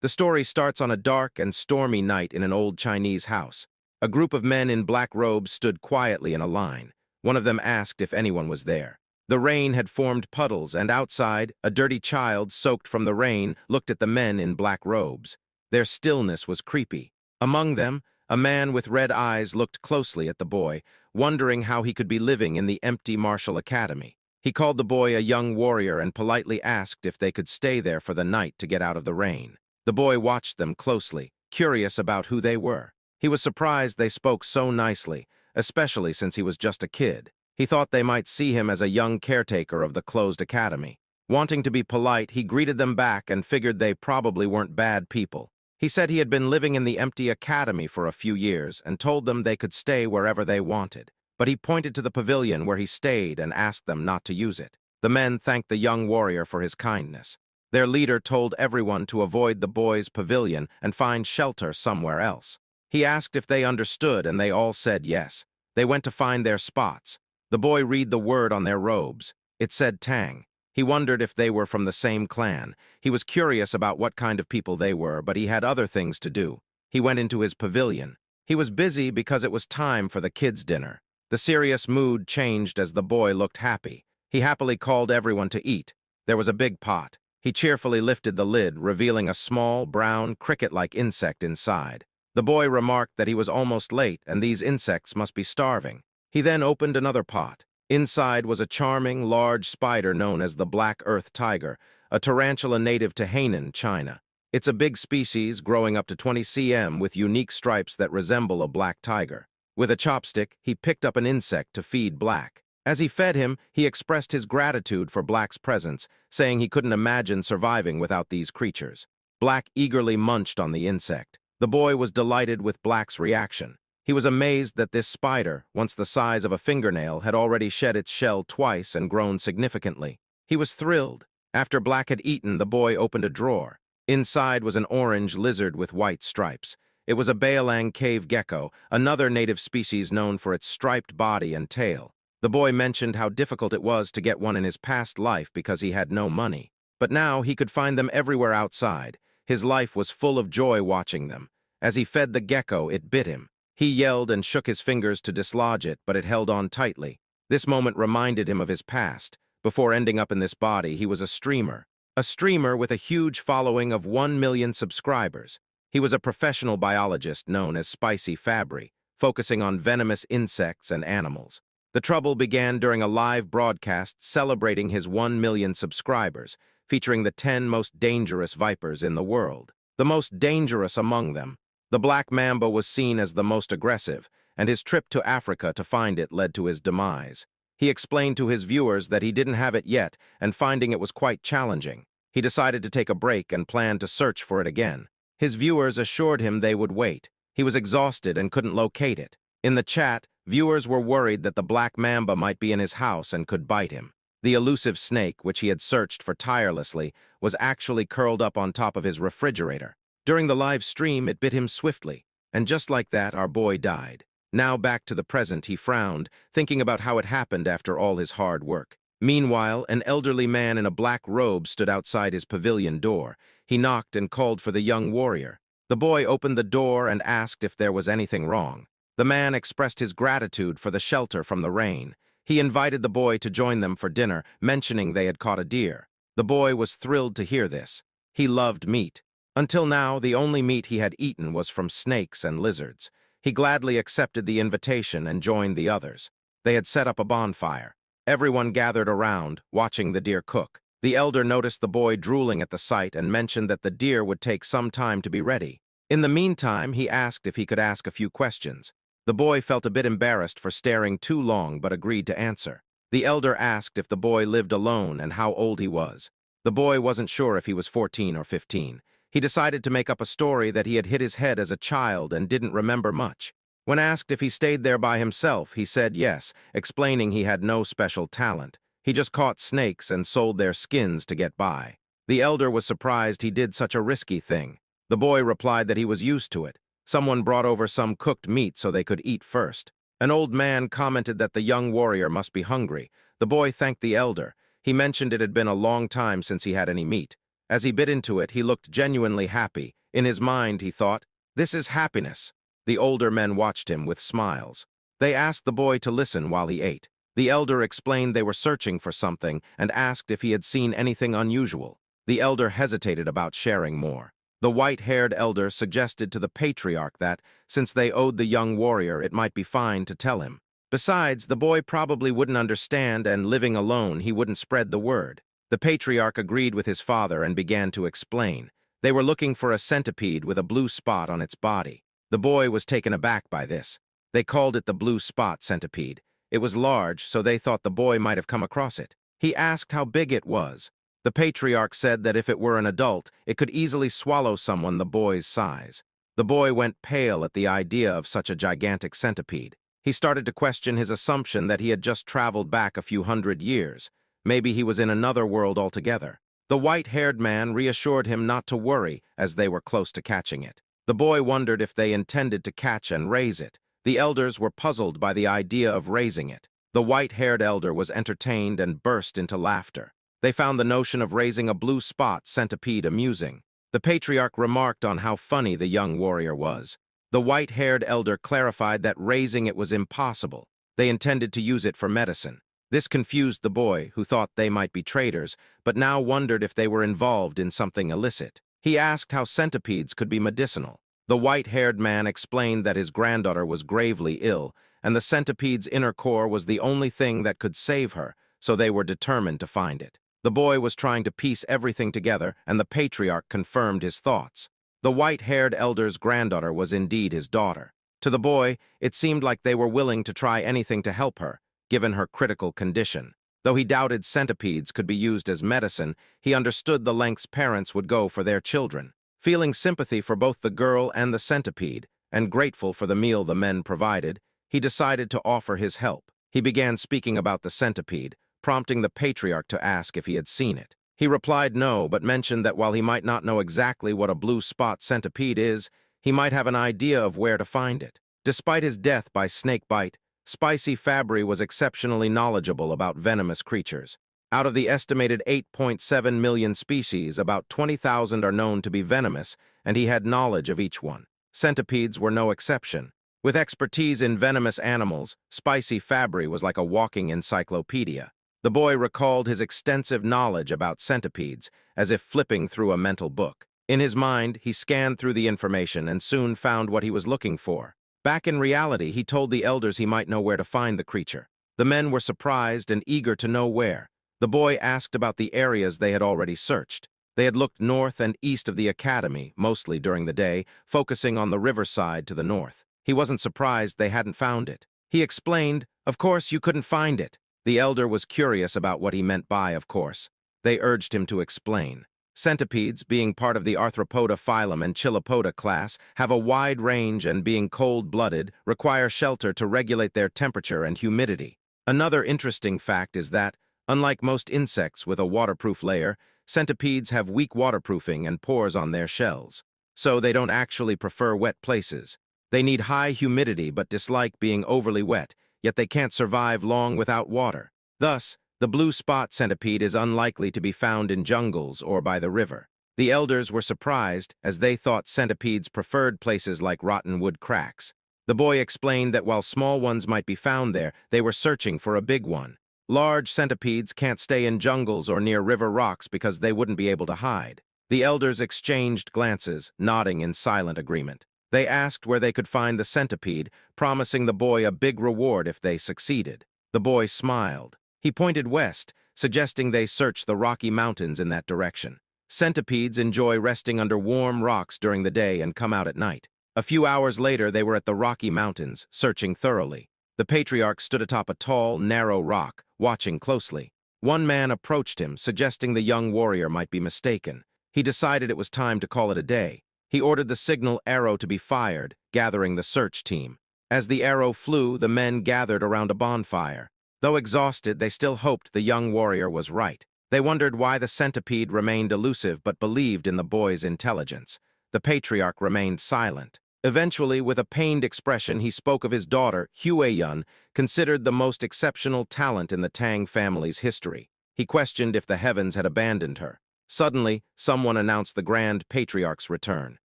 The story starts on a dark and stormy night in an old Chinese house. A group of men in black robes stood quietly in a line. One of them asked if anyone was there. The rain had formed puddles, and outside, a dirty child, soaked from the rain, looked at the men in black robes. Their stillness was creepy. Among them, a man with red eyes looked closely at the boy, wondering how he could be living in the empty martial academy. He called the boy a young warrior and politely asked if they could stay there for the night to get out of the rain. The boy watched them closely, curious about who they were. He was surprised they spoke so nicely, especially since he was just a kid. He thought they might see him as a young caretaker of the closed academy. Wanting to be polite, he greeted them back and figured they probably weren't bad people. He said he had been living in the empty academy for a few years and told them they could stay wherever they wanted. But he pointed to the pavilion where he stayed and asked them not to use it. The men thanked the young warrior for his kindness. Their leader told everyone to avoid the boys' pavilion and find shelter somewhere else. He asked if they understood, and they all said yes. They went to find their spots. The boy read the word on their robes. It said Tang. He wondered if they were from the same clan. He was curious about what kind of people they were, but he had other things to do. He went into his pavilion. He was busy because it was time for the kids' dinner. The serious mood changed as the boy looked happy. He happily called everyone to eat. There was a big pot. He cheerfully lifted the lid, revealing a small, brown, cricket-like insect inside. The boy remarked that he was almost late and these insects must be starving. He then opened another pot. Inside was a charming, large spider known as the black earth tiger, a tarantula native to Hainan, China. It's a big species growing up to 20 cm with unique stripes that resemble a black tiger. With a chopstick, he picked up an insect to feed Black. As he fed him, he expressed his gratitude for Black's presence, saying he couldn't imagine surviving without these creatures. Black eagerly munched on the insect. The boy was delighted with Black's reaction. He was amazed that this spider, once the size of a fingernail, had already shed its shell twice and grown significantly. He was thrilled. After Black had eaten, the boy opened a drawer. Inside was an orange lizard with white stripes. It was a Baolang cave gecko, another native species known for its striped body and tail. The boy mentioned how difficult it was to get one in his past life because he had no money. But now he could find them everywhere outside. His life was full of joy watching them. As he fed the gecko, it bit him. He yelled and shook his fingers to dislodge it, but it held on tightly. This moment reminded him of his past. Before ending up in this body, he was a streamer with a huge following of 1 million subscribers. He was a professional biologist known as Spicy Fabry, focusing on venomous insects and animals. The trouble began during a live broadcast celebrating his 1 million subscribers, featuring the 10 most dangerous vipers in the world. The most dangerous among them, the black mamba, was seen as the most aggressive, and his trip to Africa to find it led to his demise. He explained to his viewers that he didn't have it yet, and finding it was quite challenging. He decided to take a break and planned to search for it again. His viewers assured him they would wait. He was exhausted and couldn't locate it. In the chat, viewers were worried that the black mamba might be in his house and could bite him. The elusive snake, which he had searched for tirelessly, was actually curled up on top of his refrigerator. During the live stream, it bit him swiftly, and just like that, our boy died. Now back to the present, he frowned, thinking about how it happened after all his hard work. Meanwhile, an elderly man in a black robe stood outside his pavilion door. He knocked and called for the young warrior. The boy opened the door and asked if there was anything wrong. The man expressed his gratitude for the shelter from the rain. He invited the boy to join them for dinner, mentioning they had caught a deer. The boy was thrilled to hear this. He loved meat. Until now, the only meat he had eaten was from snakes and lizards. He gladly accepted the invitation and joined the others. They had set up a bonfire. Everyone gathered around, watching the deer cook. The elder noticed the boy drooling at the sight and mentioned that the deer would take some time to be ready. In the meantime, he asked if he could ask a few questions. The boy felt a bit embarrassed for staring too long but agreed to answer. The elder asked if the boy lived alone and how old he was. The boy wasn't sure if he was 14 or 15. He decided to make up a story that he had hit his head as a child and didn't remember much. When asked if he stayed there by himself, he said yes, explaining he had no special talent. He just caught snakes and sold their skins to get by. The elder was surprised he did such a risky thing. The boy replied that he was used to it. Someone brought over some cooked meat so they could eat first. An old man commented that the young warrior must be hungry. The boy thanked the elder. He mentioned it had been a long time since he had any meat. As he bit into it, he looked genuinely happy. In his mind, he thought, "This is happiness." The older men watched him with smiles. They asked the boy to listen while he ate. The elder explained they were searching for something and asked if he had seen anything unusual. The elder hesitated about sharing more. The white-haired elder suggested to the patriarch that, since they owed the young warrior, it might be fine to tell him. Besides, the boy probably wouldn't understand, and living alone, he wouldn't spread the word. The patriarch agreed with his father and began to explain. They were looking for a centipede with a blue spot on its body. The boy was taken aback by this. They called it the blue spot centipede. It was large, so they thought the boy might have come across it. He asked how big it was. The patriarch said that if it were an adult, it could easily swallow someone the boy's size. The boy went pale at the idea of such a gigantic centipede. He started to question his assumption that he had just traveled back a few hundred years. Maybe he was in another world altogether. The white-haired man reassured him not to worry as they were close to catching it. The boy wondered if they intended to catch and raise it. The elders were puzzled by the idea of raising it. The white-haired elder was entertained and burst into laughter. They found the notion of raising a blue spot centipede amusing. The patriarch remarked on how funny the young warrior was. The white-haired elder clarified that raising it was impossible. They intended to use it for medicine. This confused the boy, who thought they might be traders, but now wondered if they were involved in something illicit. He asked how centipedes could be medicinal. The white-haired man explained that his granddaughter was gravely ill, and the centipede's inner core was the only thing that could save her, so they were determined to find it. The boy was trying to piece everything together, and the patriarch confirmed his thoughts. The white-haired elder's granddaughter was indeed his daughter. To the boy, it seemed like they were willing to try anything to help her, given her critical condition. Though he doubted centipedes could be used as medicine, he understood the lengths parents would go for their children. Feeling sympathy for both the girl and the centipede, and grateful for the meal the men provided, he decided to offer his help. He began speaking about the centipede, prompting the patriarch to ask if he had seen it. He replied no, but mentioned that while he might not know exactly what a blue spot centipede is, he might have an idea of where to find it. Despite his death by snake bite, Spicy Fabry was exceptionally knowledgeable about venomous creatures. Out of the estimated 8.7 million species, about 20,000 are known to be venomous, and he had knowledge of each one. Centipedes were no exception. With expertise in venomous animals, Spicy Fabry was like a walking encyclopedia. The boy recalled his extensive knowledge about centipedes, as if flipping through a mental book. In his mind, he scanned through the information and soon found what he was looking for. Back in reality, he told the elders he might know where to find the creature. The men were surprised and eager to know where. The boy asked about the areas they had already searched. They had looked north and east of the academy, mostly during the day, focusing on the riverside to the north. He wasn't surprised they hadn't found it. He explained, "Of course you couldn't find it." The elder was curious about what he meant by "of course." They urged him to explain. Centipedes, being part of the Arthropoda phylum and Chilopoda class, have a wide range and, being cold-blooded, require shelter to regulate their temperature and humidity. Another interesting fact is that, unlike most insects with a waterproof layer, centipedes have weak waterproofing and pores on their shells. So they don't actually prefer wet places. They need high humidity but dislike being overly wet, yet they can't survive long without water. Thus, the blue spot centipede is unlikely to be found in jungles or by the river. The elders were surprised, as they thought centipedes preferred places like rotten wood cracks. The boy explained that while small ones might be found there, they were searching for a big one. Large centipedes can't stay in jungles or near river rocks because they wouldn't be able to hide. The elders exchanged glances, nodding in silent agreement. They asked where they could find the centipede, promising the boy a big reward if they succeeded. The boy smiled. He pointed west, suggesting they search the Rocky Mountains in that direction. Centipedes enjoy resting under warm rocks during the day and come out at night. A few hours later, they were at the Rocky Mountains, searching thoroughly. The patriarch stood atop a tall, narrow rock, watching closely. One man approached him, suggesting the young warrior might be mistaken. He decided it was time to call it a day. He ordered the signal arrow to be fired, gathering the search team. As the arrow flew, the men gathered around a bonfire. Though exhausted, they still hoped the young warrior was right. They wondered why the centipede remained elusive but believed in the boy's intelligence. The patriarch remained silent. Eventually, with a pained expression, he spoke of his daughter, Hueyun, considered the most exceptional talent in the Tang family's history. He questioned if the heavens had abandoned her. Suddenly, someone announced the Grand Patriarch's return.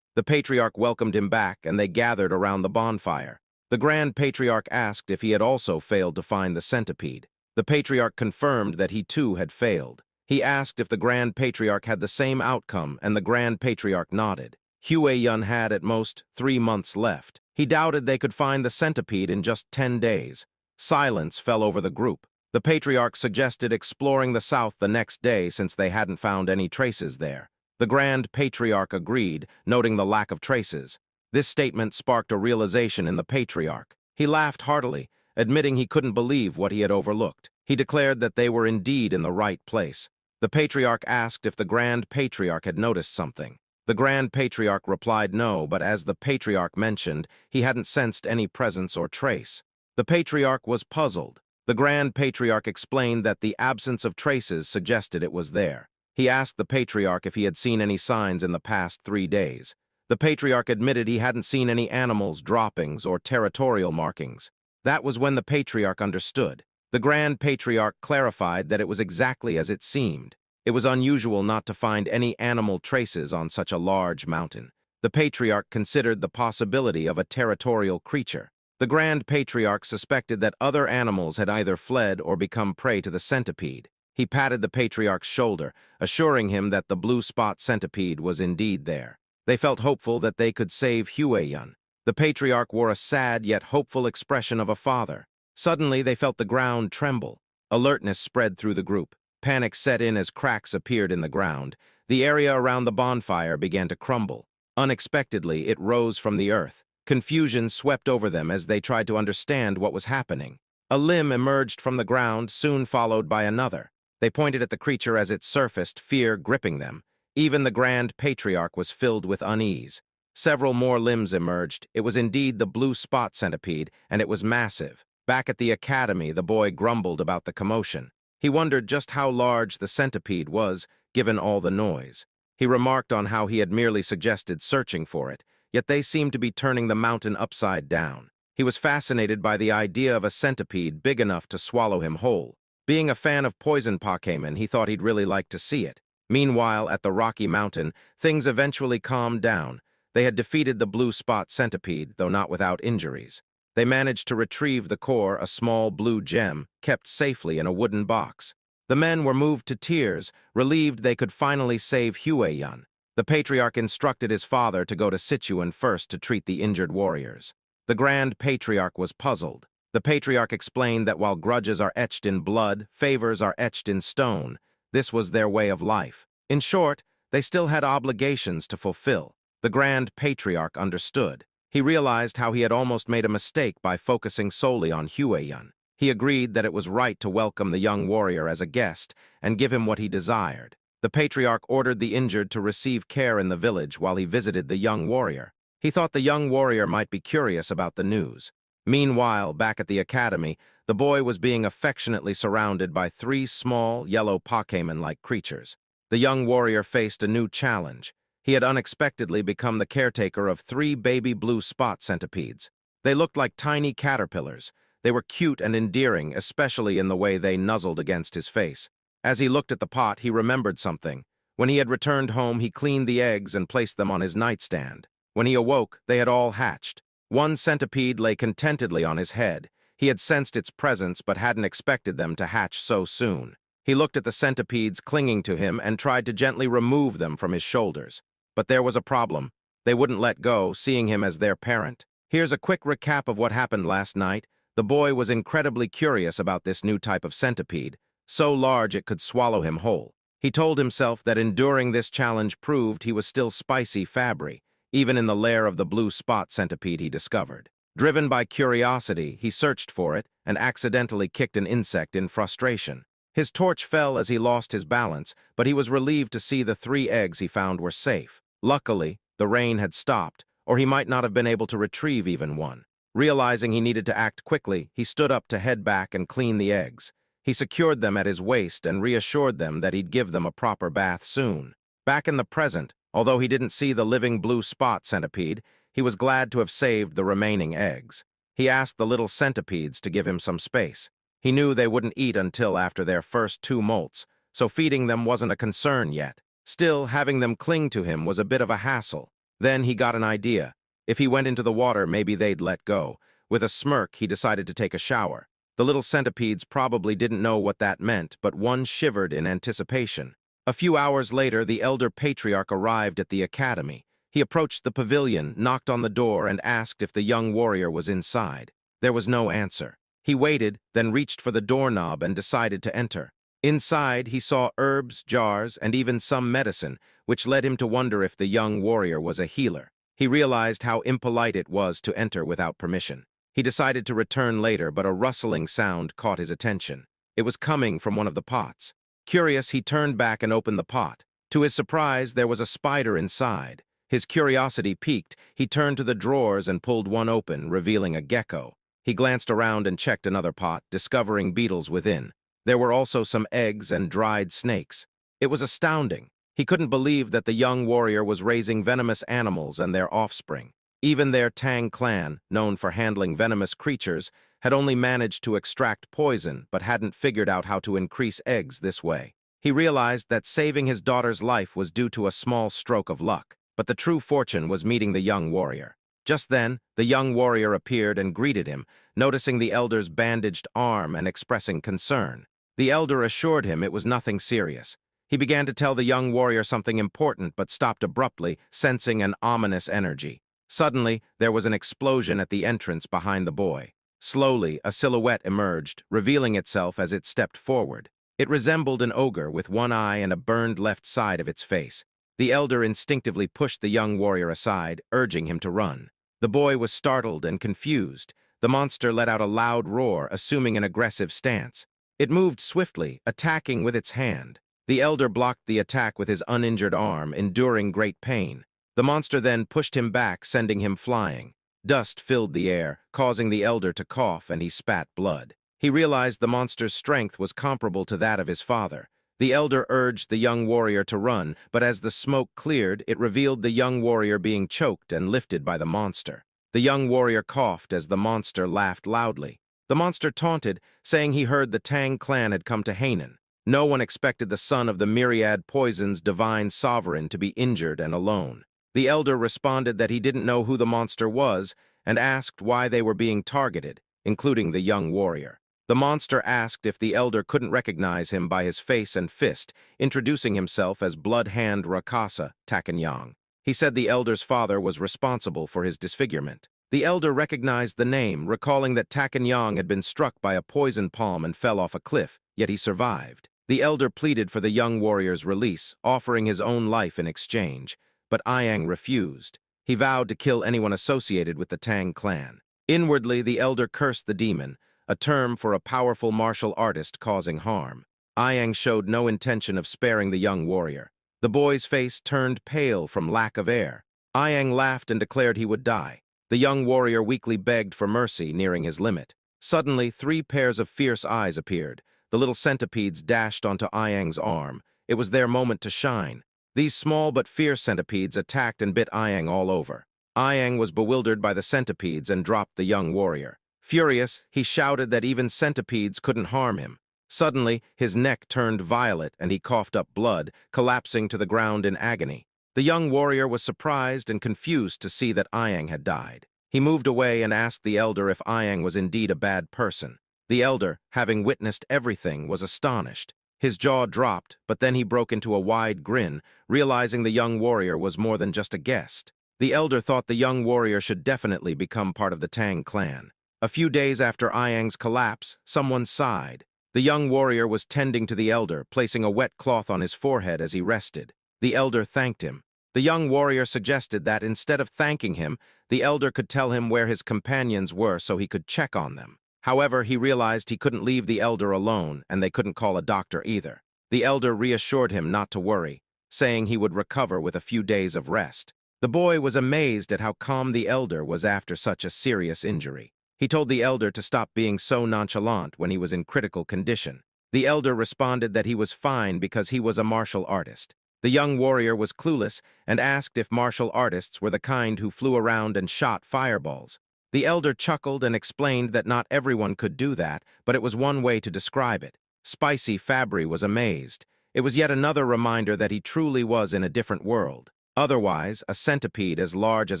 The Patriarch welcomed him back, and they gathered around the bonfire. The Grand Patriarch asked if he had also failed to find the centipede. The Patriarch confirmed that he too had failed. He asked if the Grand Patriarch had the same outcome, and the Grand Patriarch nodded. Hueyun had, at most, 3 months left. He doubted they could find the centipede in just 10 days. Silence fell over the group. The Patriarch suggested exploring the south the next day since they hadn't found any traces there. The Grand Patriarch agreed, noting the lack of traces. This statement sparked a realization in the Patriarch. He laughed heartily, admitting he couldn't believe what he had overlooked. He declared that they were indeed in the right place. The Patriarch asked if the Grand Patriarch had noticed something. The Grand Patriarch replied no, but as the Patriarch mentioned, he hadn't sensed any presence or trace. The Patriarch was puzzled. The Grand Patriarch explained that the absence of traces suggested it was there. He asked the Patriarch if he had seen any signs in the past 3 days. The Patriarch admitted he hadn't seen any animals, droppings, or territorial markings. That was when the Patriarch understood. The Grand Patriarch clarified that it was exactly as it seemed. It was unusual not to find any animal traces on such a large mountain. The Patriarch considered the possibility of a territorial creature. The Grand Patriarch suspected that other animals had either fled or become prey to the centipede. He patted the Patriarch's shoulder, assuring him that the blue spot centipede was indeed there. They felt hopeful that they could save Hueyun. The Patriarch wore a sad yet hopeful expression of a father. Suddenly, they felt the ground tremble. Alertness spread through the group. Panic set in as cracks appeared in the ground. The area around the bonfire began to crumble. Unexpectedly, it rose from the earth. Confusion swept over them as they tried to understand what was happening. A limb emerged from the ground, soon followed by another. They pointed at the creature as it surfaced, fear gripping them. Even the Grand Patriarch was filled with unease. Several more limbs emerged. It was indeed the blue spot centipede, and it was massive. Back at the academy, the boy grumbled about the commotion. He wondered just how large the centipede was, given all the noise. He remarked on how he had merely suggested searching for it, yet they seemed to be turning the mountain upside down. He was fascinated by the idea of a centipede big enough to swallow him whole. Being a fan of poison Pokemon, he thought he'd really like to see it. Meanwhile, at the Rocky Mountain, things eventually calmed down. They had defeated the blue spot centipede, though not without injuries. They managed to retrieve the core, a small blue gem, kept safely in a wooden box. The men were moved to tears, relieved they could finally save Hueyun. The Patriarch instructed his father to go to Sichuan first to treat the injured warriors. The Grand Patriarch was puzzled. The Patriarch explained that while grudges are etched in blood, favors are etched in stone. This was their way of life. In short, they still had obligations to fulfill. The Grand Patriarch understood. He realized how he had almost made a mistake by focusing solely on Hueyun. He agreed that it was right to welcome the young warrior as a guest and give him what he desired. The Patriarch ordered the injured to receive care in the village while he visited the young warrior. He thought the young warrior might be curious about the news. Meanwhile, back at the academy, the boy was being affectionately surrounded by 3 small, yellow Pokemon-like creatures. The young warrior faced a new challenge. He had unexpectedly become the caretaker of 3 baby blue spot centipedes. They looked like tiny caterpillars. They were cute and endearing, especially in the way they nuzzled against his face. As he looked at the pot, he remembered something. When he had returned home, he cleaned the eggs and placed them on his nightstand. When he awoke, they had all hatched. One centipede lay contentedly on his head. He had sensed its presence but hadn't expected them to hatch so soon. He looked at the centipedes clinging to him and tried to gently remove them from his shoulders. But there was a problem. They wouldn't let go, seeing him as their parent. Here's a quick recap of what happened last night. The boy was incredibly curious about this new type of centipede, so large it could swallow him whole. He told himself that enduring this challenge proved he was still spicy Fabry, even in the lair of the blue spot centipede he discovered. Driven by curiosity, he searched for it and accidentally kicked an insect in frustration. His torch fell as he lost his balance, but he was relieved to see the 3 eggs he found were safe. Luckily, the rain had stopped, or he might not have been able to retrieve even one. Realizing he needed to act quickly, he stood up to head back and clean the eggs. He secured them at his waist and reassured them that he'd give them a proper bath soon. Back in the present, although he didn't see the living blue spot centipede, he was glad to have saved the remaining eggs. He asked the little centipedes to give him some space. He knew they wouldn't eat until after their first 2 molts, so feeding them wasn't a concern yet. Still, having them cling to him was a bit of a hassle. Then he got an idea. If he went into the water, maybe they'd let go. With a smirk, he decided to take a shower. The little centipedes probably didn't know what that meant, but one shivered in anticipation. A few hours later, the elder patriarch arrived at the academy. He approached the pavilion, knocked on the door, and asked if the young warrior was inside. There was no answer. He waited, then reached for the doorknob and decided to enter. Inside, he saw herbs, jars, and even some medicine, which led him to wonder if the young warrior was a healer. He realized how impolite it was to enter without permission. He decided to return later, but a rustling sound caught his attention. It was coming from one of the pots. Curious, he turned back and opened the pot. To his surprise, there was a spider inside. His curiosity piqued. He turned to the drawers and pulled one open, revealing a gecko. He glanced around and checked another pot, discovering beetles within. There were also some eggs and dried snakes. It was astounding. He couldn't believe that the young warrior was raising venomous animals and their offspring. Even their Tang clan, known for handling venomous creatures, had only managed to extract poison but hadn't figured out how to increase eggs this way. He realized that saving his daughter's life was due to a small stroke of luck, but the true fortune was meeting the young warrior. Just then, the young warrior appeared and greeted him, noticing the elder's bandaged arm and expressing concern. The elder assured him it was nothing serious. He began to tell the young warrior something important but stopped abruptly, sensing an ominous energy. Suddenly, there was an explosion at the entrance behind the boy. Slowly, a silhouette emerged, revealing itself as it stepped forward. It resembled an ogre with one eye and a burned left side of its face. The elder instinctively pushed the young warrior aside, urging him to run. The boy was startled and confused. The monster let out a loud roar, assuming an aggressive stance. It moved swiftly, attacking with its hand. The elder blocked the attack with his uninjured arm, enduring great pain. The monster then pushed him back, sending him flying. Dust filled the air, causing the elder to cough, and he spat blood. He realized the monster's strength was comparable to that of his father. The elder urged the young warrior to run, but as the smoke cleared, it revealed the young warrior being choked and lifted by the monster. The young warrior coughed as the monster laughed loudly. The monster taunted, saying he heard the Tang clan had come to Hainan. No one expected the son of the myriad poison's divine sovereign to be injured and alone. The elder responded that he didn't know who the monster was and asked why they were being targeted, including the young warrior. The monster asked if the elder couldn't recognize him by his face and fist, introducing himself as Blood Hand Rakasa Takanyang. He said the elder's father was responsible for his disfigurement. The elder recognized the name, recalling that Takanyang had been struck by a poison palm and fell off a cliff, yet he survived. The elder pleaded for the young warrior's release, offering his own life in exchange, but Ayang refused. He vowed to kill anyone associated with the Tang clan. Inwardly, the elder cursed the demon, a term for a powerful martial artist causing harm. Ayang showed no intention of sparing the young warrior. The boy's face turned pale from lack of air. Ayang laughed and declared he would die. The young warrior weakly begged for mercy, nearing his limit. Suddenly, 3 pairs of fierce eyes appeared. The little centipedes dashed onto Ayang's arm. It was their moment to shine. These small but fierce centipedes attacked and bit Ayang all over. Ayang was bewildered by the centipedes and dropped the young warrior. Furious, he shouted that even centipedes couldn't harm him. Suddenly, his neck turned violet and he coughed up blood, collapsing to the ground in agony. The young warrior was surprised and confused to see that Ayang had died. He moved away and asked the elder if Ayang was indeed a bad person. The elder, having witnessed everything, was astonished. His jaw dropped, but then he broke into a wide grin, realizing the young warrior was more than just a guest. The elder thought the young warrior should definitely become part of the Tang clan. A few days after Ayang's collapse, someone sighed. The young warrior was tending to the elder, placing a wet cloth on his forehead as he rested. The elder thanked him. The young warrior suggested that instead of thanking him, the elder could tell him where his companions were so he could check on them. However, he realized he couldn't leave the elder alone, and they couldn't call a doctor either. The elder reassured him not to worry, saying he would recover with a few days of rest. The boy was amazed at how calm the elder was after such a serious injury. He told the elder to stop being so nonchalant when he was in critical condition. The elder responded that he was fine because he was a martial artist. The young warrior was clueless and asked if martial artists were the kind who flew around and shot fireballs. The elder chuckled and explained that not everyone could do that, but it was one way to describe it. Spicy Fabry was amazed. It was yet another reminder that he truly was in a different world. Otherwise, a centipede as large as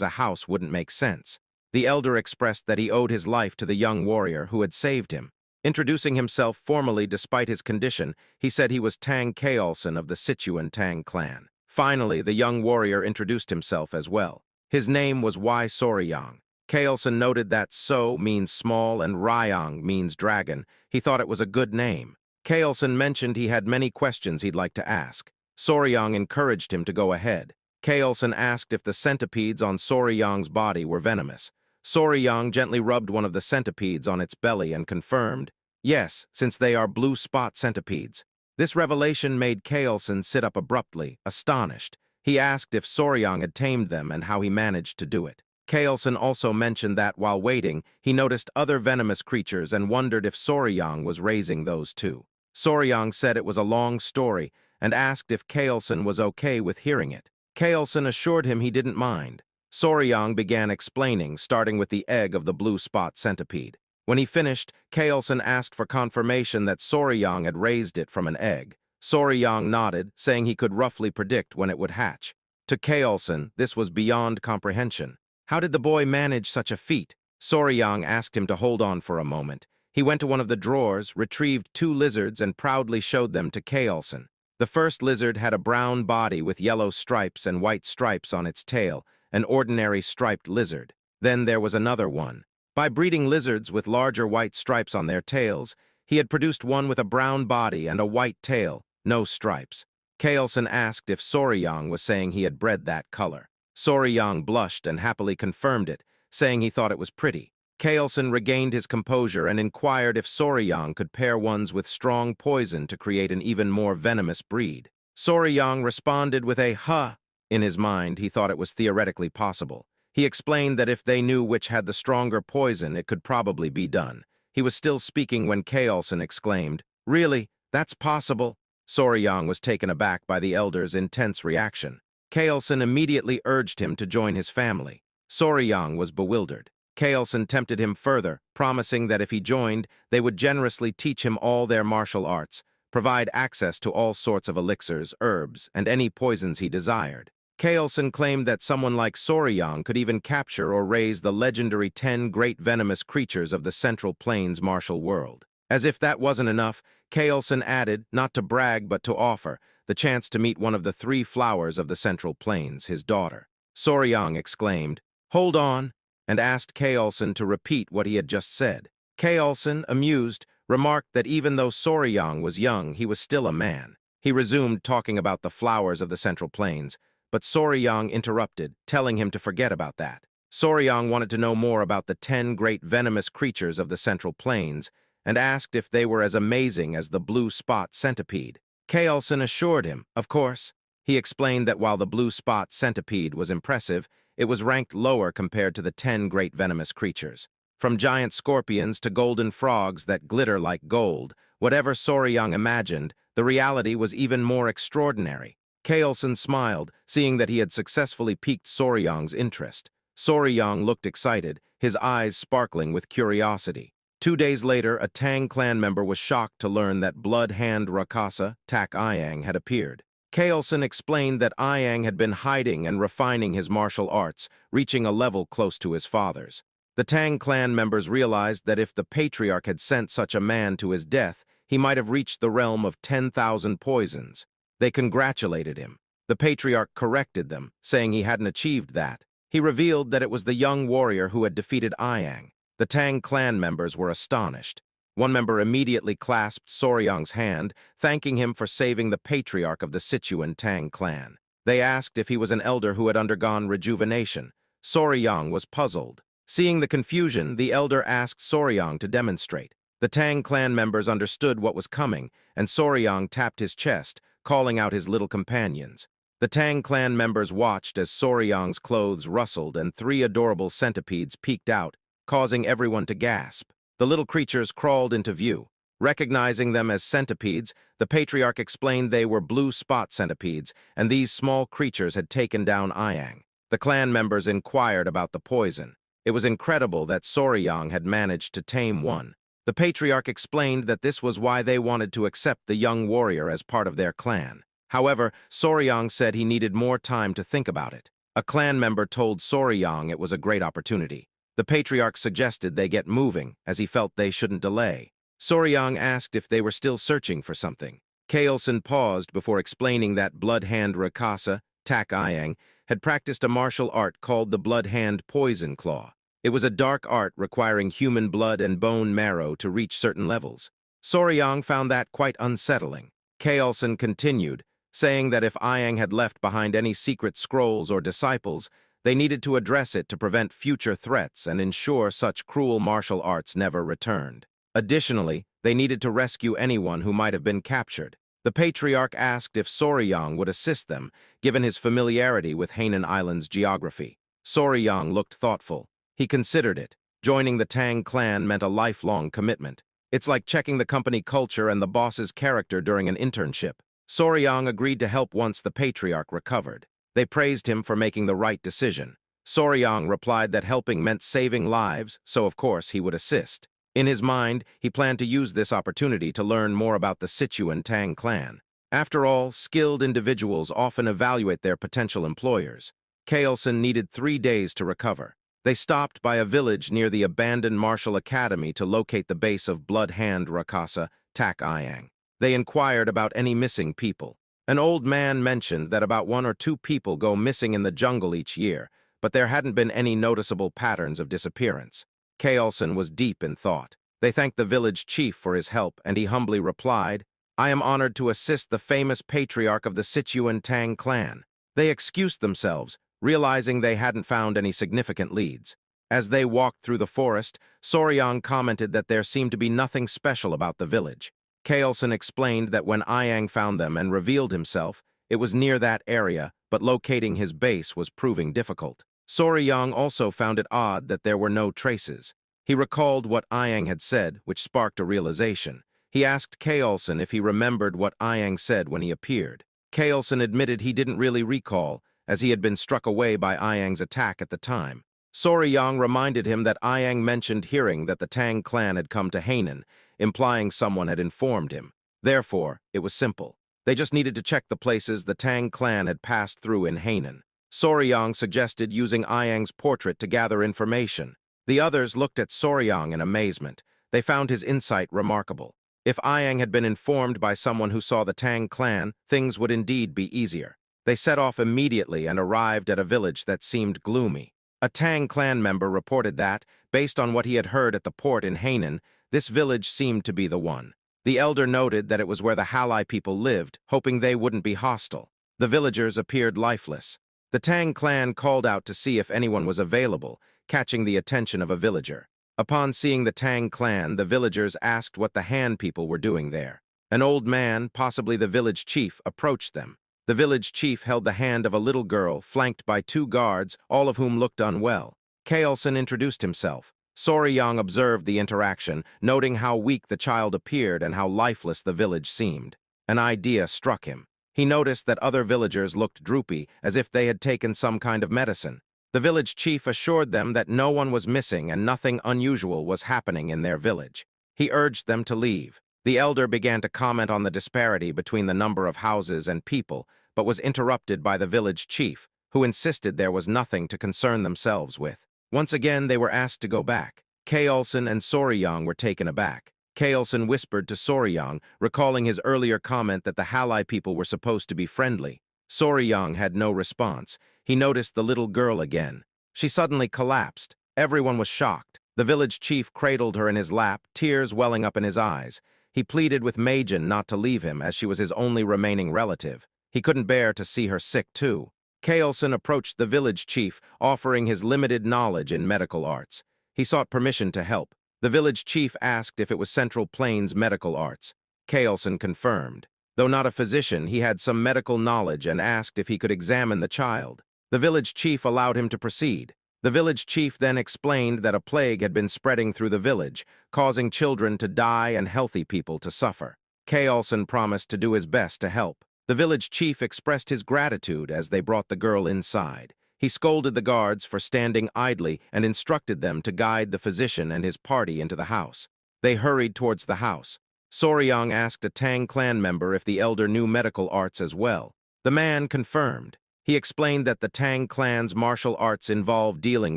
a house wouldn't make sense. The elder expressed that he owed his life to the young warrior who had saved him. Introducing himself formally despite his condition, he said he was Tang Kaolson of the Sichuan Tang clan. Finally, the young warrior introduced himself as well. His name was Y Soryang. Kaolson noted that So means small and Ryang means dragon. He thought it was a good name. Kaolson mentioned he had many questions he'd like to ask. Soryang encouraged him to go ahead. Kaolson asked if the centipedes on Soryang's body were venomous. Soryang gently rubbed one of the centipedes on its belly and confirmed, yes, since they are blue spot centipedes. This revelation made Kaolson sit up abruptly, astonished. He asked if Soryang had tamed them and how he managed to do it. Kaolson also mentioned that, while waiting, he noticed other venomous creatures and wondered if Soryang was raising those too. Soryang said it was a long story and asked if Kaolson was okay with hearing it. Kaolson assured him he didn't mind. Soryang began explaining, starting with the egg of the blue spot centipede. When he finished, Kaolson asked for confirmation that Soryang had raised it from an egg. Soryang nodded, saying he could roughly predict when it would hatch. To Kaolson, this was beyond comprehension. How did the boy manage such a feat? Soryang asked him to hold on for a moment. He went to one of the drawers, retrieved 2 lizards, and proudly showed them to Kaolson. The first lizard had a brown body with yellow stripes and white stripes on its tail, an ordinary striped lizard. Then there was another one. By breeding lizards with larger white stripes on their tails, he had produced one with a brown body and a white tail, no stripes. Kaolson asked if Soryang was saying he had bred that color. Soryang blushed and happily confirmed it, saying he thought it was pretty. Kaolson regained his composure and inquired if Soryang could pair ones with strong poison to create an even more venomous breed. Soryang responded with a huh. In his mind, he thought it was theoretically possible. He explained that if they knew which had the stronger poison, it could probably be done. He was still speaking when Kaolson exclaimed, "Really? That's possible?" Soryang was taken aback by the elder's intense reaction. Kaolson immediately urged him to join his family. Soryang was bewildered. Kaolson tempted him further, promising that if he joined, they would generously teach him all their martial arts, provide access to all sorts of elixirs, herbs, and any poisons he desired. Kaolson claimed that someone like Soryang could even capture or raise the legendary 10 great venomous creatures of the Central Plains martial world. As if that wasn't enough, Kaolson added, not to brag but to offer, the chance to meet one of the 3 flowers of the Central Plains, his daughter. Soryang exclaimed, "Hold on," and asked Kaolson to repeat what he had just said. Kaolson, amused, remarked that even though Soryang was young, he was still a man. He resumed talking about the flowers of the Central Plains, but Soryang interrupted, telling him to forget about that. Soryang wanted to know more about the 10 great venomous creatures of the Central Plains and asked if they were as amazing as the blue spot centipede. Kaolson assured him, of course. He explained that while the blue spot centipede was impressive, it was ranked lower compared to the 10 great venomous creatures. From giant scorpions to golden frogs that glitter like gold, whatever Soryang imagined, the reality was even more extraordinary. Kaolson smiled, seeing that he had successfully piqued Soryang's interest. Soryang looked excited, his eyes sparkling with curiosity. 2 days later, a Tang clan member was shocked to learn that Blood Hand Rakasa, Tak Iyang, had appeared. Kaolson explained that Iyang had been hiding and refining his martial arts, reaching a level close to his father's. The Tang clan members realized that if the patriarch had sent such a man to his death, he might have reached the realm of 10,000 poisons. They congratulated him. The patriarch corrected them, saying he hadn't achieved that. He revealed that it was the young warrior who had defeated Iyang. The Tang clan members were astonished. One member immediately clasped Soryang's hand, thanking him for saving the patriarch of the Sichuan Tang clan. They asked if he was an elder who had undergone rejuvenation. Soryang was puzzled. Seeing the confusion, the elder asked Soryang to demonstrate. The Tang clan members understood what was coming, and Soryang tapped his chest, calling out his little companions. The Tang clan members watched as Soryang's clothes rustled and 3 adorable centipedes peeked out, causing everyone to gasp. The little creatures crawled into view. Recognizing them as centipedes, the patriarch explained they were blue spot centipedes, and these small creatures had taken down Iyang. The clan members inquired about the poison. It was incredible that Soryang had managed to tame one. The patriarch explained that this was why they wanted to accept the young warrior as part of their clan. However, Soryang said he needed more time to think about it. A clan member told Soryang it was a great opportunity. The patriarch suggested they get moving, as he felt they shouldn't delay. Soryang asked if they were still searching for something. Kaelson paused before explaining that Blood Hand Rakasa, Tak Ayang, had practiced a martial art called the Blood Hand Poison Claw. It was a dark art requiring human blood and bone marrow to reach certain levels. Soryang found that quite unsettling. Kaelson continued, saying that if Ayang had left behind any secret scrolls or disciples, they needed to address it to prevent future threats and ensure such cruel martial arts never returned. Additionally, they needed to rescue anyone who might have been captured. The patriarch asked if Soryang would assist them, given his familiarity with Hainan Island's geography. Soryang looked thoughtful. He considered it. Joining the Tang clan meant a lifelong commitment. It's like checking the company culture and the boss's character during an internship. Soryang agreed to help once the patriarch recovered. They praised him for making the right decision. Soryang replied that helping meant saving lives, so of course he would assist. In his mind, he planned to use this opportunity to learn more about the Sichuan Tang clan. After all, skilled individuals often evaluate their potential employers. Kaelson needed 3 days to recover. They stopped by a village near the abandoned martial academy to locate the base of Blood Hand Rakasa, Tak Ayang. They inquired about any missing people. An old man mentioned that about 1 or 2 people go missing in the jungle each year, but there hadn't been any noticeable patterns of disappearance. Kaelson was deep in thought. They thanked the village chief for his help, and he humbly replied, "I am honored to assist the famous patriarch of the Sichuan Tang clan." They excused themselves, realizing they hadn't found any significant leads. As they walked through the forest, Soryang commented that there seemed to be nothing special about the village. Kaelson explained that when Ayang found them and revealed himself, it was near that area, but locating his base was proving difficult. Soryang also found it odd that there were no traces. He recalled what Ayang had said, which sparked a realization. He asked Kaelson if he remembered what Ayang said when he appeared. Kaelson admitted he didn't really recall, as he had been struck away by Ayang's attack at the time. Soryang reminded him that Ayang mentioned hearing that the Tang clan had come to Hainan, implying someone had informed him. Therefore, it was simple. They just needed to check the places the Tang clan had passed through in Hainan. Soryang suggested using Ayang's portrait to gather information. The others looked at Soryang in amazement. They found his insight remarkable. If Ayang had been informed by someone who saw the Tang clan, things would indeed be easier. They set off immediately and arrived at a village that seemed gloomy. A Tang clan member reported that, based on what he had heard at the port in Hainan, this village seemed to be the one. The elder noted that it was where the Halai people lived, hoping they wouldn't be hostile. The villagers appeared lifeless. The Tang clan called out to see if anyone was available, catching the attention of a villager. Upon seeing the Tang clan, the villagers asked what the Han people were doing there. An old man, possibly the village chief, approached them. The village chief held the hand of a little girl, flanked by 2 guards, all of whom looked unwell. Kaelson introduced himself. Soryang observed the interaction, noting how weak the child appeared and how lifeless the village seemed. An idea struck him. He noticed that other villagers looked droopy, as if they had taken some kind of medicine. The village chief assured them that no one was missing and nothing unusual was happening in their village. He urged them to leave. The elder began to comment on the disparity between the number of houses and people, but was interrupted by the village chief, who insisted there was nothing to concern themselves with. Once again, they were asked to go back. Kaelson and Soryang were taken aback. Kaelson whispered to Soryang, recalling his earlier comment that the Halai people were supposed to be friendly. Soryang had no response. He noticed the little girl again. She suddenly collapsed. Everyone was shocked. The village chief cradled her in his lap, tears welling up in his eyes. He pleaded with Majin not to leave him, as she was his only remaining relative. He couldn't bear to see her sick, too. Kaelson approached the village chief, offering his limited knowledge in medical arts. He sought permission to help. The village chief asked if it was Central Plains Medical Arts. Kaelson confirmed. Though not a physician, he had some medical knowledge and asked if he could examine the child. The village chief allowed him to proceed. The village chief then explained that a plague had been spreading through the village, causing children to die and healthy people to suffer. Kaelson promised to do his best to help. The village chief expressed his gratitude as they brought the girl inside. He scolded the guards for standing idly and instructed them to guide the physician and his party into the house. They hurried towards the house. Soryang asked a Tang clan member if the elder knew medical arts as well. The man confirmed. He explained that the Tang clan's martial arts involve dealing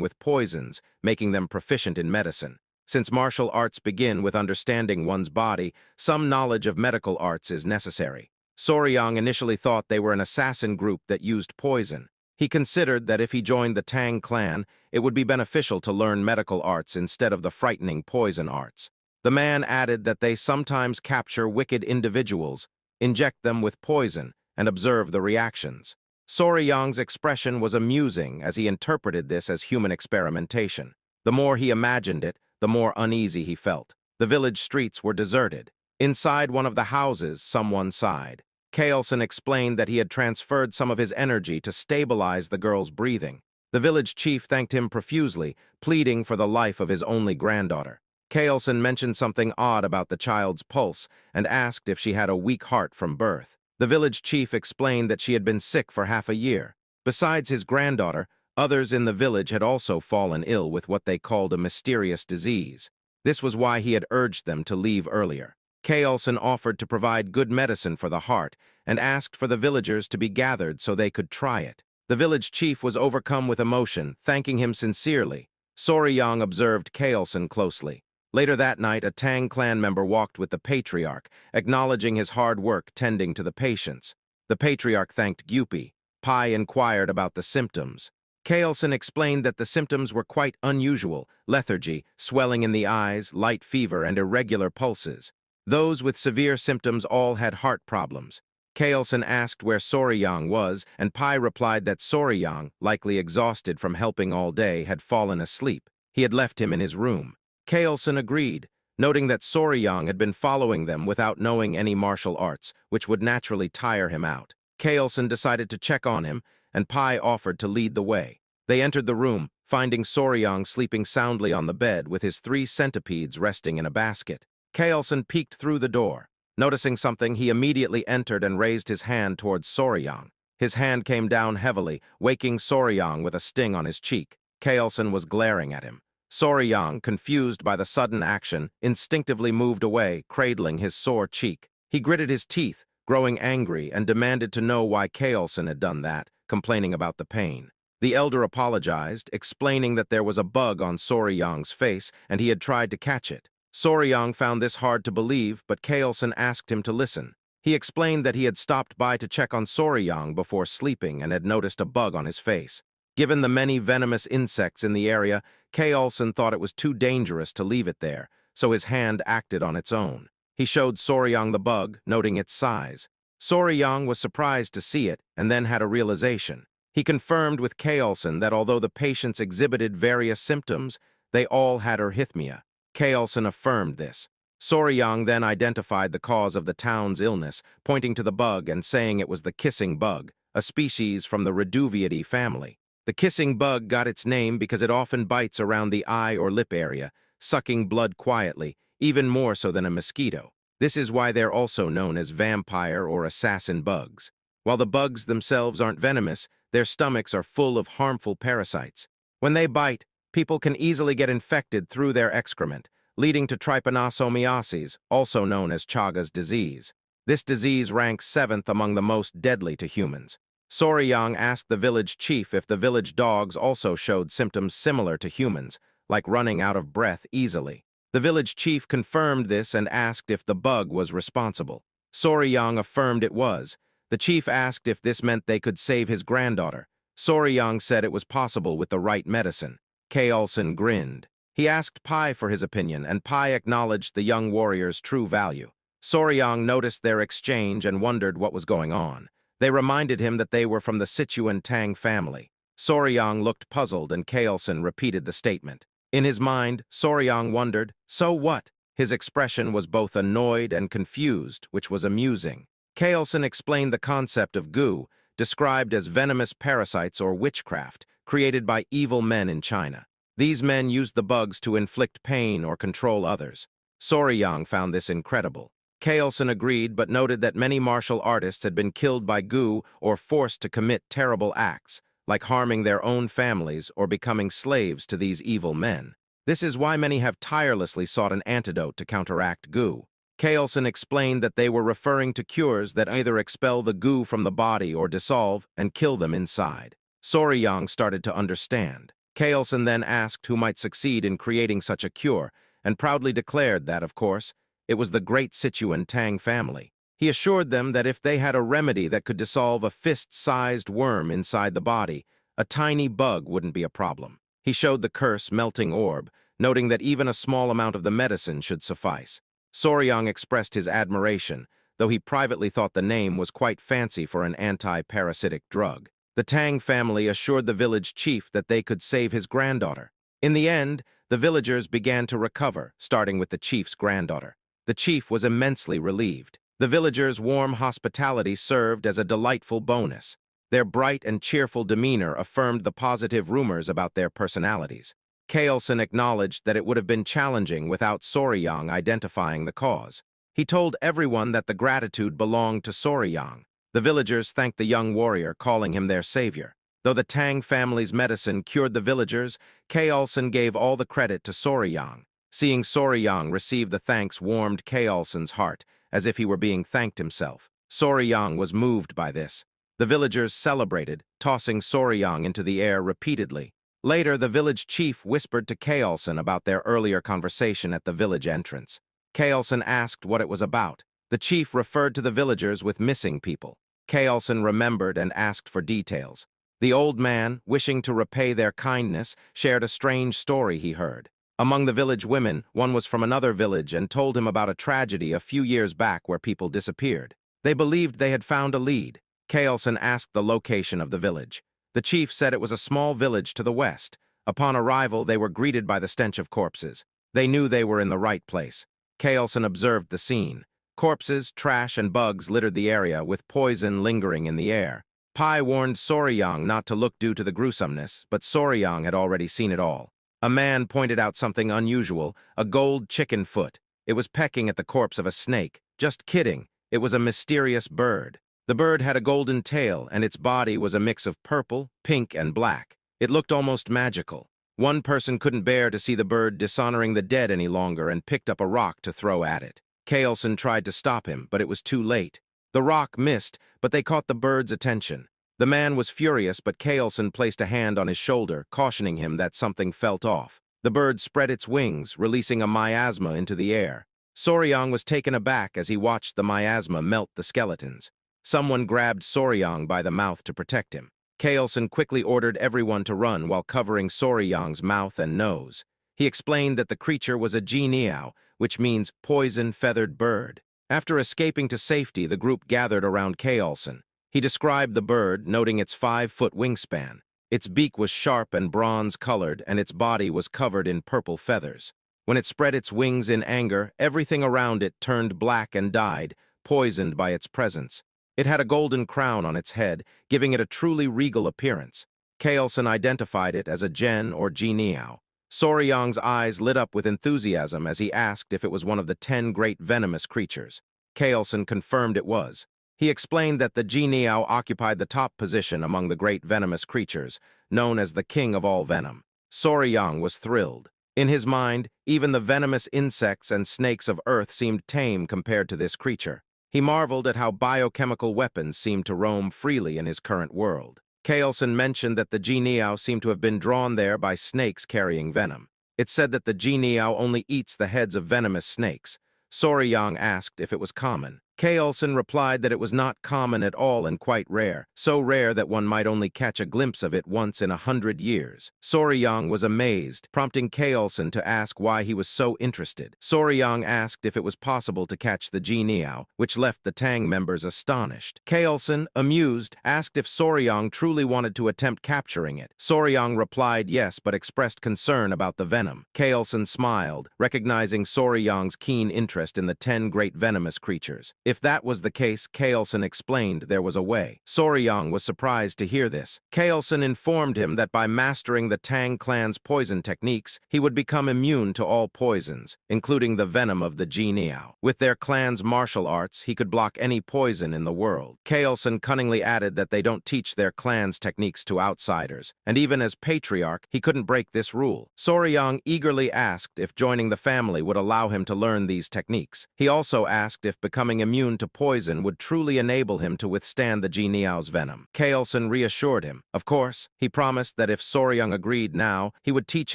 with poisons, making them proficient in medicine. Since martial arts begin with understanding one's body, some knowledge of medical arts is necessary. Soryang initially thought they were an assassin group that used poison. He considered that if he joined the Tang clan, it would be beneficial to learn medical arts instead of the frightening poison arts. The man added that they sometimes capture wicked individuals, inject them with poison, and observe the reactions. Soryang's expression was amusing as he interpreted this as human experimentation. The more he imagined it, the more uneasy he felt. The village streets were deserted. Inside one of the houses, someone sighed. Kaelson explained that he had transferred some of his energy to stabilize the girl's breathing. The village chief thanked him profusely, pleading for the life of his only granddaughter. Kaelson mentioned something odd about the child's pulse and asked if she had a weak heart from birth. The village chief explained that she had been sick for half a year. Besides his granddaughter, others in the village had also fallen ill with what they called a mysterious disease. This was why he had urged them to leave earlier. Kaelson offered to provide good medicine for the heart and asked for the villagers to be gathered so they could try it. The village chief was overcome with emotion, thanking him sincerely. Soryang observed Kaelson closely. Later that night, a Tang clan member walked with the patriarch, acknowledging his hard work tending to the patients. The patriarch thanked Gyupi. Pai inquired about the symptoms. Kaelson explained that the symptoms were quite unusual: lethargy, swelling in the eyes, light fever, and irregular pulses. Those with severe symptoms all had heart problems. Kaelson asked where Soryang was, and Pai replied that Soryang, likely exhausted from helping all day, had fallen asleep. He had left him in his room. Kaelson agreed, noting that Soryang had been following them without knowing any martial arts, which would naturally tire him out. Kaelson decided to check on him, and Pai offered to lead the way. They entered the room, finding Soryang sleeping soundly on the bed with his 3 centipedes resting in a basket. Kaelson peeked through the door. Noticing something, he immediately entered and raised his hand towards Soryang. His hand came down heavily, waking Soryang with a sting on his cheek. Kaelson was glaring at him. Soryang, confused by the sudden action, instinctively moved away, cradling his sore cheek. He gritted his teeth, growing angry, and demanded to know why Kaelson had done that, complaining about the pain. The elder apologized, explaining that there was a bug on Soryang's face and he had tried to catch it. Soryang found this hard to believe, but Kaelson asked him to listen. He explained that he had stopped by to check on Soryang before sleeping and had noticed a bug on his face. Given the many venomous insects in the area, Kaelson thought it was too dangerous to leave it there, so his hand acted on its own. He showed Soryang the bug, noting its size. Soryang was surprised to see it and then had a realization. He confirmed with Kaelson that although the patients exhibited various symptoms, they all had arrhythmia. Kaelson affirmed this. Soryang then identified the cause of the town's illness, pointing to the bug and saying it was the kissing bug, a species from the Reduviidae family. The kissing bug got its name because it often bites around the eye or lip area, sucking blood quietly, even more so than a mosquito. This is why they're also known as vampire or assassin bugs. While the bugs themselves aren't venomous, their stomachs are full of harmful parasites. When they bite, people can easily get infected through their excrement, leading to trypanosomiasis, also known as Chagas disease. This disease ranks 7th among the most deadly to humans. Soryang asked the village chief if the village dogs also showed symptoms similar to humans, like running out of breath easily. The village chief confirmed this and asked if the bug was responsible. Soryang affirmed it was. The chief asked if this meant they could save his granddaughter. Soryang said it was possible with the right medicine. Kaelson grinned. He asked Pai for his opinion, and Pai acknowledged the young warrior's true value. Soryang noticed their exchange and wondered what was going on. They reminded him that they were from the Sichuan Tang family. Soryang looked puzzled, and Kaelson repeated the statement. In his mind, Soryang wondered, so what? His expression was both annoyed and confused, which was amusing. Kaelson explained the concept of gu, described as venomous parasites or witchcraft, created by evil men in China. These men used the bugs to inflict pain or control others. Soryang found this incredible. Kaelson agreed, but noted that many martial artists had been killed by gu or forced to commit terrible acts, like harming their own families or becoming slaves to these evil men. This is why many have tirelessly sought an antidote to counteract goo. Kaelson explained that they were referring to cures that either expel the goo from the body or dissolve and kill them inside. Soryang started to understand. Kaelson then asked who might succeed in creating such a cure, and proudly declared that, of course, it was the great Sichuan Tang family. He assured them that if they had a remedy that could dissolve a fist-sized worm inside the body, a tiny bug wouldn't be a problem. He showed the curse melting orb, noting that even a small amount of the medicine should suffice. Soryang expressed his admiration, though he privately thought the name was quite fancy for an anti-parasitic drug. The Tang family assured the village chief that they could save his granddaughter. In the end, the villagers began to recover, starting with the chief's granddaughter. The chief was immensely relieved. The villagers' warm hospitality served as a delightful bonus. Their bright and cheerful demeanor affirmed the positive rumors about their personalities. Kaelson acknowledged that it would have been challenging without Soryang identifying the cause. He told everyone that the gratitude belonged to Soryang. The villagers thanked the young warrior, calling him their savior. Though the Tang family's medicine cured the villagers, Kaelson gave all the credit to Soryang. Seeing Soryang receive the thanks warmed Kaelson's heart, as if he were being thanked himself. Soryang was moved by this. The villagers celebrated, tossing Soryang into the air repeatedly. Later, the village chief whispered to Kaelson about their earlier conversation at the village entrance. Kaelson asked what it was about. The chief referred to the villagers with missing people. Kaelson remembered and asked for details. The old man, wishing to repay their kindness, shared a strange story he heard. Among the village women, one was from another village and told him about a tragedy a few years back where people disappeared. They believed they had found a lead. Kaelson asked the location of the village. The chief said it was a small village to the west. Upon arrival, they were greeted by the stench of corpses. They knew they were in the right place. Kaelson observed the scene. Corpses, trash, and bugs littered the area, with poison lingering in the air. Pai warned Soryang not to look due to the gruesomeness, but Soryang had already seen it all. A man pointed out something unusual, a gold chicken foot. It was pecking at the corpse of a snake. Just kidding, it was a mysterious bird. The bird had a golden tail, and its body was a mix of purple, pink, and black. It looked almost magical. One person couldn't bear to see the bird dishonoring the dead any longer and picked up a rock to throw at it. Kaelson tried to stop him, but it was too late. The rock missed, but they caught the bird's attention. The man was furious, but Kaelson placed a hand on his shoulder, cautioning him that something felt off. The bird spread its wings, releasing a miasma into the air. Soryang was taken aback as he watched the miasma melt the skeletons. Someone grabbed Soryang by the mouth to protect him. Kaelson quickly ordered everyone to run while covering Soryang's mouth and nose. He explained that the creature was a jianiao, which means poison-feathered bird. After escaping to safety, the group gathered around Kaelson. He described the bird, noting its 5-foot wingspan. Its beak was sharp and bronze-colored, and its body was covered in purple feathers. When it spread its wings in anger, everything around it turned black and died, poisoned by its presence. It had a golden crown on its head, giving it a truly regal appearance. Kaelson identified it as a Gen or Jianiao. Soryang's eyes lit up with enthusiasm as he asked if it was one of the 10 great venomous creatures. Kaelson confirmed it was. He explained that the Jianiao occupied the top position among the great venomous creatures, known as the king of all venom. Soryang was thrilled. In his mind, even the venomous insects and snakes of Earth seemed tame compared to this creature. He marveled at how biochemical weapons seemed to roam freely in his current world. Kaelson mentioned that the Jianiao seemed to have been drawn there by snakes carrying venom. It said that the Jianiao only eats the heads of venomous snakes. Soryang asked if it was common. Kaelson replied that it was not common at all and quite rare, so rare that one might only catch a glimpse of it once in 100 years. Soryang was amazed, prompting Kaelson to ask why he was so interested. Soryang asked if it was possible to catch the Jianiao, which left the Tang members astonished. Kaelson, amused, asked if Soryang truly wanted to attempt capturing it. Soryang replied yes, but expressed concern about the venom. Kaelson smiled, recognizing Soryang's keen interest in the 10 great venomous creatures. If that was the case, Kaelson explained there was a way. Soryang was surprised to hear this. Kaelson informed him that by mastering the Tang clan's poison techniques, he would become immune to all poisons, including the venom of the Jianiao. With their clan's martial arts, he could block any poison in the world. Kaelson cunningly added that they don't teach their clan's techniques to outsiders, and even as patriarch, he couldn't break this rule. Soryang eagerly asked if joining the family would allow him to learn these techniques. He also asked if becoming immune to poison would truly enable him to withstand the Jianiao's venom. Kaelson reassured him. Of course, he promised that if Soryang agreed now, he would teach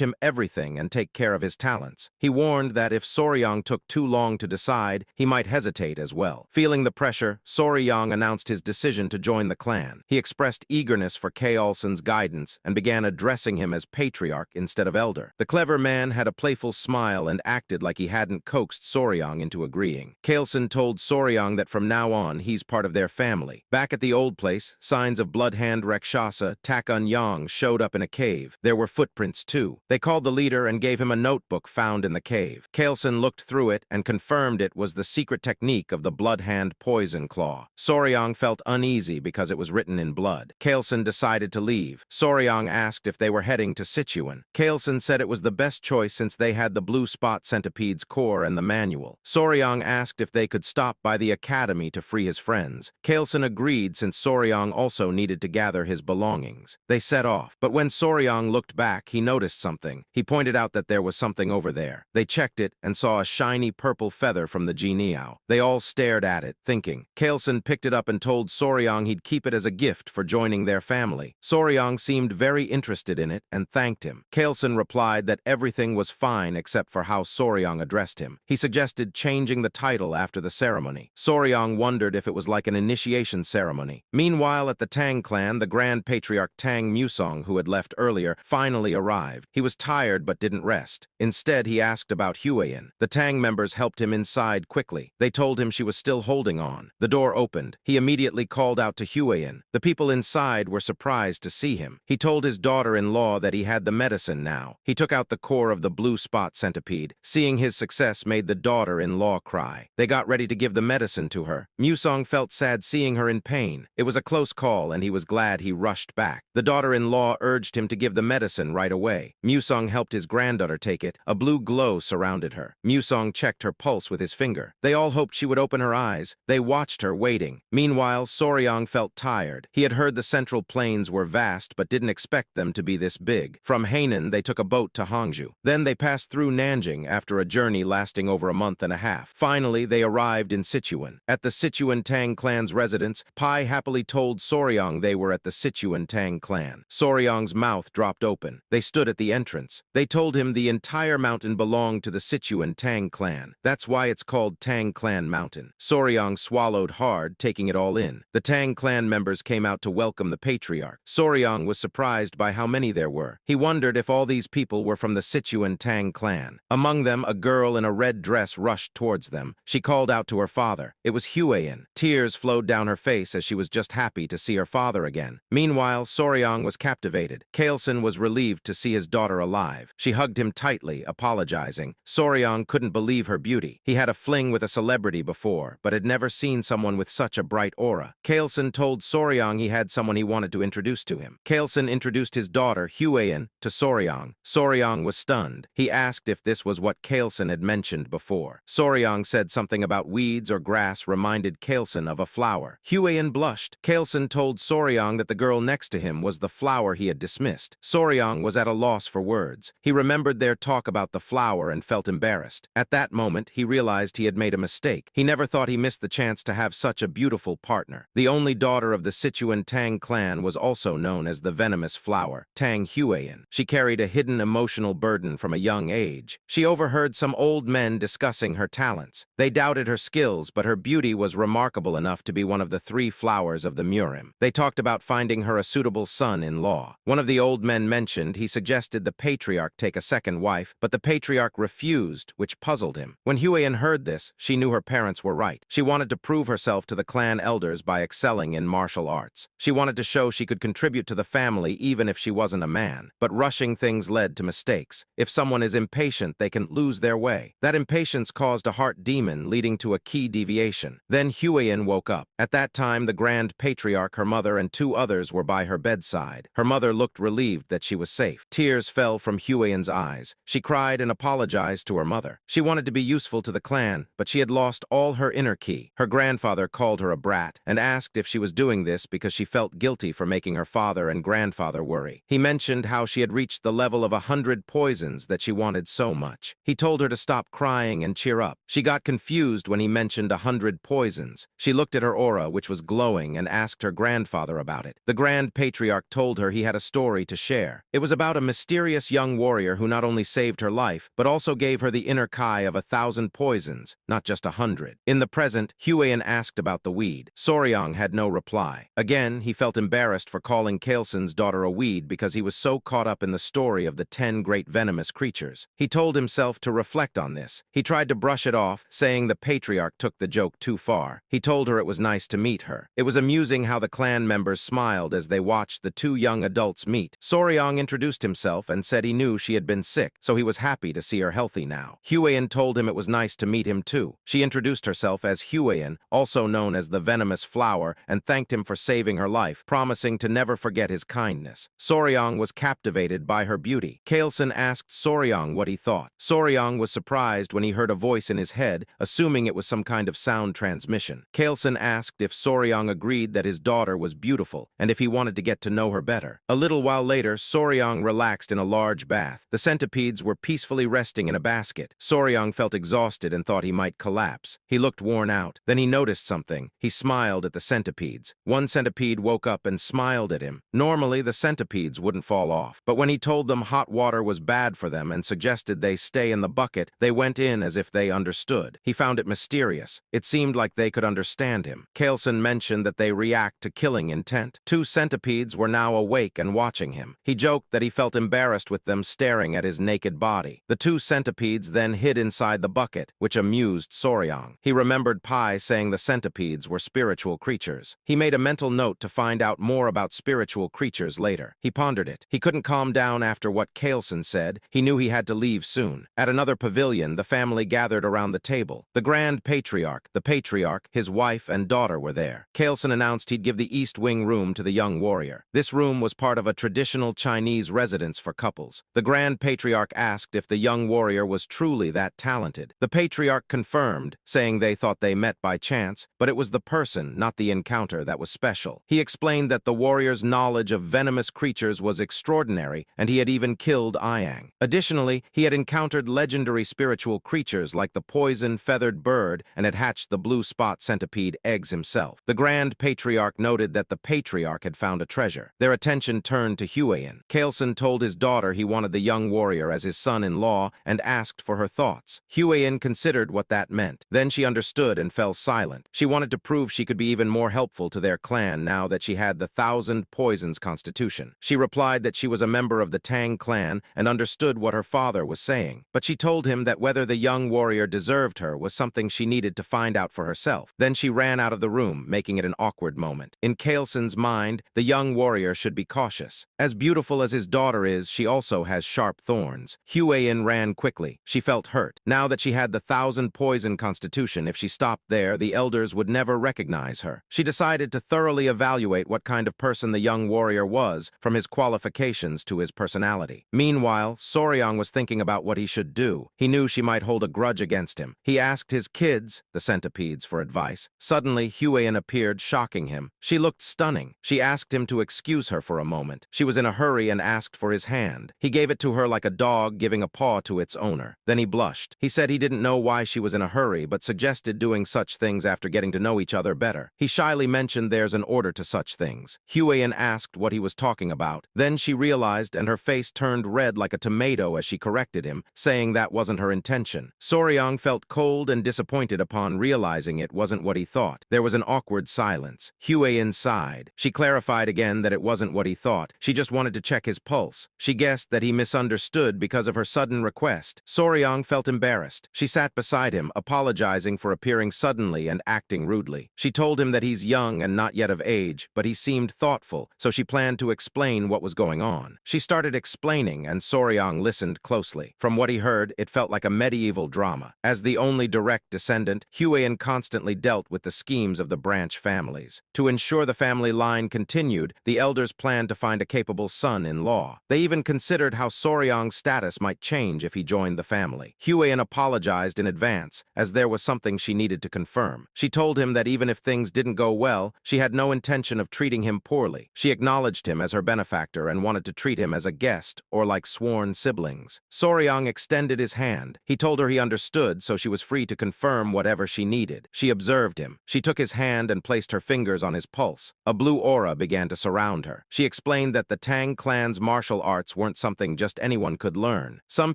him everything and take care of his talents. He warned that if Soryang took too long to decide, he might hesitate as well. Feeling the pressure, Soryang announced his decision to join the clan. He expressed eagerness for Kaelson's guidance and began addressing him as patriarch instead of elder. The clever man had a playful smile and acted like he hadn't coaxed Soryang into agreeing. Kaelson told Soryang that from now on, he's part of their family. Back at the old place, signs of Bloodhand Rakshasa Takun Yang showed up in a cave. There were footprints too. They called the leader and gave him a notebook found in the cave. Kaelson looked through it and confirmed it was the secret technique of the Bloodhand Poison Claw. Soryang felt uneasy because it was written in blood. Kaelson decided to leave. Soryang asked if they were heading to Sichuan. Kaelson said it was the best choice since they had the blue spot centipede's core and the manual. Soryang asked if they could stop by the academy to free his friends. Kaelson agreed since Soryang also needed to gather his belongings. They set off, but when Soryang looked back, he noticed something. He pointed out that there was something over there. They checked it and saw a shiny purple feather from the Jianiao. They all stared at it, thinking. Kaelson picked it up and told Soryang he'd keep it as a gift for joining their family. Soryang seemed very interested in it and thanked him. Kaelson replied that everything was fine except for how Soryang addressed him. He suggested changing the title after the ceremony. Soryang wondered if it was like an initiation ceremony. Meanwhile, at the Tang clan, the Grand Patriarch Tang Musong, who had left earlier, finally arrived. He was tired but didn't rest. Instead, he asked about Huayan. The Tang members helped him inside quickly. They told him she was still holding on. The door opened. He immediately called out to Huayan. The people inside were surprised to see him. He told his daughter-in-law that he had the medicine now. He took out the core of the blue spot centipede. Seeing his success made the daughter-in-law cry. They got ready to give the medicine to her. Musong felt sad seeing her in pain. It was a close call and he was glad he rushed back. The daughter-in-law urged him to give the medicine right away. Musong helped his granddaughter take it. A blue glow surrounded her. Musong checked her pulse with his finger. They all hoped she would open her eyes. They watched her waiting. Meanwhile, Soryang felt tired. He had heard the Central Plains were vast but didn't expect them to be this big. From Hainan, they took a boat to Hangzhou. Then they passed through Nanjing after a journey lasting over a month and a half. Finally, they arrived in Sichuan. At the Sichuan Tang clan's residence, Pai happily told Soryang they were at the Sichuan Tang clan. Soryang's mouth dropped open. They stood at the entrance. They told him the entire mountain belonged to the Sichuan Tang clan. That's why it's called Tang Clan Mountain. Soryang swallowed hard, taking it all in. The Tang clan members came out to welcome the patriarch. Soryang was surprised by how many there were. He wondered if all these people were from the Sichuan Tang clan. Among them, a girl in a red dress rushed towards them. She called out to her father. It was Huayan. Tears flowed down her face as she was just happy to see her father again. Meanwhile, Soryang was captivated. Kaelson was relieved to see his daughter alive. She hugged him tightly, apologizing. Soryang couldn't believe her beauty. He had a fling with a celebrity before, but had never seen someone with such a bright aura. Kaelson told Soryang he had someone he wanted to introduce to him. Kaelson introduced his daughter, Huayan, to Soryang. Soryang was stunned. He asked if this was what Kaelson had mentioned before. Soryang said something about weeds or grass reminded Kaelson of a flower. Huayan blushed. Kaelson told Soryang that the girl next to him was the flower he had dismissed. Soryang was at a loss for words. He remembered their talk about the flower and felt embarrassed. At that moment, he realized he had made a mistake. He never thought he missed the chance to have such a beautiful partner. The only daughter of the Sichuan Tang clan was also known as the venomous flower, Tang Huayan. She carried a hidden emotional burden from a young age. She overheard some old men discussing her talents. They doubted her skills, but her beauty was remarkable enough to be one of the 3 flowers of the Murim. They talked about finding her a suitable son-in-law. One of the old men mentioned he suggested the patriarch take a second wife, but the patriarch refused, which puzzled him. When Huayan heard this, she knew her parents were right. She wanted to prove herself to the clan elders by excelling in martial arts. She wanted to show she could contribute to the family even if she wasn't a man. But rushing things led to mistakes. If someone is impatient, they can lose their way. That impatience caused a heart demon, leading to a key deviation deviation. Then Huiyin woke up. At that time, the Grand Patriarch, her mother, and 2 others were by her bedside. Her mother looked relieved that she was safe. Tears fell from Huiyin's eyes. She cried and apologized to her mother. She wanted to be useful to the clan, but she had lost all her inner ki. Her grandfather called her a brat and asked if she was doing this because she felt guilty for making her father and grandfather worry. He mentioned how she had reached the level of 100 poisons that she wanted so much. He told her to stop crying and cheer up. She got confused when he mentioned 100 poisons. She looked at her aura, which was glowing, and asked her grandfather about it. The Grand Patriarch told her he had a story to share. It was about a mysterious young warrior who not only saved her life, but also gave her the inner kai of 1,000 poisons, not just 100. In the present, Huiyin asked about the weed. Soryang had no reply. Again, he felt embarrassed for calling Kailson's daughter a weed because he was so caught up in the story of the 10 great venomous creatures. He told himself to reflect on this. He tried to brush it off, saying the patriarch took the joke too far. He told her it was nice to meet her. It was amusing how the clan members smiled as they watched the 2 young adults meet. Soryang introduced himself and said he knew she had been sick, so he was happy to see her healthy now. Huiyin told him it was nice to meet him too. She introduced herself as Huiyin, also known as the venomous flower, and thanked him for saving her life, promising to never forget his kindness. Soryang was captivated by her beauty. Kailson asked Soryang what he thought. Soryang was surprised when he heard a voice in his head, assuming it was some kind of sound transmission. Kailson asked if Soryang agreed that his daughter was beautiful, and if he wanted to get to know her better. A little while later, Soryang relaxed in a large bath. The centipedes were peacefully resting in a basket. Soryang felt exhausted and thought he might collapse. He looked worn out. Then he noticed something. He smiled at the centipedes. One centipede woke up and smiled at him. Normally, the centipedes wouldn't fall off, but when he told them hot water was bad for them and suggested they stay in the bucket, they went in as if they understood. He found it mysterious. It seemed like they could understand him. Kailson mentioned that they react to killing intent. 2 centipedes were now awake and watching him. He joked that he felt embarrassed with them staring at his naked body. The 2 centipedes then hid inside the bucket, which amused Soryang. He remembered Pai saying the centipedes were spiritual creatures. He made a mental note to find out more about spiritual creatures later. He pondered it. He couldn't calm down after what Kailson said. He knew he had to leave soon. At another pavilion, the family gathered around the table. The Grand Patriarch, the Patriarch, his wife, and daughter were there. Kailson announced he'd give the East Wing room to the young warrior. This room was part of a traditional Chinese residence for couples. The Grand Patriarch asked if the young warrior was truly that talented. The Patriarch confirmed, saying they thought they met by chance, but it was the person, not the encounter, that was special. He explained that the warrior's knowledge of venomous creatures was extraordinary, and he had even killed Ayang. Additionally, he had encountered legendary spiritual creatures like the poison-feathered bird and had hatched the blue spot centipede eggs himself. The Grand Patriarch noted that the Patriarch had found a treasure. Their attention turned to Huiyin. Kailson told his daughter he wanted the young warrior as his son-in-law and asked for her thoughts. Huiyin considered what that meant. Then she understood and fell silent. She wanted to prove she could be even more helpful to their clan now that she had the 1,000 poisons constitution. She replied that she was a member of the Tang clan and understood what her father was saying. But she told him that whether the young warrior deserved her was something she needed to find out for herself. Then she ran out of the room, making it an awkward moment. In Kailson's mind, the young warrior should be cautious. As beautiful as his daughter is, she also has sharp thorns. Huiyin ran quickly. She felt hurt. Now that she had the 1,000 poison constitution, if she stopped there, the elders would never recognize her. She decided to thoroughly evaluate what kind of person the young warrior was, from his qualifications to his personality. Meanwhile, Soryang was thinking about what he should do. He knew she might hold a grudge against him. He asked his kids, the centipedes, for advice. Suddenly, Huiyin appeared, shocking him. She looked stunning. She asked him to excuse her for a moment. She was in a hurry and asked for his hand. He gave it to her like a dog giving a paw to its owner. Then he blushed. He said he didn't know why she was in a hurry, but suggested doing such things after getting to know each other better. He shyly mentioned there's an order to such things. Huiyin asked what he was talking about. Then she realized, and her face turned red like a tomato as she corrected him, saying that wasn't her intention. Soryang felt cold and disappointed upon realizing it wasn't what he thought. There was an awkward silence. Huiyin sighed. She clarified again that it wasn't what he thought. She just wanted to check his pulse. She guessed that he misunderstood because of her sudden request. Soryang felt embarrassed. She sat beside him, apologizing for appearing suddenly and acting rudely. She told him that he's young and not yet of age, but he seemed thoughtful, so she planned to explain what was going on. She started explaining, and Soryang listened closely. From what he heard, it felt like a medieval drama. As the only direct descendant, Huiyan constantly dealt with the schemes of the branch families. To ensure the family line continued, the elders planned to find a capable son-in-law. They even considered how Soryang's status might change if he joined the family. Huiyan apologized in advance, as there was something she needed to confirm. She told him that even if things didn't go well, she had no intention of treating him poorly. She acknowledged him as her benefactor and wanted to treat him as a guest or like sworn siblings. Soryang extended his hand. He told her he understood, so she was free to confirm whatever she needed. She observed him. She took his hand and placed her fingers on his pulse. A blue aura began to surround her. She explained that the Tang clan's martial arts weren't something just anyone could learn. Some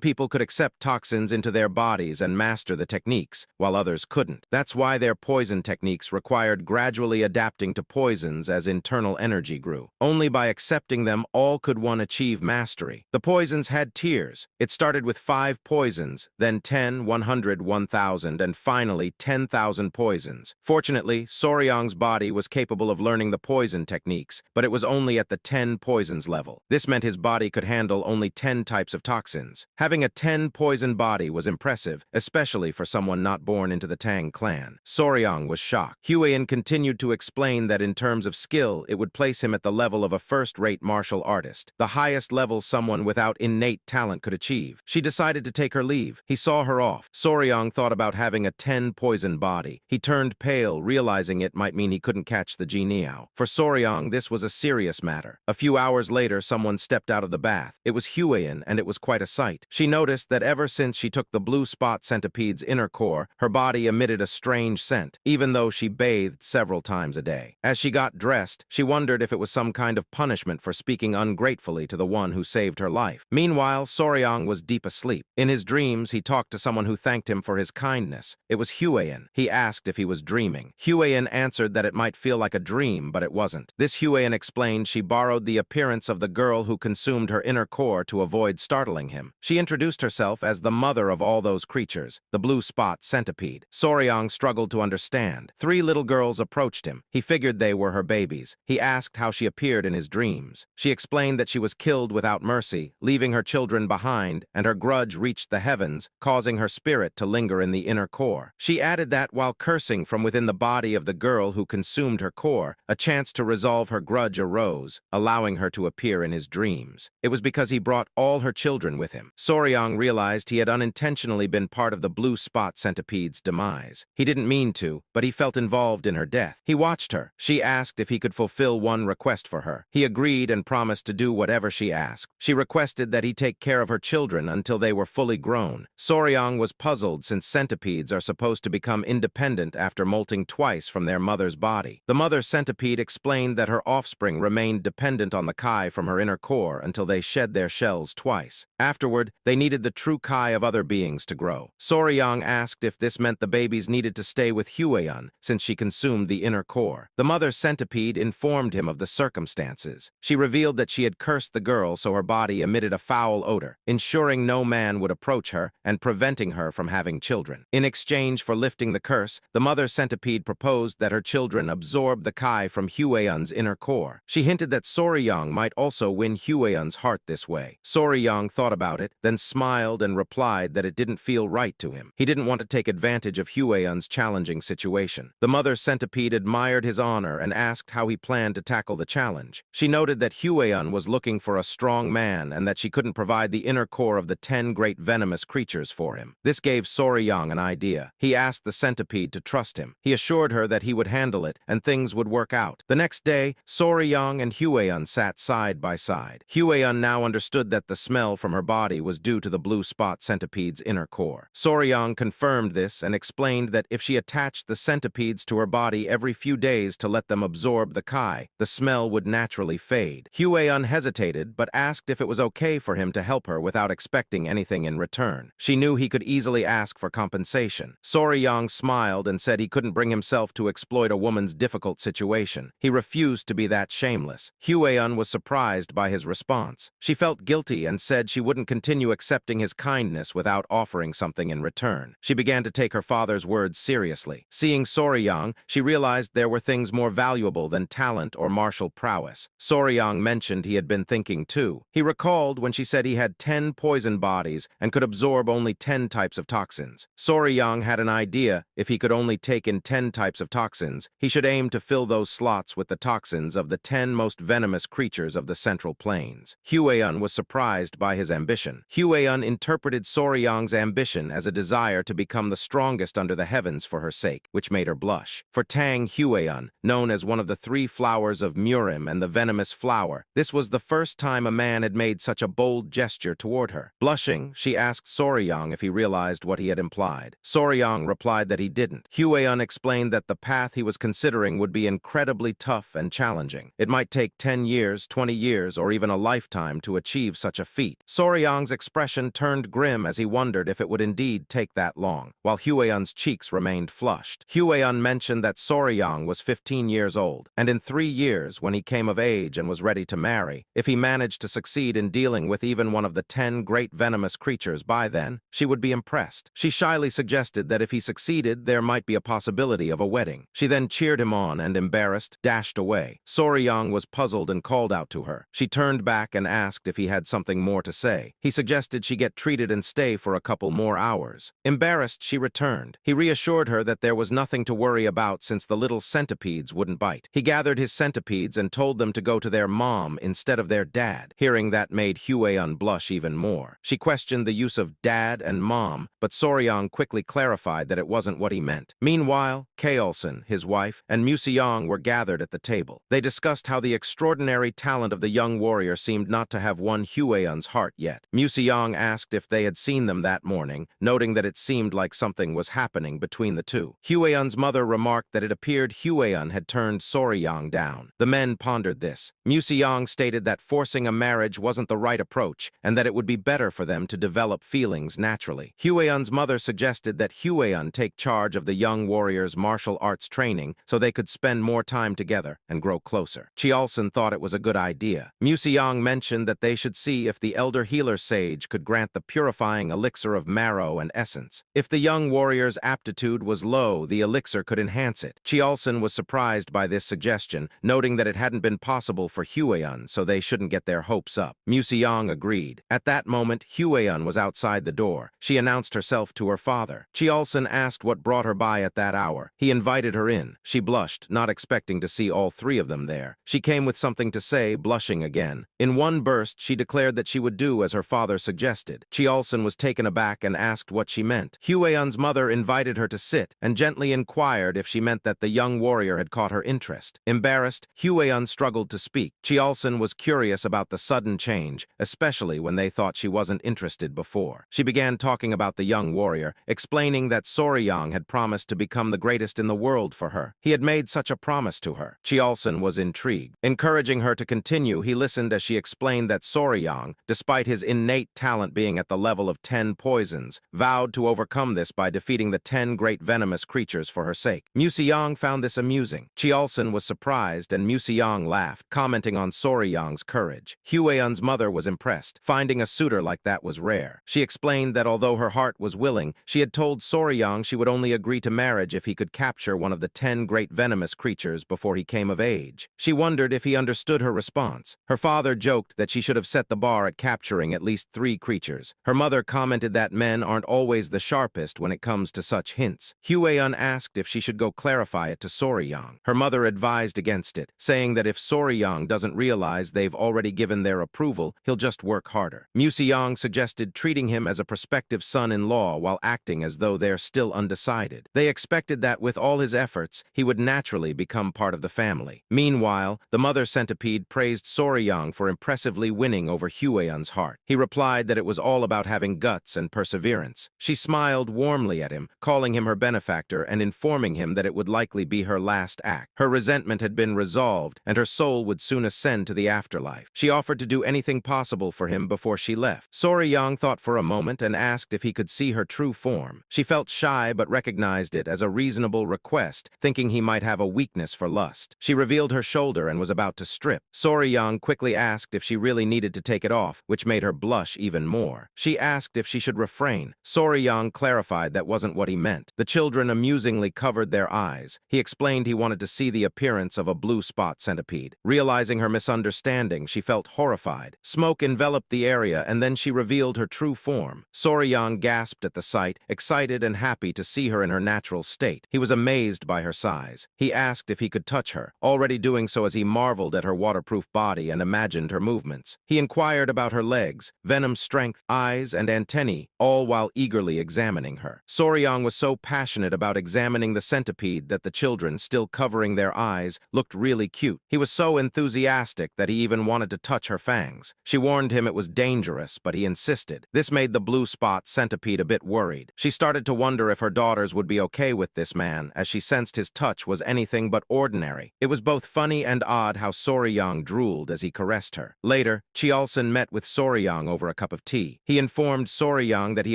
people could accept toxins into their bodies and master the techniques, while others couldn't. That's why their poison techniques required gradually adapting to poisons as internal energy grew. Only by accepting them all could one achieve mastery. The poisons had tiers. It started with 5 poisons, then 10, 100, 1,000, and finally 10,000 poisons. Fortunately, Soryang's body was capable of learning the poison techniques, but it was only at the 10 poisons level. This meant his body could handle only 10 types of toxins. Having a 10 poison body was impressive, especially for someone not born into the Tang clan. Soryang was shocked. Huiyan continued to explain that in terms of skill, it would place him at the level of a first-rate martial artist, the highest level someone without innate talent could achieve. She decided to take her leave. He saw her off. Soryang thought about having a 10 poison body. He turned pale, realizing it might mean he couldn't catch the Jianiao. For Soryang, this was a serious matter. A few hours later, someone stepped out of the bath. It was Huiyan, and it was quite a sight. She noticed that ever since she took the blue spot centipede's inner core, her body emitted a strange scent, even though she bathed several times a day. As she got dressed, she wondered if it was some kind of punishment for speaking ungratefully to the one who saved her life. Meanwhile, Soryang was deep asleep. In his dreams, he talked to someone who thanked him for his kindness. It was Huiyan. He asked if he was dreaming. Huiyan answered that it might feel like a dream, but it wasn't. This Huiyan explained she borrowed the appearance of the girl who consumed her inner core to avoid startling him. She introduced herself as the mother of all those creatures, the blue spot centipede. Soryang struggled to understand. 3 little girls approached him. He figured they were her babies. He asked how she appeared in his dreams. She explained that she was killed without mercy, leaving her children behind, and her grudge reached the heavens, causing her spirit to linger in the inner core. She added that while cursing from within the body of the girl who consumed her core, a chance to resolve her grudge arose, allowing her to appear in his dreams. It was because he brought all her children with him. Soryang realized he had unintentionally been part of the blue spot centipede's demise. He didn't mean to, but he felt involved in her death. He watched her. She asked if he could fulfill one request for her. He agreed and promised to do whatever she asked. She requested that he take care of her children until they were fully grown. Soryang was puzzled since centipedes are supposed to become independent after molting twice from their mother's body. The mother centipede explained that her offspring remained dependent on the Kai from her inner core until they shed their shells twice. Afterward, they needed the true Kai of other beings to grow. Soryang asked if this meant the babies needed to stay with Huiyan since she consumed the inner core. The mother centipede informed him of the circumstances. She revealed that she had cursed the girl so her body emitted a foul odor, ensuring no man would approach her and preventing her from having children. In exchange for lifting the curse, the mother centipede proposed that her children absorb the Kai from Huiyan's inner core. She hinted that Soryang might also win Huiyan's heart this way. Soryang thought about it, then smiled and replied that it didn't feel right to him. He didn't want to take advantage of Huiyan's challenging situation. The mother centipede admired his honor and asked how he planned to tackle the challenge. She noted that Huiyan was looking for a strong man and that she couldn't provide the inner core of the 10 great venomous creatures for him. This gave Soryang an idea. He asked the centipede to trust him. He assured her that he would handle it and things would work out. The next day, Soryang and Huiyan sat side by side. Huiyan now understood that the smell from her body was due to the blue spot centipede's inner core. Soryang confirmed this and explained that if she attached the centipedes to her body every few days to let them absorb the Kai, the smell would naturally fade. Huiyan hesitated but asked if it was okay for him to help her without expecting anything in return. She knew he could easily ask for compensation. Soryang smiled and said he couldn't bring himself to exploit a woman's difficult situation. He refused to be that shameless. Huiyan was surprised by his response. She felt guilty and said she wouldn't continue accepting his kindness without offering something in return. She began to take her father's words seriously. Seeing Soryang, she realized there were things more valuable than talent or martial prowess. Soryang mentioned he had been thinking too. He recalled when she said he had 10 poison bodies and could absorb only 10 types of toxins. Soryang had an idea idea if he could only take in 10 types of toxins, he should aim to fill those slots with the toxins of the 10 most venomous creatures of the Central Plains. Huayan was surprised by his ambition. Huayan interpreted Soryang's ambition as a desire to become the strongest under the heavens for her sake, which made her blush. For Tang Huayan, known as one of the 3 flowers of Murim and the venomous flower, this was the first time a man had made such a bold gesture toward her. Blushing, she asked Soryang if he realized what he had implied. Soryang replied that he didn't. Huayan explained that the path he was considering would be incredibly tough and challenging. It might take 10 years, 20 years, or even a lifetime to achieve such a feat. Soryang's expression turned grim as he wondered if it would indeed take that long, while Huayan's cheeks remained flushed. Huayan mentioned that Soryang was 15 years old, and in 3 years, when he came of age and was ready to marry, if he managed to succeed in dealing with even one of the 10 great venomous creatures by then, she would be impressed. She shyly suggested that if he succeeded, there might be a possibility of a wedding. She then cheered him on and, embarrassed, dashed away. Soryang was puzzled and called out to her. She turned back and asked if he had something more to say. He suggested she get treated and stay for a couple more hours. Embarrassed, she returned. He reassured her that there was nothing to worry about since the little centipedes wouldn't bite. He gathered his centipedes and told them to go to their mom instead of their dad. Hearing that made Huayan blush even more. She questioned the use of dad and mom, but Soryang quickly clarified that it wasn't what he meant. Meanwhile, Kaolson, his wife, and Museong were gathered at the table. They discussed how the extraordinary talent of the young warrior seemed not to have won Huayan's heart yet. Museong asked if they had seen them that morning, noting that it seemed like something was happening between the two. Huayan's mother remarked that it appeared Huayan had turned Soryang down. The men pondered this. Museong stated that forcing a marriage wasn't the right approach, and that it would be better for them to develop feelings naturally. Huayan's mother suggested that Huayan take charge of the young warrior's martial arts training so they could spend more time together and grow closer. Chiolson thought it was a good idea. Museong mentioned that they should see if the elder healer sage could grant the purifying elixir of marrow and essence. If the young warrior's aptitude was low, the elixir could enhance it. Chiolson was surprised by this suggestion, noting that it hadn't been possible for Huayan, so they shouldn't get their hopes up. Museong agreed. At that moment, Huayan was outside the door. She announced herself to her father. Chiolson asked what brought her by at that hour. He invited her in. She blushed, not expecting to see all 3 of them there. She came with something to say, blushing again. In one burst, she declared that she would do as her father suggested. Chiolson was taken aback and asked what she meant. Huayan's mother invited her to sit and gently inquired if she meant that the young warrior had caught her interest. Embarrassed, Huayan struggled to speak. Chiolson was curious about the sudden change, especially when they thought she wasn't interested before. She began talking about the young warrior, explaining that Soryang had promised to become the greatest in the world for her. He had made such a promise to her. Chiolson was intrigued. Encouraging her to continue, he listened as she explained that Soryang, despite his innate talent being at the level of 10 poisons, vowed to overcome this by defeating the 10 great venomous creatures for her sake. Museong found this amusing. Chiolson was surprised and Museong laughed, commenting on Soryang's courage. Huayan's mother was impressed. Finding a suitor like that was rare. She explained that although her heart was willing, she had told Soryang she would only agree to marriage if he could capture one of the 10 great venomous creatures before he came of age. She wondered if he understood her response. Her father joked that she should have set the bar at capturing at least 3 creatures. Her mother commented that men aren't always the sharpest when it comes to such hints. Huayan asked if she should go clarify it to Soryang. Her mother advised against it, saying that if Soryang doesn't realize they've already given their approval, he'll just work harder. Museong suggested treating him as a prospective son-in-law while acting as though they're still undecided. They expected that with all his efforts, he would naturally become part of the family. Meanwhile, the mother centipede praised Soryang for impressively winning over Huayan's heart. He replied that it was all about having guts and perseverance. She smiled warmly at him, calling him her benefactor and informing him that it would likely be her last act. Her resentment had been resolved, and her soul would soon ascend to the afterlife. She offered to do anything possible for him before she left. Soryang thought for a moment and asked if he could see her true form. She felt shy but recognized it as a reasonable request, thinking he might have a weakness for lust. She revealed her shoulder and was about to strip. Soryang quickly asked if she really needed to take it off, which made her blush even more. She asked if she should refrain. Soryang clarified that wasn't what he meant. The children amusingly covered their eyes. He explained he wanted to see the appearance of a blue spot centipede. Realizing her misunderstanding, she felt horrified. Smoke enveloped the area, and then she revealed her true form. Soryang gasped at the sight, excited and happy happy to see her in her natural state. He was amazed by her size. He asked if he could touch her, already doing so as he marveled at her waterproof body and imagined her movements. He inquired about her legs, venom strength, eyes, and antennae, all while eagerly examining her. Soryang was so passionate about examining the centipede that the children, still covering their eyes, looked really cute. He was so enthusiastic that he even wanted to touch her fangs. She warned him it was dangerous, but he insisted. This made the blue spot centipede a bit worried. She started to wonder if her daughters would be okay with this man, as she sensed his touch was anything but ordinary. It was both funny and odd how Soryang drooled as he caressed her. Later, Chiolsen met with Soryang over a cup of tea. He informed Soryang that he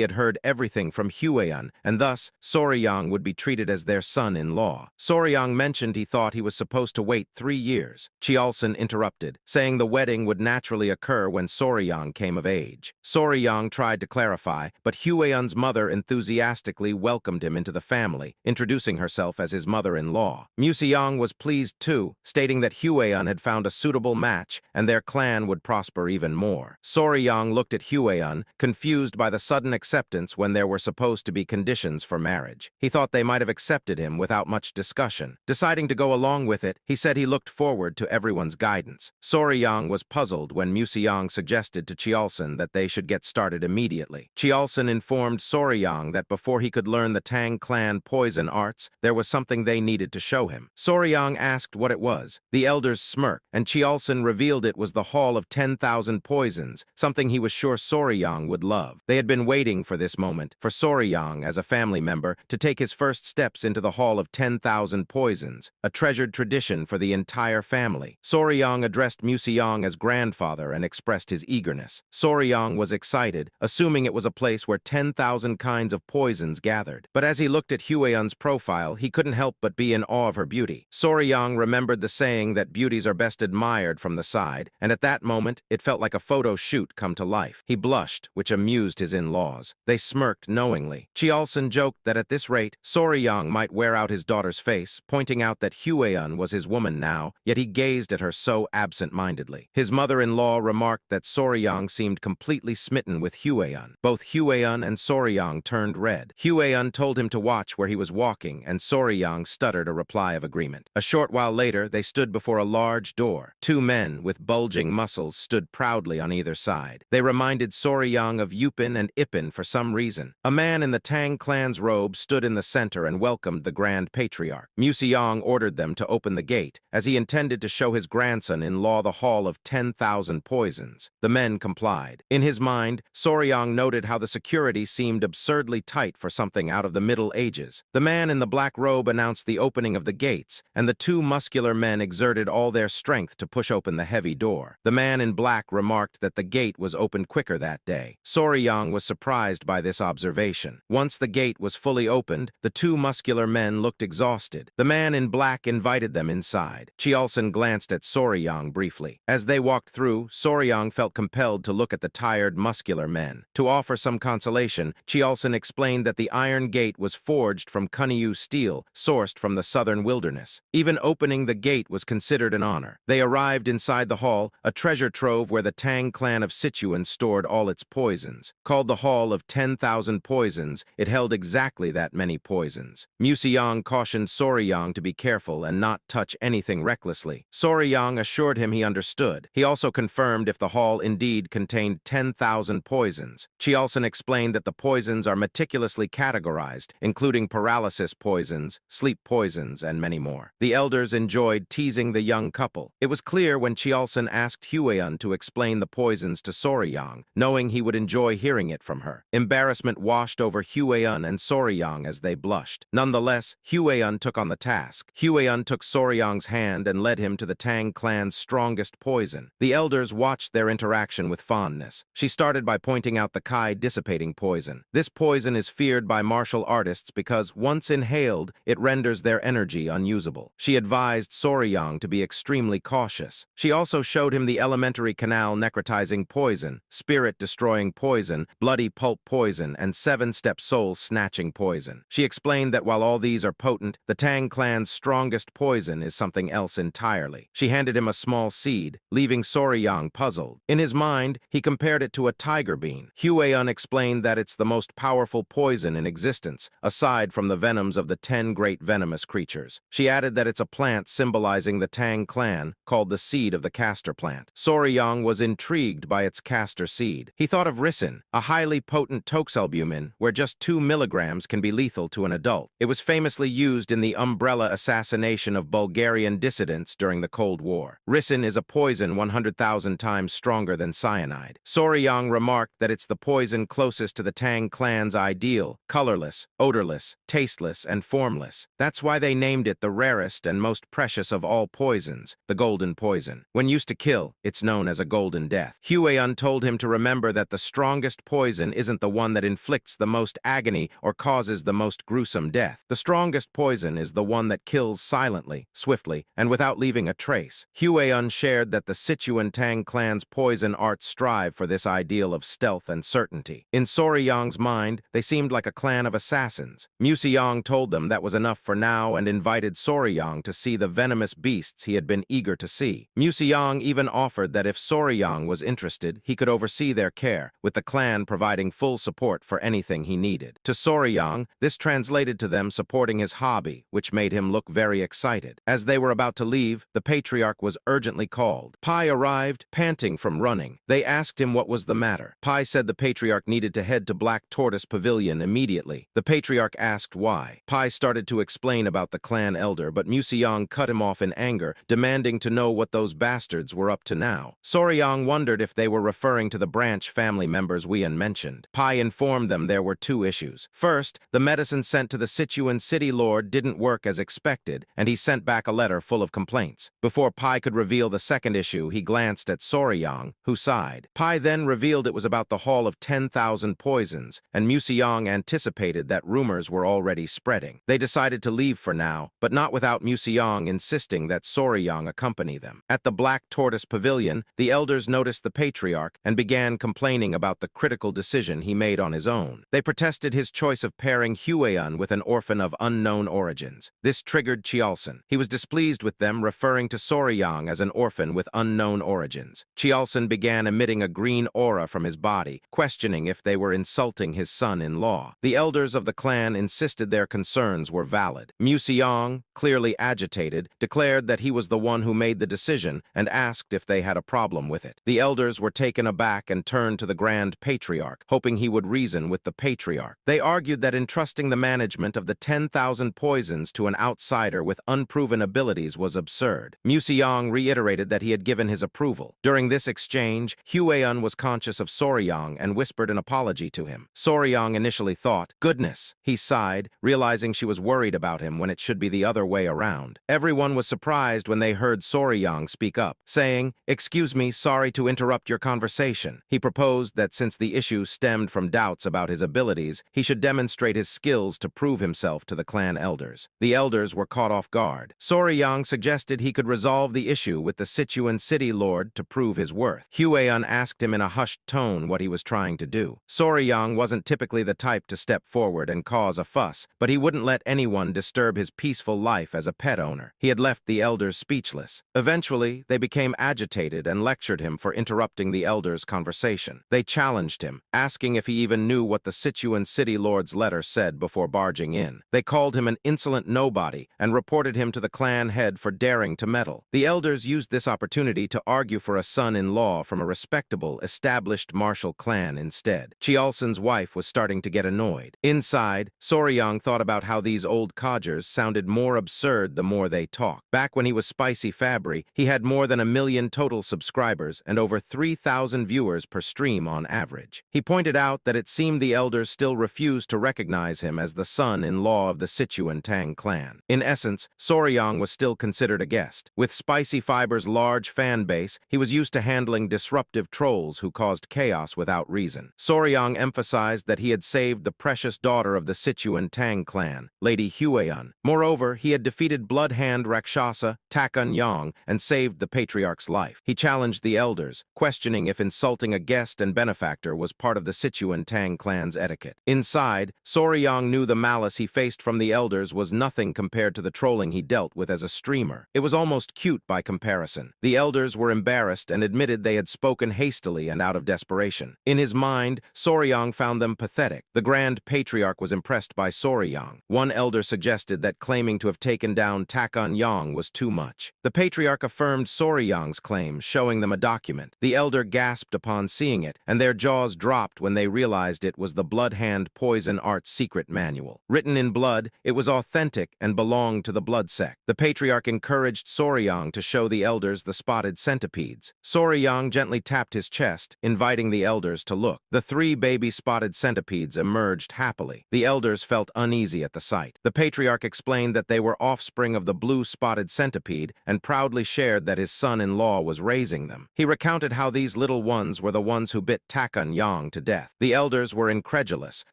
had heard everything from Hueyan, and thus Soryang would be treated as their son-in-law. Soryang mentioned he thought he was supposed to wait 3 years. Chiolsen interrupted, saying the wedding would naturally occur when Soryang came of age. Soryang tried to clarify, but Hueyan's mother enthusiastically welcomed him into the family, introducing herself as his mother-in-law. Museong was pleased too, stating that Hueyan had found a suitable match and their clan would prosper even more. Soryang looked at Hueyan, confused by the sudden acceptance when there were supposed to be conditions for marriage. He thought they might have accepted him without much discussion. Deciding to go along with it, he said he looked forward to everyone's guidance. Soryang was puzzled when Museong suggested to Chiolsen that they should get started immediately. Chiolsen informed Soryang that before he could learn the Tang clan poison arts, there was something they needed to show him. Soryang asked what it was. The elders smirked, and Chiolsen revealed it was the Hall of 10,000 Poisons, something he was sure Soryang would love. They had been waiting for this moment, for Soryang, as a family member, to take his first steps into the Hall of 10,000 Poisons, a treasured tradition for the entire family. Soryang addressed Museong as grandfather and expressed his eagerness. Soryang was excited, assuming it was a place where 10,000 kinds of poisons gathered. But as he looked at Hueyan's profile, he couldn't help but be in awe of her beauty. Soryang remembered the saying that beauties are best admired from the side, and at that moment, it felt like a photo shoot come to life. He blushed, which amused his in-laws. They smirked knowingly. Chiolsen joked that at this rate, Soryang might wear out his daughter's face, pointing out that Hueyan was his woman now, yet he gazed at her so absent-mindedly. His mother-in-law remarked that Soryang seemed completely smitten with Hueyan. Both Hueyan and Soryang turned red. Hueyan told him to watch where he was walking, and Soryang stuttered a reply of agreement. A short while later, they stood before a large door. 2 men with bulging muscles stood proudly on either side. They reminded Soryang of Yupin and Ipin for some reason. A man in the Tang clan's robe stood in the center and welcomed the Grand Patriarch. Museong ordered them to open the gate, as he intended to show his grandson-in-law the Hall of 10,000 Poisons. The men complied. In his mind, Soryang noted how the security seemed absurdly tight for something out of the Middle Ages. The man in the black robe announced the opening of the gates, and the 2 muscular men exerted all their strength to push open the heavy door. The man in black remarked that the gate was opened quicker that day. Soryang was surprised by this observation. Once the gate was fully opened, the 2 muscular men looked exhausted. The man in black invited them inside. Chiolsen glanced at Soryang briefly. As they walked through, Soryang felt compelled to look at the tired, muscular men. To offer some consolation, Chiolsen explained that the iron gate was forged from Kunyu steel, sourced from the southern wilderness. Even opening the gate was considered an honor. They arrived inside the hall, a treasure trove where the Tang clan of Sichuan stored all its poisons. Called the Hall of 10,000 Poisons, it held exactly that many poisons. Museong cautioned Soryang to be careful and not touch anything recklessly. Soryang assured him he understood. He also confirmed if the hall indeed contained 10,000 poisons. Chiolsen explained that the poisons are meticulously categorized, including paralysis poisons, sleep poisons, and many more. The elders enjoyed teasing the young couple. It was clear when Chiolsen asked Hueyan to explain the poisons to Soryang, knowing he would enjoy hearing it from her. Embarrassment washed over Hueyan and Soryang as they blushed. Nonetheless, Hueyan took on the task. Hueyan took Soryang's hand and led him to the Tang clan's strongest poison. The elders watched their interaction with fondness. She started by pointing out the Kai dissipating poison. This poison is feared by martial artists because, once inhaled, it renders their energy unusable. She advised Soryang to be extremely cautious. She also showed him the elementary canal necrotizing poison, spirit-destroying poison, bloody pulp poison, and 7-step soul-snatching poison. She explained that while all these are potent, the Tang clan's strongest poison is something else entirely. She handed him a small seed, leaving Soryang puzzled. In his mind, he compared it to a tiger bean. Hueyan explained that it's the most powerful poison in existence, aside from the venoms of the 10 great venomous creatures. She added that it's a plant symbolizing the Tang clan, called the seed of the castor plant. Soryang was intrigued by its castor seed. He thought of ricin, a highly potent toxalbumin, where just 2 milligrams can be lethal to an adult. It was famously used in the umbrella assassination of Bulgarian dissidents during the Cold War. Ricin is a poison 100,000 times stronger than cyanide. Soryang remarked that it's the poison closest to the Tang clan's ideal, colorless, odorless, tasteless, and formless. That's why they named it the rarest and most precious of all poisons, the golden poison. When used to kill, it's known as a golden death. Huayan told him to remember that the strongest poison isn't the one that inflicts the most agony or causes the most gruesome death. The strongest poison is the one that kills silently, swiftly, and without leaving a trace. Huayan shared that the Sichuan Tang clan's poison arts strive for this ideal of stealth and certainty. In Soryang's mind, they seemed like a clan of assassins. Museong told them that was enough for now and invited Soryang to see the venomous beasts he had been eager to see. Museong even offered that if Soryang was interested, he could oversee their care, with the clan providing full support for anything he needed. To Soryang, this translated to them supporting his hobby, which made him look very excited. As they were about to leave, the patriarch was urgently called. Pai arrived, panting from running. They asked him what was the matter. Pai said the patriarch needed to head to Black Tortoise Pavilion immediately. The patriarch asked why. Pai started to explain about the clan elder, but Museong cut him off in anger, demanding to know what those bastards were up to now. Soryang wondered if they were referring to the branch family members Wian mentioned. Pai informed them there were 2 issues. First, the medicine sent to the Sichuan city lord didn't work as expected, and he sent back a letter full of complaints. Before Pai could reveal the second issue, he glanced at Soryang, who sighed. Pai then revealed it was about the Hall of 10,000 Poisons, and Museong anticipated that rumors were already spreading. They decided to leave for now, but not without Museong insisting that Soryang accompany them. At the Black Tortoise Pavilion, the elders noticed the patriarch and began complaining about the critical decision he made on his own. They protested his choice of pairing Huayan with an orphan of unknown origins. This triggered Chialson. He was displeased with them, referring to Soryang as an orphan with unknown origins. Chialson began emitting a green aura from his body, questioning if they were insulting his son-in-law. The elders of the clan insisted their concerns were valid. Museong, clearly agitated, declared that he was the one who made the decision and asked if they had a problem with it. The elders were taken aback and turned to the Grand Patriarch, hoping he would reason with the patriarch. They argued that entrusting the management of the 10,000 poisons to an outsider with unproven abilities was absurd. Museong reiterated that he had given his approval. During this exchange, Huayan was conscious of Soryang and whispered an apology to him. Soryang initially thought, "Goodness," he sighed, realizing she was worried about him when it should be the other way around. Everyone was surprised when they heard Soryang speak up, saying, "Excuse me, sorry to interrupt your conversation." He proposed that since the issue stemmed from doubts about his abilities, he should demonstrate his skills to prove himself to the clan elders. The elders were caught off guard. Soryang suggested he could resolve the issue with the Sichuan city lord to prove his worth. Huayan asked him in a hushed tone what he was trying to do. Soryang wasn't typically the type to step forward and cause a fuss, but he wouldn't let anyone disturb his peaceful life as a pet owner. He had left the elders speechless. Eventually, they became agitated and lectured him for interrupting the elders' conversation. They challenged him, asking if he even knew what the Sichuan city lord's letter said before barging in. They called him an insolent nobody and reported him to the clan head for daring to meddle. The elders used this opportunity to argue for a son-in-law from a respectable, established martial clan instead. Chialson's wife was starting to get annoyed. Inside, Soryang thought about how these old codgers sounded more absurd the more they talked. Back when he was Spicy Fabry, he had more than 1 million total subscribers and over 3,000 viewers per stream on average. He pointed out that it seemed the elders still refused to recognize him as the son-in-law of the Sichuan Tang clan. In essence, Soryang was still considered a guest. With Spicy Fiber's large fan base, he was used to handling disruptive trolls who caused chaos without reason. Soryang emphasized that he had saved the precious daughter of the Sichuan Tang clan, Lady Huayan. Moreover, he had defeated Bloodhand Rakshasa, Takun Yang, and saved the patriarch's life. He challenged the elders, questioning if insulting a guest and benefactor was part of the Sichuan Tang clan's etiquette. Inside, Soryang knew the malice he faced from the elders was nothing compared to the trolling he dealt with as a streamer. It was almost cute by comparison. The elders were embarrassed and admitted they had spoken hastily and out of desperation. In his mind, Soryang found them pathetic. The Grand Grand Patriarch was impressed by Soryang. One elder suggested that claiming to have taken down Taekon was too much. The Patriarch affirmed Soryang's claim, showing them a document. The elder gasped upon seeing it, and their jaws dropped when they realized it was the Blood Hand Poison Art's secret manual. Written in blood, it was authentic and belonged to the blood sect. The Patriarch encouraged Soryang to show the elders the spotted centipedes. Soryang gently tapped his chest, inviting the elders to look. The 3 baby spotted centipedes emerged happily. The elders felt uneasy at the sight. The Patriarch explained that they were offspring of the blue spotted centipede and proudly shared that his son-in-law was raising them. He recounted how these little ones were the ones who bit Taekon to death. The elders were incredulous,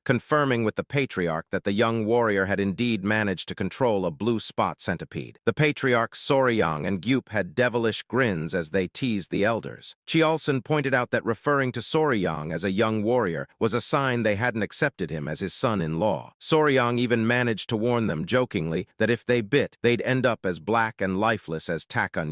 confirming with the Patriarch that the young warrior had indeed managed to control a blue spot centipede. The Patriarchs Soryang and Gyup had devilish grins as they teased the elders. Chiolson pointed out that referring to Soryang as a young warrior was a sign they hadn't accepted him as his son-in-law. Soryang even managed to warn them jokingly that if they bit, they'd end up as black and lifeless as Taekon.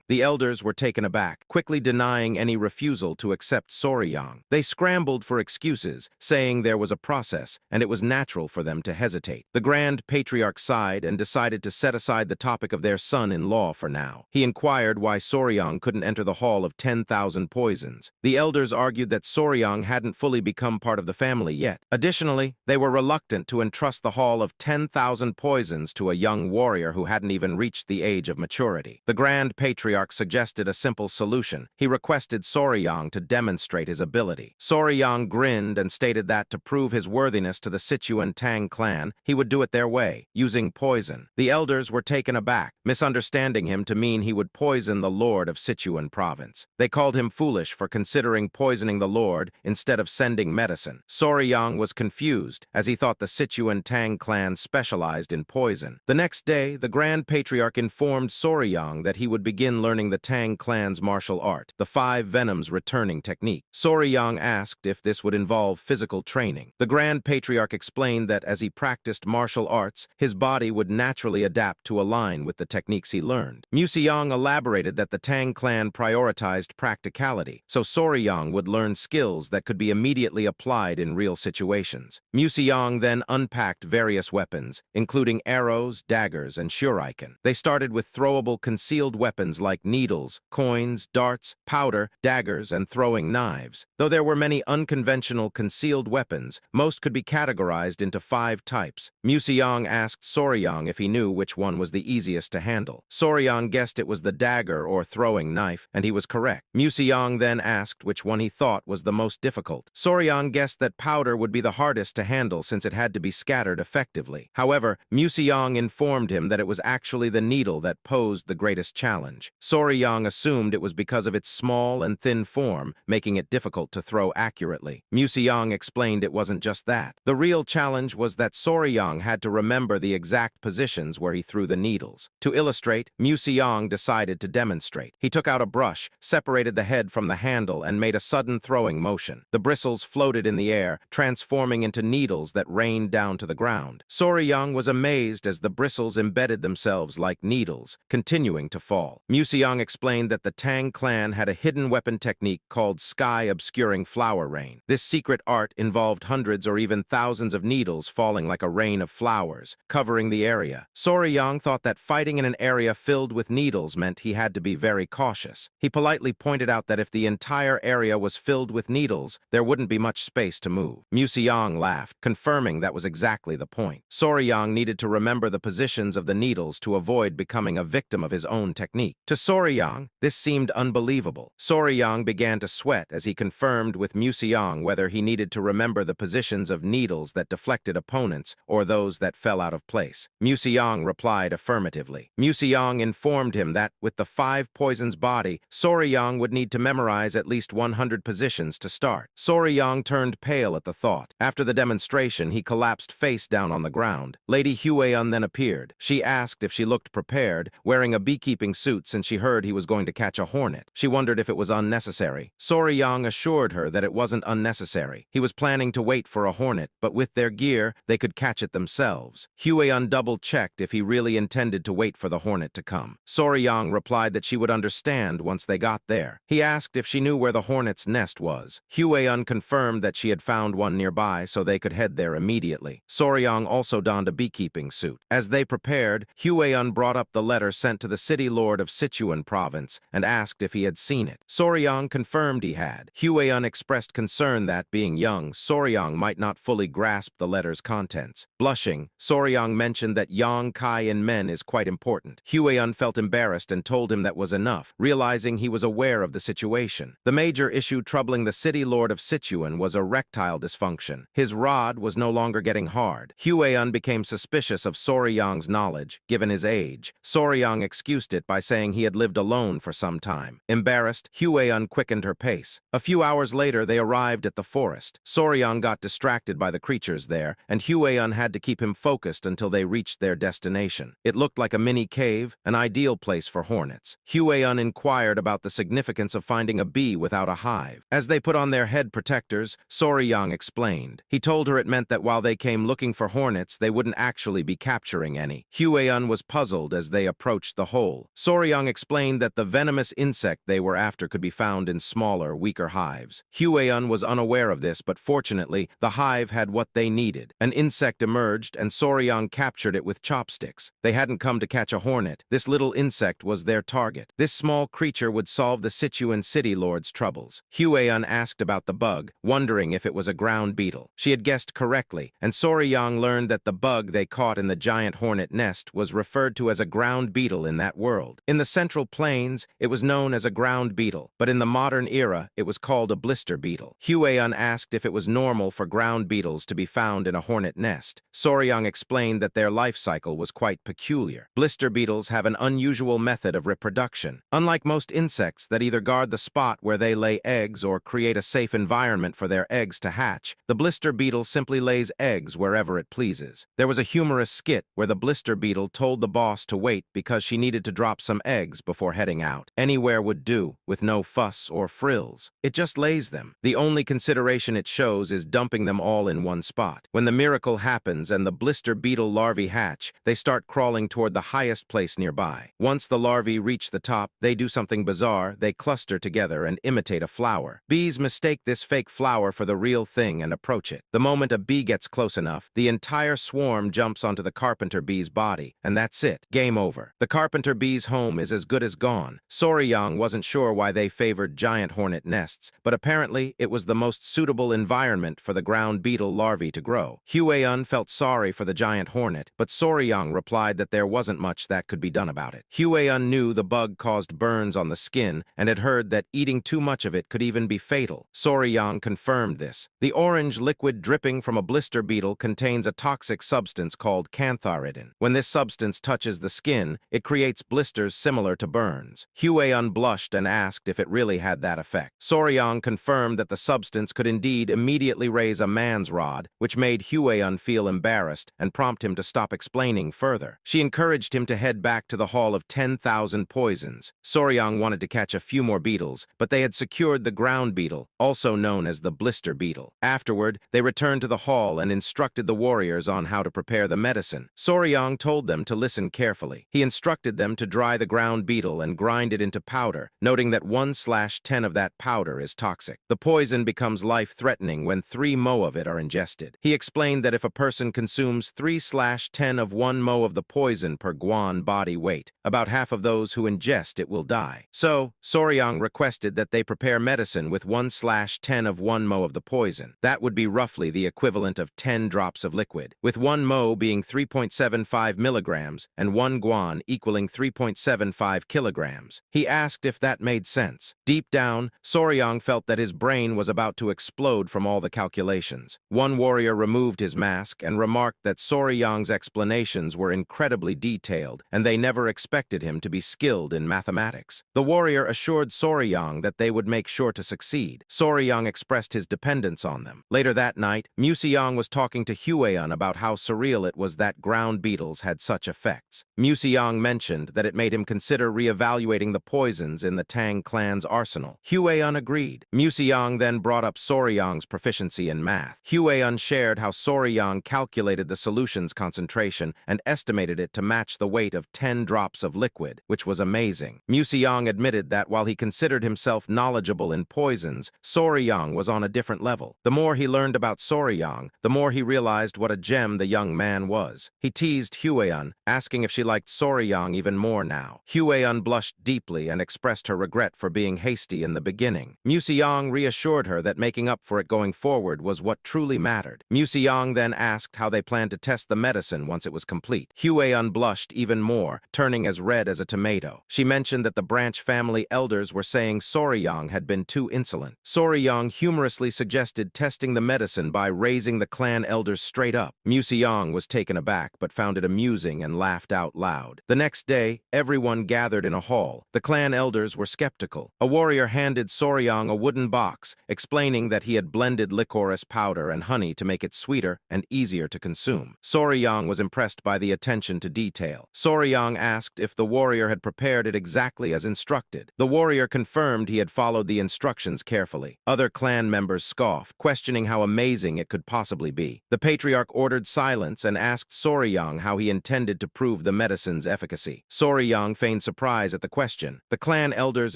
The elders were taken aback, quickly denying any refusal to accept Soryang. They scrambled for excuses, saying there was a process, and it was natural for them to hesitate. The Grand Patriarch sighed and decided to set aside the topic of their son-in-law for now. He inquired why Soryang couldn't enter the Hall of 10,000 Poisons. The elders argued that Soryang hadn't fully become part of the family yet. Additionally, they were reluctant to entrust the Hall of 10,000 Poisons to a young warrior who hadn't even reached the age of maturity. The Grand Patriarch suggested a simple solution. He requested Soryang to demonstrate his ability. Soryang grinned and stated that to prove his worthiness to the Sichuan Tang clan, he would do it their way, using poison. The elders were taken aback, misunderstanding him to mean he would poison the Lord of Sichuan province. They called him foolish for considering poisoning the Lord instead of sending medicine. Soryang was confused, as he thought the Sichuan Tang clan specialized in poison. The next day, the Grand Patriarch informed Soryang that he would begin learning the Tang clan's martial art, the 5 venoms returning technique. Soryang asked if this would involve physical training. The Grand Patriarch explained that as he practiced martial arts, his body would naturally adapt to align with the techniques he learned. Museong elaborated that the Tang clan prioritized practicality, so Soryang would learn skills that could be immediately applied in real situations. Museong then unpacked various weapons, including arrows, daggers, and shuriken. They started with throwable concealed weapons like needles, coins, darts, powder, daggers, and throwing knives. Though there were many unconventional concealed weapons, most could be categorized into 5 types. Museong asked Soryang if he knew which one was the easiest to handle. Soryang guessed it was the dagger or throwing knife, and he was correct. Museong then asked which one he thought was the most difficult. Soryang guessed that powder would be the hardest to handle since it had to be scattered effectively. However, Museong informed him that it was actually the needle that posed the greatest challenge. Soryang assumed it was because of its small and thin form, making it difficult to throw accurately. Museong explained it wasn't just that. The real challenge was that Soryang had to remember the exact positions where he threw the needles. To illustrate, Museong decided to demonstrate. He took out a brush, separated the head from the handle, and made a sudden throwing motion. The bristles floated in the air, transforming into needles that rained down to the ground. Soryang was amazed as the bristles embedded themselves like needles, continuing to fall. Museong explained that the Tang clan had a hidden weapon technique called sky-obscuring flower rain. This secret art involved hundreds or even thousands of needles falling like a rain of flowers, covering the area. Soryang thought that fighting in an area filled with needles meant he had to be very cautious. He politely pointed out that if the entire area was filled with needles, there wouldn't be much space to move. Museong laughed, confirming that was exactly the point. Soryang needed to remember the positions of the needles to avoid becoming a victim of his own technique. To Soryang, this seemed unbelievable. Soryang began to sweat as he confirmed with Museong whether he needed to remember the positions of needles that deflected opponents or those that fell out of place. Museong replied affirmatively. Museong informed him that, with the 5 poisons body, Soryang would need to memorize at least 100 positions to start. Soryang turned pale at the thought. After the demonstration, he collapsed face down on the ground. Lady Huion then appeared. She asked if she looked prepared, wearing a beekeeping suit since she heard he was going to catch a hornet. She wondered if it was unnecessary. Soryang assured her that it wasn't unnecessary. He was planning to wait for a hornet, but with their gear, they could catch it themselves. Huion double-checked if he really intended to wait for the hornet to come. Soryang replied that she would understand once they got there. He asked if she knew where the hornet's nest was. Huion confirmed that she had found one nearby, so they could head there immediately. Soryang also donned a beekeeping suit. As they prepared, Huayan brought up the letter sent to the city lord of Sichuan province and asked if he had seen it. Soryang confirmed he had. Huayan expressed concern that, being young, Soryang might not fully grasp the letter's contents. Blushing, Soryang mentioned that yang kai in men is quite important. Huayan felt embarrassed and told him that was enough, realizing he was aware of the situation. The major issue troubling the city lord of Sichuan was erectile dysfunction. His rod was no longer getting hard. Huayan became suspicious of Soryang's knowledge, given his age. Soryang excused it by saying he had lived alone for some time. Embarrassed, Huayan quickened her pace. A few hours later, they arrived at the forest. Soryang got distracted by the creatures there, and Huayan had to keep him focused until they reached their destination. It looked like a mini cave, an ideal place for hornets. Huayan inquired about the significance of finding a bee without a hive. As they put on their head protectors, Soryang explained. He told her it meant that while they came looking for hornets, they wouldn't actually be capturing any. Huayan was puzzled as they approached the hole. Soryang explained that the venomous insect they were after could be found in smaller, weaker hives. Huayan was unaware of this, but fortunately, the hive had what they needed. An insect emerged, and Soryang captured it with chopsticks. They hadn't come to catch a hornet. This little insect was their target. This small creature would solve the Sichuan city lord's troubles. Huayan asked about the bug, wondering if it was a ground beetle. She had guessed correctly, and Soryang learned that the bug they caught in the giant hornet nest was referred to as a ground beetle in that world. In the Central Plains, it was known as a ground beetle, but in the modern era, it was called a blister beetle. Huayan asked if it was normal for ground beetles to be found in a hornet nest. Soryang explained that their life cycle was quite peculiar. Blister beetles have an unusual method of reproduction. Unlike most insects that either guard the spot where they lay eggs or create a safe environment for their eggs to hatch, the blister beetle simply lays eggs wherever it pleases. There was a humorous skit where the blister beetle told the boss to wait because she needed to drop some eggs before heading out. Anywhere would do, with no fuss or frills. It just lays them. The only consideration it shows is dumping them all in one spot. When the miracle happens and the blister beetle larvae hatch, they start crawling toward the highest place nearby. Once the larvae reach the top, they do something bizarre. They cluster together and imitate a flower. Bees mistake this fake flower for the real thing and approach it. The moment a bee gets close enough, the entire swarm jumps onto the carpenter bee's body, and that's it. Game over. The carpenter bee's home is as good as gone. Soryang wasn't sure why they favored giant hornet nests, but apparently it was the most suitable environment for the ground beetle larvae to grow. Huayan felt sorry for the giant hornet, but Soryang replied that there wasn't much that could be done about it. Huayan knew the bug caused burns on the skin and had heard that eating too much of it could even be fatal. Soryang confirmed this. The orange liquid dripping from a blister beetle contains a toxic substance called cantharidin. When this substance touches the skin, it creates blisters similar to burns. Huayan blushed and asked if it really had that effect. Soryang confirmed that the substance could indeed immediately raise a man's rod, which made Huayan feel embarrassed and prompt him to stop explaining further. She encouraged him to head back to the Hall of 10,000 Poisons. Soryang wanted to catch a few more beetles, but they had secured the ground beetle, also known as the blister beetle. Afterward, they returned to the hall and instructed the warriors on how to prepare the medicine. Soryang told them to listen carefully. He instructed them to dry the ground beetle and grind it into powder, noting that 1/10 of that powder is toxic. The poison becomes life-threatening when 3 mo of it are ingested. He explained that if a person consumes 3/10 of 1 mo of the poison per guan body weight, about half of those who ingest it will die. So, Soryang requested that they prepare medicine with 1/10 of 1 mo of the poison. That would be roughly the equivalent of 10 drops of liquid, with 1 mo being 3.75 milligrams and 1 guan equaling 3.75 kilograms. He asked if that made sense. Deep down, Soryang felt that his brain was about to explode from all the calculations. One warrior removed his mask and remarked that Soryang's explanations were incredibly detailed, and they never expected him to be skilled in mathematics. The warrior assured Soryang that they would make sure to succeed. Soryang expressed his dependence on them. Later that night, Museong was talking to Huayan about how surreal it was that ground beetles had such effects. Museong mentioned that it made him consider reevaluating the poisons in the Tang clan's arsenal. Huayan agreed. Museong then brought up Soryang's proficiency in math. Huayan shared how Soryang calculated calculated the solution's concentration and estimated it to match the weight of 10 drops of liquid, which was amazing. Museong admitted that while he considered himself knowledgeable in poisons, Soryang was on a different level. The more he learned about Soryang, the more he realized what a gem the young man was. He teased Hueyun, asking if she liked Soryang even more now. Hueyun blushed deeply and expressed her regret for being hasty in the beginning. Museong reassured her that making up for it going forward was what truly mattered. Museong then asked how they planned to test the medicine once it was complete. Hueyun blushed even more, turning as red as a tomato. She mentioned that the branch family elders were saying Soryang had been too insolent. Soryang humorously suggested testing the medicine by raising the clan elders straight up. Museong was taken aback but found it amusing and laughed out loud. The next day, everyone gathered in a hall. The clan elders were skeptical. A warrior handed Soryang a wooden box, explaining that he had blended licorice powder and honey to make it sweeter and easier to consume. Soryang was impressed by the attention to detail. Soryang asked if the warrior had prepared it exactly as instructed. The warrior confirmed he had followed the instructions carefully. Other clan members scoffed, questioning how amazing it could possibly be. The patriarch ordered silence and asked Soryang how he intended to prove the medicine's efficacy. Soryang feigned surprise at the question. The clan elders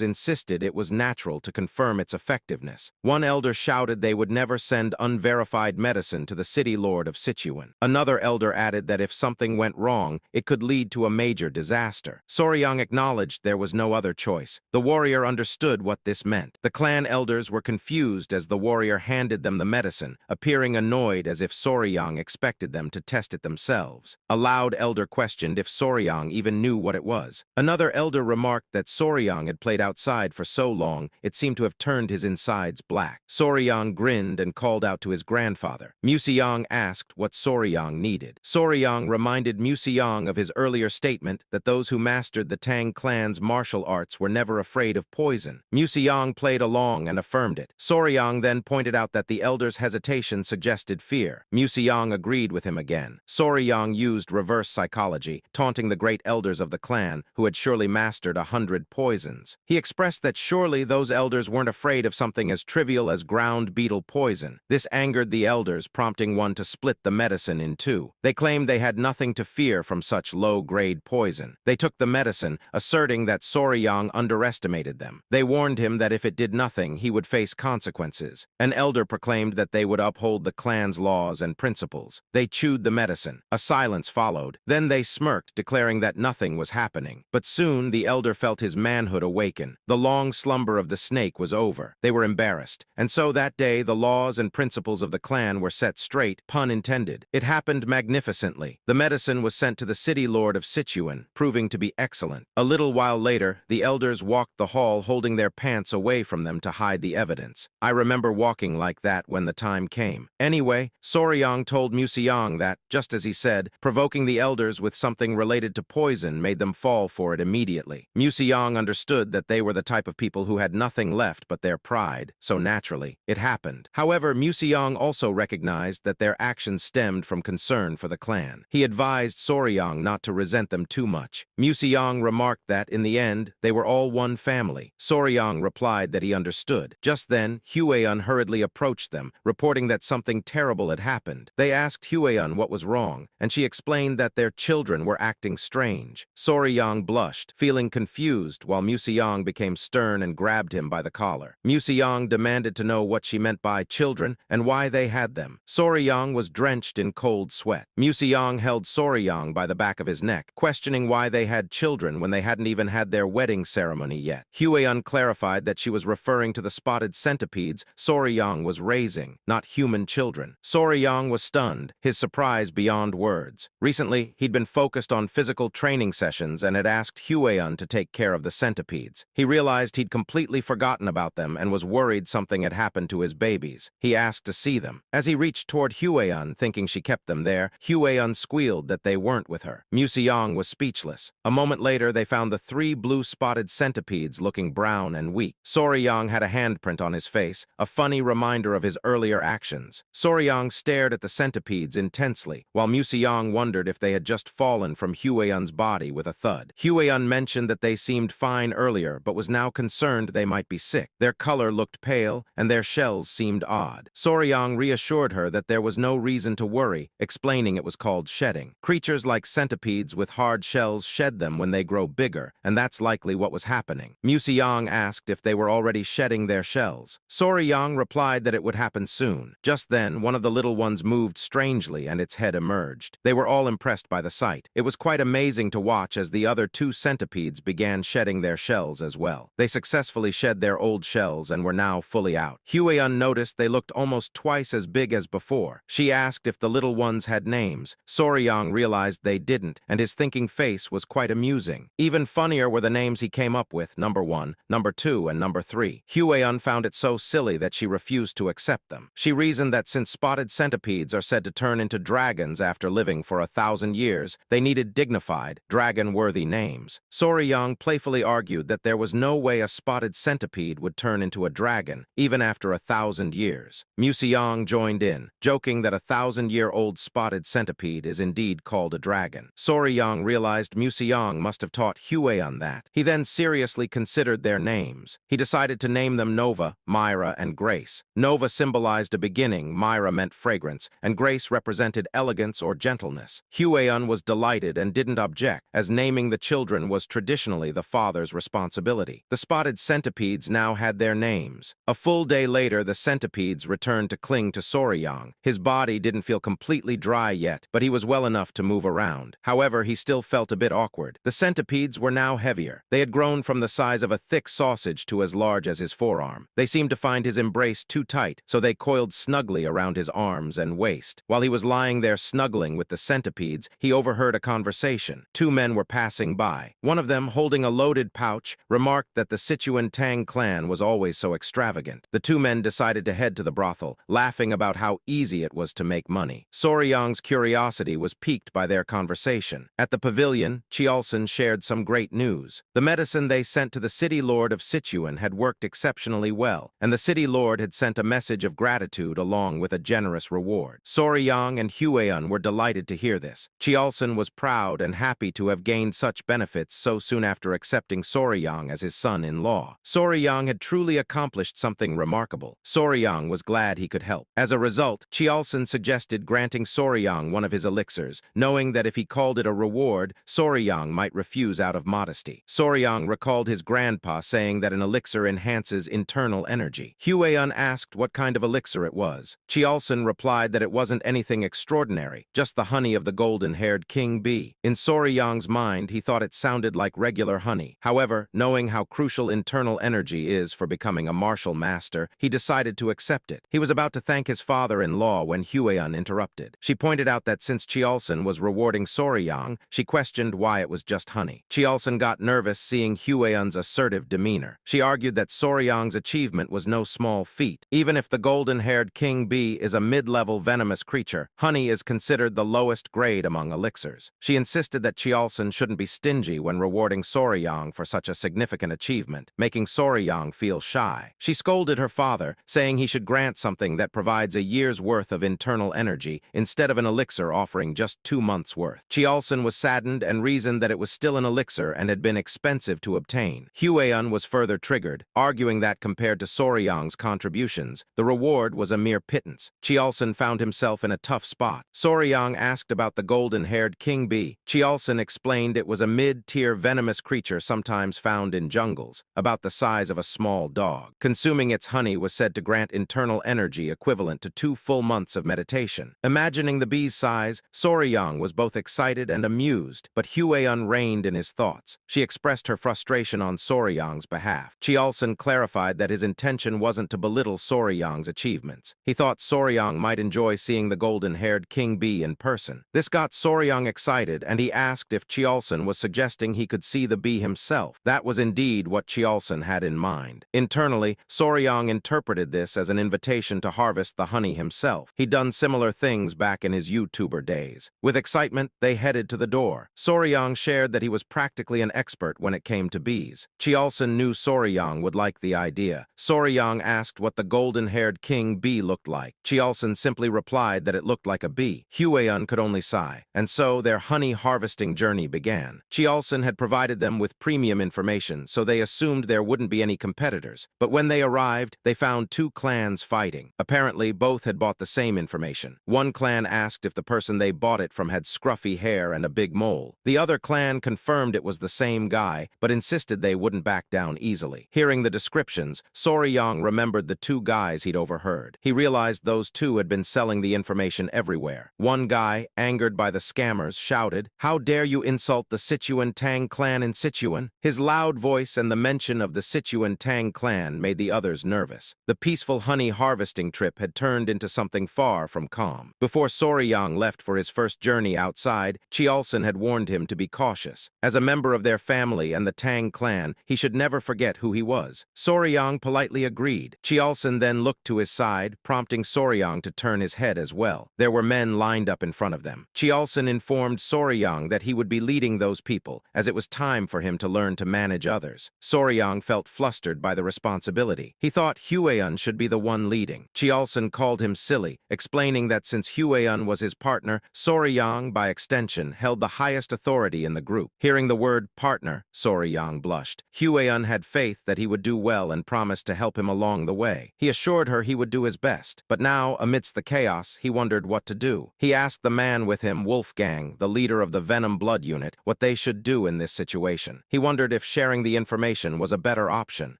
insisted it was natural to confirm its effectiveness. One elder shouted they would never send unverified medicine to the city lord of Sichuan. Another elder added that if something went wrong, it could lead to a major disaster. Soryang acknowledged there was no other choice. The warrior understood what this meant. The clan elders were confused as the warrior handed them the medicine, appearing annoyed as if Soryang expected them to test it themselves. A loud elder questioned if Soryang even knew what it was. Another elder remarked that Soryang had played outside for so long, it seemed to have turned his insides black. Soryang grinned and called out to his grandfather. Museong asked what Soryang needed. Soryang reminded Museong of his earlier statement that those who mastered the Tang clan's martial arts were never afraid of poison. Museong played along and affirmed it. Soryang then pointed out that the elder's hesitation suggested fear. Museong agreed with him again. Soryang used reverse psychology, taunting the great elders of the clan, who had surely mastered 100 poisons. He expressed that surely those elders weren't afraid of something as trivial as ground beetle poison. This angered the elders, prompting one to split the medicine in two. They claimed they had nothing to fear from such low-grade poison. They took the medicine, asserting that Soryang underestimated them. They warned him that if it did nothing, he would face consequences. An elder proclaimed that they would uphold the clan's laws and principles. They chewed the medicine. A silence followed. Then they smirked, declaring that nothing was happening. But soon the elder felt his manhood awaken. The long slumber of the snake was over. They were embarrassed. And so that day, the laws and principles of the clan were set straight, pun intended. It happened magnificently. The medicine was sent to the city lord of Sichuan, proving to be excellent. A little while later, the elders walked the hall holding their pants away from them to hide the evidence. I remember walking like that when the time came. Anyway, Soryang told Museong that, just as he said, provoking the elders with something related to poison made them fall for it immediately. Museong understood that they were the type of people who had nothing left but their pride, so naturally, it happened. However, Museong also recognized that their actions stemmed from concern for the clan. He advised Soryang not to resent them too much. Museong remarked that, in the end, they were all one family. Soryang replied that he understood. Just then, Hueyun hurriedly approached them, reporting that something terrible had happened. They asked Hueyun what was wrong, and she explained that their children were acting strange. Soryang blushed, feeling confused, while Museong became stern and grabbed him by the collar. Museong demanded to know what she meant by children and why they had them. Soryang was drenched in cold sweat. Museong held Soryang by the back of his neck, questioning why they had children when they hadn't even had their wedding ceremony yet. Hueyun clarified that she was referring to the spotted centipedes Soryang was raising, not human children. Soryang was stunned, his surprise beyond words. Recently, he'd been focused on physical training sessions and had asked Hueyun to take care of the centipedes. He realized he'd completely forgotten about them and was worried something had happened to his babies. He asked to see them. As he reached toward Hueyun, thinking she kept them there, Hueyun squealed that they weren't with her. Museong was speechless. A moment later, they found the 3 blue-spotted centipedes looking brown and weak. Soryang had a handprint on his face, a funny reminder of his earlier actions. Soryang stared at the centipedes intensely, while Museong wondered if they had just fallen from Hueyun's body with a thud. Hueyun mentioned that they seemed fine earlier, but was now concerned they might be sick. Their color looked pale, and their shells seemed odd. Soryang reassured her that there was no reason to worry, explaining it was called shedding. Creatures like centipedes with hard shells shed them when they grow bigger, and that's likely what was happening. Museong asked if they were already shedding their shells. Soryang replied that it would happen soon. Just then, one of the little ones moved strangely and its head emerged. They were all impressed by the sight. It was quite amazing to watch as the other two centipedes began shedding their shells as well. They successfully shed their old shells and were now fully out. Huion noticed they looked almost twice as big as before. She asked if the little ones had names. Soryang realized they didn't, and his thinking face was quite amusing. Even funnier were the names he came up with, number 1, number 2, and number 3. Huion found it so silly that she refused to accept them. She reasoned that since spotted centipedes are said to turn into dragons after living for 1,000 years, they needed dignified, dragon-worthy names. Soryang playfully argued that there was no way a spotted centipede would turn into a dragon, even after 1,000 years. Museong joined in, joking that a 1,000-year-old spotted centipede is indeed called a dragon. Soryang realized Museong must have taught Huion that. He then seriously considered their names. He decided to name them Nova, Myra, and Grace. Nova symbolized a beginning, Myra meant fragrance, and Grace represented elegance or gentleness. Huion was delighted and didn't object, as naming the children was traditionally the father's responsibility. The spotted centipedes now had their names. A full day later, the centipedes returned to cling to Soryang. His body didn't feel completely dry yet, but he was well enough to move around. However, he still felt a bit awkward. The centipedes were now heavier. They had grown from the size of a thick sausage to as large as his forearm. They seemed to find his embrace too tight, so they coiled snugly around his arms and waist. While he was lying there snuggling with the centipedes, he overheard a conversation. Two men were passing by. One of them, holding a loaded pouch, remarked that the Sichuan Tang clan was always so extravagant. The two men decided to head to the brothel, laughing about how easy it was to make money. Soryang's curiosity was piqued by their conversation. At the pavilion, Chiolson shared some great news. The medicine they sent to the city lord of Sichuan had worked exceptionally well, and the city lord had sent a message of gratitude along with a generous reward. Soryang and Huion were delighted to hear this. Chiolson was proud and happy to have gained such benefits so soon after accepting Soryang as his son-in-law. Soryang had truly accomplished something remarkable. Soryang was glad he could help. As a result, Chiolson suggested granting Soryang one of his elixirs, knowing that if he called it a reward, Soryang might refuse out of modesty. Soryang recalled his grandpa saying that an elixir enhances internal energy. Huion asked what kind of elixir it was. Chiolson replied that it wasn't anything extraordinary, just the honey of the golden-haired king bee. In Soryang's mind, he thought it sounded like regular honey. However, knowing how crucial internal energy is for becoming a martial master, he decided to accept it. He was about to thank his father-in-law when Huion interrupted. She pointed out that since Chiolson was rewarding Soryang, she questioned why it was just honey. Chiolson got nervous seeing Huion's assertive demeanor. She argued that Soryang's achievement was no small feat. Even if the golden-haired king bee is a mid-level venomous creature, honey is considered the lowest grade among elixirs. She insisted that Chiolson shouldn't be stingy when rewarding Soryang for such a significant achievement, making Soryang feel shy. She scolded her father, saying he should grant something that provides a year's worth of internal energy instead of an elixir offering just 2 months' worth. Chiolson was saddened and reasoned that it was still an elixir and had been expensive to obtain. Huion was further triggered, arguing that compared to Soryang's contributions, the reward was a mere pittance. Chiolson found himself in a tough spot. Soryang asked about the golden-haired king bee. Chiolson explained it was a mid-tier venomous creature sometimes found in jungles, about the size of a small dog. Consuming its honey was said to grant internal energy equivalent to 2 full months of meditation. Imagining the bee's size, Soryang was both excited and amused, but Huion reigned in his thoughts. She expressed her frustration on Soryang's behalf. Chiolson clarified that his intention wasn't to belittle Soryang's achievements. He thought Soryang might enjoy seeing the golden-haired king bee in person. This got Soryang excited, and he asked if Chiolson was suggesting he could see the bee himself. That was indeed what Chiolson had in mind. Internally, Soryang interpreted this as an invitation to harvest the honey himself. He'd done similar things back in his YouTuber days. With excitement, they headed to the door. Soryang shared that he was practically an expert when it came to bees. Chiolson knew Soryang would like the idea. Soryang asked what the golden-haired king bee looked like. Chiolson simply replied that it looked like a bee. Huion could only sigh, and so their honey harvesting journey began. Chiolson had provided them with premium information, so they assumed there wouldn't be any competitors. But when they arrived, they found 2 clans fighting. Apparently, both had bought the same information. information. One clan asked if the person they bought it from had scruffy hair and a big mole. The other clan confirmed it was the same guy, but insisted they wouldn't back down easily. Hearing the descriptions, Soryang remembered the two guys he'd overheard. He realized those two had been selling the information everywhere. One guy, angered by the scammers, shouted, "How dare you insult the Sichuan Tang clan in Sichuan?" His loud voice and the mention of the Sichuan Tang clan made the others nervous. The peaceful honey harvesting trip had turned into something far from calm. Before Soryang left for his first journey outside, Chiolson had warned him to be cautious. As a member of their family and the Tang clan, he should never forget who he was. Soryang politely agreed. Chiolson then looked to his side, prompting Soryang to turn his head as well. There were men lined up in front of them. Chiolson informed Soryang that he would be leading those people, as it was time for him to learn to manage others. Soryang felt flustered by the responsibility. He thought Hueyun should be the one leading. Chiolson called him silly, explaining that since Hueyun was his partner, Soryang, by extension, held the highest authority in the group. Hearing the word partner, Soryang blushed. Hueyun had faith that he would do well and promised to help him along the way. He assured her he would do his best, but now, amidst the chaos, he wondered what to do. He asked the man with him, Wolfgang, the leader of the Venom Blood Unit, what they should do in this situation. He wondered if sharing the information was a better option.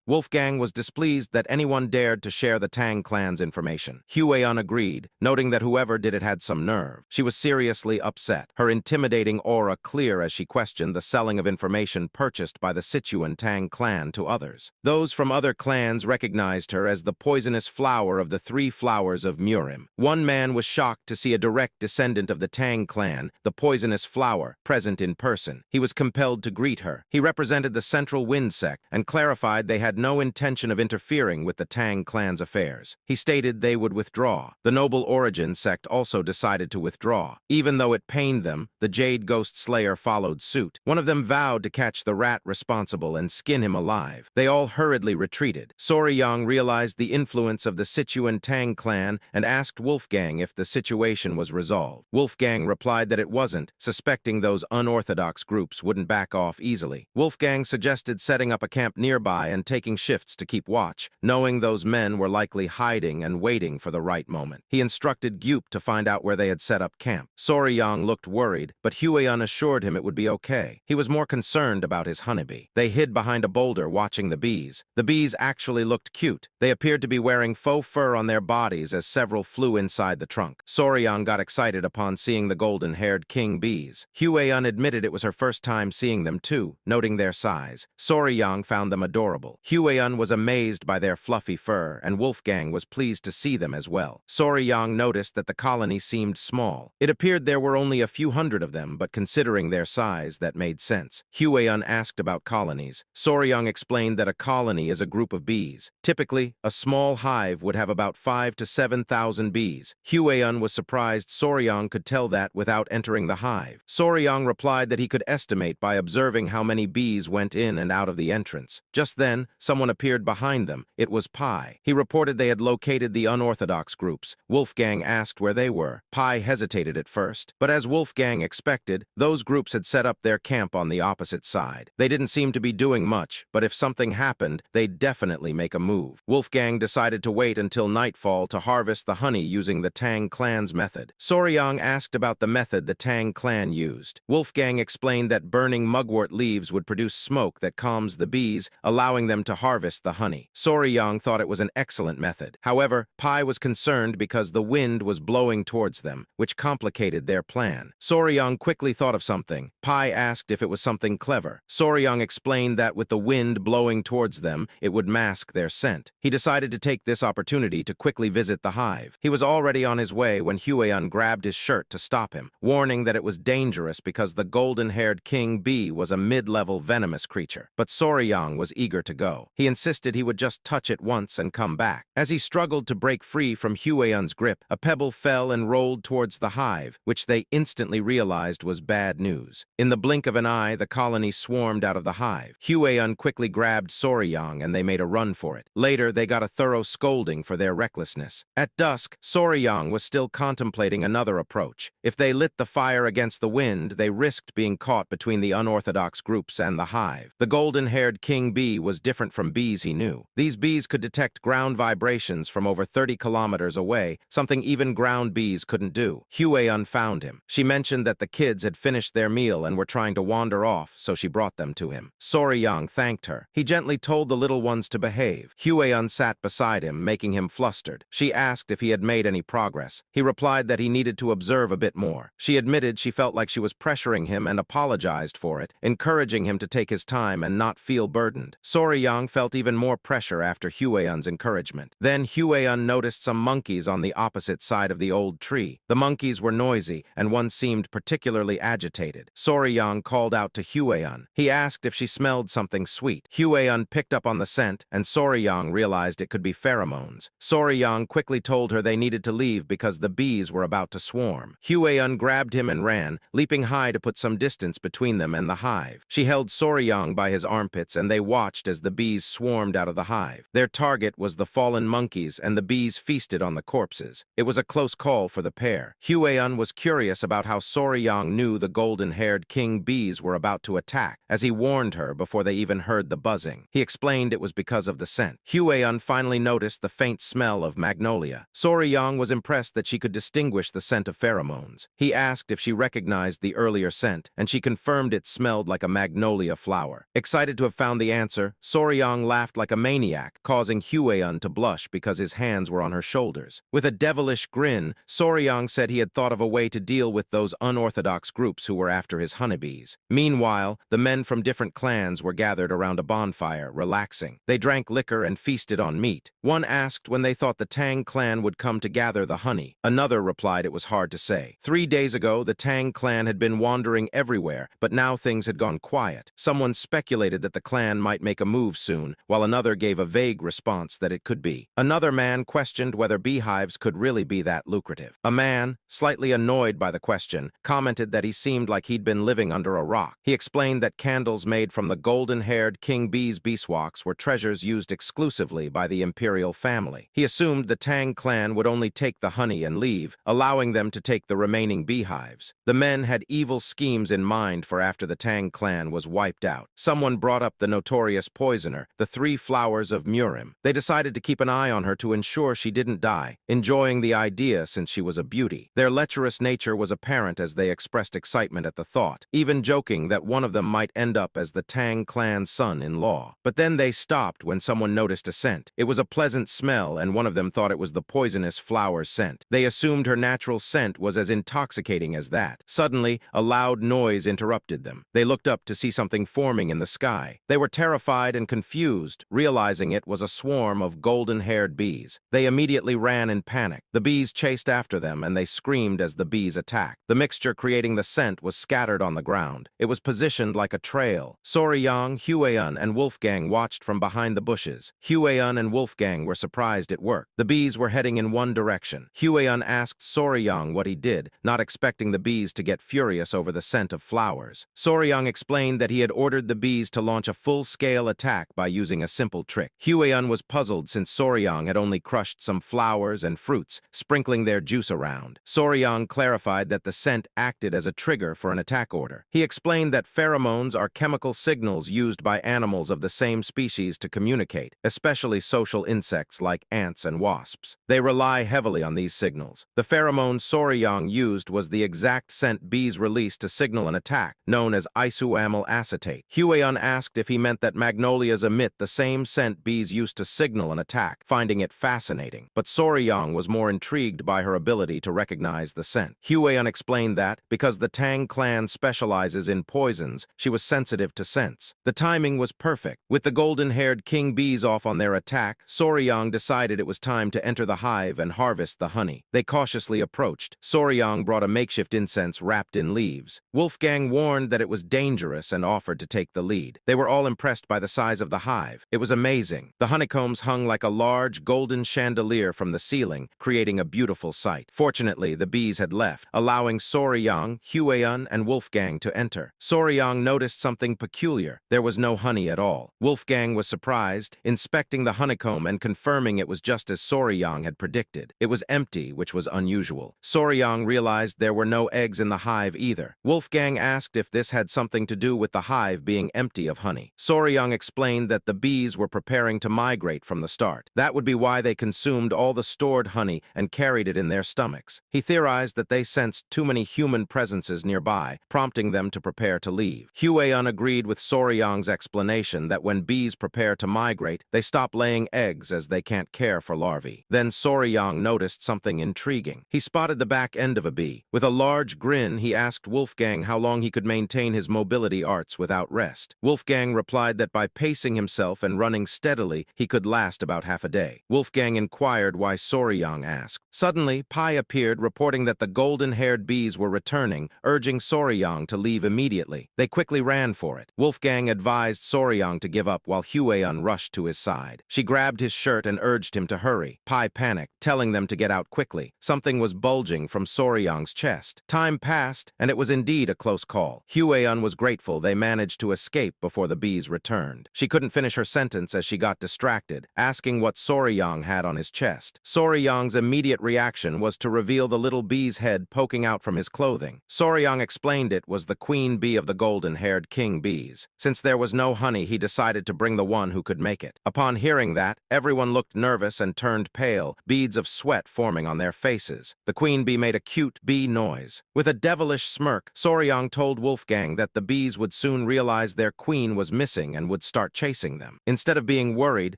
Wolfgang was displeased that anyone dared to share the Tang clan's information. Hueyun agreed, noting that whoever did it had some nerve. She was seriously upset, her intimidating aura clear as she questioned the selling of information purchased by the Sichuan Tang clan to others. Those from other clans recognized her as the poisonous flower of the three flowers of Murim. One man was shocked to see a direct descendant of the Tang clan, the poisonous flower, present in person. He was compelled to greet her. He represented the Central Wind sect and clarified they had no intention of interfering with the Tang clan's affairs. He stated they would withdraw. The Noble Origin sect also decided to withdraw. Even though it pained them, the Jade Ghost Slayer followed suit. One of them vowed to catch the rat responsible and skin him alive. They all hurriedly retreated. Soryang realized the influence of the Sichuan Tang clan and asked Wolfgang if the situation was resolved. Wolfgang replied that it wasn't, suspecting those unorthodox groups wouldn't back off easily. Wolfgang suggested setting up a camp nearby and taking shifts to keep watch, knowing those men were likely hiding and waiting for the right moment. He instructed Gyup to find out where they had set up camp. Soryang looked worried, but Hueyun assured him it would be okay. He was more concerned about his honeybee. They hid behind a boulder watching the bees. The bees actually looked cute. They appeared to be wearing faux fur on their bodies as several flew inside the trunk. Soryang got excited upon seeing the golden-haired king bees. Hueyun admitted it was her first time seeing them too, noting their size. Soryang found them adorable. Hueyun was amazed by their fluffy fur, and Wolfgang was pleased to see them as well. Soryang noticed that the colony seemed small. It appeared there were only a few hundred of them, but considering their size, that made sense. Hueyun asked about colonies. Soryang explained that a colony is a group of bees. Typically, a small hive would have about 5,000 to 7,000 bees. Hueyun was surprised Soryang could tell that without entering the hive. Soryang replied that he could estimate by observing how many bees went in and out of the entrance. Just then, someone appeared behind them. It was Pai. He reported they had located the unorthodox groups. Wolfgang asked where they were. Pai hesitated at first, but as Wolfgang expected, those groups had set up their camp on the opposite side. They didn't seem to be doing much, but if something happened, they'd definitely make a move. Wolfgang decided to wait until nightfall to harvest the honey using the Tang clan's method. Soryang asked about the method the Tang clan used. Wolfgang explained that burning mugwort leaves would produce smoke that calms the bees, allowing them to harvest the honey. Soryang thought it was an excellent method. However, Pai was concerned because the wind was blowing towards them, which complicated their plan. Soryang quickly thought of something. Pai asked if it was something clever. Soryang explained that with the wind blowing towards them, it would mask their scent. He decided to take this opportunity to quickly visit the hive. He was already on his way when Hueyun grabbed his shirt to stop him, warning that it was dangerous because the golden-haired king bee was a mid-level venomous creature. But Soryang was eager to go. He insisted he would just touch it once and come back. As he struggled to break free from Hueyun's grip, a pebble fell and rolled towards the hive, which they instantly realized was bad news. In the blink of an eye, the colony swarmed out of the hive. Hueyun quickly grabbed Soryang and they made a run for it. Later, they got a thorough scolding for their recklessness. At dusk, Soryang was still contemplating another approach. If they lit the fire against the wind, they risked being caught between the unorthodox groups and the hive. The golden-haired king bee was different from bees he knew. These bees could detect ground vibrations from over 30 kilometers away, something even even ground bees couldn't do. Hueyun found him. She mentioned that the kids had finished their meal and were trying to wander off, so she brought them to him. Soryang thanked her. He gently told the little ones to behave. Hueyun sat beside him, making him flustered. She asked if he had made any progress. He replied that he needed to observe a bit more. She admitted she felt like she was pressuring him and apologized for it, encouraging him to take his time and not feel burdened. Soryang felt even more pressure after Hueyun's encouragement. Then Hueyun noticed some monkeys on the opposite side of the old tree. The monkeys were noisy, and one seemed particularly agitated. Soryang called out to Hueyun. He asked if she smelled something sweet. Hueyun picked up on the scent, and Soryang realized it could be pheromones. Soryang quickly told her they needed to leave because the bees were about to swarm. Hueyun grabbed him and ran, leaping high to put some distance between them and the hive. She held Soryang by his armpits, and they watched as the bees swarmed out of the hive. Their target was the fallen monkeys, and the bees feasted on the corpses. It was a close call for the pair. Hueyun was curious about how Soryang knew the golden-haired king bees were about to attack, as he warned her before they even heard the buzzing. He explained it was because of the scent. Hueyun finally noticed the faint smell of magnolia. Soryang was impressed that she could distinguish the scent of pheromones. He asked if she recognized the earlier scent, and she confirmed it smelled like a magnolia flower. Excited to have found the answer, Soryang laughed like a maniac, causing Hueyun to blush because his hands were on her shoulders. With a devilish grin, Soryang said he had thought of a way to deal with those unorthodox groups who were after his honeybees. Meanwhile, the men from different clans were gathered around a bonfire, relaxing. They drank liquor and feasted on meat. One asked when they thought the Tang clan would come to gather the honey. Another replied it was hard to say. 3 days ago, the Tang clan had been wandering everywhere, but now things had gone quiet. Someone speculated that the clan might make a move soon, while another gave a vague response that it could be. Another man questioned whether beehives could really be that lucrative. A man, slightly annoyed by the question, commented that he seemed like he'd been living under a rock. He explained that candles made from the golden-haired king bee's beeswax were treasures used exclusively by the imperial family. He assumed the Tang clan would only take the honey and leave, allowing them to take the remaining beehives. The men had evil schemes in mind for after the Tang clan was wiped out. Someone brought up the notorious poisoner, the 3 flowers of Murim. They decided to keep an eye on her to ensure she didn't die, enjoying the idea since she was a beauty. Their lecherous nature was apparent as they expressed excitement at the thought, even joking that one of them might end up as the Tang clan's son-in-law. But then they stopped when someone noticed a scent. It was a pleasant smell, and one of them thought it was the poisonous flower scent. They assumed her natural scent was as intoxicating as that. Suddenly, a loud noise interrupted them. They looked up to see something forming in the sky. They were terrified and confused, realizing it was a swarm of golden-haired bees. They immediately ran in panic. The bees chased after them, and they screamed as the bees attacked. The mixture creating the scent was scattered on the ground. It was positioned like a trail. Soryang, Hueyun, and Wolfgang watched from behind the bushes. Hueyun and Wolfgang were surprised it worked. The bees were heading in one direction. Hueyun asked Soryang what he did, not expecting the bees to get furious over the scent of flowers. Soryang explained that he had ordered the bees to launch a full-scale attack by using a simple trick. Hueyun was puzzled since Soryang had only crushed some flowers and fruits, sprinkling their juice around. Soryang clarified that the scent acted as a trigger for an attack order. He explained that pheromones are chemical signals used by animals of the same species to communicate, especially social insects like ants and wasps. They rely heavily on these signals. The pheromone Soryang used was the exact scent bees released to signal an attack, known as isoamyl acetate. Hueyun asked if he meant that magnolias emit the same scent bees used to signal an attack, finding it fascinating. But Soryang was more intrigued by her ability to recognize the scent. Hueyun explained that, because the Tang clan specializes in poisons, she was sensitive to scents. The timing was perfect. With the golden-haired king bees off on their attack, Soryang decided it was time to enter the hive and harvest the honey. They cautiously approached. Soryang brought a makeshift incense wrapped in leaves. Wolfgang warned that it was dangerous and offered to take the lead. They were all impressed by the size of the hive. It was amazing. The honeycombs hung like a large golden chandelier from the ceiling, creating a beautiful sight. Fortunately, the bees had left, allowing Soryang, Hueyun, and Wolfgang to enter. Soryang noticed something peculiar. There was no honey at all. Wolfgang was surprised, inspecting the honeycomb and confirming it was just as Soryang had predicted. It was empty, which was unusual. Soryang realized there were no eggs in the hive either. Wolfgang asked if this had something to do with the hive being empty of honey. Soryang explained that the bees were preparing to migrate from the start. That would be why they consumed all the stored honey and and carried it in their stomachs. He theorized that they sensed too many human presences nearby, prompting them to prepare to leave. Huion agreed with Soryang's explanation that when bees prepare to migrate, they stop laying eggs as they can't care for larvae. Then Soryang noticed something intriguing. He spotted the back end of a bee. With a large grin, he asked Wolfgang how long he could maintain his mobility arts without rest. Wolfgang replied that by pacing himself and running steadily, he could last about half a day. Wolfgang inquired why Soryang asked. Suddenly, Pai appeared, reporting that the golden-haired bees were returning, urging Soryang to leave immediately. They quickly ran for it. Wolfgang advised Soryang to give up while Huion rushed to his side. She grabbed his shirt and urged him to hurry. Pai panicked, telling them to get out quickly. Something was bulging from Soryang's chest. Time passed, and it was indeed a close call. Huion was grateful they managed to escape before the bees returned. She couldn't finish her sentence as she got distracted, asking what Soryang had on his chest. Soryang's immediate reaction was to reveal the little bee's head poking out from his clothing. Soryang explained it was the queen bee of the golden-haired king bees. Since there was no honey, he decided to bring the one who could make it. Upon hearing that, everyone looked nervous and turned pale, beads of sweat forming on their faces. The queen bee made a cute bee noise. With a devilish smirk, Soryang told Wolfgang that the bees would soon realize their queen was missing and would start chasing them. Instead of being worried,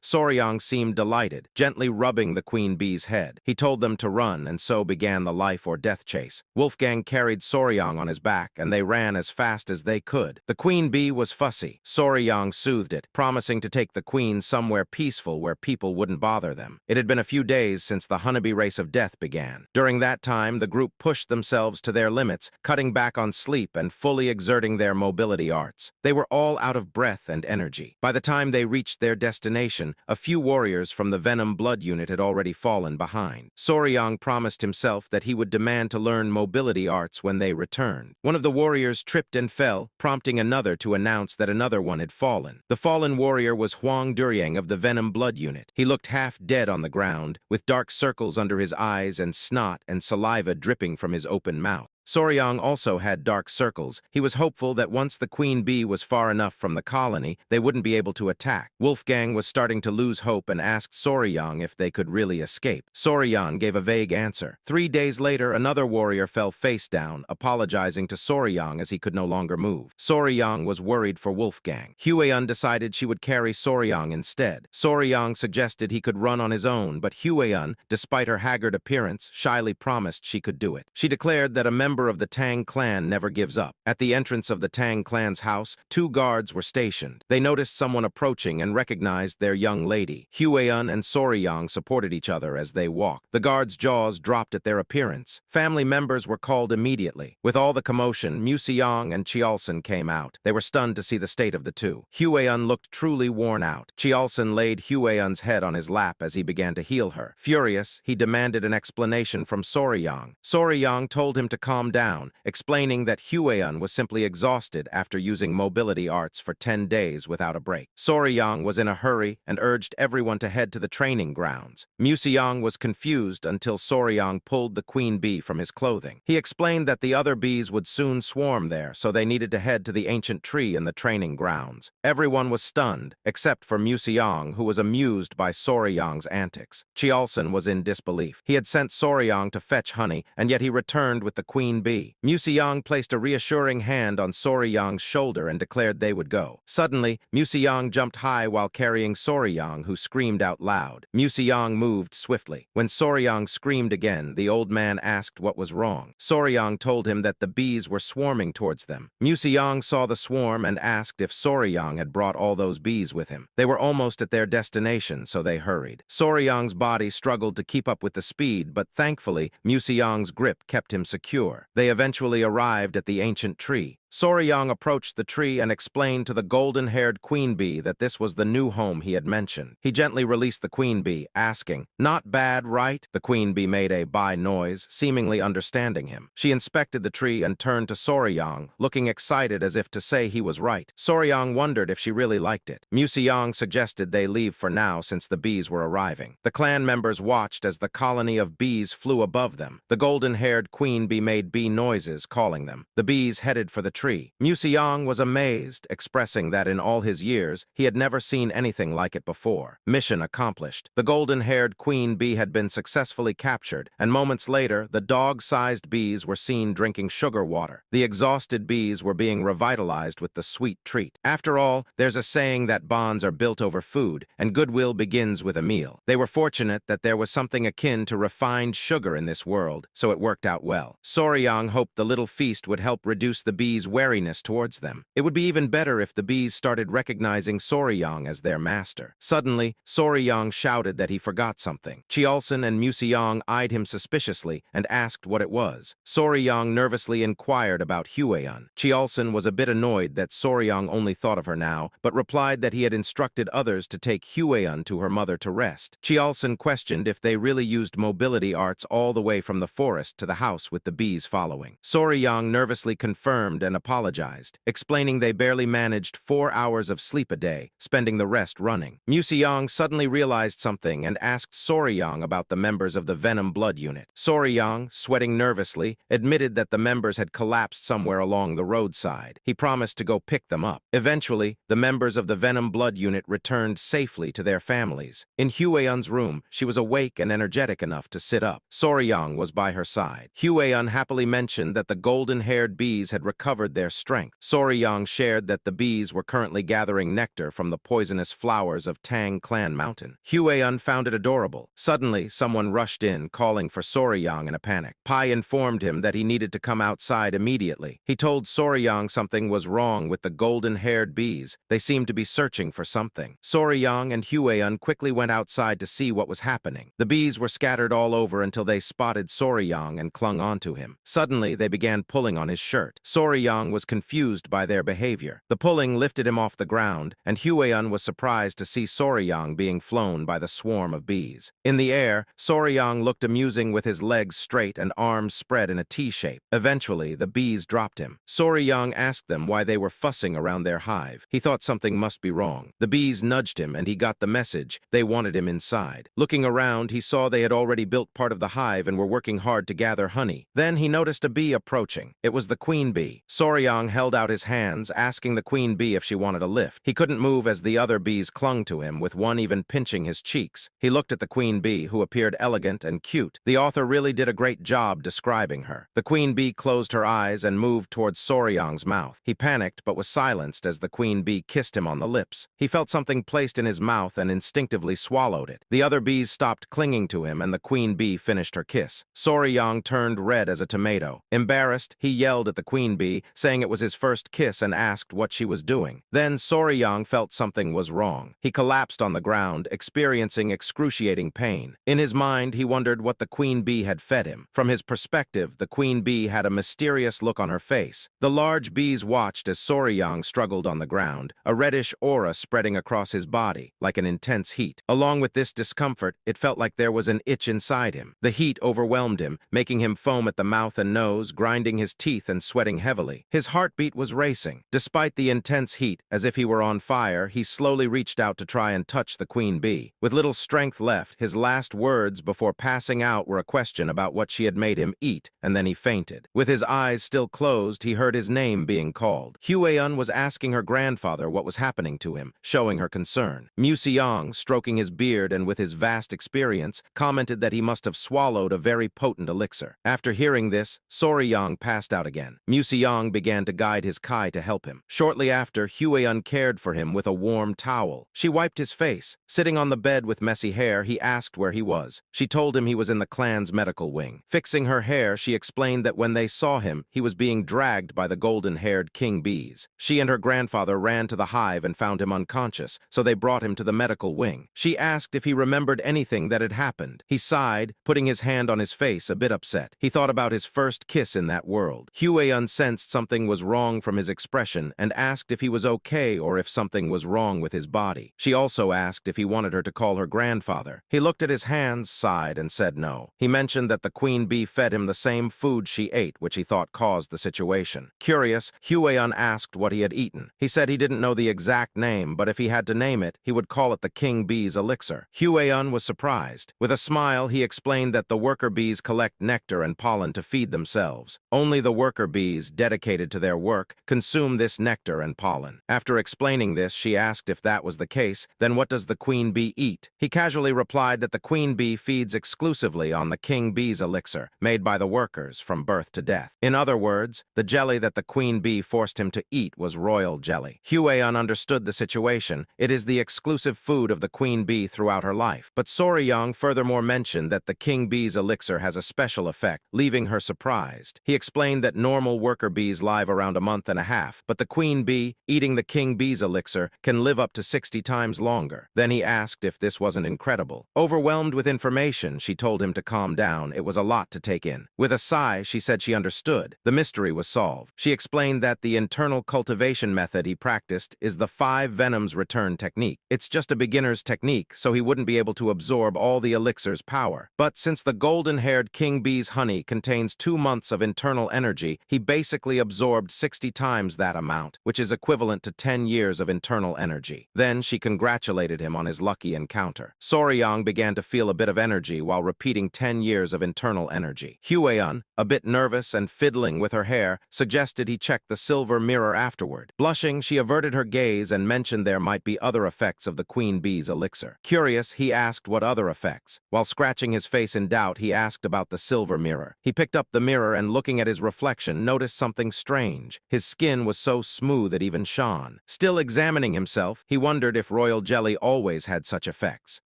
Soryang seemed delighted, gently rubbing the queen bee's head. He told them to run, and so began the life or death chase. Wolfgang carried Soryang on his back, and they ran as fast as they could. The queen bee was fussy. Soryang soothed it, promising to take the queen somewhere peaceful where people wouldn't bother them. It had been a few days since the honeybee race of death began. During that time, the group pushed themselves to their limits, cutting back on sleep and fully exerting their mobility arts. They were all out of breath and energy. By the time they reached their destination, a few warriors from the Venom Blood unit had already fallen behind. Soryang promised himself that he would demand to learn mobility arts when they returned. One of the warriors tripped and fell, prompting another to announce that another one had fallen. The fallen warrior was Huang Duryang of the Venom Blood unit. He looked half dead on the ground, with dark circles under his eyes and snot and saliva dripping from his open mouth. Soryang also had dark circles. He was hopeful that once the queen bee was far enough from the colony, they wouldn't be able to attack. Wolfgang was starting to lose hope and asked Soryang if they could really escape. Soryang gave a vague answer. 3 days later, another warrior fell face down, apologizing to Soryang as he could no longer move. Soryang was worried for Wolfgang. Huion decided she would carry Soryang instead. Soryang suggested he could run on his own, but Huion, despite her haggard appearance, shyly promised she could do it. She declared that a member of the Tang clan never gives up. At the entrance of the Tang clan's house, 2 guards were stationed. They noticed someone approaching and recognized their young lady. Huion and Soryang supported each other as they walked. The guards' jaws dropped at their appearance. Family members were called immediately. With all the commotion, Museong and Chialson came out. They were stunned to see the state of the two. Huion looked truly worn out. Chialson laid Huion's head on his lap as he began to heal her. Furious, he demanded an explanation from Soryang. Soryang told him to calm down, explaining that Huion was simply exhausted after using mobility arts for 10 days without a break. Soryang was in a hurry and urged everyone to head to the training grounds. Museong was confused until Soryang pulled the queen bee from his clothing. He explained that the other bees would soon swarm there, so they needed to head to the ancient tree in the training grounds. Everyone was stunned, except for Museong, who was amused by Soryang's antics. Chialson was in disbelief. He had sent Soryang to fetch honey, and yet he returned with the queen bee. Museong placed a reassuring hand on Soryang's shoulder and declared they would go. Suddenly, Museong jumped high while carrying Soryang, who screamed out loud. Museong moved swiftly. When Soryang screamed again, the old man asked what was wrong. Soryang told him that the bees were swarming towards them. Museong saw the swarm and asked if Soryang had brought all those bees with him. They were almost at their destination, so they hurried. Soryang's body struggled to keep up with the speed, but thankfully, Museong's grip kept him secure. They eventually arrived at the ancient tree. Soryang approached the tree and explained to the golden-haired queen bee that this was the new home he had mentioned. He gently released the queen bee, asking, "Not bad, right?" The queen bee made a bye noise, seemingly understanding him. She inspected the tree and turned to Soryang, looking excited as if to say he was right. Soryang wondered if she really liked it. Museong suggested they leave for now since the bees were arriving. The clan members watched as the colony of bees flew above them. The golden-haired queen bee made bee noises, calling them. The bees headed for the tree. Museong was amazed, expressing that in all his years, he had never seen anything like it before. Mission accomplished. The golden-haired queen bee had been successfully captured, and moments later, the dog-sized bees were seen drinking sugar water. The exhausted bees were being revitalized with the sweet treat. After all, there's a saying that bonds are built over food, and goodwill begins with a meal. They were fortunate that there was something akin to refined sugar in this world, so it worked out well. Soryang hoped the little feast would help reduce the bees' wariness towards them. It would be even better if the bees started recognizing Soryang as their master. Suddenly, Soryang shouted that he forgot something. Chiolson and Museong eyed him suspiciously and asked what it was. Soryang nervously inquired about Hueon. Chiolson was a bit annoyed that Soryang only thought of her now, but replied that he had instructed others to take Hueon to her mother to rest. Chiolson questioned if they really used mobility arts all the way from the forest to the house with the bees following. Soryang nervously confirmed and apologized, explaining they barely managed 4 hours of sleep a day, spending the rest running. Museong suddenly realized something and asked Soryang about the members of the Venom Blood Unit. Soryang, sweating nervously, admitted that the members had collapsed somewhere along the roadside. He promised to go pick them up. Eventually, the members of the Venom Blood Unit returned safely to their families. In Hueon's room, she was awake and energetic enough to sit up. Soryang was by her side. Hueon happily mentioned that the golden-haired bees had recovered their strength. Soryang shared that the bees were currently gathering nectar from the poisonous flowers of Tang Clan Mountain. Hueon found it adorable. Suddenly, someone rushed in, calling for Soryang in a panic. Pai informed him that he needed to come outside immediately. He told Soryang something was wrong with the golden-haired bees. They seemed to be searching for something. Soryang and Hueon quickly went outside to see what was happening. The bees were scattered all over until they spotted Soryang and clung onto him. Suddenly, they began pulling on his shirt. Soryang was confused by their behavior. The pulling lifted him off the ground, and Hueon was surprised to see Soryang being flown by the swarm of bees. In the air, Soryang looked amusing with his legs straight and arms spread in a T-shape. Eventually, the bees dropped him. Soryang asked them why they were fussing around their hive. He thought something must be wrong. The bees nudged him, and he got the message. They wanted him inside. Looking around, he saw they had already built part of the hive and were working hard to gather honey. Then he noticed a bee approaching. It was the queen bee. Soryang held out his hands, asking the queen bee if she wanted a lift. He couldn't move as the other bees clung to him, with one even pinching his cheeks. He looked at the queen bee, who appeared elegant and cute. The author really did a great job describing her. The queen bee closed her eyes and moved towards Soryang's mouth. He panicked but was silenced as the queen bee kissed him on the lips. He felt something placed in his mouth and instinctively swallowed it. The other bees stopped clinging to him and the queen bee finished her kiss. Soryang turned red as a tomato. Embarrassed, he yelled at the queen bee, saying it was his first kiss and asked what she was doing. Then Soryang felt something was wrong. He collapsed on the ground, experiencing excruciating pain. In his mind, he wondered what the queen bee had fed him. From his perspective, the queen bee had a mysterious look on her face. The large bees watched as Soryang struggled on the ground, a reddish aura spreading across his body, like an intense heat. Along with this discomfort, it felt like there was an itch inside him. The heat overwhelmed him, making him foam at the mouth and nose, grinding his teeth and sweating heavily. His heartbeat was racing. Despite the intense heat, as if he were on fire, he slowly reached out to try and touch the queen bee. With little strength left, his last words before passing out were a question about what she had made him eat, and then he fainted. With his eyes still closed, he heard his name being called. Hueon was asking her grandfather what was happening to him, showing her concern. Museong, stroking his beard and with his vast experience, commented that he must have swallowed a very potent elixir. After hearing this, Soryang passed out again. Museong began to guide his Kai to help him. Shortly after, Hueon cared for him with a warm towel. She wiped his face. Sitting on the bed with messy hair, he asked where he was. She told him he was in the clan's medical wing. Fixing her hair, she explained that when they saw him, he was being dragged by the golden-haired king bees. She and her grandfather ran to the hive and found him unconscious, so they brought him to the medical wing. She asked if he remembered anything that had happened. He sighed, putting his hand on his face, a bit upset. He thought about his first kiss in that world. Hueon sensed something was wrong from his expression and asked if he was okay or if something was wrong with his body. She also asked if he wanted her to call her grandfather. He looked at his hands, sighed, and said no. He mentioned that the queen bee fed him the same food she ate, which he thought caused the situation. Curious, Hueon asked what he had eaten. He said he didn't know the exact name, but if he had to name it, he would call it the king bee's elixir. Hueon was surprised. With a smile, he explained that the worker bees collect nectar and pollen to feed themselves. Only the worker bees, dedicated dedicated to their work, consume this nectar and pollen. After explaining this, she asked if that was the case, then what does the queen bee eat? He casually replied that the queen bee feeds exclusively on the king bee's elixir, made by the workers from birth to death. In other words, the jelly that the queen bee forced him to eat was royal jelly. Huayan understood the situation. It is the exclusive food of the queen bee throughout her life. But Soryang furthermore mentioned that the king bee's elixir has a special effect, leaving her surprised. He explained that normal worker bees live around a month and a half, but the queen bee, eating the king bee's elixir, can live up to 60 times longer. Then he asked if this wasn't incredible. Overwhelmed with information, she told him to calm down. It was a lot to take in. With a sigh, she said she understood. The mystery was solved. She explained that the internal cultivation method he practiced is the 5 venoms return technique. It's just a beginner's technique, so he wouldn't be able to absorb all the elixir's power. But since the golden-haired king bee's honey contains 2 months of internal energy, he basically absorbed 60 times that amount, which is equivalent to 10 years of internal energy. Then she congratulated him on his lucky encounter. Soryang began to feel a bit of energy while repeating 10 years of internal energy. Huayan, a bit nervous and fiddling with her hair, suggested he check the silver mirror afterward. Blushing, she averted her gaze and mentioned there might be other effects of the queen bee's elixir. Curious, he asked what other effects. While scratching his face in doubt, he asked about the silver mirror. He picked up the mirror and, looking at his reflection, noticed something strange. His skin was so smooth it even shone. Still examining himself, he wondered if royal jelly always had such effects.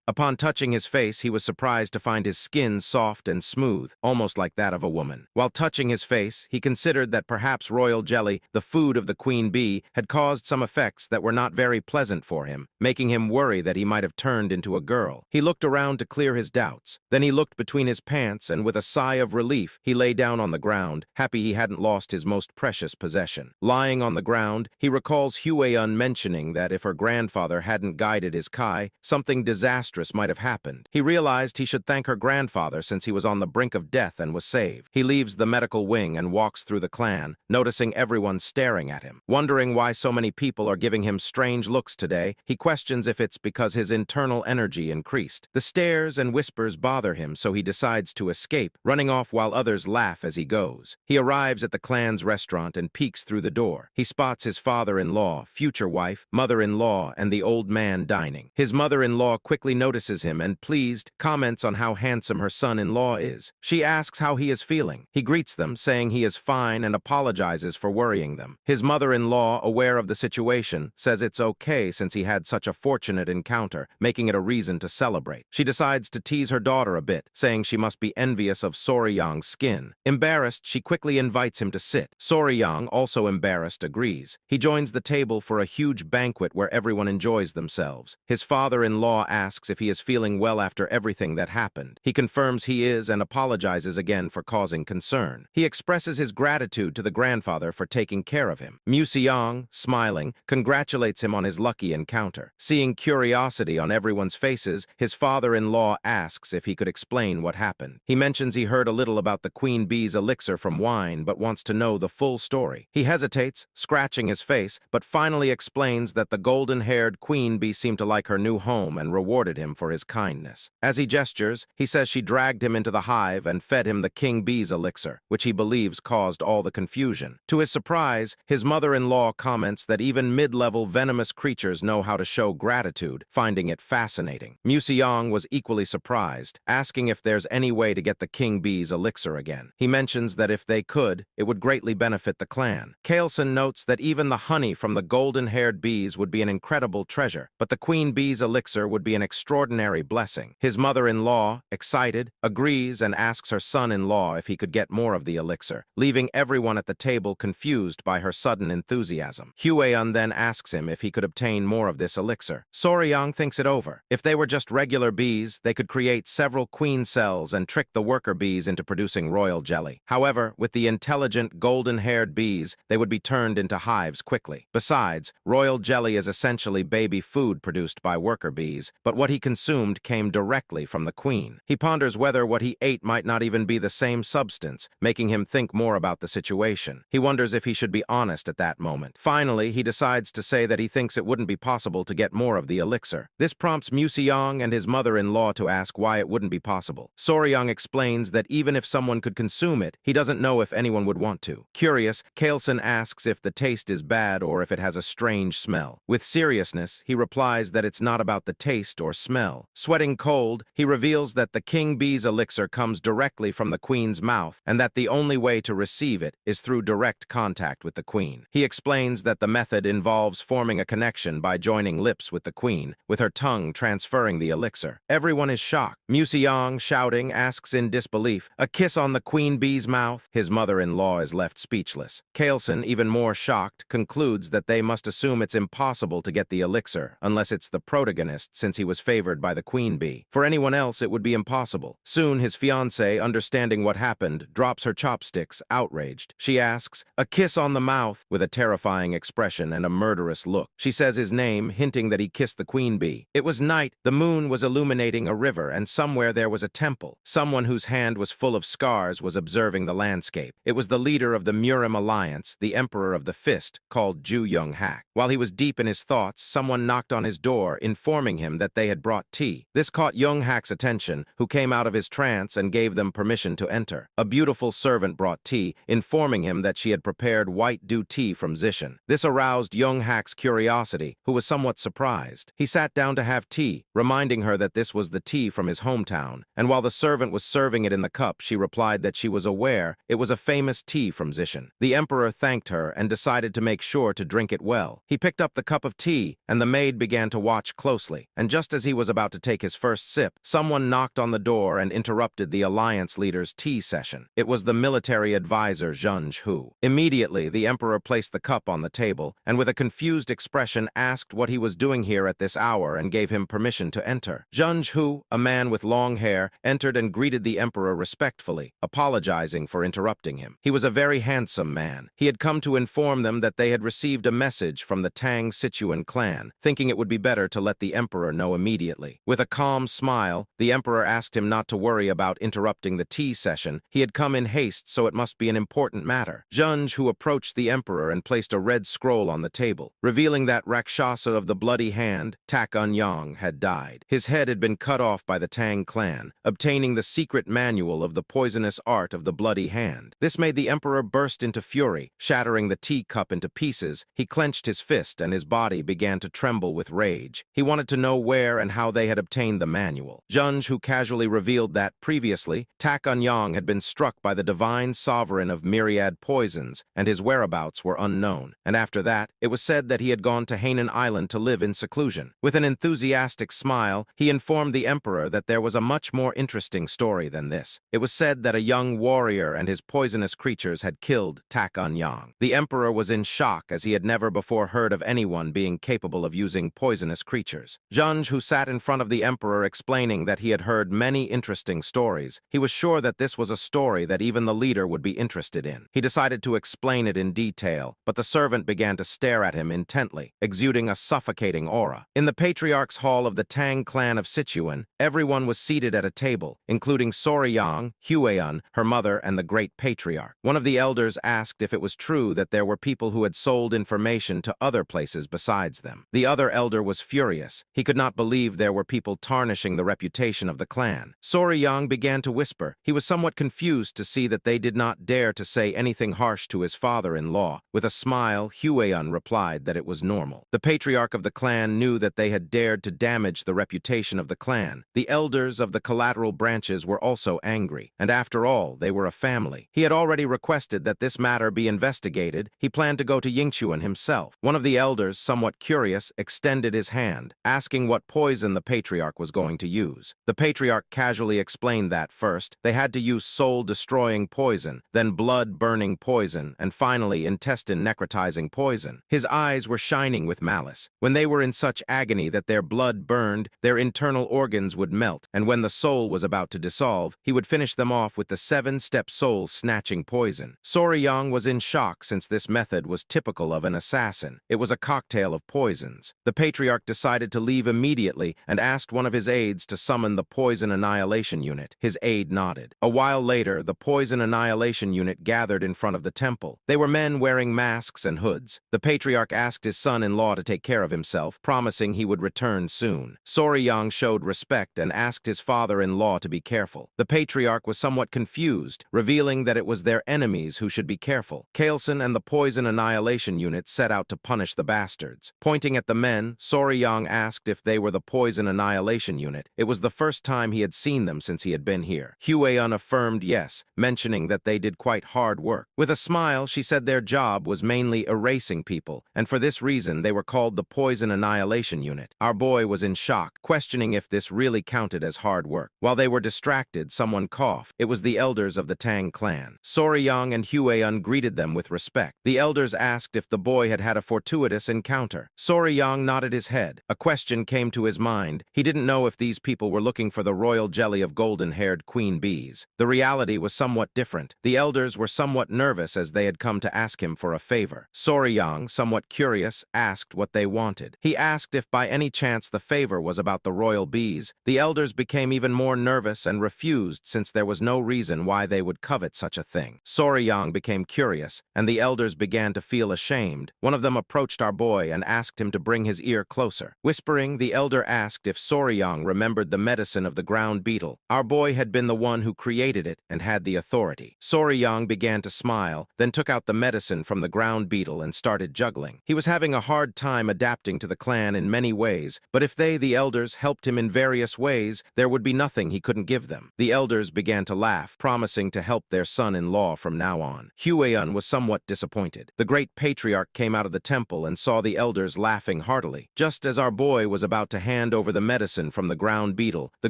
Upon touching his face, he was surprised to find his skin soft and smooth, almost like that of a woman. While touching his face, he considered that perhaps royal jelly, the food of the queen bee, had caused some effects that were not very pleasant for him, making him worry that he might have turned into a girl. He looked around to clear his doubts. Then he looked between his pants and, with a sigh of relief, he lay down on the ground, happy he hadn't lost his most precious possession. Lying on the ground, he recalls Huayan mentioning that if her grandfather hadn't guided his Kai, something disastrous might have happened. He realized he should thank her grandfather since he was on the brink of death and was saved. He leaves the medical wing and walks through the clan, noticing everyone staring at him. Wondering why so many people are giving him strange looks today, he questions if it's because his internal energy increased. The stares and whispers bother him, so he decides to escape, running off while others laugh as he goes. He arrives at the clan's restaurant and peeks through the door. He spots his father-in-law, future wife, mother-in-law, and the old man dining. His mother-in-law quickly notices him and, pleased, comments on how handsome her son-in-law is. She asks how he is feeling. He greets them, saying he is fine and apologizes for worrying them. His mother-in-law, aware of the situation, says it's okay since he had such a fortunate encounter, making it a reason to celebrate. She decides to tease her daughter a bit, saying she must be envious of Soryang's skin. Embarrassed, she quickly invites him to sit. Soryang, also embarrassed, agrees. He joins the table for a huge banquet where everyone enjoys themselves. His father-in-law asks if he is feeling well after everything that happened. He confirms he is and apologizes again for causing concern. He expresses his gratitude to the grandfather for taking care of him. Museong, smiling, congratulates him on his lucky encounter. Seeing curiosity on everyone's faces, his father-in-law asks if he could explain what happened. He mentions he heard a little about the queen bee's elixir from wine, but wants to know the full story. He hesitates, scratching his face, but finally explains that the golden-haired queen bee seemed to like her new home and rewarded him for his kindness. As he gestures, he says she dragged him into the hive and fed him the king bee's elixir, which he believes caused all the confusion. To his surprise, his mother-in-law comments that even mid-level venomous creatures know how to show gratitude, finding it fascinating. Museong was equally surprised, asking if there's any way to get the king bee's elixir again. He mentions that if they could, it would greatly benefit the clan. Kaelson notes that even the honey from the golden-haired bees would be an incredible treasure, but the queen bee's elixir would be an extraordinary blessing. His mother-in-law, excited, agrees and asks her son-in-law if he could get more of the elixir, leaving everyone at the table confused by her sudden enthusiasm. Huayan then asks him if he could obtain more of this elixir. Soryang thinks it over. If they were just regular bees, they could create several queen cells and trick the worker bees into producing royal jelly. However, with the intelligent golden-haired bees, they would be turned into hives quickly. Besides, royal jelly is essentially baby food produced by worker bees, but what he consumed came directly from the queen. He ponders whether what he ate might not even be the same substance, making him think more about the situation. He wonders if he should be honest at that moment. Finally, he decides to say that he thinks it wouldn't be possible to get more of the elixir. This prompts Museong and his mother-in-law to ask why it wouldn't be possible. Soryang explains that even if someone could consume it, he doesn't know if anyone would want to. Curious Curious, Kaelson asks if the taste is bad or if it has a strange smell. With seriousness, he replies that it's not about the taste or smell. Sweating cold, he reveals that the king bee's elixir comes directly from the queen's mouth and that the only way to receive it is through direct contact with the queen. He explains that the method involves forming a connection by joining lips with the queen, with her tongue transferring the elixir. Everyone is shocked. Museong, shouting, asks in disbelief, "A kiss on the queen bee's mouth?" His mother-in-law is left speechless. Kaelson, even more shocked, concludes that they must assume it's impossible to get the elixir, unless it's the protagonist since he was favored by the queen bee. For anyone else, it would be impossible. Soon, his fiancée, understanding what happened, drops her chopsticks, outraged. She asks, "A kiss on the mouth," with a terrifying expression and a murderous look. She says his name, hinting that he kissed the queen bee. It was night, the moon was illuminating a river, and somewhere there was a temple. Someone whose hand was full of scars was observing the landscape. It was the leader of the Murim Alliance, the Emperor of the Fist, called Ju Young-hak. While he was deep in his thoughts, someone knocked on his door, informing him that they had brought tea. This caught Young-hak's attention, who came out of his trance and gave them permission to enter. A beautiful servant brought tea, informing him that she had prepared white dew tea from Zishan. This aroused Young-hak's curiosity, who was somewhat surprised. He sat down to have tea, reminding her that this was the tea from his hometown, and while the servant was serving it in the cup, she replied that she was aware it was a famous tea from Zishan. The emperor thanked her and decided to make sure to drink it well. He picked up the cup of tea, and the maid began to watch closely, and just as he was about to take his first sip, someone knocked on the door and interrupted the alliance leader's tea session. It was the military advisor Zheng Hu. Immediately, the emperor placed the cup on the table, and with a confused expression asked what he was doing here at this hour and gave him permission to enter. Zheng Hu, a man with long hair, entered and greeted the emperor respectfully, apologizing for interrupting him. He was a very handsome man. He had come to inform them that they had received a message from the Tang Sichuan clan, thinking it would be better to let the emperor know immediately. With a calm smile, the emperor asked him not to worry about interrupting the tea session. He had come in haste, so it must be an important matter. Zheng Hu approached the emperor and placed a red scroll on the table, revealing that Rakshasa of the bloody hand, Tak Unyang, had died. His head had been cut off by the Tang clan, obtaining the secret manual of the poisonous art of the bloody hand. This made the emperor burst into fury. Shattering the teacup into pieces, he clenched his fist and his body began to tremble with rage. He wanted to know where and how they had obtained the manual. Zheng Hu casually revealed that, previously, Tak Unyang had been struck by the divine sovereign of myriad poisons, and his whereabouts were unknown. And after that, it was said that he had gone to Hainan Island to live in seclusion. With an enthusiastic smile, he informed the emperor that there was a much more interesting story than this. It was said that a young warrior and his poisonous creatures had killed Tak Unyang. The emperor was in shock as he had never before heard of anyone being capable of using poisonous creatures. Zheng Hu sat in front of the emperor explaining that he had heard many interesting stories. He was sure that this was a story that even the leader would be interested in. He decided to explain it in detail, but the servant began to stare at him intently, exuding a suffocating aura. In the patriarch's hall of the Tang clan of Sichuan, everyone was seated at a table, including Soriyang, Huayan, her mother, and the great patriarch. One of the elders asked if it was true that there were people who had sold information to other places besides them. The other elder was furious. He could not believe there were people tarnishing the reputation of the clan. Soriyang began to whisper. He was somewhat confused to see that they did not dare to say anything harsh to his father-in-law. With a smile, Huayan replied that it was normal. The patriarch of the clan knew that they had dared to damage the reputation of the clan. The elders of the collateral branches were also angry, and after all, they were a family. He had already requested that this matter be investigated. He planned to go to Yingchuan himself. One of the elders, somewhat curious, extended his hand, asking what poison the patriarch was going to use. The patriarch casually explained that first, they had to use soul-destroying poison, then blood-burning poison, and finally intestine-necrotizing poison. His eyes were shining with malice. When they were in such agony that their blood burned, their internal organs would melt, and when the soul was about to dissolve, he would finish them off with the 7-step soul-snatching poison. Soriyang was in shock since this method was typical of an assassin. It was a cocktail of poisons. The patriarch decided to leave immediately and asked one of his aides to summon the poison annihilation unit. His aide nodded. A while later, the poison annihilation unit gathered in front of the temple. They were men wearing masks and hoods. The patriarch asked his son-in-law to take care of himself, promising he would return soon. Soriyang showed respect and asked his father-in-law to be careful. The patriarch was somewhat confused, revealing that it was their enemies who should be careful. Kaleson and the Poison Annihilation Unit set out to punish the bastards. Pointing at the men, Soryang asked if they were the Poison Annihilation Unit. It was the first time he had seen them since he had been here. Hueyun affirmed yes, mentioning that they did quite hard work. With a smile, she said their job was mainly erasing people, and for this reason they were called the Poison Annihilation Unit. Our boy was in shock, questioning if this really counted as hard work. While they were distracted, someone coughed. It was the elders of the Tang clan. Soryang and Hueyun greeted them with respect. The elders asked if the boy had had a fortuitous encounter. Soryang nodded his head. A question came to his mind. He didn't know if these people were looking for the royal jelly of golden-haired queen bees. The reality was somewhat different. The elders were somewhat nervous as they had come to ask him for a favor. Soryang, somewhat curious, asked what they wanted. He asked if by any chance the favor was about the royal bees. The elders became even more nervous and refused since there was no reason why they would covet such a thing. Soryang became curious, and the elders began to feel ashamed. One of them approached our boy and asked him to bring his ear closer. Whispering, the elder asked if Soryang remembered the medicine of the ground beetle. Our boy had been the one who created it and had the authority. Soryang began to smile, then took out the medicine from the ground beetle and started juggling. He was having a hard time adapting to the clan in many ways, but if they, the elders, helped him in various ways, there would be nothing he couldn't give them. The elders began to laugh, promising to help their son-in-law from now on. Hueyun was somewhat disappointed. The great patriarch came out of the temple and saw the elders laughing heartily. Just as our boy was about to hand over the medicine from the ground beetle, the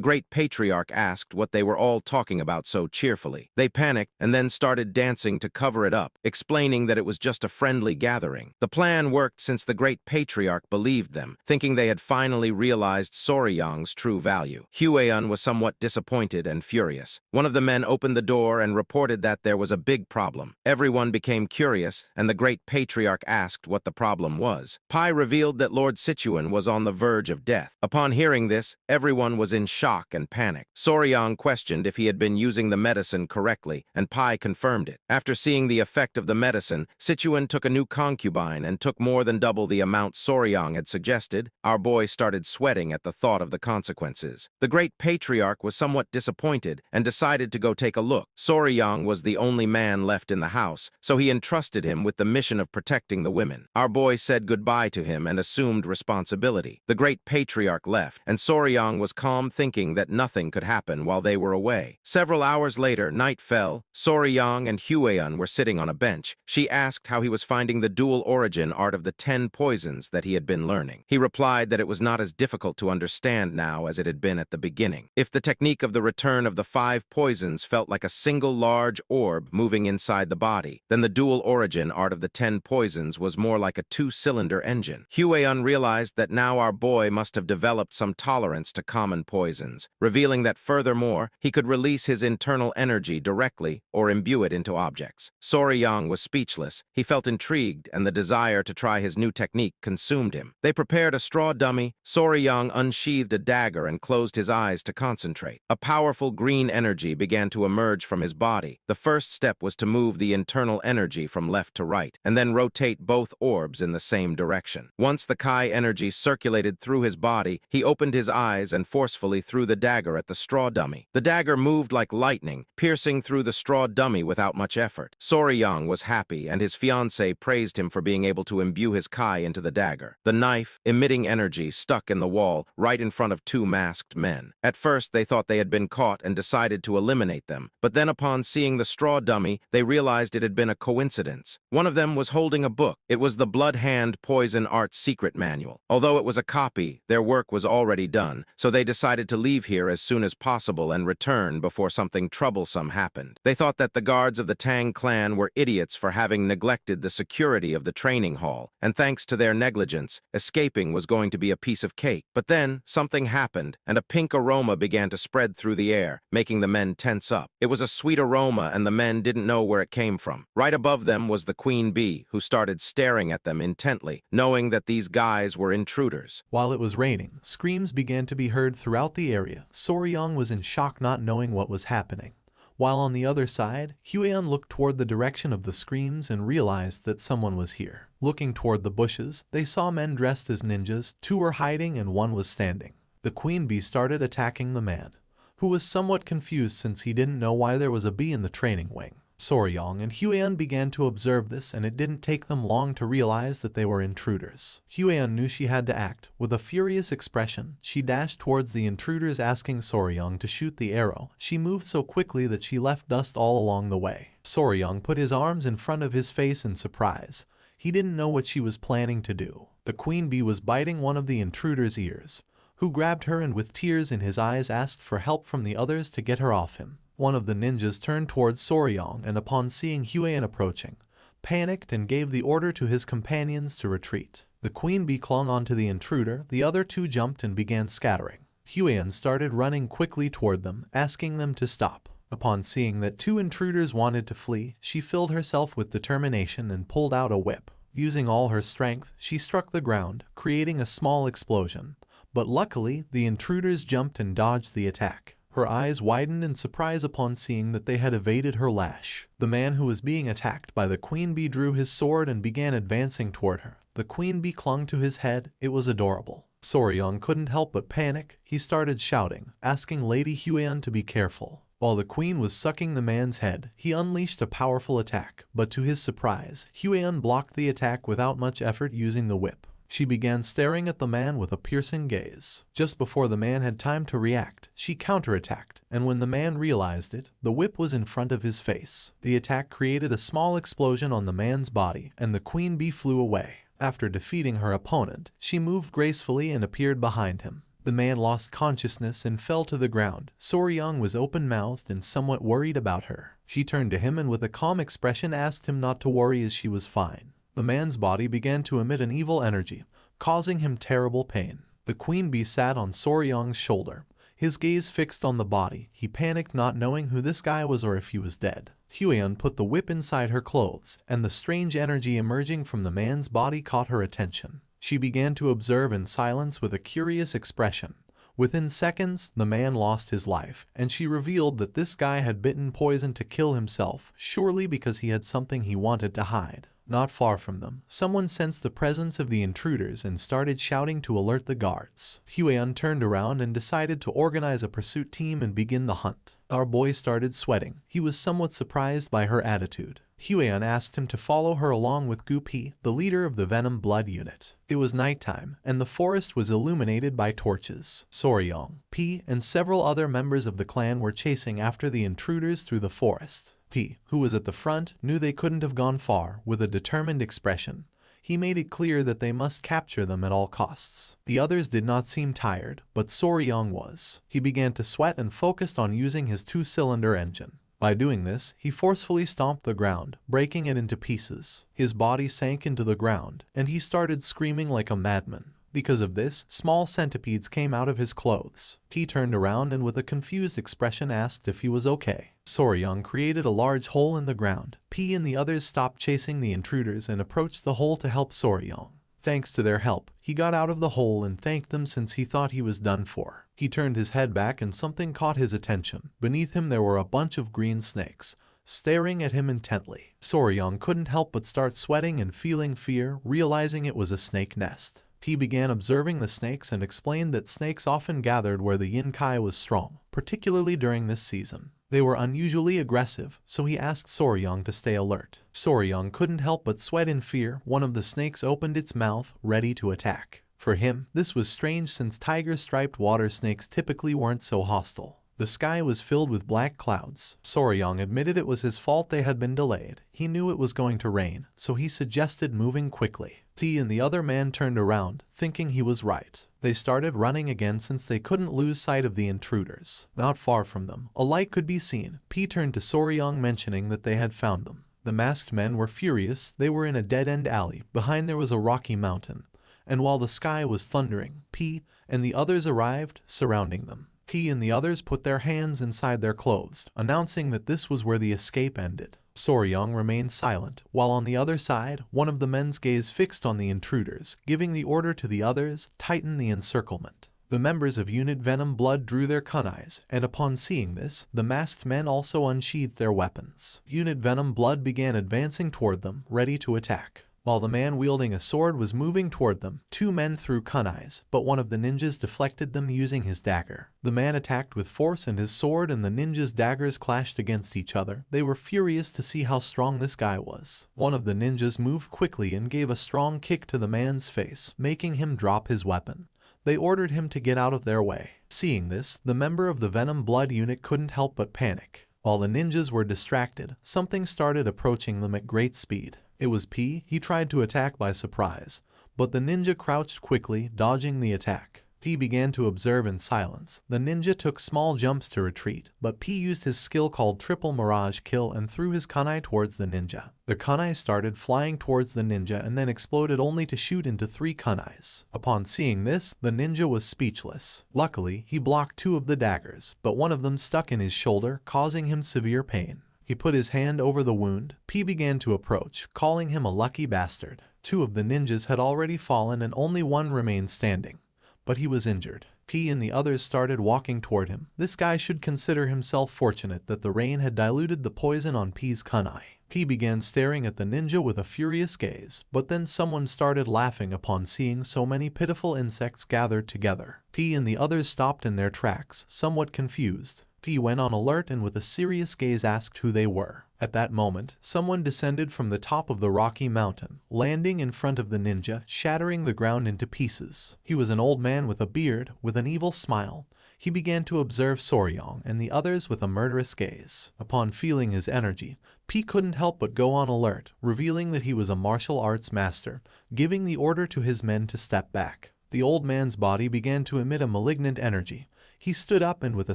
great patriarch asked what they were all talking about so cheerfully. They panicked and then started dancing to cover it up, explaining that it was just a friendly gathering. The plan worked since the great patriarch believed them, thinking they had finally realized Soryang's true value. Hueyun was somewhat disappointed and furious. One of the men opened the door and reported that there was a big problem. Everyone became curious, and the great patriarch asked what the problem was. Pai revealed that Lord Sichuan was on the verge of death. Upon hearing this, everyone was in shock and panic. Soryang questioned if he had been using the medicine correctly, and Pai confirmed it. After seeing the effect of the medicine, Sichuan took a new concubine and took more than double the amount Soryang had suggested. Our boy started sweating at the thought of the consequences. The great patriarch was somewhat disappointed and decided to go take a look. Soryang was the only man left in the house, so he entrusted him with the mission of protecting the women. Our boy said goodbye to him and assumed responsibility. The great patriarch left, and Soryang was calm, thinking that nothing could happen while they were away. Several hours later, night fell. Soryang and Hueyun were sitting on a bench. She asked how he was finding the dual origin art of the 10 poisons that he had been learning. He replied that it was not as difficult to understand now as it had been at the beginning. If the technique of the return of the 5 poisons felt like a single large orb moving inside the body, then the dual origin art of the 10 poisons was more like a 2-cylinder engine. Hueyun realized that now our boy must have developed some tolerance to common poisons, revealing that furthermore, he could release his internal energy directly or imbue it into objects. Soryang was speechless. He felt intrigued, and the desire to try his new technique consumed him. They prepared a straw dummy. Soryang unsheathed a dagger and closed his eyes to concentrate. A powerful green energy began to emerge from his body. The first step was to move the internal energy from left to right, and then rotate both orbs in the same direction. Once the Kai energy circulated through his body, he opened his eyes and forcefully threw the dagger at the straw dummy. The dagger moved like lightning, piercing through the straw dummy without much effort. Soryang was happy, and his fiancée praised him for being able to imbue his Kai into the dagger. The knife, emitting energy, stuck in the wall right in front of 2 masked men. At first, they thought they had been caught and decided to eliminate them, but then upon seeing the straw dummy, they realized it had been a coincidence. One of them was holding a book. It was the Blood Hand Poison Art Secret Manual. Although it was a copy, their work was already done, so they decided to leave here as soon as possible and return before something troublesome happened. They thought that the guards of the Tang clan were idiots for having neglected the security of the training hall, and thanks to their negligence, escaping was going to be a piece of cake. But then, something happened, and a pink aroma began to spread through the air, making the men tense up. It was a sweet aroma, and the men didn't know where it came from. Right above them was the queen bee, who started staring at them intently, knowing that these guys were intruders. While it was raining, screams began to be heard throughout the area. Soryang was in shock, not knowing what was happening. While on the other side, Hueyun looked toward the direction of the screams and realized that someone was here. Looking toward the bushes, they saw men dressed as ninjas. 2 were hiding and 1 was standing. The queen bee started attacking the man, who was somewhat confused since he didn't know why there was a bee in the training wing. Soryong and Huan began to observe this, and it didn't take them long to realize that they were intruders. Huan knew she had to act. With a furious expression, she dashed towards the intruders, asking Soryong to shoot the arrow. She moved so quickly that she left dust all along the way. Soryong put his arms in front of his face in surprise. He didn't know what she was planning to do. The queen bee was biting one of the intruder's ears, who grabbed her and with tears in his eyes asked for help from the others to get her off him. One of the ninjas turned towards Soryong and upon seeing Huan approaching, panicked and gave the order to his companions to retreat. The queen bee clung onto the intruder, the other two jumped and began scattering. Huan started running quickly toward them, asking them to stop. Upon seeing that two intruders wanted to flee, she filled herself with determination and pulled out a whip. Using all her strength, she struck the ground, creating a small explosion. But luckily, the intruders jumped and dodged the attack. Her eyes widened in surprise upon seeing that they had evaded her lash. The man who was being attacked by the queen bee drew his sword and began advancing toward her. The queen bee clung to his head. It was adorable. Soryong couldn't help but panic. He started shouting, asking Lady Huan to be careful. While the queen was sucking the man's head, he unleashed a powerful attack, but to his surprise, Huan blocked the attack without much effort using the whip. She began staring at the man with a piercing gaze. Just before the man had time to react, she counterattacked, and when the man realized it, the whip was in front of his face. The attack created a small explosion on the man's body, and the queen bee flew away. After defeating her opponent, she moved gracefully and appeared behind him. The man lost consciousness and fell to the ground. Soryong was open-mouthed and somewhat worried about her. She turned to him and with a calm expression asked him not to worry as she was fine. The man's body began to emit an evil energy, causing him terrible pain. The queen bee sat on Soryong's shoulder, his gaze fixed on the body. He panicked, not knowing who this guy was or if he was dead. Huan put the whip inside her clothes, and the strange energy emerging from the man's body caught her attention. She began to observe in silence with a curious expression. Within seconds, the man lost his life, and she revealed that this guy had bitten poison to kill himself, surely because he had something he wanted to hide. Not far from them, someone sensed the presence of the intruders and started shouting to alert the guards. Huan turned around and decided to organize a pursuit team and begin the hunt. Our boy started sweating. He was somewhat surprised by her attitude. Huan asked him to follow her along with Gu Pi, the leader of the Venom Blood unit. It was nighttime, and the forest was illuminated by torches. Soryong, Pi, and several other members of the clan were chasing after the intruders through the forest. Pi, who was at the front, knew they couldn't have gone far. With a determined expression, he made it clear that they must capture them at all costs. The others did not seem tired, but Soryong was. He began to sweat and focused on using his two-cylinder engine. By doing this, he forcefully stomped the ground, breaking it into pieces. His body sank into the ground, and he started screaming like a madman. Because of this, small centipedes came out of his clothes. He turned around and with a confused expression asked if he was okay. Soryong created a large hole in the ground. P and the others stopped chasing the intruders and approached the hole to help Soryong. Thanks to their help, he got out of the hole and thanked them since he thought he was done for. He turned his head back and something caught his attention. Beneath him there were a bunch of green snakes, staring at him intently. Soryong couldn't help but start sweating and feeling fear, realizing it was a snake nest. He began observing the snakes and explained that snakes often gathered where the yin kai was strong, particularly during this season. They were unusually aggressive, so he asked Soryong to stay alert. Soryong couldn't help but sweat in fear. One of the snakes opened its mouth, ready to attack. For him, this was strange since tiger-striped water snakes typically weren't so hostile. The sky was filled with black clouds. Soryong admitted it was his fault they had been delayed. He knew it was going to rain, so he suggested moving quickly. T and the other man turned around, thinking he was right. They started running again since they couldn't lose sight of the intruders. Not far from them, a light could be seen. P turned to Soryong mentioning that they had found them. The masked men were furious. They were in a dead-end alley. Behind there was a rocky mountain. And while the sky was thundering, P and the others arrived, surrounding them. P and the others put their hands inside their clothes, announcing that this was where the escape ended. Soryong remained silent, while on the other side, one of the men's gaze fixed on the intruders, giving the order to the others, tighten the encirclement. The members of Unit Venom Blood drew their kunais, and upon seeing this, the masked men also unsheathed their weapons. Unit Venom Blood began advancing toward them, ready to attack. While the man wielding a sword was moving toward them, two men threw kunais, but one of the ninjas deflected them using his dagger. The man attacked with force and his sword and the ninja's daggers clashed against each other. They were furious to see how strong this guy was. One of the ninjas moved quickly and gave a strong kick to the man's face, making him drop his weapon. They ordered him to get out of their way. Seeing this, the member of the Venom Blood unit couldn't help but panic. While the ninjas were distracted, something started approaching them at great speed. It was P. He tried to attack by surprise, but the ninja crouched quickly, dodging the attack. P began to observe in silence. The ninja took small jumps to retreat, but P used his skill called Triple Mirage Kill and threw his kunai towards the ninja. The kunai started flying towards the ninja and then exploded only to shoot into 3 kunais. Upon seeing this, the ninja was speechless. Luckily, he blocked 2 of the daggers, but one of them stuck in his shoulder, causing him severe pain. He put his hand over the wound. P began to approach, calling him a lucky bastard. 2 of the ninjas had already fallen and only one remained standing, but he was injured. P and the others started walking toward him. This guy should consider himself fortunate that the rain had diluted the poison on P's kunai. P began staring at the ninja with a furious gaze, but then someone started laughing upon seeing so many pitiful insects gathered together. P and the others stopped in their tracks, somewhat confused. P went on alert and with a serious gaze asked who they were. At that moment, someone descended from the top of the rocky mountain, landing in front of the ninja, shattering the ground into pieces. He was an old man with a beard, with an evil smile. He began to observe Soryong and the others with a murderous gaze. Upon feeling his energy, P couldn't help but go on alert, revealing that he was a martial arts master, giving the order to his men to step back. The old man's body began to emit a malignant energy. He stood up and with a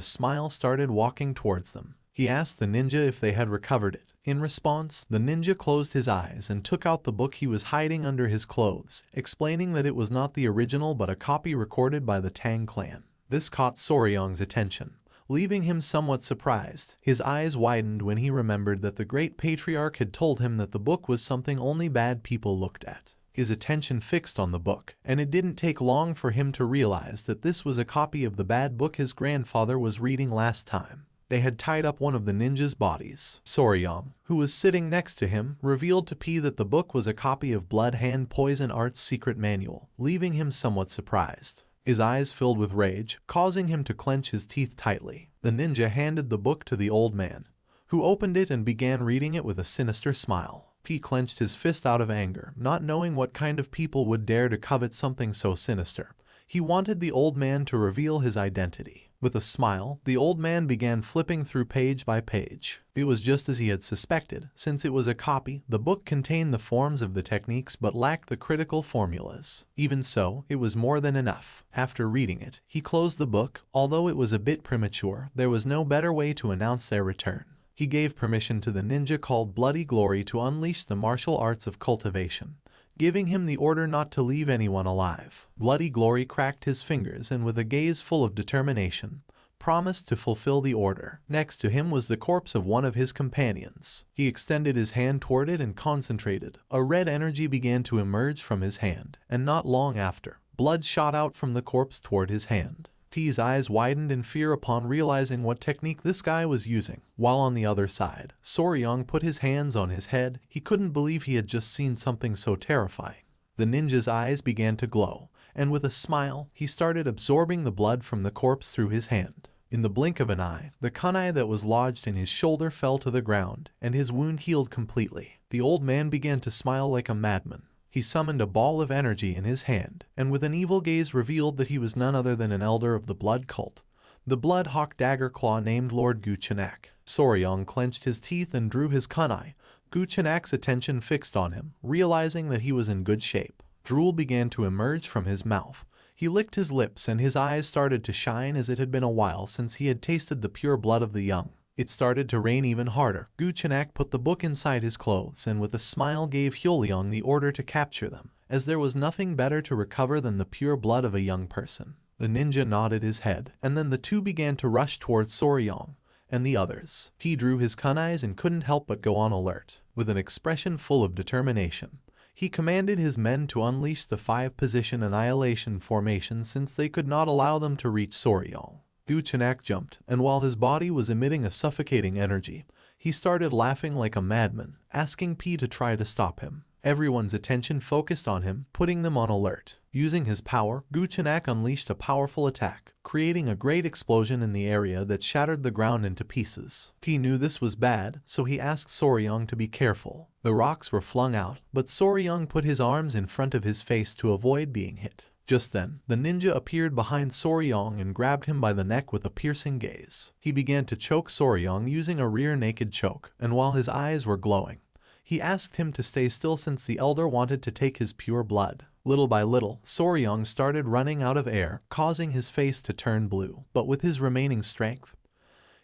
smile started walking towards them. He asked the ninja if they had recovered it. In response, the ninja closed his eyes and took out the book he was hiding under his clothes, explaining that it was not the original but a copy recorded by the Tang clan. This caught Soryong's attention, leaving him somewhat surprised. His eyes widened when he remembered that the great patriarch had told him that the book was something only bad people looked at. His attention fixed on the book, and it didn't take long for him to realize that this was a copy of the bad book his grandfather was reading last time. They had tied up one of the ninja's bodies. Soryong, who was sitting next to him, revealed to P that the book was a copy of Blood Hand Poison Art's secret manual, leaving him somewhat surprised. His eyes filled with rage, causing him to clench his teeth tightly. The ninja handed the book to the old man, who opened it and began reading it with a sinister smile. P clenched his fist out of anger, not knowing what kind of people would dare to covet something so sinister. He wanted the old man to reveal his identity. With a smile, the old man began flipping through page by page. It was just as he had suspected. Since it was a copy, the book contained the forms of the techniques but lacked the critical formulas. Even so, it was more than enough. After reading it, he closed the book. Although it was a bit premature, there was no better way to announce their return. He gave permission to the ninja called Bloody Glory to unleash the martial arts of cultivation, giving him the order not to leave anyone alive. Bloody Glory cracked his fingers and with a gaze full of determination, promised to fulfill the order. Next to him was the corpse of one of his companions. He extended his hand toward it and concentrated. A red energy began to emerge from his hand, and not long after, blood shot out from the corpse toward his hand. P's eyes widened in fear upon realizing what technique this guy was using. While on the other side, Soryong put his hands on his head. He couldn't believe he had just seen something so terrifying. The ninja's eyes began to glow, and with a smile, he started absorbing the blood from the corpse through his hand. In the blink of an eye, the kunai that was lodged in his shoulder fell to the ground, and his wound healed completely. The old man began to smile like a madman. He summoned a ball of energy in his hand, and with an evil gaze revealed that he was none other than an elder of the blood cult, the Blood Hawk Dagger Claw named Lord Guchenak. Soryong clenched his teeth and drew his kunai. Guchenak's attention fixed on him, realizing that he was in good shape. Drool began to emerge from his mouth. He licked his lips and his eyes started to shine as it had been a while since he had tasted the pure blood of the young. It started to rain even harder. Guchenak put the book inside his clothes and with a smile gave Hyoleong the order to capture them, as there was nothing better to recover than the pure blood of a young person. The ninja nodded his head, and then the two began to rush towards Soryong and the others. He drew his kunais and couldn't help but go on alert. With an expression full of determination, he commanded his men to unleash the 5-position annihilation formation since they could not allow them to reach Soryong. Guchenak jumped, and while his body was emitting a suffocating energy, he started laughing like a madman, asking P to try to stop him. Everyone's attention focused on him, putting them on alert. Using his power, Guchenak unleashed a powerful attack, creating a great explosion in the area that shattered the ground into pieces. He knew this was bad, so he asked Soryang to be careful. The rocks were flung out, but Soryang put his arms in front of his face to avoid being hit. Just then, the ninja appeared behind Soryang and grabbed him by the neck with a piercing gaze. He began to choke Soryang using a rear naked choke, and while his eyes were glowing, he asked him to stay still since the elder wanted to take his pure blood. Little by little, Soryang started running out of air, causing his face to turn blue. But with his remaining strength,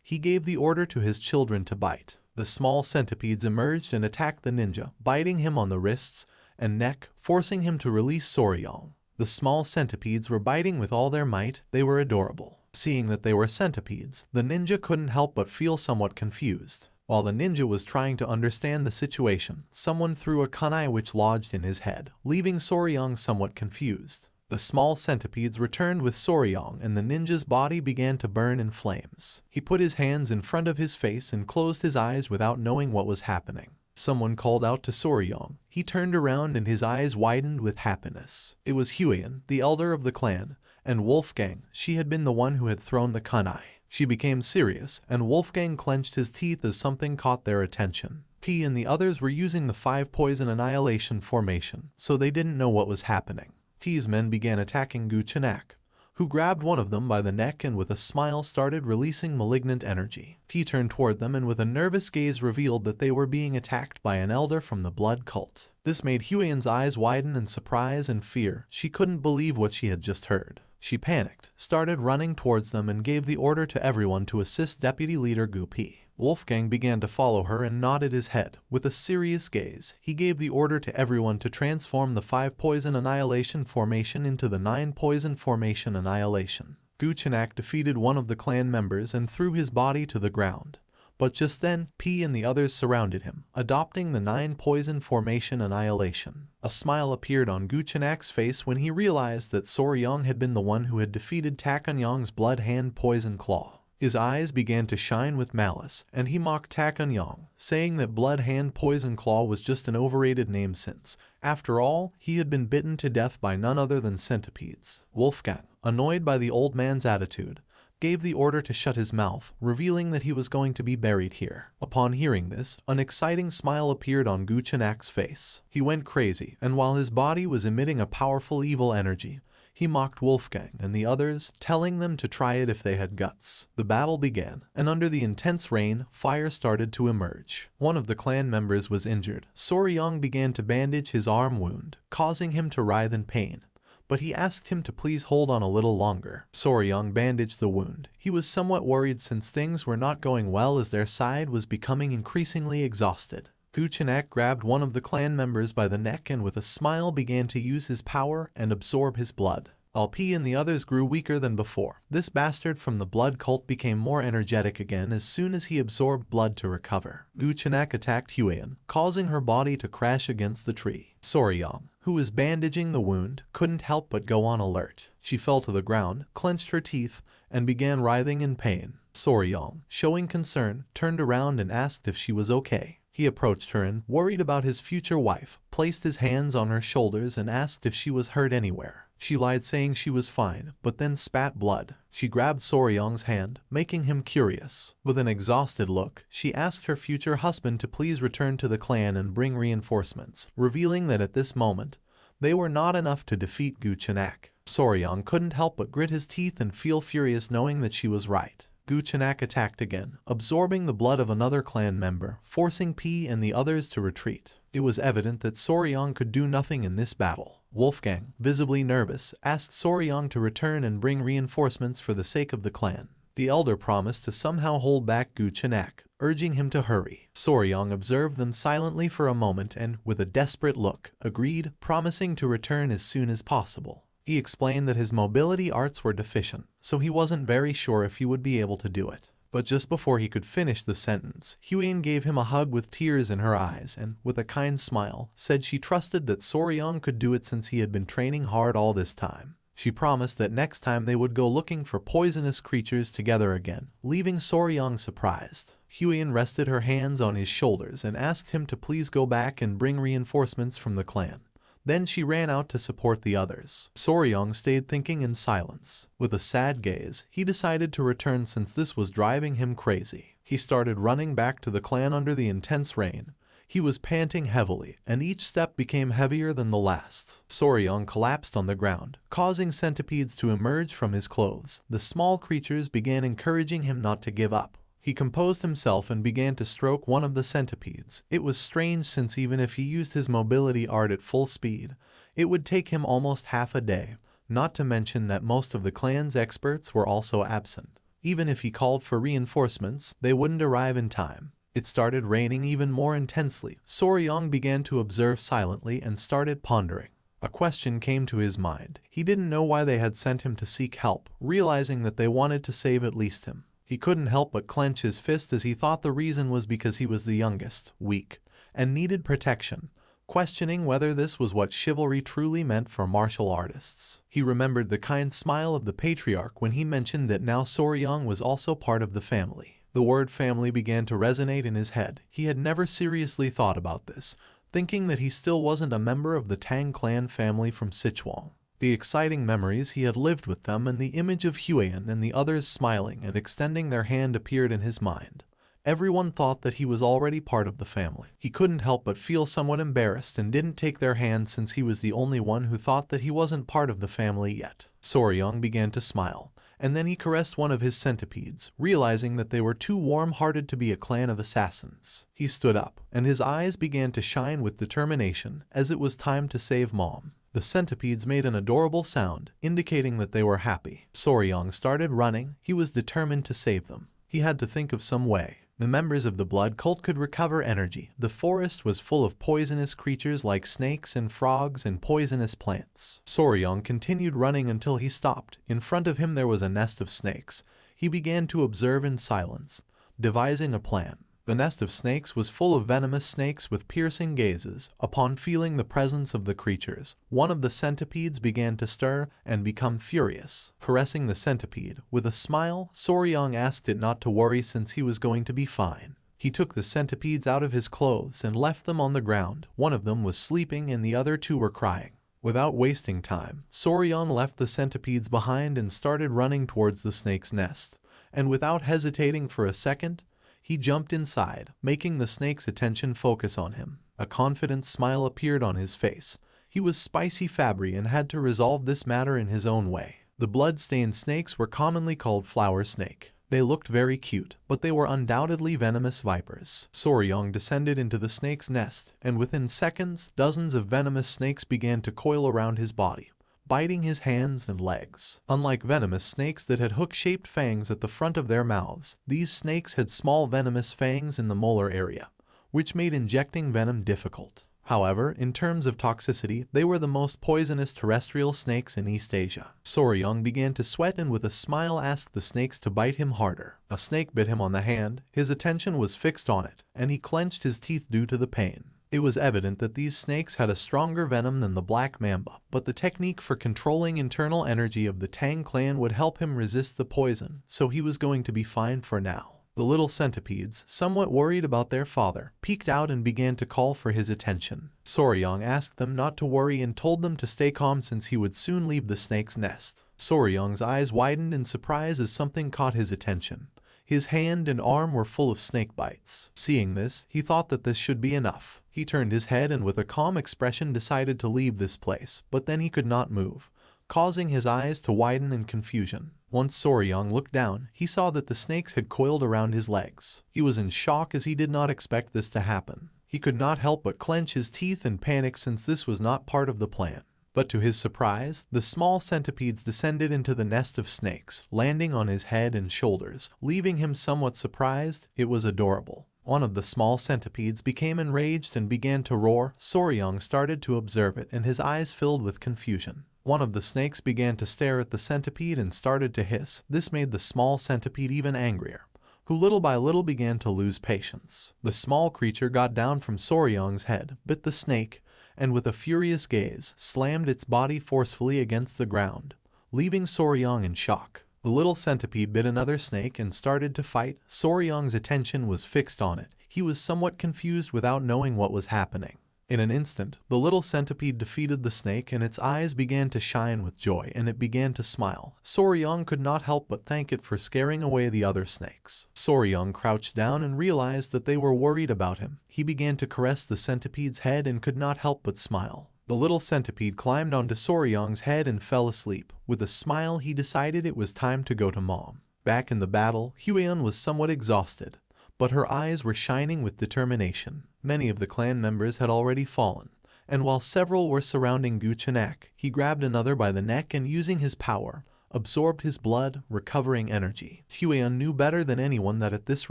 he gave the order to his children to bite. The small centipedes emerged and attacked the ninja, biting him on the wrists and neck, forcing him to release Soryang. The small centipedes were biting with all their might. They were adorable. Seeing that they were centipedes, the ninja couldn't help but feel somewhat confused. While the ninja was trying to understand the situation, someone threw a kunai which lodged in his head, leaving Soryang somewhat confused. The small centipedes returned with Soryang and the ninja's body began to burn in flames. He put his hands in front of his face and closed his eyes without knowing what was happening. Someone called out to Soryang. He turned around and his eyes widened with happiness. It was Huiyan, the elder of the clan, and Wolfgang. She had been the one who had thrown the kunai. She became serious, and Wolfgang clenched his teeth as something caught their attention. P and the others were using the 5 poison annihilation formation, so they didn't know what was happening. P's men began attacking Guchenak, who grabbed one of them by the neck and with a smile started releasing malignant energy. P turned toward them and with a nervous gaze revealed that they were being attacked by an elder from the blood cult. This made Huiyan's eyes widen in surprise and fear. She couldn't believe what she had just heard. She panicked, started running towards them and gave the order to everyone to assist Deputy Leader Gu P. Wolfgang began to follow her and nodded his head. With a serious gaze, he gave the order to everyone to transform the 5 poison annihilation formation into the 9 poison formation annihilation. Guchenak defeated one of the clan members and threw his body to the ground. But just then, P and the others surrounded him, adopting the 9 poison formation annihilation. A smile appeared on Guchenak's face when he realized that Soryang had been the one who had defeated Takanyang's blood hand poison claw. His eyes began to shine with malice, and he mocked Takanyang, saying that blood hand poison claw was just an overrated name since, after all, he had been bitten to death by none other than centipedes. Wolfgang, annoyed by the old man's attitude, gave the order to shut his mouth, revealing that he was going to be buried here. Upon hearing this, an exciting smile appeared on Guchenak's face. He went crazy, and while his body was emitting a powerful evil energy, he mocked Wolfgang and the others, telling them to try it if they had guts. The battle began, and under the intense rain, fire started to emerge. One of the clan members was injured. Soryang began to bandage his arm wound, causing him to writhe in pain. But he asked him to please hold on a little longer. Soryang bandaged the wound. He was somewhat worried since things were not going well as their side was becoming increasingly exhausted. Guchenak grabbed one of the clan members by the neck and with a smile began to use his power and absorb his blood. P and the others grew weaker than before. This bastard from the blood cult became more energetic again as soon as he absorbed blood to recover. Guchenak attacked Huiyan, causing her body to crash against the tree. Soryang, who was bandaging the wound, couldn't help but go on alert. She fell to the ground, clenched her teeth, and began writhing in pain. Soryang, showing concern, turned around and asked if she was okay. He approached her and, worried about his future wife, placed his hands on her shoulders and asked if she was hurt anywhere. She lied saying she was fine, but then spat blood. She grabbed Soryang's hand, making him curious. With an exhausted look, she asked her future husband to please return to the clan and bring reinforcements, revealing that at this moment, they were not enough to defeat Guchenak. Soryang couldn't help but grit his teeth and feel furious knowing that she was right. Guchenak attacked again, absorbing the blood of another clan member, forcing P and the others to retreat. It was evident that Soryang could do nothing in this battle. Wolfgang, visibly nervous, asked Soryang to return and bring reinforcements for the sake of the clan. The elder promised to somehow hold back Guchenak, urging him to hurry. Soryang observed them silently for a moment and, with a desperate look, agreed, promising to return as soon as possible. He explained that his mobility arts were deficient, so he wasn't very sure if he would be able to do it. But just before he could finish the sentence, Huiyan gave him a hug with tears in her eyes and, with a kind smile, said she trusted that Soryang could do it since he had been training hard all this time. She promised that next time they would go looking for poisonous creatures together again, leaving Soryang surprised. Huiyan rested her hands on his shoulders and asked him to please go back and bring reinforcements from the clan. Then she ran out to support the others. Soryong stayed thinking in silence. With a sad gaze, he decided to return since this was driving him crazy. He started running back to the clan under the intense rain. He was panting heavily, and each step became heavier than the last. Soryong collapsed on the ground, causing centipedes to emerge from his clothes. The small creatures began encouraging him not to give up. He composed himself and began to stroke one of the centipedes. It was strange since even if he used his mobility art at full speed, it would take him almost half a day, not to mention that most of the clan's experts were also absent. Even if he called for reinforcements, they wouldn't arrive in time. It started raining even more intensely. Soryong began to observe silently and started pondering. A question came to his mind. He didn't know why they had sent him to seek help, realizing that they wanted to save at least him. He couldn't help but clench his fist as he thought the reason was because he was the youngest, weak, and needed protection, questioning whether this was what chivalry truly meant for martial artists. He remembered the kind smile of the patriarch when he mentioned that now Soryong was also part of the family. The word family began to resonate in his head. He had never seriously thought about this, thinking that he still wasn't a member of the Tang clan family from Sichuan. The exciting memories he had lived with them and the image of Huiyan and the others smiling and extending their hand appeared in his mind. Everyone thought that he was already part of the family. He couldn't help but feel somewhat embarrassed and didn't take their hand since he was the only one who thought that he wasn't part of the family yet. Soryong began to smile, and then he caressed one of his centipedes, realizing that they were too warm-hearted to be a clan of assassins. He stood up, and his eyes began to shine with determination as it was time to save Mom. The centipedes made an adorable sound, indicating that they were happy. Soryong started running. He was determined to save them. He had to think of some way. The members of the blood cult could recover energy. The forest was full of poisonous creatures like snakes and frogs and poisonous plants. Soryong continued running until he stopped. In front of him there was a nest of snakes. He began to observe in silence, devising a plan. The nest of snakes was full of venomous snakes with piercing gazes. Upon feeling the presence of the creatures, one of the centipedes began to stir and become furious. Caressing the centipede, with a smile, Soryong asked it not to worry since he was going to be fine. He took the centipedes out of his clothes and left them on the ground. One of them was sleeping and the other two were crying. Without wasting time, Soryong left the centipedes behind and started running towards the snake's nest. And without hesitating for a second, he jumped inside, making the snake's attention focus on him. A confident smile appeared on his face. He was Spicy Fabry and had to resolve this matter in his own way. The blood-stained snakes were commonly called flower snake. They looked very cute, but they were undoubtedly venomous vipers. Soryong descended into the snake's nest, and within seconds, dozens of venomous snakes began to coil around his body, biting his hands and legs. Unlike venomous snakes that had hook-shaped fangs at the front of their mouths, these snakes had small venomous fangs in the molar area, which made injecting venom difficult. However, in terms of toxicity, they were the most poisonous terrestrial snakes in East Asia. Soryong began to sweat and with a smile asked the snakes to bite him harder. A snake bit him on the hand. His attention was fixed on it, and he clenched his teeth due to the pain. It was evident that these snakes had a stronger venom than the black mamba, but the technique for controlling internal energy of the Tang clan would help him resist the poison, so he was going to be fine for now. The little centipedes, somewhat worried about their father, peeked out and began to call for his attention. Soryong asked them not to worry and told them to stay calm since he would soon leave the snake's nest. Soryong's eyes widened in surprise as something caught his attention. His hand and arm were full of snake bites. Seeing this, he thought that this should be enough. He turned his head and with a calm expression decided to leave this place, but then he could not move, causing his eyes to widen in confusion. Once Soryong looked down, he saw that the snakes had coiled around his legs. He was in shock as he did not expect this to happen. He could not help but clench his teeth and panic since this was not part of the plan. But to his surprise, the small centipedes descended into the nest of snakes, landing on his head and shoulders, leaving him somewhat surprised. It was adorable. One of the small centipedes became enraged and began to roar. Soryong started to observe it and his eyes filled with confusion. One of the snakes began to stare at the centipede and started to hiss. This made the small centipede even angrier, who little by little began to lose patience. The small creature got down from Soryong's head, bit the snake, and with a furious gaze, slammed its body forcefully against the ground, leaving Soryong in shock. The little centipede bit another snake and started to fight. Soryong's attention was fixed on it. He was somewhat confused without knowing what was happening. In an instant, the little centipede defeated the snake and its eyes began to shine with joy and it began to smile. Soryong could not help but thank it for scaring away the other snakes. Soryong crouched down and realized that they were worried about him. He began to caress the centipede's head and could not help but smile. The little centipede climbed onto Soryong's head and fell asleep. With a smile, he decided it was time to go to mom. Back in the battle, Huion was somewhat exhausted, but her eyes were shining with determination. Many of the clan members had already fallen, and while several were surrounding Guchenak, he grabbed another by the neck and using his power, absorbed his blood, recovering energy. Huion knew better than anyone that at this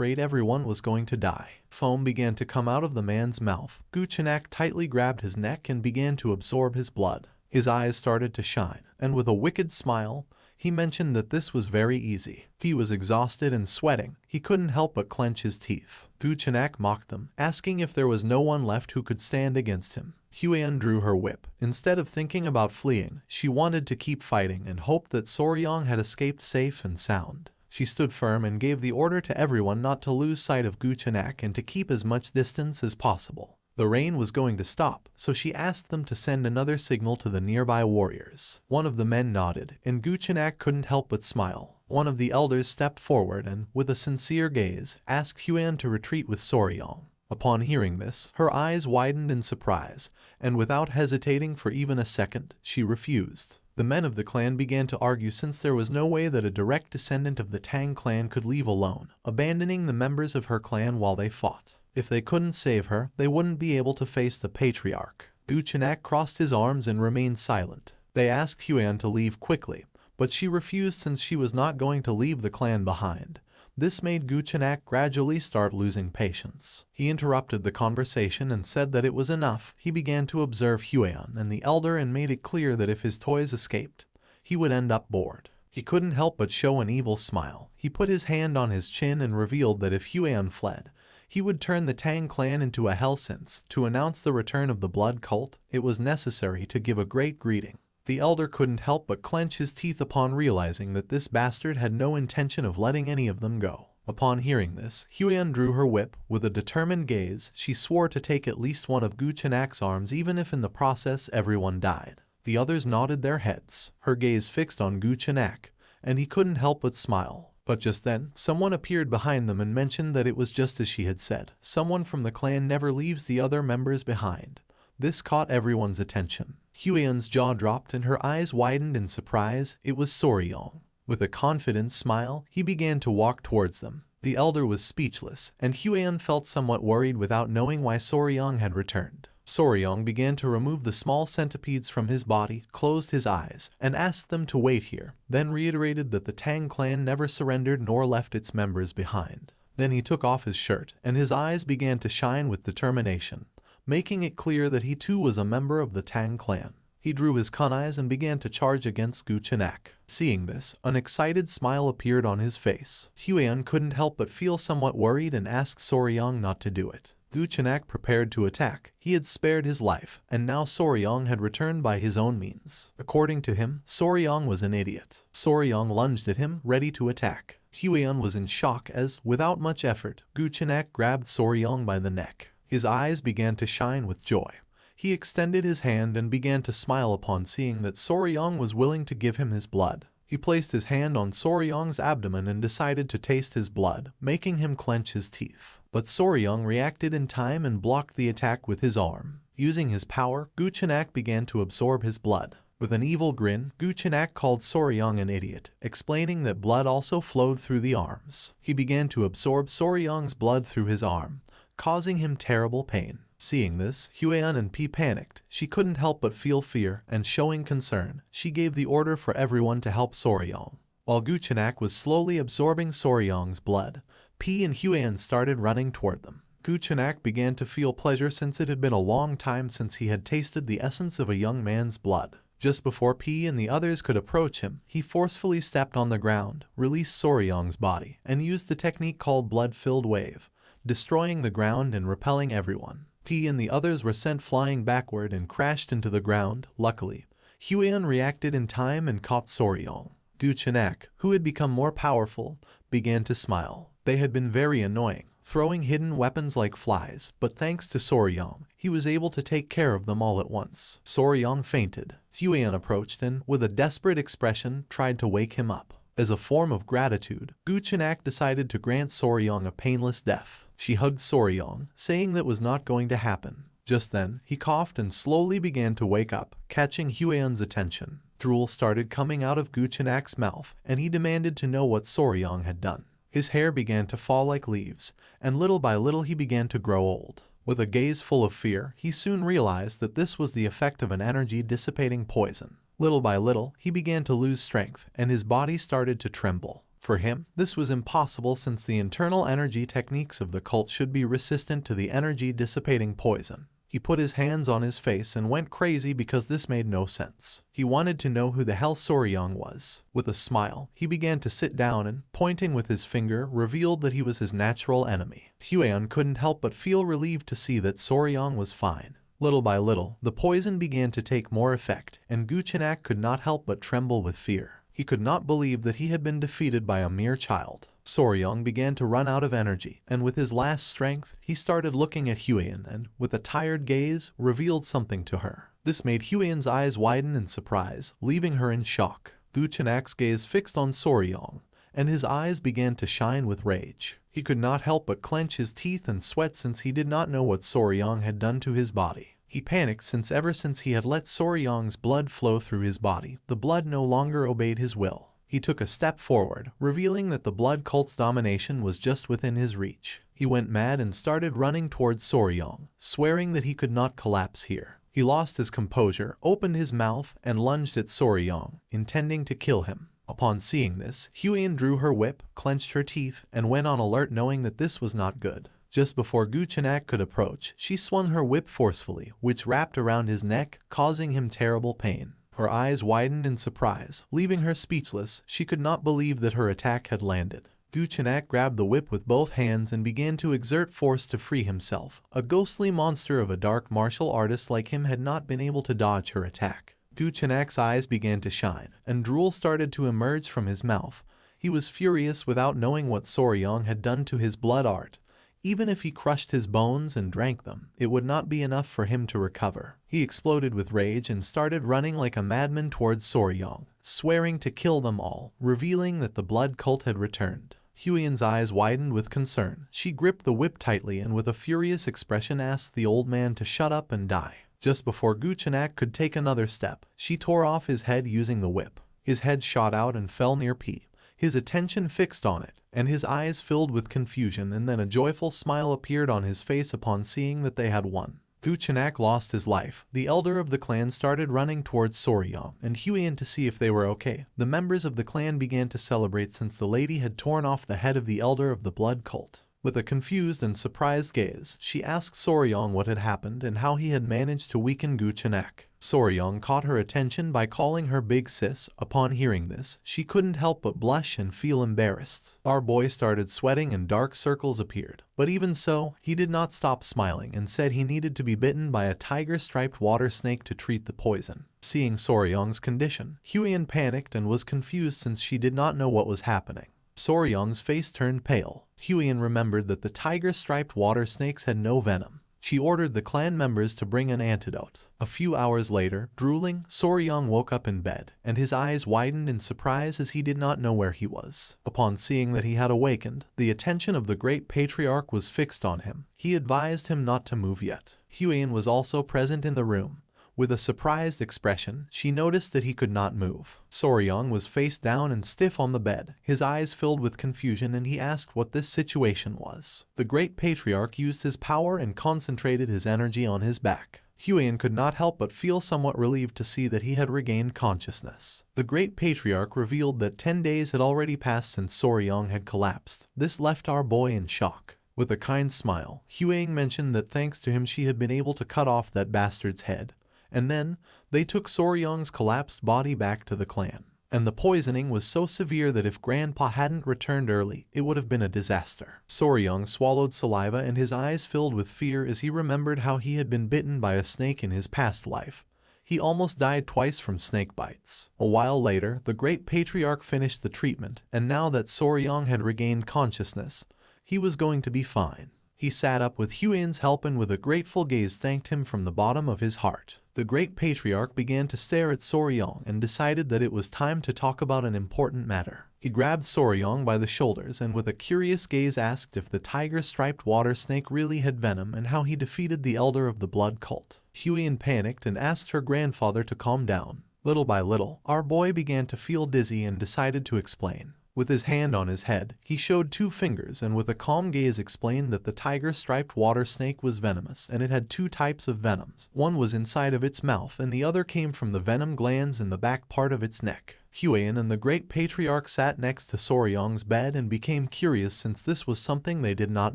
rate everyone was going to die. Foam began to come out of the man's mouth. Guchenak tightly grabbed his neck and began to absorb his blood. His eyes started to shine, and with a wicked smile, he mentioned that this was very easy. He was exhausted and sweating. He couldn't help but clench his teeth. Guchenak mocked them, asking if there was no one left who could stand against him. Huion drew her whip. Instead of thinking about fleeing, she wanted to keep fighting and hoped that Soryong had escaped safe and sound. She stood firm and gave the order to everyone not to lose sight of Guchenak and to keep as much distance as possible. The rain was going to stop, so she asked them to send another signal to the nearby warriors. One of the men nodded, and Guchenak couldn't help but smile. One of the elders stepped forward and, with a sincere gaze, asked Huion to retreat with Soryong. Upon hearing this, her eyes widened in surprise, and without hesitating for even a second, she refused. The men of the clan began to argue since there was no way that a direct descendant of the Tang clan could leave alone, abandoning the members of her clan while they fought. If they couldn't save her, they wouldn't be able to face the patriarch. Guchenak crossed his arms and remained silent. They asked Huion to leave quickly, but she refused since she was not going to leave the clan behind. This made Guchenak gradually start losing patience. He interrupted the conversation and said that it was enough. He began to observe Huion and the elder and made it clear that if his toys escaped, he would end up bored. He couldn't help but show an evil smile. He put his hand on his chin and revealed that if Huion fled, he would turn the Tang clan into a hell since, to announce the return of the blood cult, it was necessary to give a great greeting. The elder couldn't help but clench his teeth upon realizing that this bastard had no intention of letting any of them go. Upon hearing this, Huion drew her whip. With a determined gaze, she swore to take at least one of Guchenak's arms even if in the process everyone died. The others nodded their heads, her gaze fixed on Guchenak, and he couldn't help but smile. But just then, someone appeared behind them and mentioned that it was just as she had said. Someone from the clan never leaves the other members behind. This caught everyone's attention. Huion's jaw dropped and her eyes widened in surprise. It was Soryong. With a confident smile, he began to walk towards them. The elder was speechless, and Huion felt somewhat worried without knowing why Soryong had returned. Soryong began to remove the small centipedes from his body, closed his eyes, and asked them to wait here, then reiterated that the Tang clan never surrendered nor left its members behind. Then he took off his shirt, and his eyes began to shine with determination, making it clear that he too was a member of the Tang clan. He drew his kunais and began to charge against Guchenak. Seeing this, an excited smile appeared on his face. Huion couldn't help but feel somewhat worried and asked Soryong not to do it. Guchenak prepared to attack. He had spared his life, and now Soryong had returned by his own means. According to him, Soryong was an idiot. Soryong lunged at him, ready to attack. Huion was in shock as, without much effort, Guchenak grabbed Soryong by the neck. His eyes began to shine with joy. He extended his hand and began to smile upon seeing that Soryong was willing to give him his blood. He placed his hand on Soryong's abdomen and decided to taste his blood, making him clench his teeth. But Soryong reacted in time and blocked the attack with his arm. Using his power, Guchenak began to absorb his blood. With an evil grin, Guchenak called Soryong an idiot, explaining that blood also flowed through the arms. He began to absorb Soryong's blood through his arm, causing him terrible pain. Seeing this, Huion and Pi panicked. She couldn't help but feel fear, and showing concern, she gave the order for everyone to help Soryong. While Guchenak was slowly absorbing Soryong's blood, Pi and Huion started running toward them. Guchenak began to feel pleasure since it had been a long time since he had tasted the essence of a young man's blood. Just before Pi and the others could approach him, he forcefully stepped on the ground, released Soryong's body, and used the technique called blood-filled wave, destroying the ground and repelling everyone. Pi and the others were sent flying backward and crashed into the ground. Luckily, Huion reacted in time and caught Soryong. Gu Chenak, who had become more powerful, began to smile. They had been very annoying, throwing hidden weapons like flies, but thanks to Soryang, he was able to take care of them all at once. Soryang fainted. Huiyan approached and, with a desperate expression, tried to wake him up. As a form of gratitude, Gu Chenak decided to grant Soryang a painless death. She hugged Soryang, saying that was not going to happen. Just then, he coughed and slowly began to wake up, catching Huiyan's attention. Drool started coming out of Gu Chenak's mouth, and he demanded to know what Soryang had done. His hair began to fall like leaves, and little by little he began to grow old. With a gaze full of fear, he soon realized that this was the effect of an energy-dissipating poison. Little by little, he began to lose strength, and his body started to tremble. For him, this was impossible since the internal energy techniques of the cult should be resistant to the energy-dissipating poison. He put his hands on his face and went crazy because this made no sense. He wanted to know who the hell Soryang was. With a smile, he began to sit down and, pointing with his finger, revealed that he was his natural enemy. Huiyan couldn't help but feel relieved to see that Soryang was fine. Little by little, the poison began to take more effect, and Gu Chenak could not help but tremble with fear. He could not believe that he had been defeated by a mere child. Soryang began to run out of energy, and with his last strength, he started looking at Huiyan and, with a tired gaze, revealed something to her. This made Huiyan's eyes widen in surprise, leaving her in shock. Gu Chenak's gaze fixed on Soryang, and his eyes began to shine with rage. He could not help but clench his teeth and sweat since he did not know what Soryang had done to his body. He panicked since ever since he had let Soryang's blood flow through his body, the blood no longer obeyed his will. He took a step forward, revealing that the blood cult's domination was just within his reach. He went mad and started running towards Soryang, swearing that he could not collapse here. He lost his composure, opened his mouth, and lunged at Soryang, intending to kill him. Upon seeing this, Huiyan drew her whip, clenched her teeth, and went on alert knowing that this was not good. Just before Gu Chenak could approach, she swung her whip forcefully, which wrapped around his neck, causing him terrible pain. Her eyes widened in surprise, leaving her speechless. She could not believe that her attack had landed. Gu Chenak grabbed the whip with both hands and began to exert force to free himself. A ghostly monster of a dark martial artist like him had not been able to dodge her attack. Gu Chenak's eyes began to shine, and drool started to emerge from his mouth. He was furious without knowing what Soryang had done to his blood art. Even if he crushed his bones and drank them, it would not be enough for him to recover. He exploded with rage and started running like a madman towards Soryang, swearing to kill them all, revealing that the blood cult had returned. Huiyan's eyes widened with concern. She gripped the whip tightly and with a furious expression asked the old man to shut up and die. Just before Gu Chenak could take another step, she tore off his head using the whip. His head shot out and fell near P. His attention fixed on it, and his eyes filled with confusion, and then a joyful smile appeared on his face upon seeing that they had won. Gu Chenak lost his life. The elder of the clan started running towards Soryang and Huiyan to see if they were okay. The members of the clan began to celebrate since the lady had torn off the head of the elder of the blood cult. With a confused and surprised gaze, she asked Soryang what had happened and how he had managed to weaken Gu Chenak. Soryang caught her attention by calling her big sis. Upon hearing this, she couldn't help but blush and feel embarrassed. Our boy started sweating and dark circles appeared. But even so, he did not stop smiling and said he needed to be bitten by a tiger-striped water snake to treat the poison. Seeing Soryang's condition, Huiyan panicked and was confused since she did not know what was happening. Soryang's face turned pale. Huiyan remembered that the tiger-striped water snakes had no venom. She ordered the clan members to bring an antidote. A few hours later, drooling, Soryang woke up in bed, and his eyes widened in surprise as he did not know where he was. Upon seeing that he had awakened, the attention of the great patriarch was fixed on him. He advised him not to move yet. Huiyan was also present in the room. With a surprised expression, she noticed that he could not move. Soryang was face down and stiff on the bed, his eyes filled with confusion, and he asked what this situation was. The great patriarch used his power and concentrated his energy on his back. Huiyan could not help but feel somewhat relieved to see that he had regained consciousness. The great patriarch revealed that 10 days had already passed since Soryang had collapsed. This left our boy in shock. With a kind smile, Huiyan mentioned that thanks to him she had been able to cut off that bastard's head. And then, they took Soryang's collapsed body back to the clan. And the poisoning was so severe that if Grandpa hadn't returned early, it would have been a disaster. Soryang swallowed saliva and his eyes filled with fear as he remembered how he had been bitten by a snake in his past life. He almost died twice from snake bites. A while later, the great patriarch finished the treatment, and now that Soryang had regained consciousness, he was going to be fine. He sat up with Huian's help and with a grateful gaze thanked him from the bottom of his heart. The great patriarch began to stare at Soryang and decided that it was time to talk about an important matter. He grabbed Soryang by the shoulders and with a curious gaze asked if the tiger-striped water snake really had venom and how he defeated the elder of the blood cult. Huian panicked and asked her grandfather to calm down. Little by little, our boy began to feel dizzy and decided to explain. With his hand on his head, he showed 2 fingers and with a calm gaze explained that the tiger-striped water snake was venomous and it had 2 types of venoms. One was inside of its mouth and the other came from the venom glands in the back part of its neck. Huian and the great patriarch sat next to Soryang's bed and became curious since this was something they did not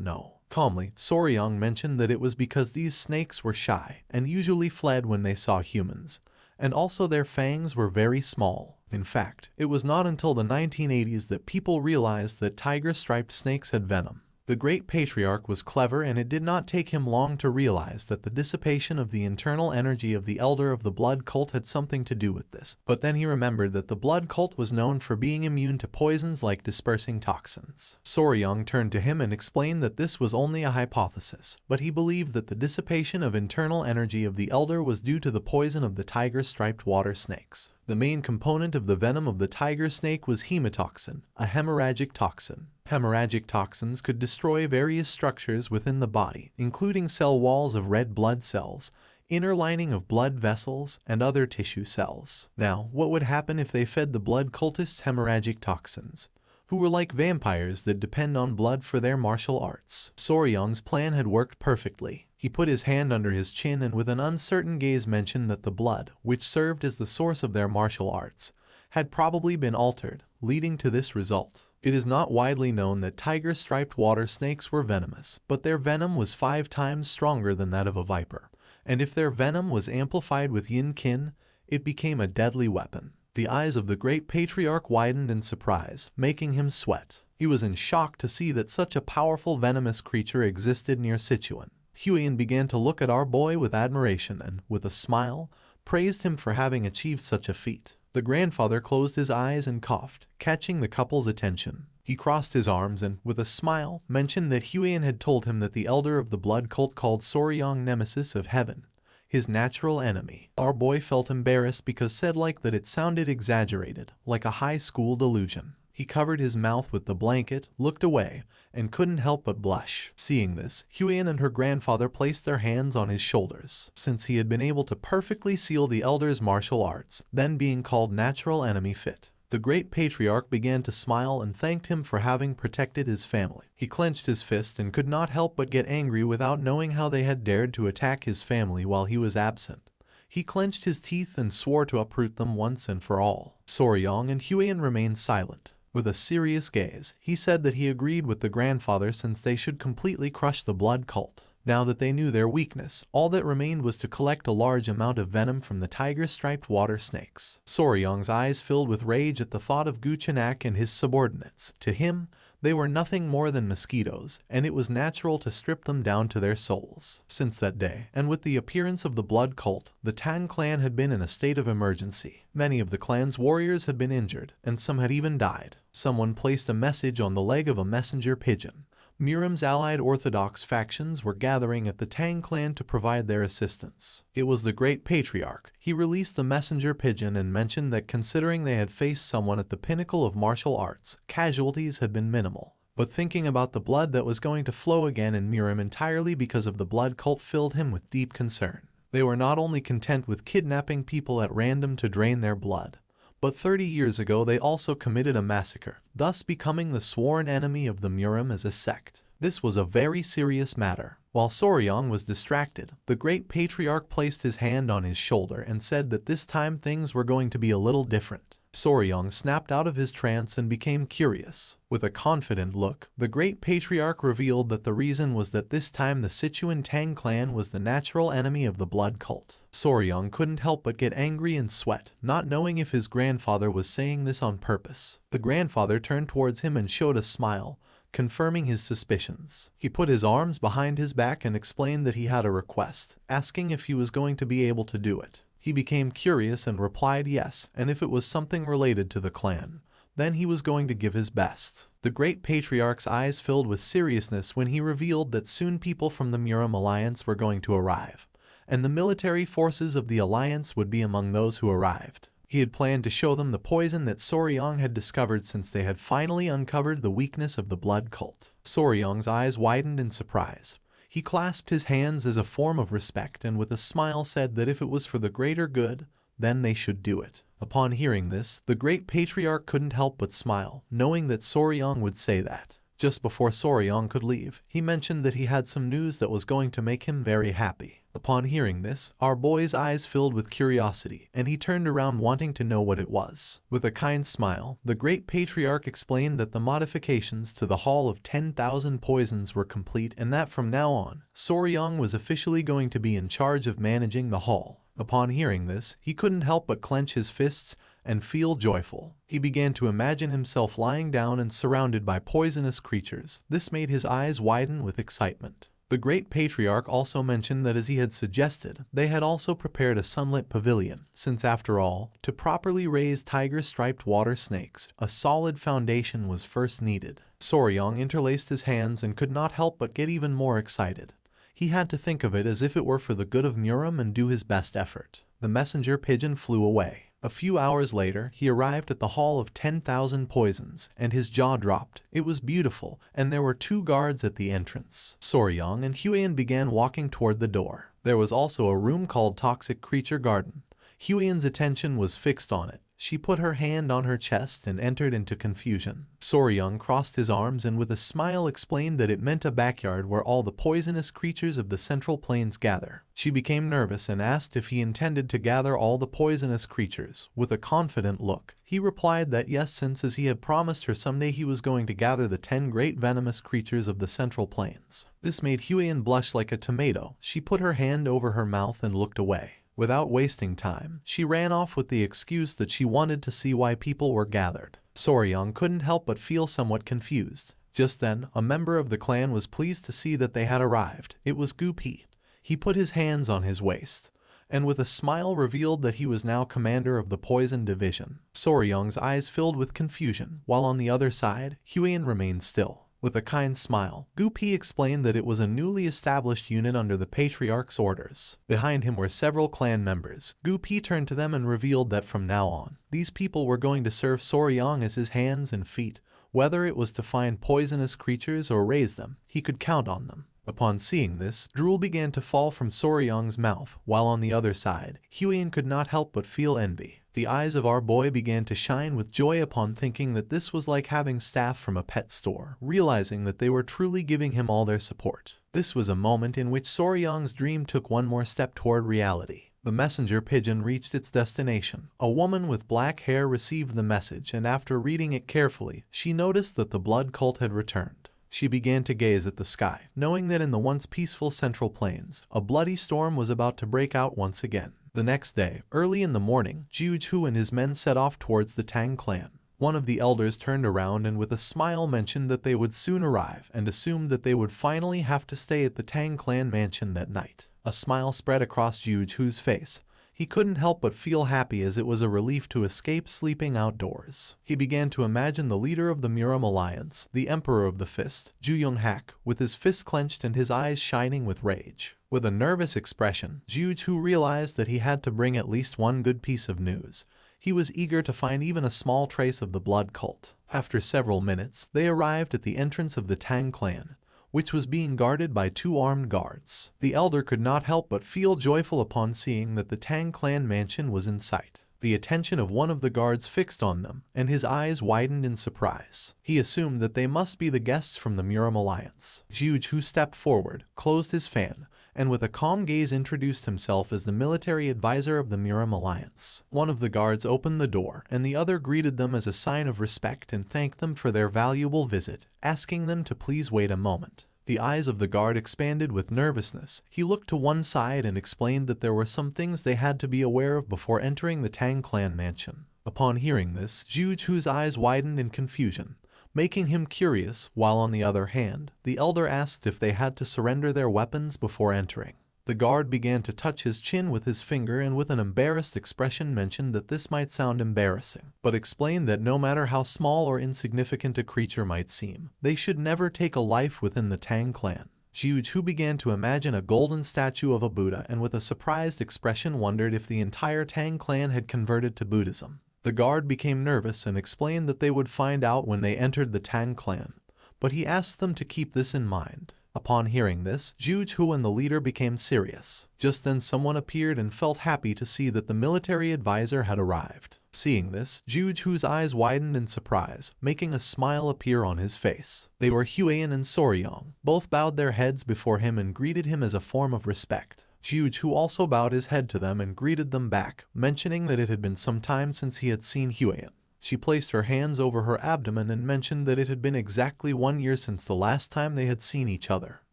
know. Calmly, Soryang mentioned that it was because these snakes were shy and usually fled when they saw humans, and also their fangs were very small. In fact, it was not until the 1980s that people realized that tiger-striped snakes had venom. The great patriarch was clever and it did not take him long to realize that the dissipation of the internal energy of the elder of the blood cult had something to do with this. But then he remembered that the blood cult was known for being immune to poisons like dispersing toxins. Soryang turned to him and explained that this was only a hypothesis, but he believed that the dissipation of internal energy of the elder was due to the poison of the tiger-striped water snakes. The main component of the venom of the tiger snake was hemotoxin, a hemorrhagic toxin. Hemorrhagic toxins could destroy various structures within the body, including cell walls of red blood cells, inner lining of blood vessels, and other tissue cells. Now, what would happen if they fed the blood cultists hemorrhagic toxins, who were like vampires that depend on blood for their martial arts? Soryang's plan had worked perfectly. He put his hand under his chin and with an uncertain gaze mentioned that the blood, which served as the source of their martial arts, had probably been altered, leading to this result. It is not widely known that tiger-striped water snakes were venomous, but their venom was 5 times stronger than that of a viper, and if their venom was amplified with yin-kin, it became a deadly weapon. The eyes of the great patriarch widened in surprise, making him sweat. He was in shock to see that such a powerful venomous creature existed near Sichuan. Huian began to look at our boy with admiration and, with a smile, praised him for having achieved such a feat. The grandfather closed his eyes and coughed, catching the couple's attention. He crossed his arms and, with a smile, mentioned that Huian had told him that the elder of the blood cult called Soryang Nemesis of Heaven, his natural enemy. Our boy felt embarrassed because said that it sounded exaggerated, like a high school delusion. He covered his mouth with the blanket, looked away, and couldn't help but blush. Seeing this, Huian and her grandfather placed their hands on his shoulders. Since he had been able to perfectly seal the elder's martial arts, then being called natural enemy fit, the great patriarch began to smile and thanked him for having protected his family. He clenched his fist and could not help but get angry without knowing how they had dared to attack his family while he was absent. He clenched his teeth and swore to uproot them once and for all. Soryang and Huian remained silent. With a serious gaze, he said that he agreed with the grandfather since they should completely crush the blood cult. Now that they knew their weakness, all that remained was to collect a large amount of venom from the tiger-striped water snakes. Soryang's eyes filled with rage at the thought of Guchenak and his subordinates. To him, they were nothing more than mosquitoes, and it was natural to strip them down to their souls. Since that day, and with the appearance of the blood cult, the Tang clan had been in a state of emergency. Many of the clan's warriors had been injured, and some had even died. Someone placed a message on the leg of a messenger pigeon. Miram's allied Orthodox factions were gathering at the Tang clan to provide their assistance. It was the great patriarch. He released the messenger pigeon and mentioned that considering they had faced someone at the pinnacle of martial arts, casualties had been minimal. But thinking about the blood that was going to flow again in Miram entirely because of the blood cult filled him with deep concern. They were not only content with kidnapping people at random to drain their blood, but 30 years ago they also committed a massacre, thus becoming the sworn enemy of the Miram as a sect. This was a very serious matter. While Soryang was distracted, the great patriarch placed his hand on his shoulder and said that this time things were going to be a little different. Soryang snapped out of his trance and became curious. With a confident look, the great patriarch revealed that the reason was that this time the Sichuan Tang clan was the natural enemy of the blood cult. Soryang couldn't help but get angry and sweat, not knowing if his grandfather was saying this on purpose. The grandfather turned towards him and showed a smile, confirming his suspicions. He put his arms behind his back and explained that he had a request, asking if he was going to be able to do it. He became curious and replied yes, and if it was something related to the clan, then he was going to give his best. The great patriarch's eyes filled with seriousness when he revealed that soon people from the Muram Alliance were going to arrive, and the military forces of the Alliance would be among those who arrived. He had planned to show them the poison that Soryong had discovered since they had finally uncovered the weakness of the blood cult. Soryong's eyes widened in surprise. He clasped his hands as a form of respect and with a smile said that if it was for the greater good, then they should do it. Upon hearing this, the great patriarch couldn't help but smile, knowing that Soryong would say that. Just before Soryong could leave, he mentioned that he had some news that was going to make him very happy. Upon hearing this, our boy's eyes filled with curiosity, and he turned around wanting to know what it was. With a kind smile, the great patriarch explained that the modifications to the Hall of 10,000 Poisons were complete and that from now on, Soryong was officially going to be in charge of managing the hall. Upon hearing this, he couldn't help but clench his fists and feel joyful. He began to imagine himself lying down and surrounded by poisonous creatures. This made his eyes widen with excitement. The great patriarch also mentioned that as he had suggested, they had also prepared a sunlit pavilion, since after all, to properly raise tiger-striped water snakes, a solid foundation was first needed. Soryong interlaced his hands and could not help but get even more excited. He had to think of it as if it were for the good of Muram and do his best effort. The messenger pigeon flew away. A few hours later, he arrived at the Hall of 10,000 Poisons, and his jaw dropped. It was beautiful, and there were 2 guards at the entrance. Soryong and Huiyan began walking toward the door. There was also a room called Toxic Creature Garden. Huiyan's attention was fixed on it. She put her hand on her chest and entered into confusion. Soryong crossed his arms and with a smile explained that it meant a backyard where all the poisonous creatures of the Central Plains gather. She became nervous and asked if he intended to gather all the poisonous creatures. With a confident look, he replied that yes, since as he had promised her someday he was going to gather the 10 great venomous creatures of the Central Plains. This made Huiyan blush like a tomato. She put her hand over her mouth and looked away. Without wasting time, she ran off with the excuse that she wanted to see why people were gathered. Soryong couldn't help but feel somewhat confused. Just then, a member of the clan was pleased to see that they had arrived. It was Gupi. He put his hands on his waist, and with a smile revealed that he was now commander of the Poison Division. Soryong's eyes filled with confusion, while on the other side, Huiyan remained still. With a kind smile, Gupi explained that it was a newly established unit under the Patriarch's orders. Behind him were several clan members. Gupi turned to them and revealed that from now on, these people were going to serve Soryong as his hands and feet. Whether it was to find poisonous creatures or raise them, he could count on them. Upon seeing this, drool began to fall from Soryong's mouth, while on the other side, Huiyan could not help but feel envy. The eyes of our boy began to shine with joy upon thinking that this was like having staff from a pet store, realizing that they were truly giving him all their support. This was a moment in which Soryong's dream took one more step toward reality. The messenger pigeon reached its destination. A woman with black hair received the message, and after reading it carefully, she noticed that the blood cult had returned. She began to gaze at the sky, knowing that in the once peaceful Central Plains, a bloody storm was about to break out once again. The next day, early in the morning, Jiuchu and his men set off towards the Tang clan. One of the elders turned around and with a smile mentioned that they would soon arrive and assumed that they would finally have to stay at the Tang clan mansion that night. A smile spread across Jiuchu's face. He couldn't help but feel happy as it was a relief to escape sleeping outdoors. He began to imagine the leader of the Muram Alliance, the Emperor of the Fist, Ju Yonghak, with his fists clenched and his eyes shining with rage. With a nervous expression, Jiuchu realized that he had to bring at least one good piece of news. He was eager to find even a small trace of the blood cult. After several minutes, they arrived at the entrance of the Tang clan, which was being guarded by 2 armed guards. The elder could not help but feel joyful upon seeing that the Tang clan mansion was in sight. The attention of one of the guards fixed on them, and his eyes widened in surprise. He assumed that they must be the guests from the Muram Alliance. Jiuchu stepped forward, closed his fan, and with a calm gaze introduced himself as the military advisor of the Muram Alliance. One of the guards opened the door, and the other greeted them as a sign of respect and thanked them for their valuable visit, asking them to please wait a moment. The eyes of the guard expanded with nervousness. He looked to one side and explained that there were some things they had to be aware of before entering the Tang clan mansion. Upon hearing this, Jiuchu's eyes widened in confusion, making him curious, while on the other hand, the elder asked if they had to surrender their weapons before entering. The guard began to touch his chin with his finger and with an embarrassed expression mentioned that this might sound embarrassing, but explained that no matter how small or insignificant a creature might seem, they should never take a life within the Tang clan. Xiu began to imagine a golden statue of a Buddha and with a surprised expression wondered if the entire Tang clan had converted to Buddhism. The guard became nervous and explained that they would find out when they entered the Tang clan, but he asked them to keep this in mind. Upon hearing this, Xiu and the leader became serious. Just then someone appeared and felt happy to see that the military advisor had arrived. Seeing this, Xiu's eyes widened in surprise, making a smile appear on his face. They were Huiyan and Soryong. Both bowed their heads before him and greeted him as a form of respect. Xiu also bowed his head to them and greeted them back, mentioning that it had been some time since he had seen Huiyan. She placed her hands over her abdomen and mentioned that it had been exactly 1 year since the last time they had seen each other.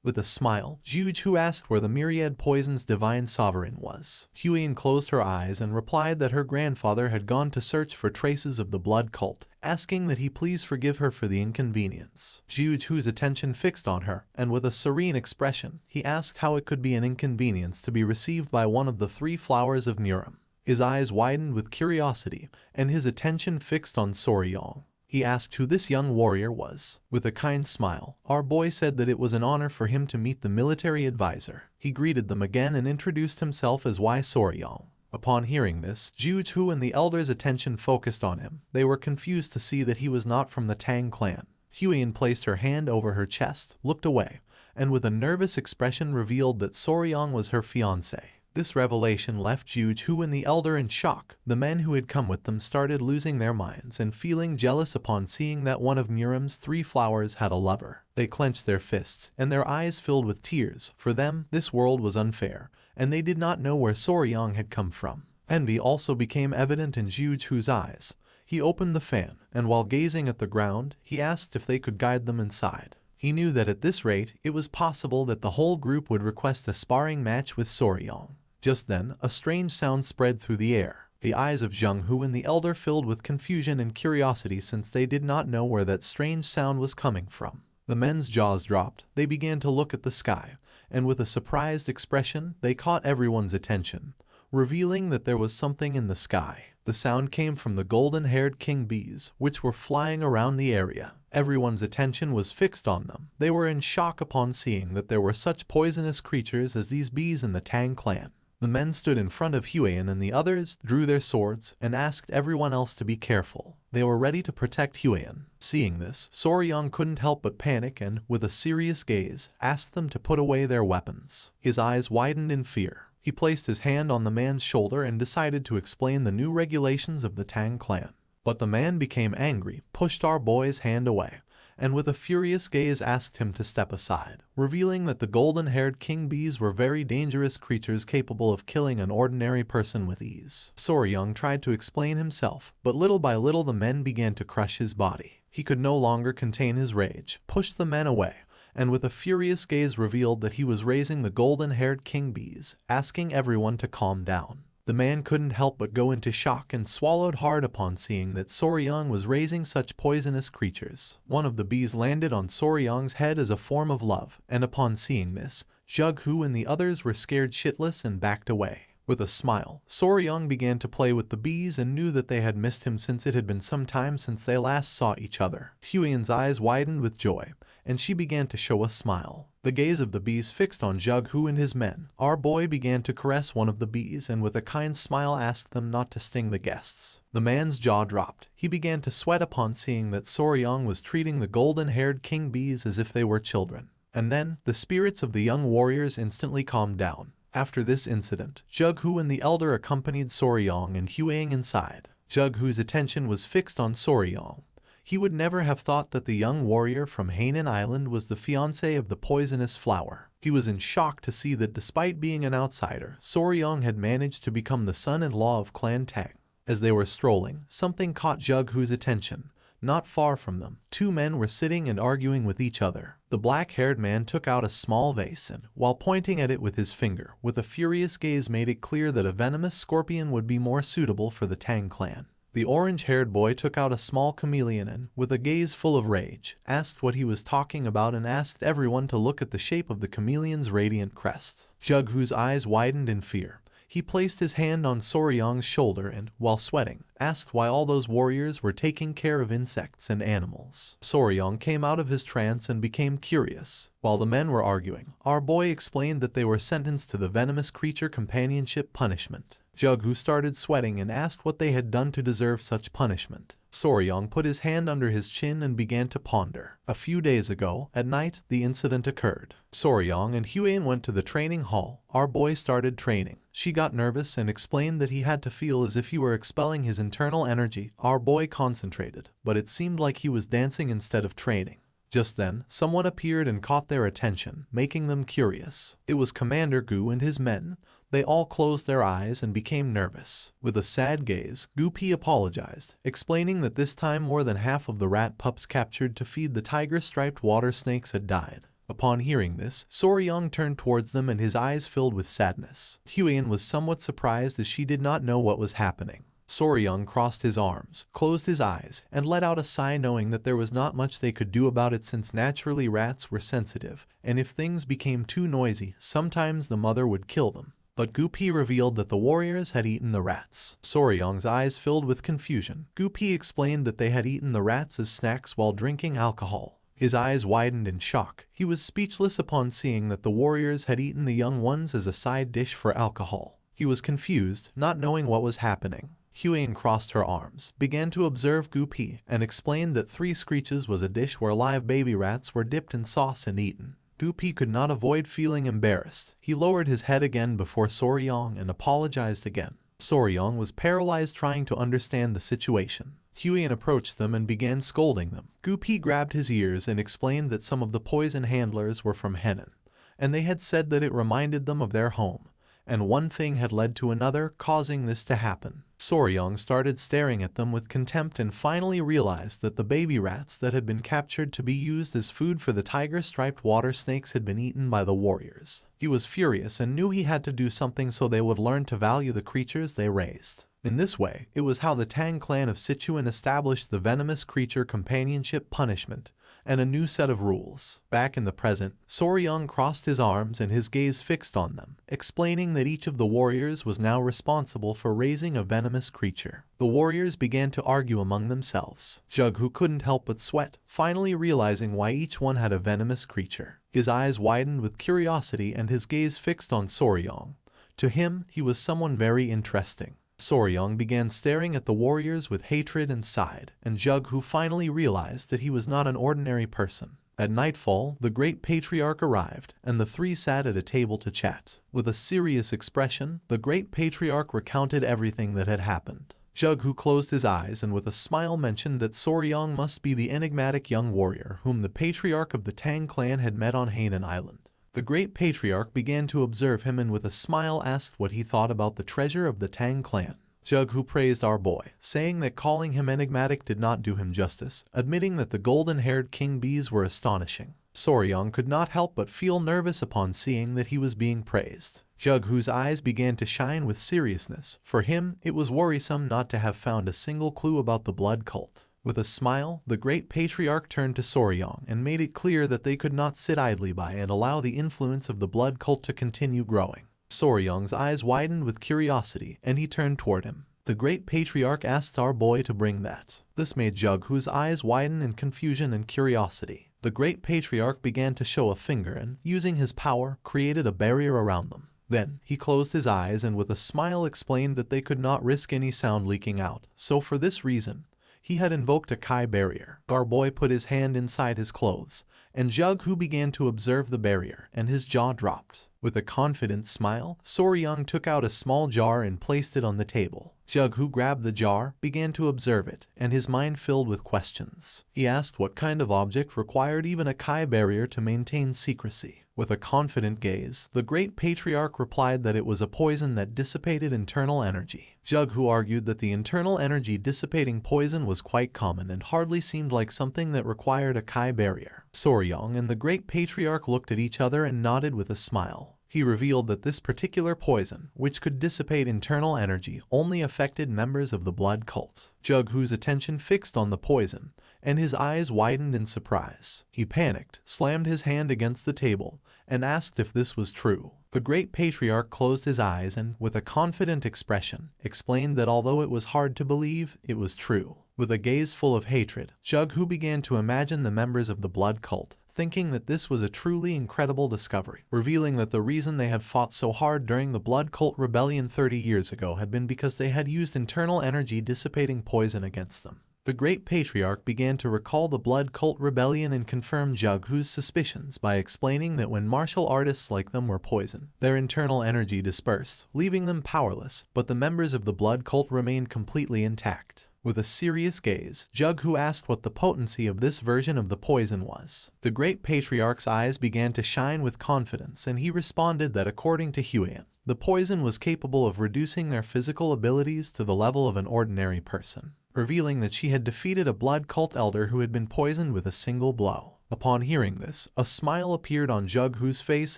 With a smile, Xiu asked where the myriad poison's divine sovereign was. Huiyan closed her eyes and replied that her grandfather had gone to search for traces of the blood cult, asking that he please forgive her for the inconvenience. Xiu's attention fixed on her, and with a serene expression, he asked how it could be an inconvenience to be received by one of the 3 flowers of Murim. His eyes widened with curiosity, and his attention fixed on Soryong. He asked who this young warrior was. With a kind smile, our boy said that it was an honor for him to meet the military advisor. He greeted them again and introduced himself as Soryong. Upon hearing this, Xiu and the elders' attention focused on him. They were confused to see that he was not from the Tang clan. Huiyan placed her hand over her chest, looked away, and with a nervous expression revealed that Soryong was her fiancé. This revelation left Xiu and the elder in shock. The men who had come with them started losing their minds and feeling jealous upon seeing that one of Murim's 3 flowers had a lover. They clenched their fists, and their eyes filled with tears. For them, this world was unfair, and they did not know where Soryong had come from. Envy also became evident in Xiu's eyes. He opened the fan, and while gazing at the ground, he asked if they could guide them inside. He knew that at this rate, it was possible that the whole group would request a sparring match with Soryong. Just then, a strange sound spread through the air. The eyes of Zhenghu and the elder filled with confusion and curiosity since they did not know where that strange sound was coming from. The men's jaws dropped, they began to look at the sky, and with a surprised expression, they caught everyone's attention, revealing that there was something in the sky. The sound came from the golden-haired king bees, which were flying around the area. Everyone's attention was fixed on them. They were in shock upon seeing that there were such poisonous creatures as these bees in the Tang clan. The men stood in front of Huiyan and the others drew their swords and asked everyone else to be careful. They were ready to protect Huiyan. Seeing this, Soryong couldn't help but panic and, with a serious gaze, asked them to put away their weapons. His eyes widened in fear. He placed his hand on the man's shoulder and decided to explain the new regulations of the Tang clan. But the man became angry, pushed our boy's hand away, and with a furious gaze asked him to step aside, revealing that the golden-haired king bees were very dangerous creatures capable of killing an ordinary person with ease. Soryong tried to explain himself, but little by little the men began to crush his body. He could no longer contain his rage, pushed the men away, and with a furious gaze revealed that he was raising the golden-haired king bees, asking everyone to calm down. The man couldn't help but go into shock and swallowed hard upon seeing that Soryong was raising such poisonous creatures. One of the bees landed on Soryong's head as a form of love, and upon seeing this, Zhenghu and the others were scared shitless and backed away. With a smile, Soryong began to play with the bees and knew that they had missed him since it had been some time since they last saw each other. Huiyan's eyes widened with joy, and she began to show a smile. The gaze of the bees fixed on Zhenghu and his men. Our boy began to caress one of the bees and with a kind smile asked them not to sting the guests. The man's jaw dropped. He began to sweat upon seeing that Soryong was treating the golden-haired king bees as if they were children. And then, the spirits of the young warriors instantly calmed down. After this incident, Zhenghu and the elder accompanied Soryong and Huiyan inside. Zhenghu's attention was fixed on Soryong. He would never have thought that the young warrior from Hainan Island was the fiancé of the poisonous flower. He was in shock to see that despite being an outsider, Soryong had managed to become the son-in-law of Clan Tang. As they were strolling, something caught Zhenghu's attention. Not far from them, 2 men were sitting and arguing with each other. The black-haired man took out a small vase and, while pointing at it with his finger, with a furious gaze made it clear that a venomous scorpion would be more suitable for the Tang clan. The orange-haired boy took out a small chameleon and, with a gaze full of rage, asked what he was talking about and asked everyone to look at the shape of the chameleon's radiant crest. Jughu's eyes widened in fear. He placed his hand on Soryang's shoulder and, while sweating, asked why all those warriors were taking care of insects and animals. Soryang came out of his trance and became curious. While the men were arguing, our boy explained that they were sentenced to the venomous creature companionship punishment. Jughu started sweating and asked what they had done to deserve such punishment. Soryang put his hand under his chin and began to ponder. A few days ago, at night, the incident occurred. Soryang and Huan went to the training hall. Our boy started training. She got nervous and explained that he had to feel as if he were expelling his internal energy. Our boy concentrated, but it seemed like he was dancing instead of training. Just then, someone appeared and caught their attention, making them curious. It was Commander Gu and his men. They all closed their eyes and became nervous. With a sad gaze, Gu Pi apologized, explaining that this time more than half of the rat pups captured to feed the tiger-striped water snakes had died. Upon hearing this, Soryang turned towards them and his eyes filled with sadness. Huan was somewhat surprised as she did not know what was happening. Soryang crossed his arms, closed his eyes, and let out a sigh knowing that there was not much they could do about it since naturally rats were sensitive, and if things became too noisy, sometimes the mother would kill them. But Gu Pi revealed that the warriors had eaten the rats. Soryang's eyes filled with confusion. Gu Pi explained that they had eaten the rats as snacks while drinking alcohol. His eyes widened in shock. He was speechless upon seeing that the warriors had eaten the young ones as a side dish for alcohol. He was confused, not knowing what was happening. Huan crossed her arms, began to observe Gu Pi, and explained that 3 screeches was a dish where live baby rats were dipped in sauce and eaten. Gu Pi could not avoid feeling embarrassed. He lowered his head again before Soryang and apologized again. Soryang was paralyzed trying to understand the situation. Huan approached them and began scolding them. Gu Pi grabbed his ears and explained that some of the poison handlers were from Henan, and they had said that it reminded them of their home, and one thing had led to another, causing this to happen. Soryang started staring at them with contempt and finally realized that the baby rats that had been captured to be used as food for the tiger-striped water snakes had been eaten by the warriors. He was furious and knew he had to do something so they would learn to value the creatures they raised. In this way, it was how the Tang clan of Sichuan established the venomous creature companionship punishment and a new set of rules. Back in the present, Soryang crossed his arms and his gaze fixed on them, explaining that each of the warriors was now responsible for raising a venomous creature. The warriors began to argue among themselves. Jughu couldn't help but sweat, finally realizing why each one had a venomous creature. His eyes widened with curiosity and his gaze fixed on Soryang. To him, he was someone very interesting. Soryang began staring at the warriors with hatred and sighed, and Jughu finally realized that he was not an ordinary person. At nightfall, the great patriarch arrived, and the 3 sat at a table to chat. With a serious expression, the great patriarch recounted everything that had happened. Jughu closed his eyes and with a smile mentioned that Soryang must be the enigmatic young warrior whom the patriarch of the Tang clan had met on Hainan Island. The great patriarch began to observe him and with a smile asked what he thought about the treasure of the Tang clan. Jughu praised our boy, saying that calling him enigmatic did not do him justice, admitting that the golden-haired king bees were astonishing. Soryang could not help but feel nervous upon seeing that he was being praised. Jughu's eyes began to shine with seriousness. For him, it was worrisome not to have found a single clue about the blood cult. With a smile, the great patriarch turned to Soryang and made it clear that they could not sit idly by and allow the influence of the blood cult to continue growing. Soryang's eyes widened with curiosity, and he turned toward him. The great patriarch asked our boy to bring that. This made Jughu's eyes widen in confusion and curiosity. The great patriarch began to show a finger and, using his power, created a barrier around them. Then, he closed his eyes and with a smile explained that they could not risk any sound leaking out, so for this reason, he had invoked a Kai barrier. Our boy put his hand inside his clothes, and Jughu began to observe the barrier, and his jaw dropped. With a confident smile, Soryang took out a small jar and placed it on the table. Jughu grabbed the jar, began to observe it, and his mind filled with questions. He asked what kind of object required even a Kai barrier to maintain secrecy. With a confident gaze, the great patriarch replied that it was a poison that dissipated internal energy. Jughu argued that the internal energy dissipating poison was quite common and hardly seemed like something that required a Kai barrier. Soryang and the great patriarch looked at each other and nodded with a smile. He revealed that this particular poison, which could dissipate internal energy, only affected members of the blood cult. Jughu's attention fixed on the poison, and his eyes widened in surprise. He panicked, slammed his hand against the table, and asked if this was true. The great patriarch closed his eyes and, with a confident expression, explained that although it was hard to believe, it was true. With a gaze full of hatred, Jughu began to imagine the members of the blood cult, thinking that this was a truly incredible discovery, revealing that the reason they had fought so hard during the blood cult rebellion 30 years ago had been because they had used internal energy dissipating poison against them. The great patriarch began to recall the blood cult rebellion and confirm Jughu's suspicions by explaining that when martial artists like them were poisoned, their internal energy dispersed, leaving them powerless, but the members of the blood cult remained completely intact. With a serious gaze, Jughu asked what the potency of this version of the poison was. The great patriarch's eyes began to shine with confidence, and he responded that according to Huian, the poison was capable of reducing their physical abilities to the level of an ordinary person, revealing that she had defeated a blood cult elder who had been poisoned with a single blow. Upon hearing this, a smile appeared on Jughu's face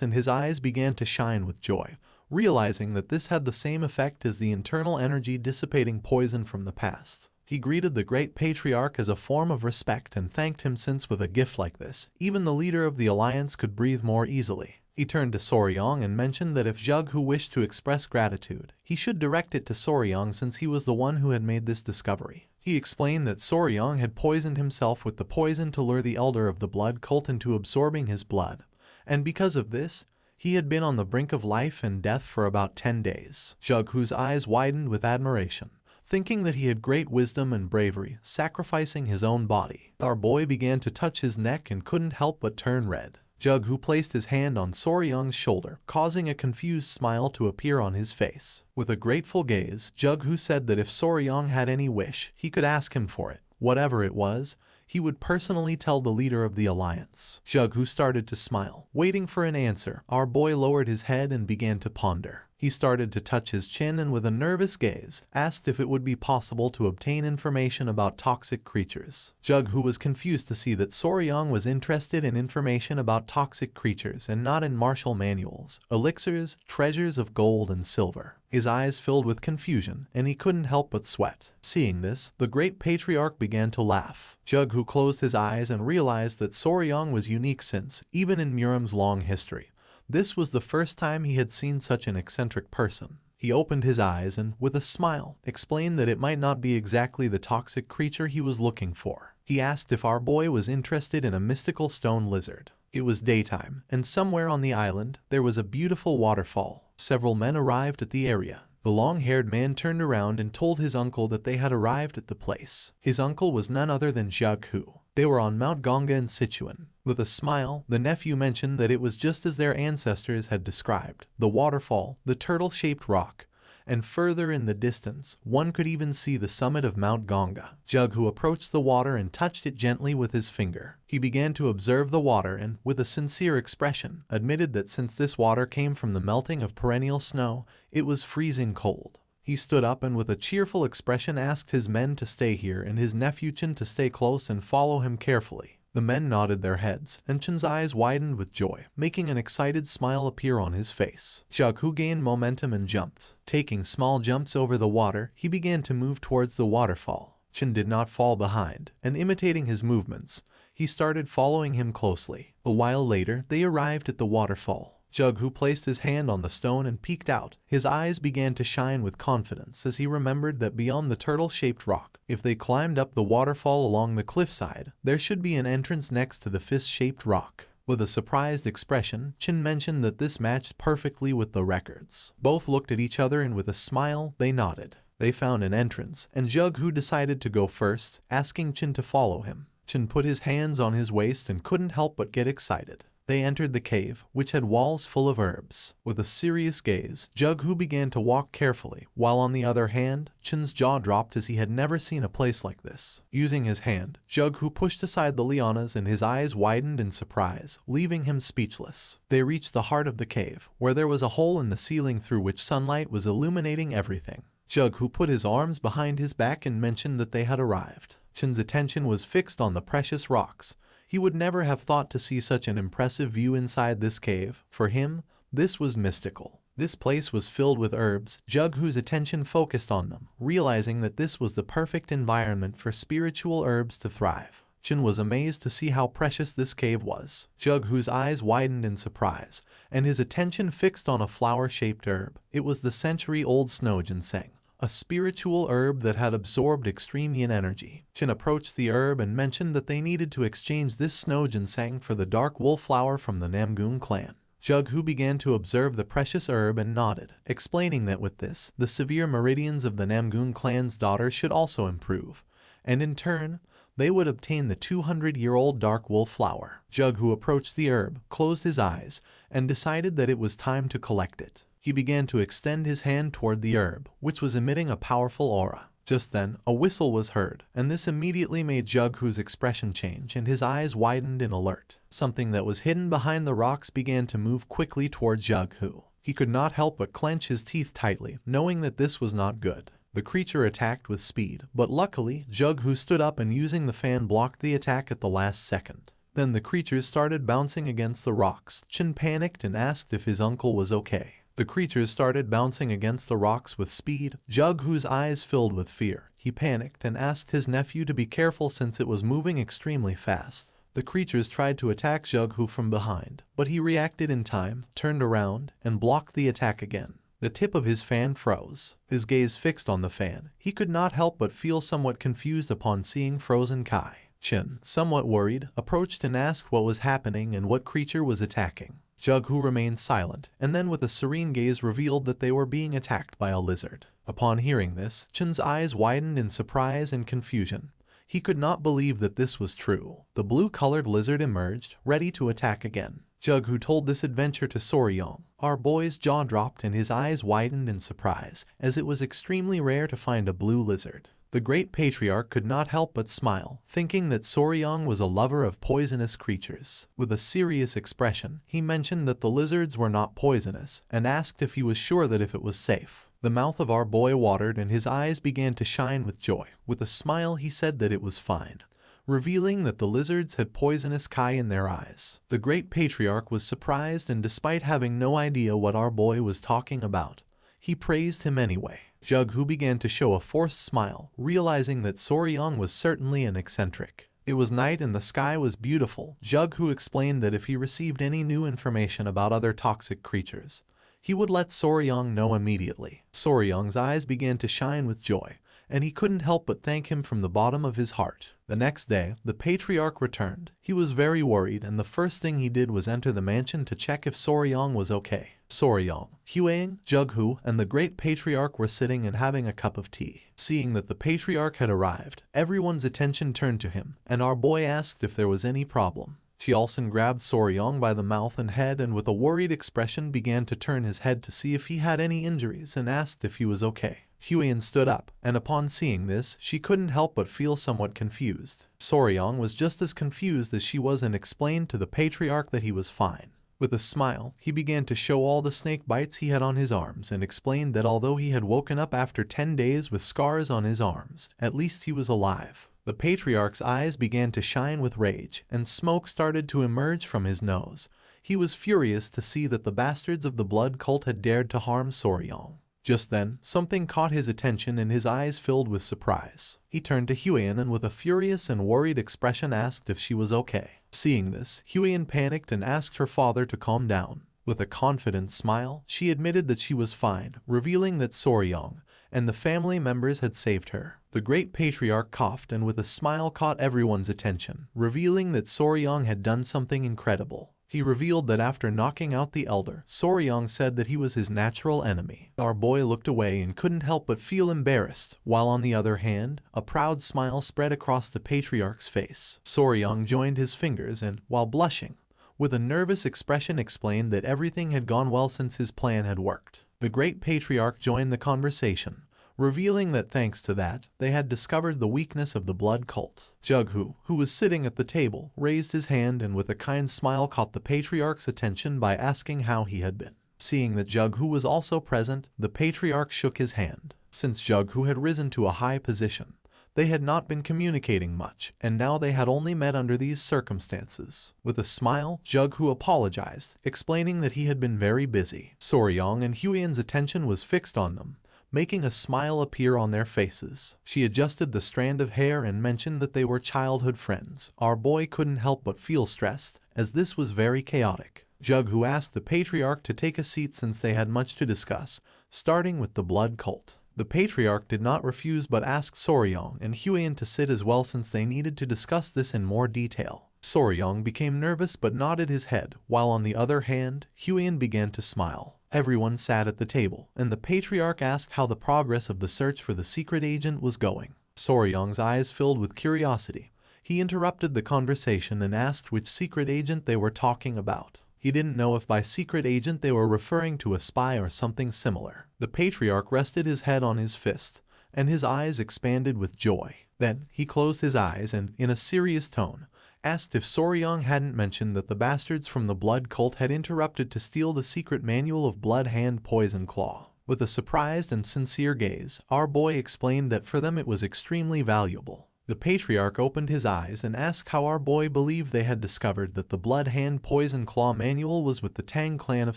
and his eyes began to shine with joy, realizing that this had the same effect as the internal energy dissipating poison from the past. He greeted the great patriarch as a form of respect and thanked him since with a gift like this, even the leader of the alliance could breathe more easily. He turned to Soryang and mentioned that if Jughu wished to express gratitude, he should direct it to Soryang since he was the one who had made this discovery. He explained that Soryang had poisoned himself with the poison to lure the elder of the blood cult into absorbing his blood, and because of this, he had been on the brink of life and death for about 10 days. Jughu's eyes widened with admiration, thinking that he had great wisdom and bravery, sacrificing his own body. Our boy began to touch his neck and couldn't help but turn red. Jughu placed his hand on Soryang's shoulder, causing a confused smile to appear on his face. With a grateful gaze, Jughu said that if Soryang had any wish, he could ask him for it. Whatever it was, he would personally tell the leader of the alliance. Jughu started to smile, waiting for an answer. Our boy lowered his head and began to ponder. He started to touch his chin and with a nervous gaze, asked if it would be possible to obtain information about toxic creatures. Jughu was confused to see that Soryang was interested in information about toxic creatures and not in martial manuals, elixirs, treasures of gold and silver. His eyes filled with confusion, and he couldn't help but sweat. Seeing this, the great patriarch began to laugh. Jughu closed his eyes and realized that Soryang was unique since, even in Muram's long history, this was the first time he had seen such an eccentric person. He opened his eyes and, with a smile, explained that it might not be exactly the toxic creature he was looking for. He asked if our boy was interested in a mystical stone lizard. It was daytime, and somewhere on the island, there was a beautiful waterfall. Several men arrived at the area. The long-haired man turned around and told his uncle that they had arrived at the place. His uncle was none other than Jughu. They were on Mount Ganga in Sichuan. With a smile, the nephew mentioned that it was just as their ancestors had described. The waterfall, the turtle-shaped rock, and further in the distance, one could even see the summit of Mount Ganga. Jughu approached the water and touched it gently with his finger. He began to observe the water and, with a sincere expression, admitted that since this water came from the melting of perennial snow, it was freezing cold. He stood up and with a cheerful expression asked his men to stay here and his nephew Chen to stay close and follow him carefully. The men nodded their heads, and Chen's eyes widened with joy, making an excited smile appear on his face. Jughu gained momentum and jumped. Taking small jumps over the water, he began to move towards the waterfall. Chen did not fall behind, and imitating his movements, he started following him closely. A while later, they arrived at the waterfall. Jughu placed his hand on the stone and peeked out. His eyes began to shine with confidence as he remembered that beyond the turtle-shaped rock, if they climbed up the waterfall along the cliffside, there should be an entrance next to the fist-shaped rock. With a surprised expression, Chen mentioned that this matched perfectly with the records. Both looked at each other and with a smile, they nodded. They found an entrance, and Jughu decided to go first, asking Chen to follow him. Chen put his hands on his waist and couldn't help but get excited. They entered the cave, which had walls full of herbs. With a serious gaze, Jughu began to walk carefully, while on the other hand, Chen's jaw dropped as he had never seen a place like this. Using his hand, Jughu pushed aside the lianas and his eyes widened in surprise, leaving him speechless. They reached the heart of the cave, where there was a hole in the ceiling through which sunlight was illuminating everything. Jughu put his arms behind his back and mentioned that they had arrived. Chen's attention was fixed on the precious rocks. He would never have thought to see such an impressive view inside this cave. For him, This was mystical. This place was filled with herbs. Jughu's attention focused on them, realizing that this was the perfect environment for spiritual herbs to thrive. Chen was amazed to see how precious this cave was. Jughu's eyes widened in surprise, and his attention fixed on a flower-shaped herb. It was the century-old snow ginseng, a spiritual herb that had absorbed extreme yin energy. Chen approached the herb and mentioned that they needed to exchange this snow ginseng for the dark wolf flower from the Namgun clan. Jughu began to observe the precious herb and nodded, explaining that with this, the severe meridians of the Namgun clan's daughter should also improve, and in turn, they would obtain the 200-year-old dark wolf flower. Jughu approached the herb, closed his eyes, and decided that it was time to collect it. He began to extend his hand toward the herb, which was emitting a powerful aura. Just then, a whistle was heard, and this immediately made Jughu's expression change and his eyes widened in alert. Something that was hidden behind the rocks began to move quickly toward Jughu. He could not help but clench his teeth tightly, knowing that this was not good. The creature attacked with speed, but luckily, Jughu stood up and using the fan blocked the attack at the last second. Then the creatures started bouncing against the rocks. Chen panicked and asked if his uncle was okay. The creatures started bouncing against the rocks with speed. Jughu's eyes filled with fear. He panicked and asked his nephew to be careful since it was moving extremely fast. The creatures tried to attack Jughu from behind, but he reacted in time, turned around, and blocked the attack again. The tip of his fan froze. His gaze fixed on the fan. He could not help but feel somewhat confused upon seeing frozen Kai. Chen, somewhat worried, approached and asked what was happening and what creature was attacking. Jughu remained silent, and then with a serene gaze revealed that they were being attacked by a lizard. Upon hearing this, Chen's eyes widened in surprise and confusion. He could not believe that this was true. The blue-colored lizard emerged, ready to attack again. Jughu told this adventure to Soryong. Our boy's jaw dropped and his eyes widened in surprise, as it was extremely rare to find a blue lizard. The great patriarch could not help but smile, thinking that Soryong was a lover of poisonous creatures. With a serious expression, he mentioned that the lizards were not poisonous, and asked if he was sure that if it was safe. The mouth of our boy watered and his eyes began to shine with joy. With a smile he said that it was fine, revealing that the lizards had poisonous Kai in their eyes. The great patriarch was surprised, and despite having no idea what our boy was talking about, he praised him anyway. Jughu began to show a forced smile, realizing that Soryong was certainly an eccentric. It was night and the sky was beautiful. Jughu explained that if he received any new information about other toxic creatures, he would let Soryong know immediately. Soryong's eyes began to shine with joy, and he couldn't help but thank him from the bottom of his heart. The next day, the patriarch returned. He was very worried, and the first thing he did was enter the mansion to check if Soryong was okay. Soryong, Huang, Jughu, and the great patriarch were sitting and having a cup of tea. Seeing that the patriarch had arrived, everyone's attention turned to him, and our boy asked if there was any problem. Tialson grabbed Soryong by the mouth and head and with a worried expression began to turn his head to see if he had any injuries and asked if he was okay. Huan stood up, and upon seeing this, she couldn't help but feel somewhat confused. Soryong was just as confused as she was and explained to the patriarch that he was fine. With a smile, he began to show all the snake bites he had on his arms and explained that although he had woken up after 10 days with scars on his arms, at least he was alive. The patriarch's eyes began to shine with rage, and smoke started to emerge from his nose. He was furious to see that the bastards of the blood cult had dared to harm Soryong. Just then, something caught his attention and his eyes filled with surprise. He turned to Huan and with a furious and worried expression asked if she was okay. Seeing this, Huan panicked and asked her father to calm down. With a confident smile, she admitted that she was fine, revealing that Soryong and the family members had saved her. The great patriarch coughed and with a smile caught everyone's attention, revealing that Soryong had done something incredible. He revealed that after knocking out the elder, Soryong said that he was his natural enemy. Our boy looked away and couldn't help but feel embarrassed, while on the other hand, a proud smile spread across the patriarch's face. Soryong joined his fingers and, while blushing, with a nervous expression explained that everything had gone well since his plan had worked. The great patriarch joined the conversation, revealing that thanks to that, they had discovered the weakness of the blood cult. Jughu, who was sitting at the table, raised his hand and with a kind smile caught the patriarch's attention by asking how he had been. Seeing that Jughu was also present, the patriarch shook his hand. Since Jughu had risen to a high position, They had not been communicating much, and now they had only met under these circumstances. With a smile, Jughu apologized, explaining that he had been very busy. Soryong and Huiyan's attention was fixed on them, making a smile appear on their faces. She adjusted the strand of hair and mentioned that they were childhood friends. Our boy couldn't help but feel stressed, as this was very chaotic. Jughu asked the patriarch to take a seat since they had much to discuss, starting with the blood cult. The patriarch did not refuse but asked Soryong and Huiyan to sit as well since they needed to discuss this in more detail. Soryong became nervous but nodded his head, while on the other hand, Huiyan began to smile. Everyone sat at the table, and the patriarch asked how the progress of the search for the secret agent was going. Soryong's eyes filled with curiosity. He interrupted the conversation and asked which secret agent they were talking about. He didn't know if by secret agent they were referring to a spy or something similar. The patriarch rested his head on his fist, and his eyes expanded with joy. Then, he closed his eyes and, in a serious tone, asked if Soryong hadn't mentioned that the bastards from the blood cult had interrupted to steal the secret manual of Blood Hand Poison Claw. With a surprised and sincere gaze, our boy explained that for them it was extremely valuable. The patriarch opened his eyes and asked how our boy believed they had discovered that the Blood Hand Poison Claw manual was with the Tang clan of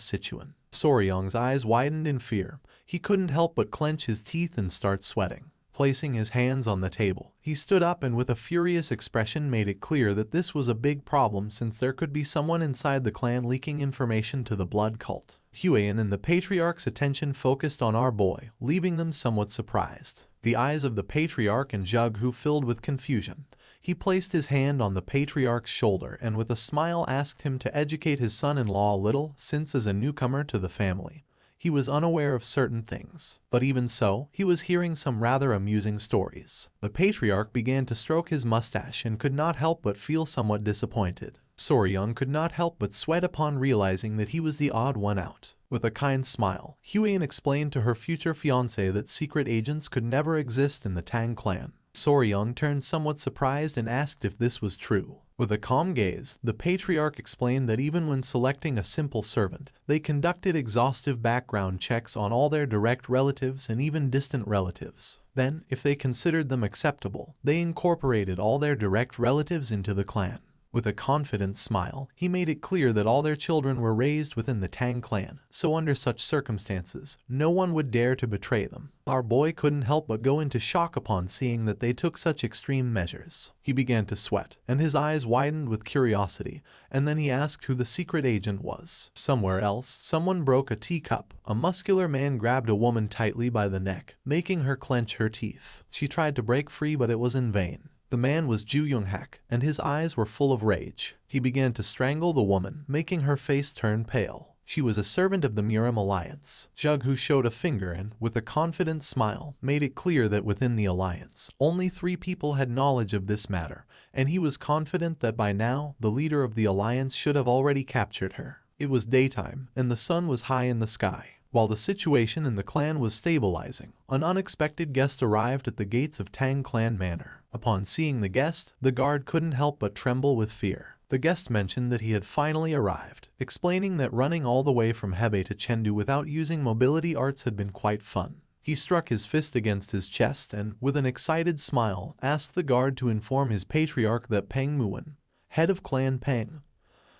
Sichuan. Soryong's eyes widened in fear. He couldn't help but clench his teeth and start sweating. Placing his hands on the table, he stood up and with a furious expression made it clear that this was a big problem since there could be someone inside the clan leaking information to the blood cult. Huiyan and the patriarch's attention focused on our boy, leaving them somewhat surprised. The eyes of the patriarch and Jughu filled with confusion. He placed his hand on the patriarch's shoulder and with a smile asked him to educate his son-in-law a little, since as a newcomer to the family, he was unaware of certain things. But even so, he was hearing some rather amusing stories. The patriarch began to stroke his mustache and could not help but feel somewhat disappointed. Soryong could not help but sweat upon realizing that he was the odd one out. With a kind smile, Huiyan explained to her future fiancé that secret agents could never exist in the Tang clan. Soryong turned somewhat surprised and asked if this was true. With a calm gaze, the patriarch explained that even when selecting a simple servant, they conducted exhaustive background checks on all their direct relatives and even distant relatives. Then, if they considered them acceptable, they incorporated all their direct relatives into the clan. With a confident smile, he made it clear that all their children were raised within the Tang clan, so under such circumstances, no one would dare to betray them. Our boy couldn't help but go into shock upon seeing that they took such extreme measures. He began to sweat, and his eyes widened with curiosity, and then he asked who the secret agent was. Somewhere else, someone broke a teacup. A muscular man grabbed a woman tightly by the neck, making her clench her teeth. She tried to break free, but it was in vain. The man was Ju Young-hak, and his eyes were full of rage. He began to strangle the woman, making her face turn pale. She was a servant of the Murim Alliance. Jughu showed a finger and, with a confident smile, made it clear that within the alliance, only 3 people had knowledge of this matter, and he was confident that by now, the leader of the alliance should have already captured her. It was daytime, and the sun was high in the sky. While the situation in the clan was stabilizing, an unexpected guest arrived at the gates of Tang Clan Manor. Upon seeing the guest, the guard couldn't help but tremble with fear. The guest mentioned that he had finally arrived, explaining that running all the way from Hebei to Chengdu without using mobility arts had been quite fun. He struck his fist against his chest and, with an excited smile, asked the guard to inform his patriarch that Peng Muwen, head of Clan Peng,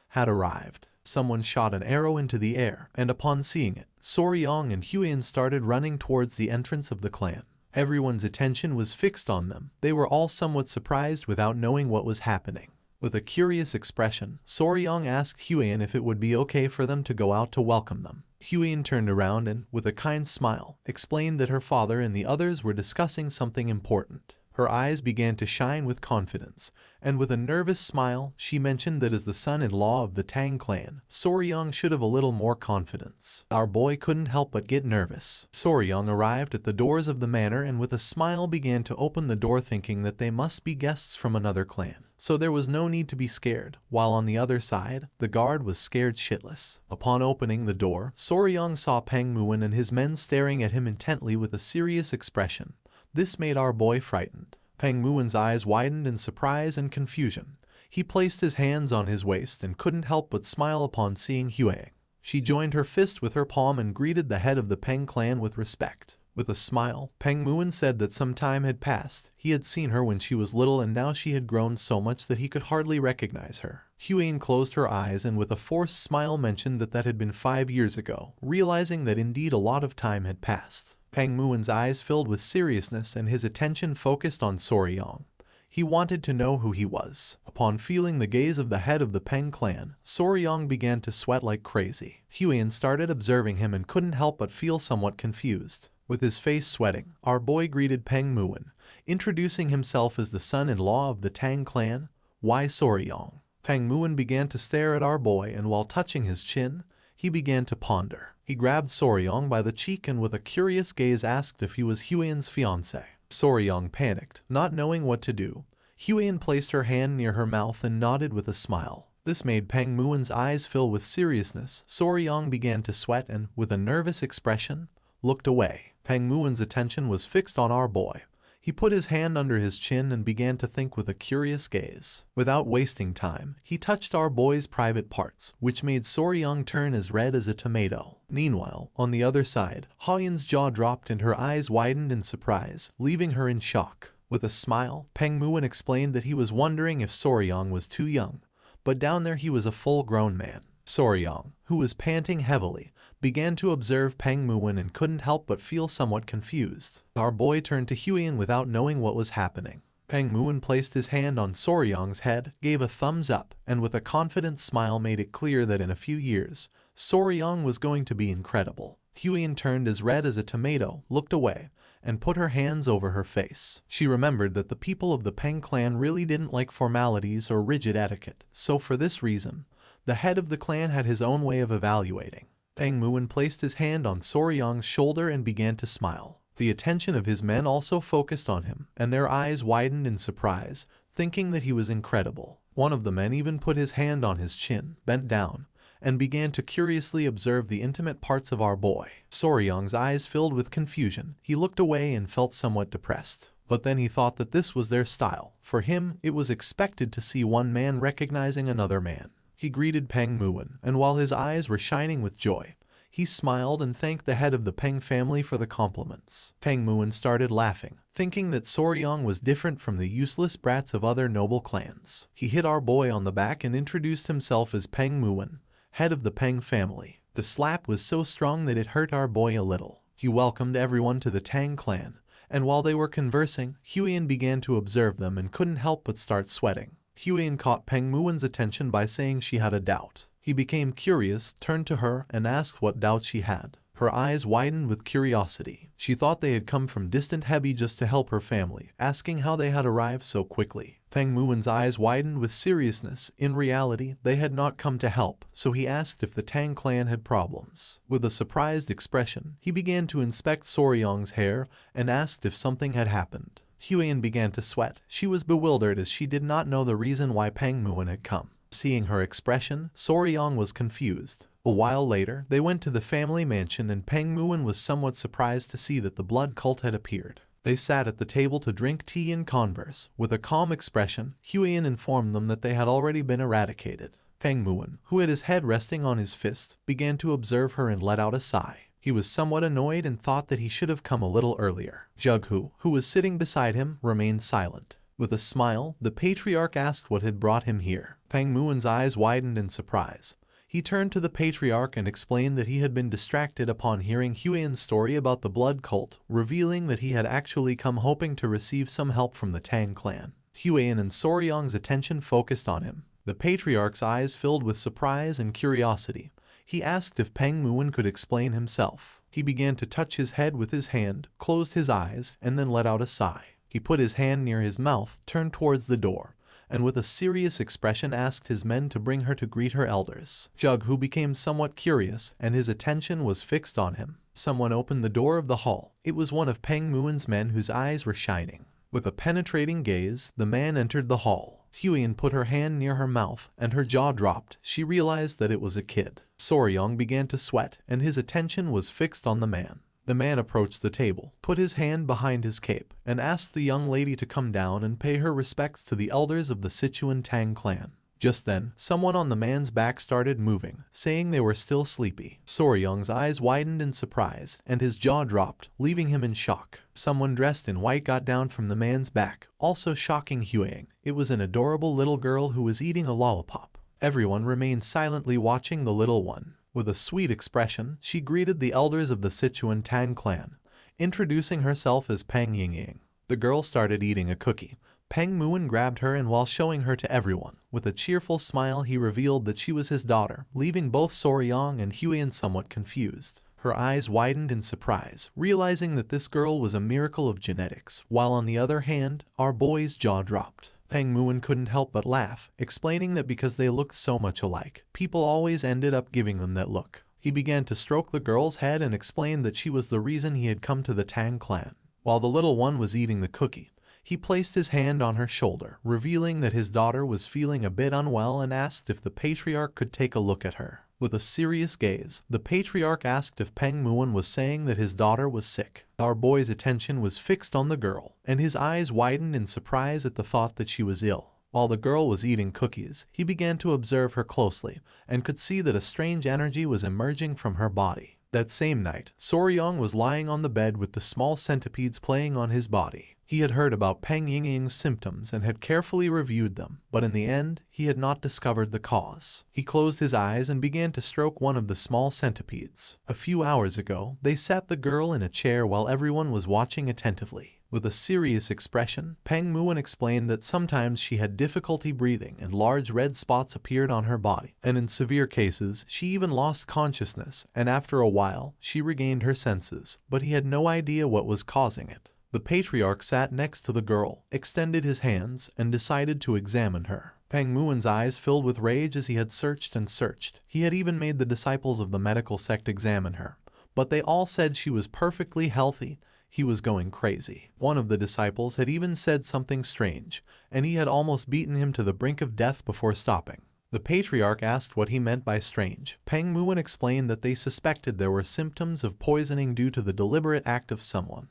had arrived. Someone shot an arrow into the air, and upon seeing it, Soryong and Huiyan started running towards the entrance of the clan. Everyone's attention was fixed on them. They were all somewhat surprised without knowing what was happening. With a curious expression, Soryong asked Huiyan if it would be okay for them to go out to welcome them. Huiyan turned around and, with a kind smile, explained that her father and the others were discussing something important. Her eyes began to shine with confidence, and with a nervous smile, she mentioned that as the son-in-law of the Tang clan, Soryong should have a little more confidence. Our boy couldn't help but get nervous. Soryong arrived at the doors of the manor and with a smile began to open the door, thinking that they must be guests from another clan. So there was no need to be scared, while on the other side, the guard was scared shitless. Upon opening the door, Soryong saw Peng Muwen and his men staring at him intently with a serious expression. This made our boy frightened. Peng Muwen's eyes widened in surprise and confusion. He placed his hands on his waist and couldn't help but smile upon seeing Huiyan. She joined her fist with her palm and greeted the head of the Peng clan with respect. With a smile, Peng Muon said that some time had passed. He had seen her when she was little and now she had grown so much that he could hardly recognize her. Huyen closed her eyes and with a forced smile mentioned that had been 5 years ago, realizing that indeed a lot of time had passed. Peng Muon's eyes filled with seriousness and his attention focused on Soryong. He wanted to know who he was. Upon feeling the gaze of the head of the Peng clan, Soryong began to sweat like crazy. Huyen started observing him and couldn't help but feel somewhat confused. With his face sweating, our boy greeted Peng Muon, introducing himself as the son-in-law of the Tang clan. Why Soryong? Peng Muon began to stare at our boy and while touching his chin, he began to ponder. He grabbed Soryong by the cheek and with a curious gaze asked if he was Huyen's fiancé. Soryong panicked, not knowing what to do. Huyen placed her hand near her mouth and nodded with a smile. This made Peng Muon's eyes fill with seriousness. Soryong began to sweat and, with a nervous expression, looked away. Peng Muon's attention was fixed on our boy. He put his hand under his chin and began to think with a curious gaze. Without wasting time, he touched our boy's private parts, which made Soryong turn as red as a tomato. Meanwhile, on the other side, Huyen's jaw dropped and her eyes widened in surprise, leaving her in shock. With a smile, Peng Muon explained that he was wondering if Soryong was too young, but down there he was a full-grown man. Soryong, who was panting heavily, began to observe Peng Muon and couldn't help but feel somewhat confused. Our boy turned to Huyen without knowing what was happening. Peng Muon placed his hand on Soryong's head, gave a thumbs up, and with a confident smile made it clear that in a few years, Soryong was going to be incredible. Huyen turned as red as a tomato, looked away, and put her hands over her face. She remembered that the people of the Peng clan really didn't like formalities or rigid etiquette, so for this reason, the head of the clan had his own way of evaluating. Peng Muon placed his hand on Soryong's shoulder and began to smile. The attention of his men also focused on him, and their eyes widened in surprise, thinking that he was incredible. One of the men even put his hand on his chin, bent down, and began to curiously observe the intimate parts of our boy. Soryong's eyes filled with confusion. He looked away and felt somewhat depressed. But then he thought that this was their style. For him, it was expected to see one man recognizing another man. He greeted Peng Muon, and while his eyes were shining with joy, he smiled and thanked the head of the Peng family for the compliments. Peng Muon started laughing, thinking that Soryong was different from the useless brats of other noble clans. He hit our boy on the back and introduced himself as Peng Muon, head of the Peng family. The slap was so strong that it hurt our boy a little. He welcomed everyone to the Tang clan, and while they were conversing, Huyen began to observe them and couldn't help but start sweating. Huyen caught Peng Muon's attention by saying she had a doubt. He became curious, turned to her, and asked what doubt she had. Her eyes widened with curiosity. She thought they had come from distant Hebi just to help her family, asking how they had arrived so quickly. Peng Muon's eyes widened with seriousness. In reality, they had not come to help, so he asked if the Tang clan had problems. With a surprised expression, he began to inspect Soryong's hair and asked if something had happened. Huyen began to sweat. She was bewildered as she did not know the reason why Peng Muon had come. Seeing her expression, Soryong was confused. A while later, they went to the family mansion and Peng Muon was somewhat surprised to see that the blood cult had appeared. They sat at the table to drink tea and converse. With a calm expression, Huyen informed them that they had already been eradicated. Peng Muon, who had his head resting on his fist, began to observe her and let out a sigh. He was somewhat annoyed and thought that he should have come a little earlier. Jughu, who was sitting beside him, remained silent. With a smile, the patriarch asked what had brought him here. Peng Muon's eyes widened in surprise. He turned to the patriarch and explained that he had been distracted upon hearing Huyen's story about the blood cult, revealing that he had actually come hoping to receive some help from the Tang clan. Huyen and Soryong's attention focused on him. The patriarch's eyes filled with surprise and curiosity. He asked if Peng Muon could explain himself. He began to touch his head with his hand, closed his eyes, and then let out a sigh. He put his hand near his mouth, turned towards the door, and with a serious expression asked his men to bring her to greet her elders. Jughu became somewhat curious, and his attention was fixed on him. Someone opened the door of the hall. It was one of Peng Muon's men whose eyes were shining. With a penetrating gaze, the man entered the hall. Huyen put her hand near her mouth, and her jaw dropped. She realized that it was a kid. Soryong began to sweat, and his attention was fixed on the man. The man approached the table, put his hand behind his cape, and asked the young lady to come down and pay her respects to the elders of the Sichuan Tang clan. Just then, someone on the man's back started moving, saying they were still sleepy. Soryung's eyes widened in surprise, and his jaw dropped, leaving him in shock. Someone dressed in white got down from the man's back, also shocking Huang. It was an adorable little girl who was eating a lollipop. Everyone remained silently watching the little one. With a sweet expression, she greeted the elders of the Sichuan Tang clan, introducing herself as Peng Yingying. The girl started eating a cookie. Peng Muin grabbed her, and while showing her to everyone, with a cheerful smile he revealed that she was his daughter, leaving both Soryong and Huiyan somewhat confused. Her eyes widened in surprise, realizing that this girl was a miracle of genetics, while on the other hand, our boy's jaw dropped. Peng Muin couldn't help but laugh, explaining that because they looked so much alike, people always ended up giving them that look. He began to stroke the girl's head and explained that she was the reason he had come to the Tang clan. While the little one was eating the cookie, he placed his hand on her shoulder, revealing that his daughter was feeling a bit unwell and asked if the patriarch could take a look at her. With a serious gaze, the patriarch asked if Peng Muin was saying that his daughter was sick. Our boy's attention was fixed on the girl, and his eyes widened in surprise at the thought that she was ill. While the girl was eating cookies, he began to observe her closely, and could see that a strange energy was emerging from her body. That same night, Soryong was lying on the bed with the small centipedes playing on his body. He had heard about Peng Yingying's symptoms and had carefully reviewed them, but in the end, he had not discovered the cause. He closed his eyes and began to stroke one of the small centipedes. A few hours ago, they sat the girl in a chair while everyone was watching attentively. With a serious expression, Peng Muin explained that sometimes she had difficulty breathing and large red spots appeared on her body, and in severe cases, she even lost consciousness, and after a while, she regained her senses, but he had no idea what was causing it. The patriarch sat next to the girl, extended his hands, and decided to examine her. Peng Muin's eyes filled with rage as he had searched and searched. He had even made the disciples of the medical sect examine her, but they all said she was perfectly healthy. He was going crazy. One of the disciples had even said something strange, and he had almost beaten him to the brink of death before stopping. The patriarch asked what he meant by strange. Peng Muin explained that they suspected there were symptoms of poisoning due to the deliberate act of someone,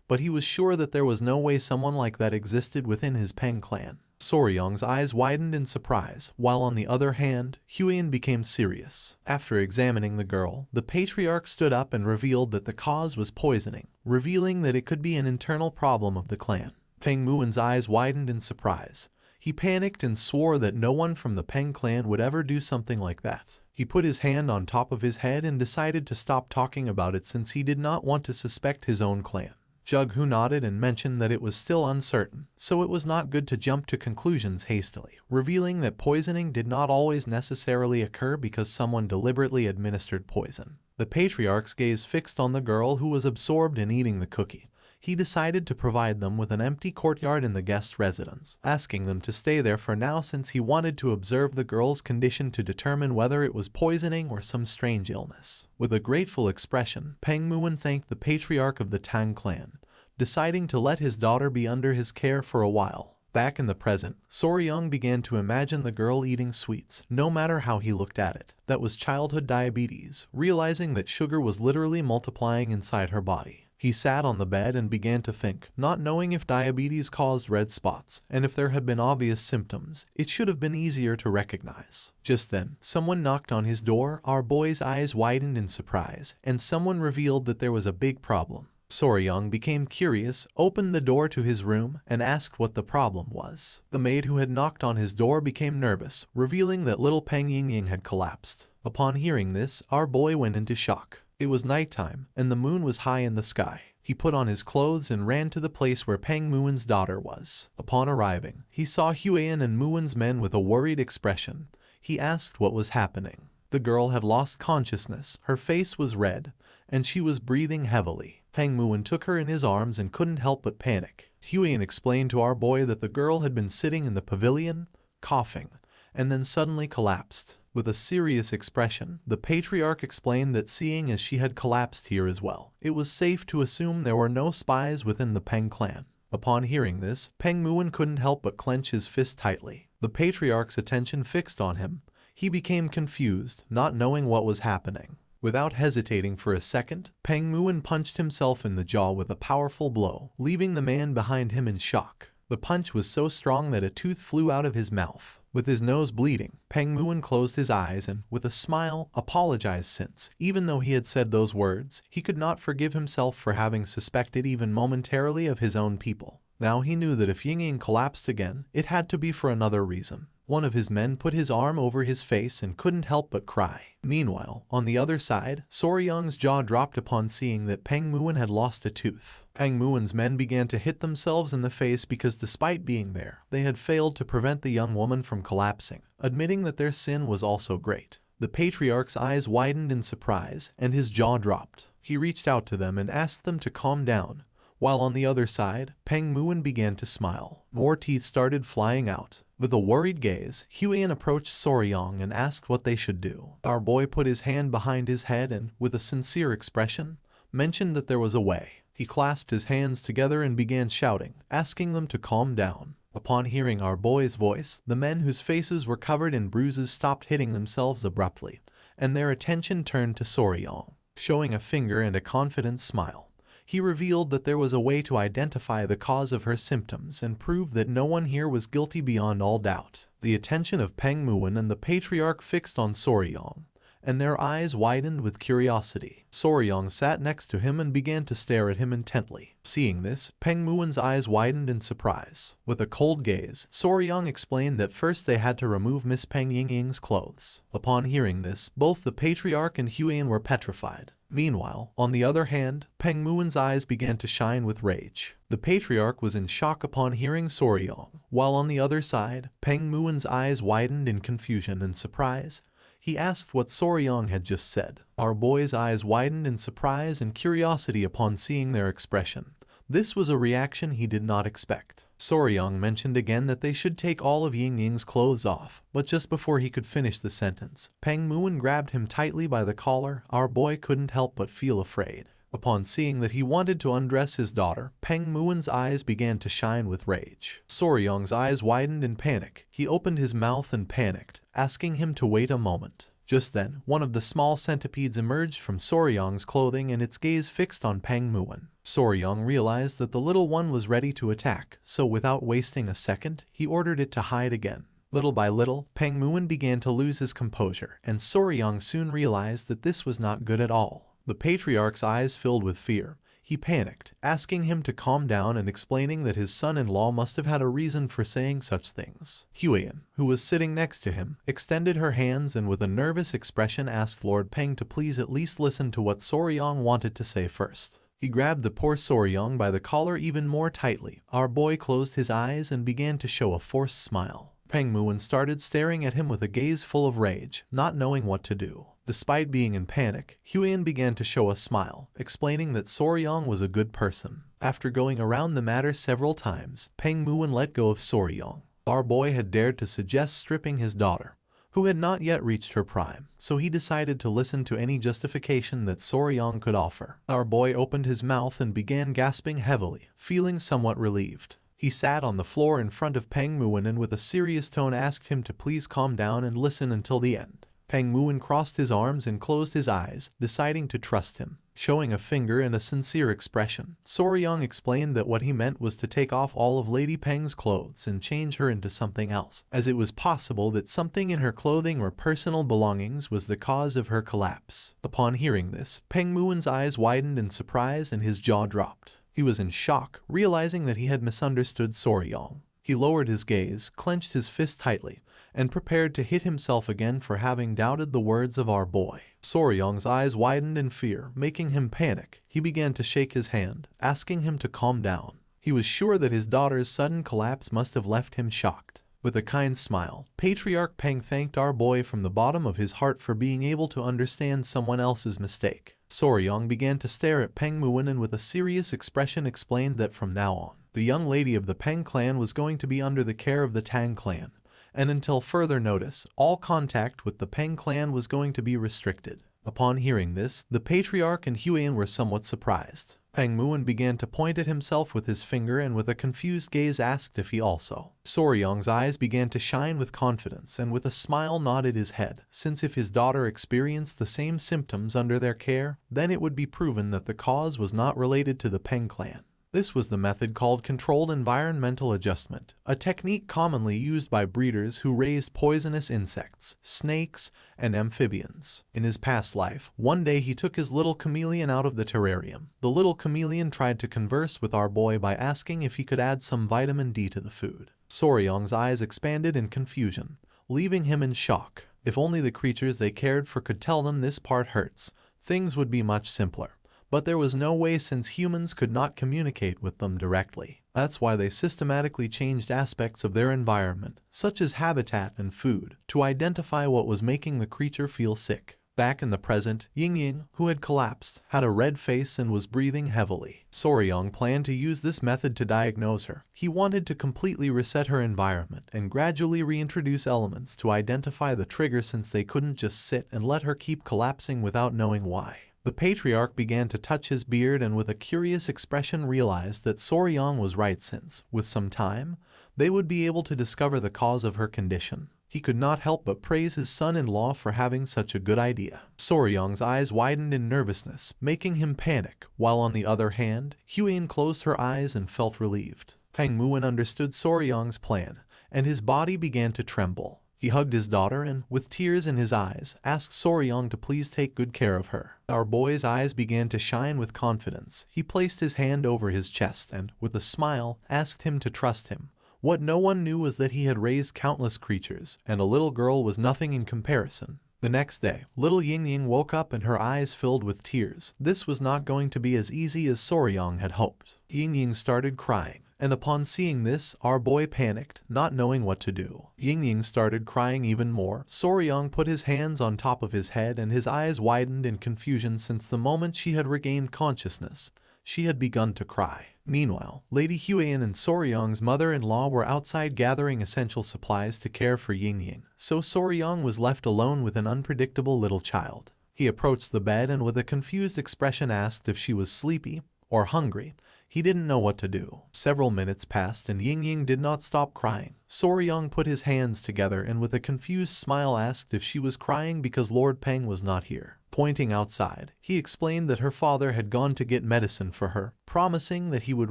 but he was sure that there was no way someone like that existed within his Peng clan. Soryong's eyes widened in surprise, while on the other hand, Huiyan became serious. After examining the girl, the patriarch stood up and revealed that the cause was poisoning, revealing that it could be an internal problem of the clan. Peng Muin's eyes widened in surprise. He panicked and swore that no one from the Peng clan would ever do something like that. He put his hand on top of his head and decided to stop talking about it since he did not want to suspect his own clan. Jughu nodded and mentioned that it was still uncertain, so it was not good to jump to conclusions hastily, revealing that poisoning did not always necessarily occur because someone deliberately administered poison. The patriarch's gaze fixed on the girl who was absorbed in eating the cookie. He decided to provide them with an empty courtyard in the guest residence, asking them to stay there for now since he wanted to observe the girl's condition to determine whether it was poisoning or some strange illness. With a grateful expression, Peng Muin thanked the patriarch of the Tang clan, deciding to let his daughter be under his care for a while. Back in the present, Soryong began to imagine the girl eating sweets, no matter how he looked at it. That was childhood diabetes, realizing that sugar was literally multiplying inside her body. He sat on the bed and began to think, not knowing if diabetes caused red spots, and if there had been obvious symptoms, it should have been easier to recognize. Just then, someone knocked on his door. Our boy's eyes widened in surprise, and someone revealed that there was a big problem. Soryong became curious, opened the door to his room, and asked what the problem was. The maid who had knocked on his door became nervous, revealing that little Peng Yingying had collapsed. Upon hearing this, our boy went into shock. It was nighttime, and the moon was high in the sky. He put on his clothes and ran to the place where Peng Muin's daughter was. Upon arriving, he saw Huiyan and Muin's men with a worried expression. He asked what was happening. The girl had lost consciousness, her face was red, and she was breathing heavily. Peng Muin took her in his arms and couldn't help but panic. Huiyan explained to our boy that the girl had been sitting in the pavilion, coughing, and then suddenly collapsed. With a serious expression, the patriarch explained that seeing as she had collapsed here as well, it was safe to assume there were no spies within the Peng clan. Upon hearing this, Peng Muin couldn't help but clench his fist tightly. The patriarch's attention fixed on him. He became confused, not knowing what was happening. Without hesitating for a second, Peng Muin punched himself in the jaw with a powerful blow, leaving the man behind him in shock. The punch was so strong that a tooth flew out of his mouth. With his nose bleeding, Peng Muin closed his eyes and, with a smile, apologized since, even though he had said those words, he could not forgive himself for having suspected even momentarily of his own people. Now he knew that if Ying collapsed again, it had to be for another reason. One of his men put his arm over his face and couldn't help but cry. Meanwhile, on the other side, Soryang's jaw dropped upon seeing that Peng Muin had lost a tooth. Peng Muin's men began to hit themselves in the face because despite being there, they had failed to prevent the young woman from collapsing, admitting that their sin was also great. The patriarch's eyes widened in surprise, and his jaw dropped. He reached out to them and asked them to calm down. While on the other side, Peng Muin began to smile. More teeth started flying out. With a worried gaze, Huiyan approached Soryang and asked what they should do. Our boy put his hand behind his head and, with a sincere expression, mentioned that there was a way. He clasped his hands together and began shouting, asking them to calm down. Upon hearing our boy's voice, the men whose faces were covered in bruises stopped hitting themselves abruptly, and their attention turned to Soryang. Showing a finger and a confident smile, he revealed that there was a way to identify the cause of her symptoms and prove that no one here was guilty beyond all doubt. The attention of Peng Muin and the patriarch fixed on Soryang, and their eyes widened with curiosity. Soryang sat next to him and began to stare at him intently. Seeing this, Peng Muin's eyes widened in surprise. With a cold gaze, Soryang explained that first they had to remove Miss Peng Yingying's clothes. Upon hearing this, both the patriarch and Huiyan were petrified. Meanwhile, on the other hand, Peng Muin's eyes began to shine with rage. The patriarch was in shock upon hearing Soryang, while on the other side, Peng Muin's eyes widened in confusion and surprise. He asked what Soryang had just said. Our boy's eyes widened in surprise and curiosity upon seeing their expression. This was a reaction he did not expect. Soryang mentioned again that they should take all of Yingying's clothes off, but just before he could finish the sentence, Peng Muin grabbed him tightly by the collar. Our boy couldn't help but feel afraid. Upon seeing that he wanted to undress his daughter, Peng Muin's eyes began to shine with rage. Soryang's eyes widened in panic. He opened his mouth and panicked, asking him to wait a moment. Just then, one of the small centipedes emerged from Soryang's clothing and its gaze fixed on Peng Muin. Soryang realized that the little one was ready to attack, so without wasting a second, he ordered it to hide again. Little by little, Peng Muin began to lose his composure, and Soryang soon realized that this was not good at all. The patriarch's eyes filled with fear. He panicked, asking him to calm down and explaining that his son-in-law must have had a reason for saying such things. Huiyan, who was sitting next to him, extended her hands and with a nervous expression asked Lord Peng to please at least listen to what Soryang wanted to say first. He grabbed the poor Soryang by the collar even more tightly. Our boy closed his eyes and began to show a forced smile. Peng Muin started staring at him with a gaze full of rage, not knowing what to do. Despite being in panic, Huiyan began to show a smile, explaining that Soryang was a good person. After going around the matter several times, Peng Muin let go of Soryang. Our boy had dared to suggest stripping his daughter, who had not yet reached her prime, so he decided to listen to any justification that Soryang could offer. Our boy opened his mouth and began gasping heavily, feeling somewhat relieved. He sat on the floor in front of Peng Muin and with a serious tone asked him to please calm down and listen until the end. Peng Muin crossed his arms and closed his eyes, deciding to trust him. Showing a finger and a sincere expression, Soryang explained that what he meant was to take off all of Lady Peng's clothes and change her into something else, as it was possible that something in her clothing or personal belongings was the cause of her collapse. Upon hearing this, Peng Muin's eyes widened in surprise and his jaw dropped. He was in shock, realizing that he had misunderstood Soryang. He lowered his gaze, clenched his fist tightly, and prepared to hit himself again for having doubted the words of our boy. Soryang's eyes widened in fear, making him panic. He began to shake his hand, asking him to calm down. He was sure that his daughter's sudden collapse must have left him shocked. With a kind smile, Patriarch Peng thanked our boy from the bottom of his heart for being able to understand someone else's mistake. Soryang began to stare at Peng Muin and with a serious expression explained that from now on, the young lady of the Peng clan was going to be under the care of the Tang clan, and until further notice, all contact with the Peng clan was going to be restricted. Upon hearing this, the Patriarch and Huiyan were somewhat surprised. Peng Muin began to point at himself with his finger and with a confused gaze asked if he also. Soryang's eyes began to shine with confidence and with a smile nodded his head, since if his daughter experienced the same symptoms under their care, then it would be proven that the cause was not related to the Peng clan. This was the method called controlled environmental adjustment, a technique commonly used by breeders who raised poisonous insects, snakes, and amphibians. In his past life, one day he took his little chameleon out of the terrarium. The little chameleon tried to converse with our boy by asking if he could add some vitamin D to the food. Soryong's eyes expanded in confusion, leaving him in shock. If only the creatures they cared for could tell them this part hurts, things would be much simpler. But there was no way since humans could not communicate with them directly. That's why they systematically changed aspects of their environment, such as habitat and food, to identify what was making the creature feel sick. Back in the present, Ying-Ying, who had collapsed, had a red face and was breathing heavily. Soryong planned to use this method to diagnose her. He wanted to completely reset her environment and gradually reintroduce elements to identify the trigger since they couldn't just sit and let her keep collapsing without knowing why. The patriarch began to touch his beard and with a curious expression realized that Soryong was right since, with some time, they would be able to discover the cause of her condition. He could not help but praise his son-in-law for having such a good idea. Soryong's eyes widened in nervousness, making him panic, while on the other hand, Huyen closed her eyes and felt relieved. Peng Muin understood Soryong's plan, and his body began to tremble. He hugged his daughter and, with tears in his eyes, asked Soryong to please take good care of her. Our boy's eyes began to shine with confidence. He placed his hand over his chest and, with a smile, asked him to trust him. What no one knew was that he had raised countless creatures, and a little girl was nothing in comparison. The next day, little Ying-Ying woke up and her eyes filled with tears. This was not going to be as easy as Soryong had hoped. Ying-Ying started crying, and upon seeing this, our boy panicked, not knowing what to do. Ying-Ying started crying even more. Soryong put his hands on top of his head and his eyes widened in confusion since the moment she had regained consciousness, she had begun to cry. Meanwhile, Lady Huyen and Soryong's mother-in-law were outside gathering essential supplies to care for Ying-Ying, so Soryong was left alone with an unpredictable little child. He approached the bed and with a confused expression asked if she was sleepy or hungry. He didn't know what to do. Several minutes passed and Ying-Ying did not stop crying. Soryong put his hands together and with a confused smile asked if she was crying because Lord Peng was not here. Pointing outside, he explained that her father had gone to get medicine for her, promising that he would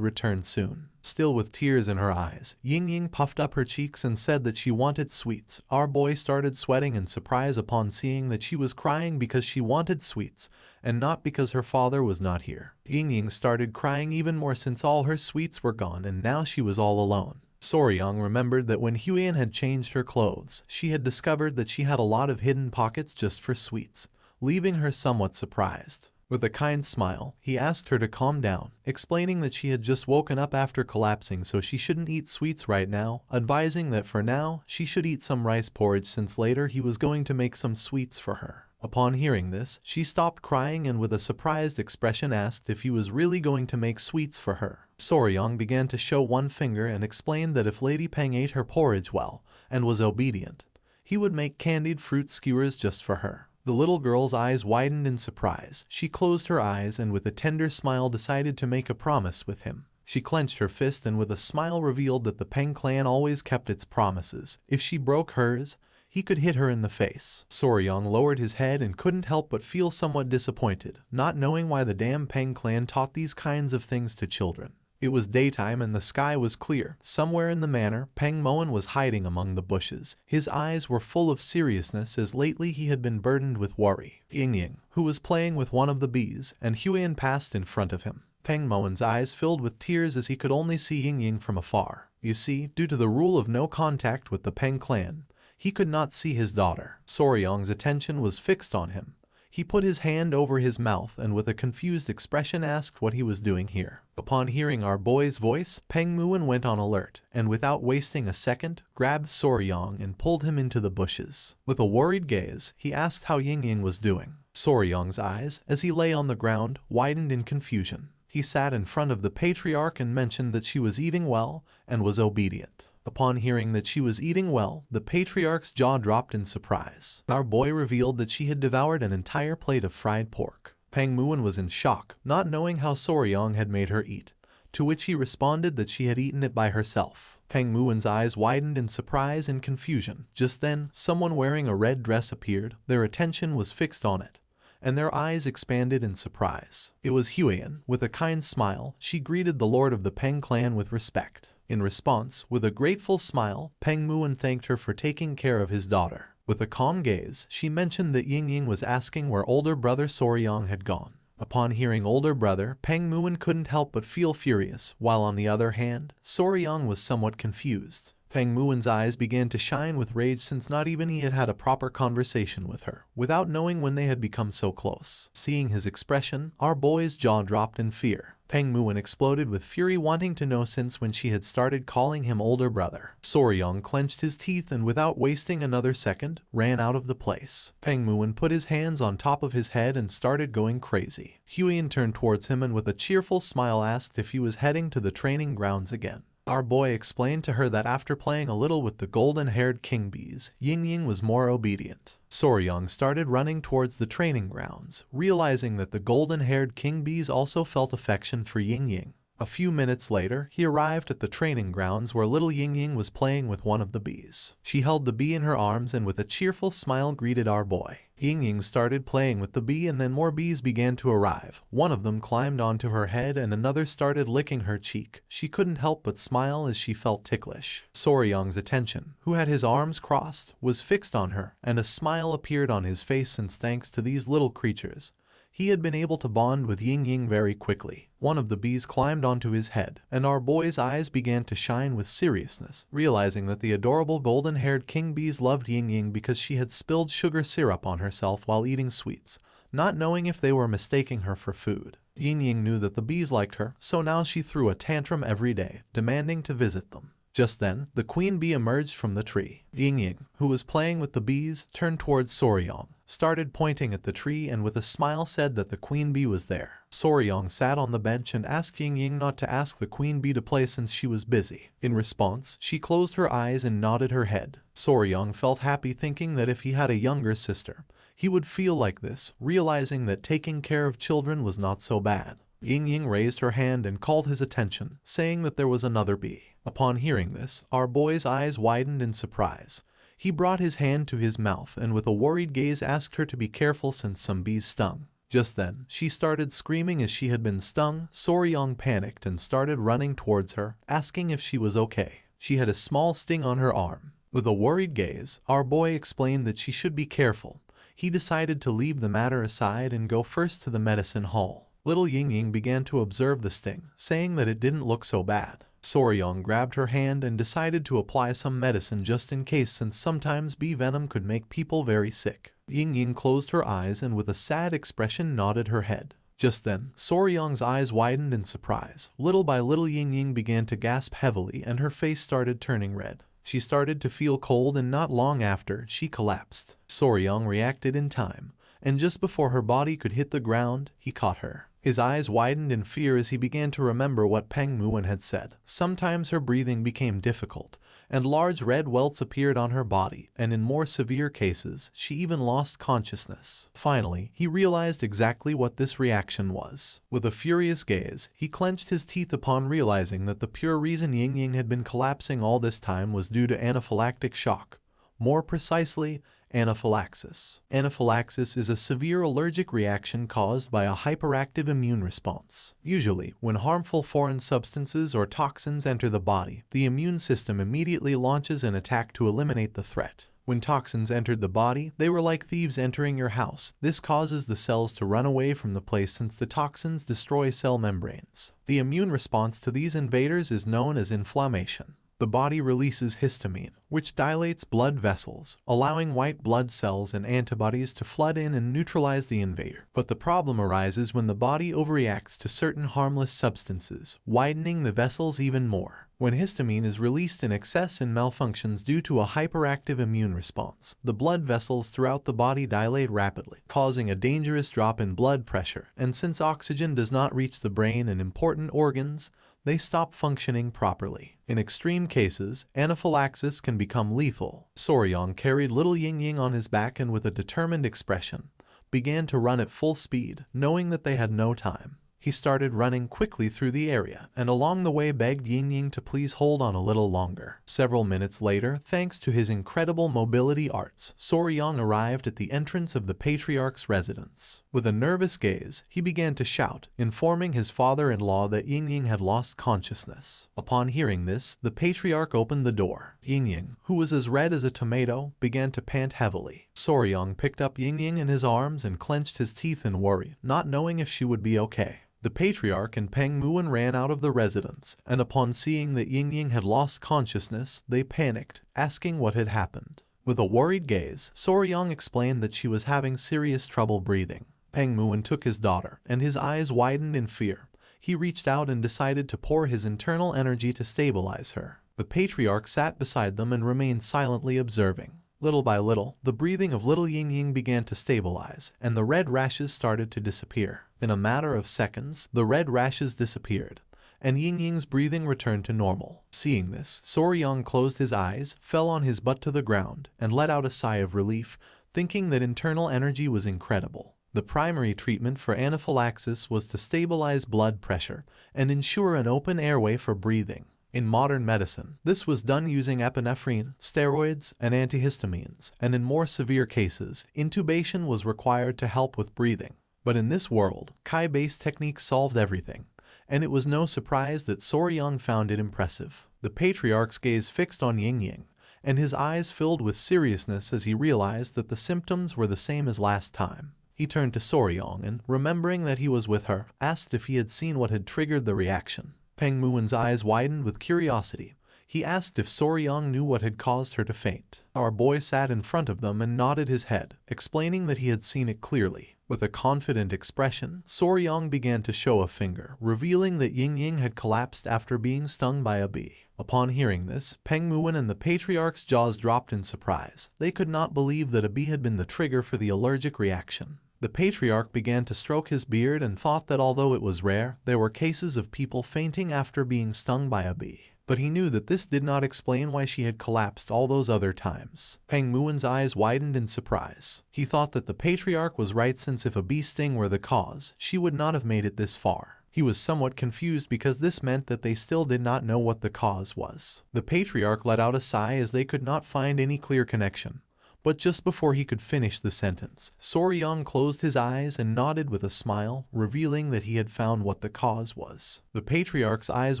return soon. Still with tears in her eyes, Ying-Ying puffed up her cheeks and said that she wanted sweets. Our boy started sweating in surprise upon seeing that she was crying because she wanted sweets, and not because her father was not here. Ying-Ying started crying even more since all her sweets were gone and now she was all alone. Soryong remembered that when Huyen had changed her clothes, she had discovered that she had a lot of hidden pockets just for sweets, leaving her somewhat surprised. With a kind smile, he asked her to calm down, explaining that she had just woken up after collapsing so she shouldn't eat sweets right now, advising that for now, she should eat some rice porridge since later he was going to make some sweets for her. Upon hearing this, she stopped crying and with a surprised expression asked if he was really going to make sweets for her. Soryong began to show one finger and explained that if Lady Peng ate her porridge well and was obedient, he would make candied fruit skewers just for her. The little girl's eyes widened in surprise. She closed her eyes and with a tender smile decided to make a promise with him. She clenched her fist and with a smile revealed that the Peng clan always kept its promises. If she broke hers, he could hit her in the face. Soryong lowered his head and couldn't help but feel somewhat disappointed, not knowing why the damn Peng clan taught these kinds of things to children. It was daytime and the sky was clear. Somewhere in the manor, Peng Moen was hiding among the bushes. His eyes were full of seriousness as lately he had been burdened with worry. Ying-Ying, who was playing with one of the bees, and Huyen passed in front of him. Peng Moen's eyes filled with tears as he could only see Ying-Ying from afar. You see, due to the rule of no contact with the Peng clan, he could not see his daughter. Soryong's attention was fixed on him. He put his hand over his mouth and with a confused expression asked what he was doing here. Upon hearing our boy's voice, Peng Muin went on alert, and without wasting a second, grabbed Soryong and pulled him into the bushes. With a worried gaze, he asked how Ying-Ying was doing. Soryong's eyes, as he lay on the ground, widened in confusion. He sat in front of the patriarch and mentioned that she was eating well and was obedient. Upon hearing that she was eating well, the patriarch's jaw dropped in surprise. Our boy revealed that she had devoured an entire plate of fried pork. Peng Muin was in shock, not knowing how Soryong had made her eat, to which he responded that she had eaten it by herself. Peng Muin's eyes widened in surprise and confusion. Just then, someone wearing a red dress appeared. Their attention was fixed on it, and their eyes expanded in surprise. It was Huiyan. With a kind smile, she greeted the lord of the Peng clan with respect. In response, with a grateful smile, Peng Muan thanked her for taking care of his daughter. With a calm gaze, she mentioned that Yingying was asking where older brother Soryang had gone. Upon hearing older brother, Peng Muan couldn't help but feel furious, while on the other hand, Soryang was somewhat confused. Peng Muan's eyes began to shine with rage since not even he had had a proper conversation with her, without knowing when they had become so close. Seeing his expression, our boy's jaw dropped in fear. Peng Muan exploded with fury, wanting to know since when she had started calling him older brother. Soryang clenched his teeth and without wasting another second, ran out of the place. Peng Muan put his hands on top of his head and started going crazy. Huiyan turned towards him and with a cheerful smile asked if he was heading to the training grounds again. Our boy explained to her that after playing a little with the golden-haired king bees, Yingying was more obedient. Soryang started running towards the training grounds, realizing that the golden-haired king bees also felt affection for Yingying. A few minutes later, he arrived at the training grounds where little Yingying was playing with one of the bees. She held the bee in her arms and with a cheerful smile greeted our boy. Yingying started playing with the bee and then more bees began to arrive. One of them climbed onto her head and another started licking her cheek. She couldn't help but smile as she felt ticklish. Soryang's attention, who had his arms crossed, was fixed on her, and a smile appeared on his face since thanks to these little creatures, he had been able to bond with Yingying very quickly. One of the bees climbed onto his head, and our boy's eyes began to shine with seriousness, realizing that the adorable golden-haired king bees loved Yingying because she had spilled sugar syrup on herself while eating sweets, not knowing if they were mistaking her for food. Yingying knew that the bees liked her, so now she threw a tantrum every day, demanding to visit them. Just then, the queen bee emerged from the tree. Yingying, who was playing with the bees, turned towards Soryang, started pointing at the tree and with a smile said that the queen bee was there. Soryang sat on the bench and asked Yingying not to ask the queen bee to play since she was busy. In response, she closed her eyes and nodded her head. Soryang felt happy thinking that if he had a younger sister, he would feel like this, realizing that taking care of children was not so bad. Yingying raised her hand and called his attention, saying that there was another bee. Upon hearing this, our boy's eyes widened in surprise. He brought his hand to his mouth and with a worried gaze asked her to be careful since some bees stung. Just then, she started screaming as she had been stung. Soryang panicked and started running towards her, asking if she was okay. She had a small sting on her arm. With a worried gaze, our boy explained that she should be careful. He decided to leave the matter aside and go first to the medicine hall. Little Yingying began to observe the sting, saying that it didn't look so bad. Soryang grabbed her hand and decided to apply some medicine just in case since sometimes bee venom could make people very sick. Yingying closed her eyes and with a sad expression nodded her head. Just then, Soryang's eyes widened in surprise. Little by little Yingying began to gasp heavily and her face started turning red. She started to feel cold and not long after, she collapsed. Soryang reacted in time, and just before her body could hit the ground, he caught her. His eyes widened in fear as he began to remember what Peng Muan had said. Sometimes her breathing became difficult, and large red welts appeared on her body, and in more severe cases, she even lost consciousness. Finally, he realized exactly what this reaction was. With a furious gaze, he clenched his teeth upon realizing that the pure reason Yingying had been collapsing all this time was due to anaphylactic shock. More precisely, anaphylaxis. Anaphylaxis is a severe allergic reaction caused by a hyperactive immune response. Usually, when harmful foreign substances or toxins enter the body, the immune system immediately launches an attack to eliminate the threat. When toxins entered the body, they were like thieves entering your house. This causes the cells to run away from the place since the toxins destroy cell membranes. The immune response to these invaders is known as inflammation. The body releases histamine, which dilates blood vessels, allowing white blood cells and antibodies to flood in and neutralize the invader. But the problem arises when the body overreacts to certain harmless substances, widening the vessels even more. When histamine is released in excess and malfunctions due to a hyperactive immune response, the blood vessels throughout the body dilate rapidly, causing a dangerous drop in blood pressure, and since oxygen does not reach the brain and important organs, they stop functioning properly. In extreme cases, anaphylaxis can become lethal. Soryang carried little Yingying on his back and with a determined expression, began to run at full speed, knowing that they had no time. He started running quickly through the area and along the way begged Ying to please hold on a little longer. Several minutes later, thanks to his incredible mobility arts, Soryang arrived at the entrance of the patriarch's residence. With a nervous gaze, he began to shout, informing his father-in-law that Ying had lost consciousness. Upon hearing this, the patriarch opened the door. Ying, who was as red as a tomato, began to pant heavily. Soryang picked up Ying in his arms and clenched his teeth in worry, not knowing if she would be okay. The patriarch and Peng Muon ran out of the residence, and upon seeing that Ying had lost consciousness, they panicked, asking what had happened. With a worried gaze, Soryang explained that she was having serious trouble breathing. Peng Muon took his daughter, and his eyes widened in fear. He reached out and decided to pour his internal energy to stabilize her. The patriarch sat beside them and remained silently observing. Little by little, the breathing of little Ying began to stabilize, and the red rashes started to disappear. In a matter of seconds, the red rashes disappeared, and Ying's breathing returned to normal. Seeing this, Soryang closed his eyes, fell on his butt to the ground, and let out a sigh of relief, thinking that internal energy was incredible. The primary treatment for anaphylaxis was to stabilize blood pressure and ensure an open airway for breathing. In modern medicine, this was done using epinephrine, steroids, and antihistamines, and in more severe cases, intubation was required to help with breathing. But in this world, Kai-based techniques solved everything, and it was no surprise that Soryang found it impressive. The patriarch's gaze fixed on Ying, and his eyes filled with seriousness as he realized that the symptoms were the same as last time. He turned to Soryang and, remembering that he was with her, asked if he had seen what had triggered the reaction. Peng Muon's eyes widened with curiosity. He asked if Soryang knew what had caused her to faint. Our boy sat in front of them and nodded his head, explaining that he had seen it clearly. With a confident expression, Soryang began to show a finger, revealing that Ying had collapsed after being stung by a bee. Upon hearing this, Peng Muon and the patriarch's jaws dropped in surprise. They could not believe that a bee had been the trigger for the allergic reaction. The patriarch began to stroke his beard and thought that although it was rare, there were cases of people fainting after being stung by a bee. But he knew that this did not explain why she had collapsed all those other times. Peng Muon's eyes widened in surprise. He thought that the patriarch was right, since if a bee sting were the cause, she would not have made it this far. He was somewhat confused because this meant that they still did not know what the cause was. The patriarch let out a sigh as they could not find any clear connection. But just before he could finish the sentence, Soryang closed his eyes and nodded with a smile, revealing that he had found what the cause was. The patriarch's eyes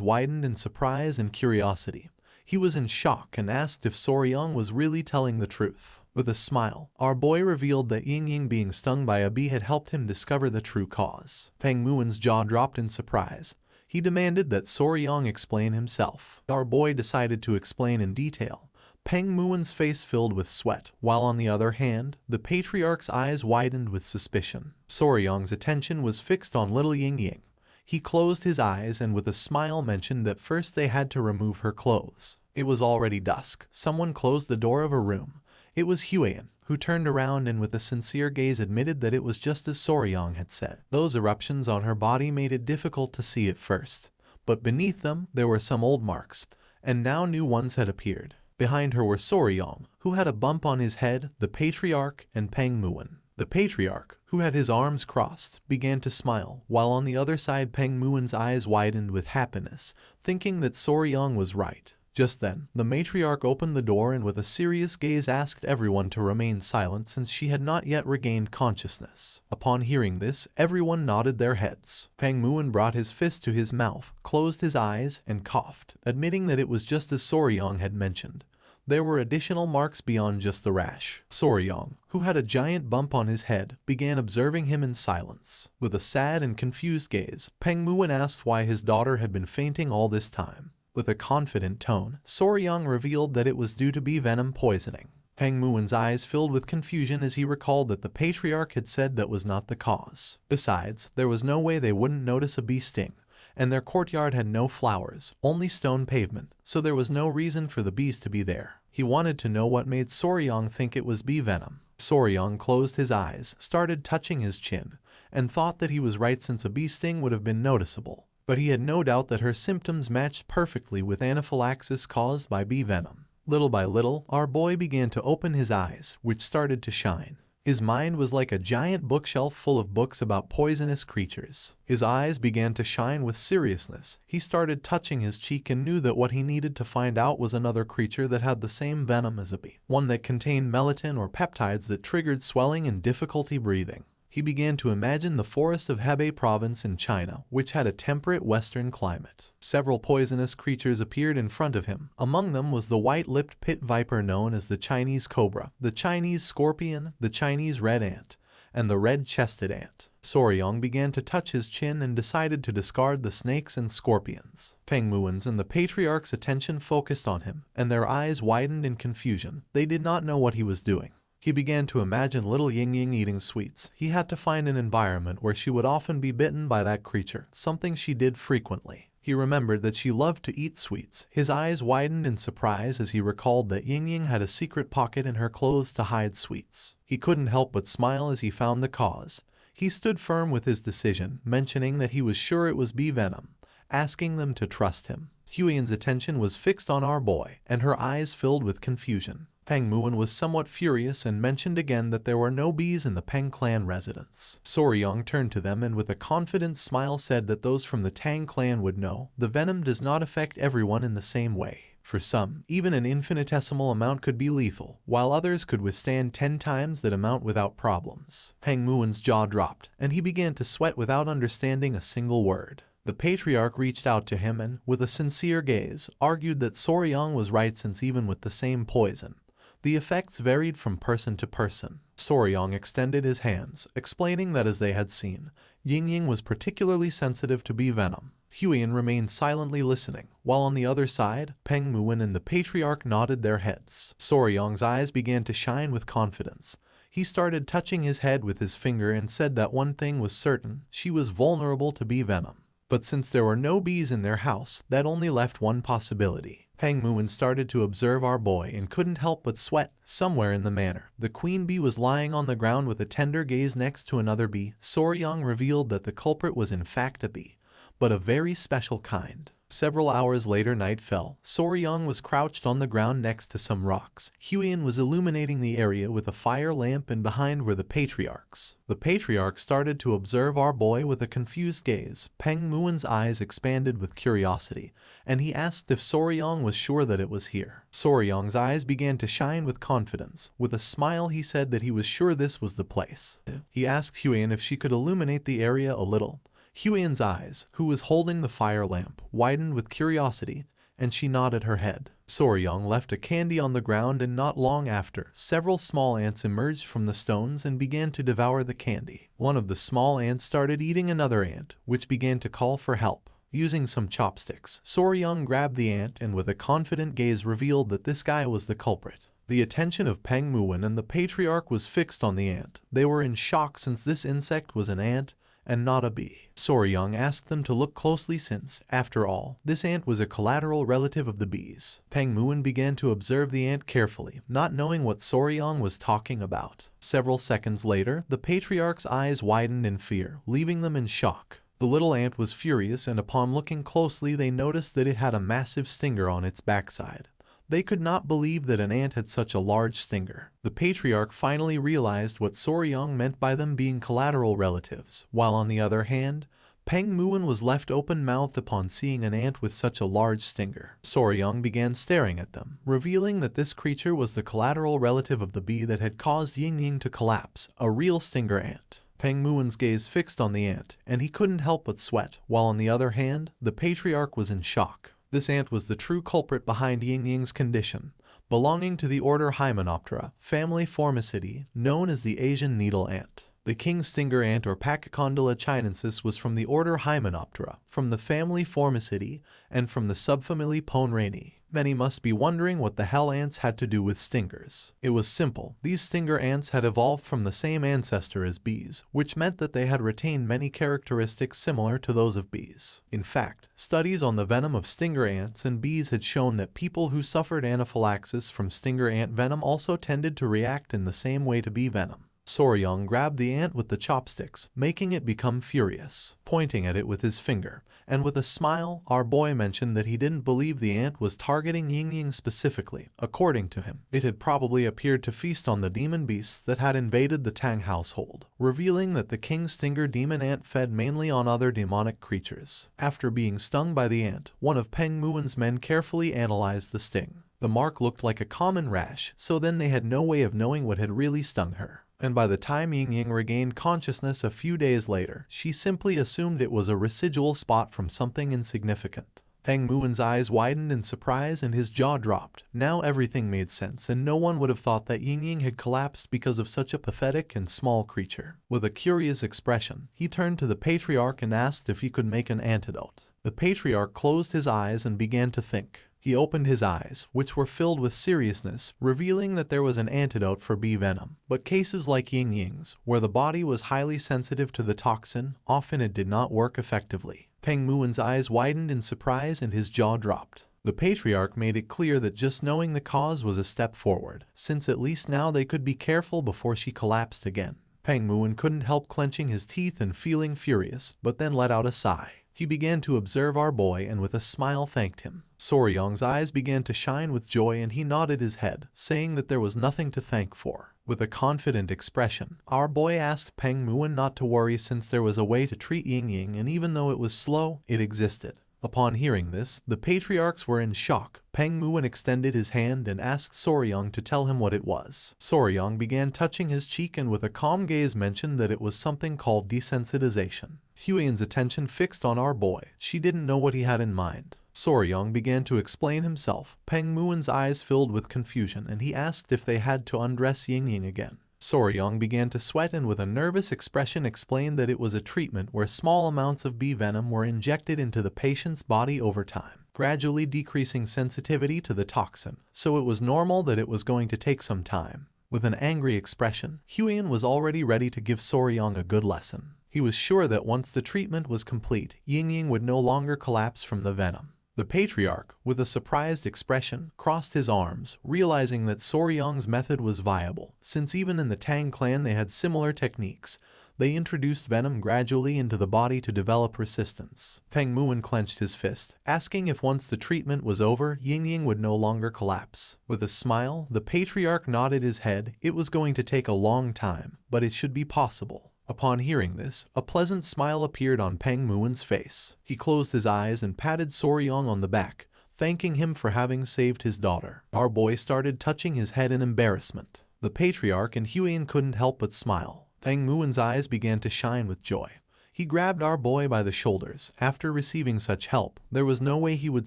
widened in surprise and curiosity. He was in shock and asked if Soryang was really telling the truth. With a smile, our boy revealed that Ying being stung by a bee had helped him discover the true cause. Peng Muon's jaw dropped in surprise. He demanded that Soryang explain himself. Our boy decided to explain in detail. Peng Muon's face filled with sweat, while on the other hand, the patriarch's eyes widened with suspicion. Soryang's attention was fixed on little Ying. He closed his eyes and with a smile mentioned that first they had to remove her clothes. It was already dusk. Someone closed the door of a room. It was Huiyan, who turned around and with a sincere gaze admitted that it was just as Soryang had said. Those eruptions on her body made it difficult to see at first, but beneath them there were some old marks, and now new ones had appeared. Behind her were Soryang, who had a bump on his head, the patriarch, and Peng Muon. The patriarch, who had his arms crossed, began to smile, while on the other side Peng Muon's eyes widened with happiness, thinking that Soryang was right. Just then, the matriarch opened the door and with a serious gaze asked everyone to remain silent since she had not yet regained consciousness. Upon hearing this, everyone nodded their heads. Peng Muon brought his fist to his mouth, closed his eyes, and coughed, admitting that it was just as Soryang had mentioned. There were additional marks beyond just the rash. Soryang, who had a giant bump on his head, began observing him in silence. With a sad and confused gaze, Peng Muon asked why his daughter had been fainting all this time. With a confident tone, Soryang revealed that it was due to bee venom poisoning. Peng Muon's eyes filled with confusion as he recalled that the patriarch had said that was not the cause. Besides, there was no way they wouldn't notice a bee sting, and their courtyard had no flowers, only stone pavement, so there was no reason for the bees to be there. He wanted to know what made Soryang think it was bee venom. Soryang closed his eyes, started touching his chin, and thought that he was right since a bee sting would have been noticeable. But he had no doubt that her symptoms matched perfectly with anaphylaxis caused by bee venom. Little by little, our boy began to open his eyes, which started to shine. His mind was like a giant bookshelf full of books about poisonous creatures. His eyes began to shine with seriousness. He started touching his cheek and knew that what he needed to find out was another creature that had the same venom as a bee, one that contained melatonin or peptides that triggered swelling and difficulty breathing. He began to imagine the forest of Hebei province in China, which had a temperate western climate. Several poisonous creatures appeared in front of him. Among them was the white-lipped pit viper known as the Chinese cobra, the Chinese scorpion, the Chinese red ant, and the red-chested ant. Soryong began to touch his chin and decided to discard the snakes and scorpions. Peng Muwen's and the patriarch's attention focused on him, and their eyes widened in confusion. They did not know what he was doing. He began to imagine little Yingying eating sweets. He had to find an environment where she would often be bitten by that creature, something she did frequently. He remembered that she loved to eat sweets. His eyes widened in surprise as he recalled that Yingying had a secret pocket in her clothes to hide sweets. He couldn't help but smile as he found the cause. He stood firm with his decision, mentioning that he was sure it was bee venom, asking them to trust him. Huiyan's attention was fixed on our boy, and her eyes filled with confusion. Peng Muwen was somewhat furious and mentioned again that there were no bees in the Peng clan residence. Soryong turned to them and with a confident smile said that those from the Tang clan would know the venom does not affect everyone in the same way. For some, even an infinitesimal amount could be lethal, while others could withstand 10 times that amount without problems. Peng Muwen's jaw dropped, and he began to sweat without understanding a single word. The patriarch reached out to him and, with a sincere gaze, argued that Soryong was right since even with the same poison, the effects varied from person to person. Soryong extended his hands, explaining that as they had seen, Yingying was particularly sensitive to bee venom. Huiyan remained silently listening, while on the other side, Peng Muwen and the patriarch nodded their heads. Soryong's eyes began to shine with confidence. He started touching his head with his finger and said that one thing was certain, she was vulnerable to bee venom. But since there were no bees in their house, that only left one possibility. Peng Muwen started to observe our boy and couldn't help but sweat. Somewhere in the manor, the queen bee was lying on the ground with a tender gaze next to another bee. Soryong revealed that the culprit was in fact a bee, but a very special kind. Several hours later night fell. Soryong was crouched on the ground next to some rocks. Huiyan was illuminating the area with a fire lamp and behind were the patriarchs. The patriarch started to observe our boy with a confused gaze. Peng Muwen's eyes expanded with curiosity, and he asked if Soryong was sure that it was here. Soryong's eyes began to shine with confidence. With a smile he said that he was sure this was the place. He asked Huiyan if she could illuminate the area a little. Huiyan's eyes, who was holding the fire lamp, widened with curiosity, and she nodded her head. Soryong left a candy on the ground and not long after, several small ants emerged from the stones and began to devour the candy. One of the small ants started eating another ant, which began to call for help. Using some chopsticks, Soryong grabbed the ant and with a confident gaze revealed that this guy was the culprit. The attention of Peng Muwen and the patriarch was fixed on the ant. They were in shock since this insect was an ant and not a bee. Soryong asked them to look closely since, after all, this ant was a collateral relative of the bees. Peng Muwen began to observe the ant carefully, not knowing what Soryong was talking about. Several seconds later, the patriarch's eyes widened in fear, leaving them in shock. The little ant was furious and upon looking closely they noticed that it had a massive stinger on its backside. They could not believe that an ant had such a large stinger. The patriarch finally realized what Soryong meant by them being collateral relatives, while on the other hand, Peng Muwen was left open-mouthed upon seeing an ant with such a large stinger. Soryong began staring at them, revealing that this creature was the collateral relative of the bee that had caused Yingying to collapse, a real stinger ant. Peng Muwen's gaze fixed on the ant, and he couldn't help but sweat, while on the other hand, the patriarch was in shock. This ant was the true culprit behind Yingying's condition, belonging to the order Hymenoptera, family Formicidae, known as the Asian needle ant. The king stinger ant or Pachycondyla chinensis was from the order Hymenoptera, from the family Formicidae, and from the subfamily Ponrani. Many must be wondering what the hell ants had to do with stingers. It was simple. These stinger ants had evolved from the same ancestor as bees, which meant that they had retained many characteristics similar to those of bees. In fact, studies on the venom of stinger ants and bees had shown that people who suffered anaphylaxis from stinger ant venom also tended to react in the same way to bee venom. Soryong grabbed the ant with the chopsticks, making it become furious. Pointing at it with his finger, And with a smile, our boy mentioned that he didn't believe the ant was targeting Ying Ying specifically. According to him, it had probably appeared to feast on the demon beasts that had invaded the Tang household, revealing that the King Stinger demon ant fed mainly on other demonic creatures. After being stung by the ant, one of Peng Muen's men carefully analyzed the sting. The mark looked like a common rash, so then they had no way of knowing what had really stung her. And by the time Ying Ying regained consciousness a few days later, she simply assumed it was a residual spot from something insignificant. Peng Muen's eyes widened in surprise and his jaw dropped. Now everything made sense, and no one would have thought that Ying Ying had collapsed because of such a pathetic and small creature. With a curious expression, he turned to the patriarch and asked if he could make an antidote. The patriarch closed his eyes and began to think. He opened his eyes, which were filled with seriousness, revealing that there was an antidote for bee venom. But cases like Ying Ying's, where the body was highly sensitive to the toxin, often it did not work effectively. Peng Muen's eyes widened in surprise and his jaw dropped. The patriarch made it clear that just knowing the cause was a step forward, since at least now they could be careful before she collapsed again. Peng Muen couldn't help clenching his teeth and feeling furious, but then let out a sigh. He began to observe our boy and with a smile thanked him. Soryong's eyes began to shine with joy and he nodded his head, saying that there was nothing to thank for. With a confident expression, our boy asked Peng Muen not to worry since there was a way to treat Ying Ying, and even though it was slow, it existed. Upon hearing this, the patriarchs were in shock. Peng Muen extended his hand and asked Soryong to tell him what it was. Soryong began touching his cheek and with a calm gaze mentioned that it was something called desensitization. Huiyen's attention fixed on our boy. She didn't know what he had in mind. Soryong began to explain himself. Peng Muen's eyes filled with confusion and he asked if they had to undress Ying Ying again. Soryong began to sweat and with a nervous expression explained that it was a treatment where small amounts of bee venom were injected into the patient's body over time, gradually decreasing sensitivity to the toxin, so it was normal that it was going to take some time. With an angry expression, Huiyen was already ready to give Soryong a good lesson. He was sure that once the treatment was complete, Ying Ying would no longer collapse from the venom. The patriarch, with a surprised expression, crossed his arms, realizing that Soryong's method was viable, since even in the Tang clan they had similar techniques. They introduced venom gradually into the body to develop resistance. Peng Muen clenched his fist, asking if once the treatment was over, Ying Ying would no longer collapse. With a smile, the patriarch nodded his head. It was going to take a long time, but it should be possible. Upon hearing this, a pleasant smile appeared on Peng Muen's face. He closed his eyes and patted Soryong on the back, thanking him for having saved his daughter. Our boy started touching his head in embarrassment. The patriarch and Huiyen couldn't help but smile. Peng Muen's eyes began to shine with joy. He grabbed our boy by the shoulders. After receiving such help, there was no way he would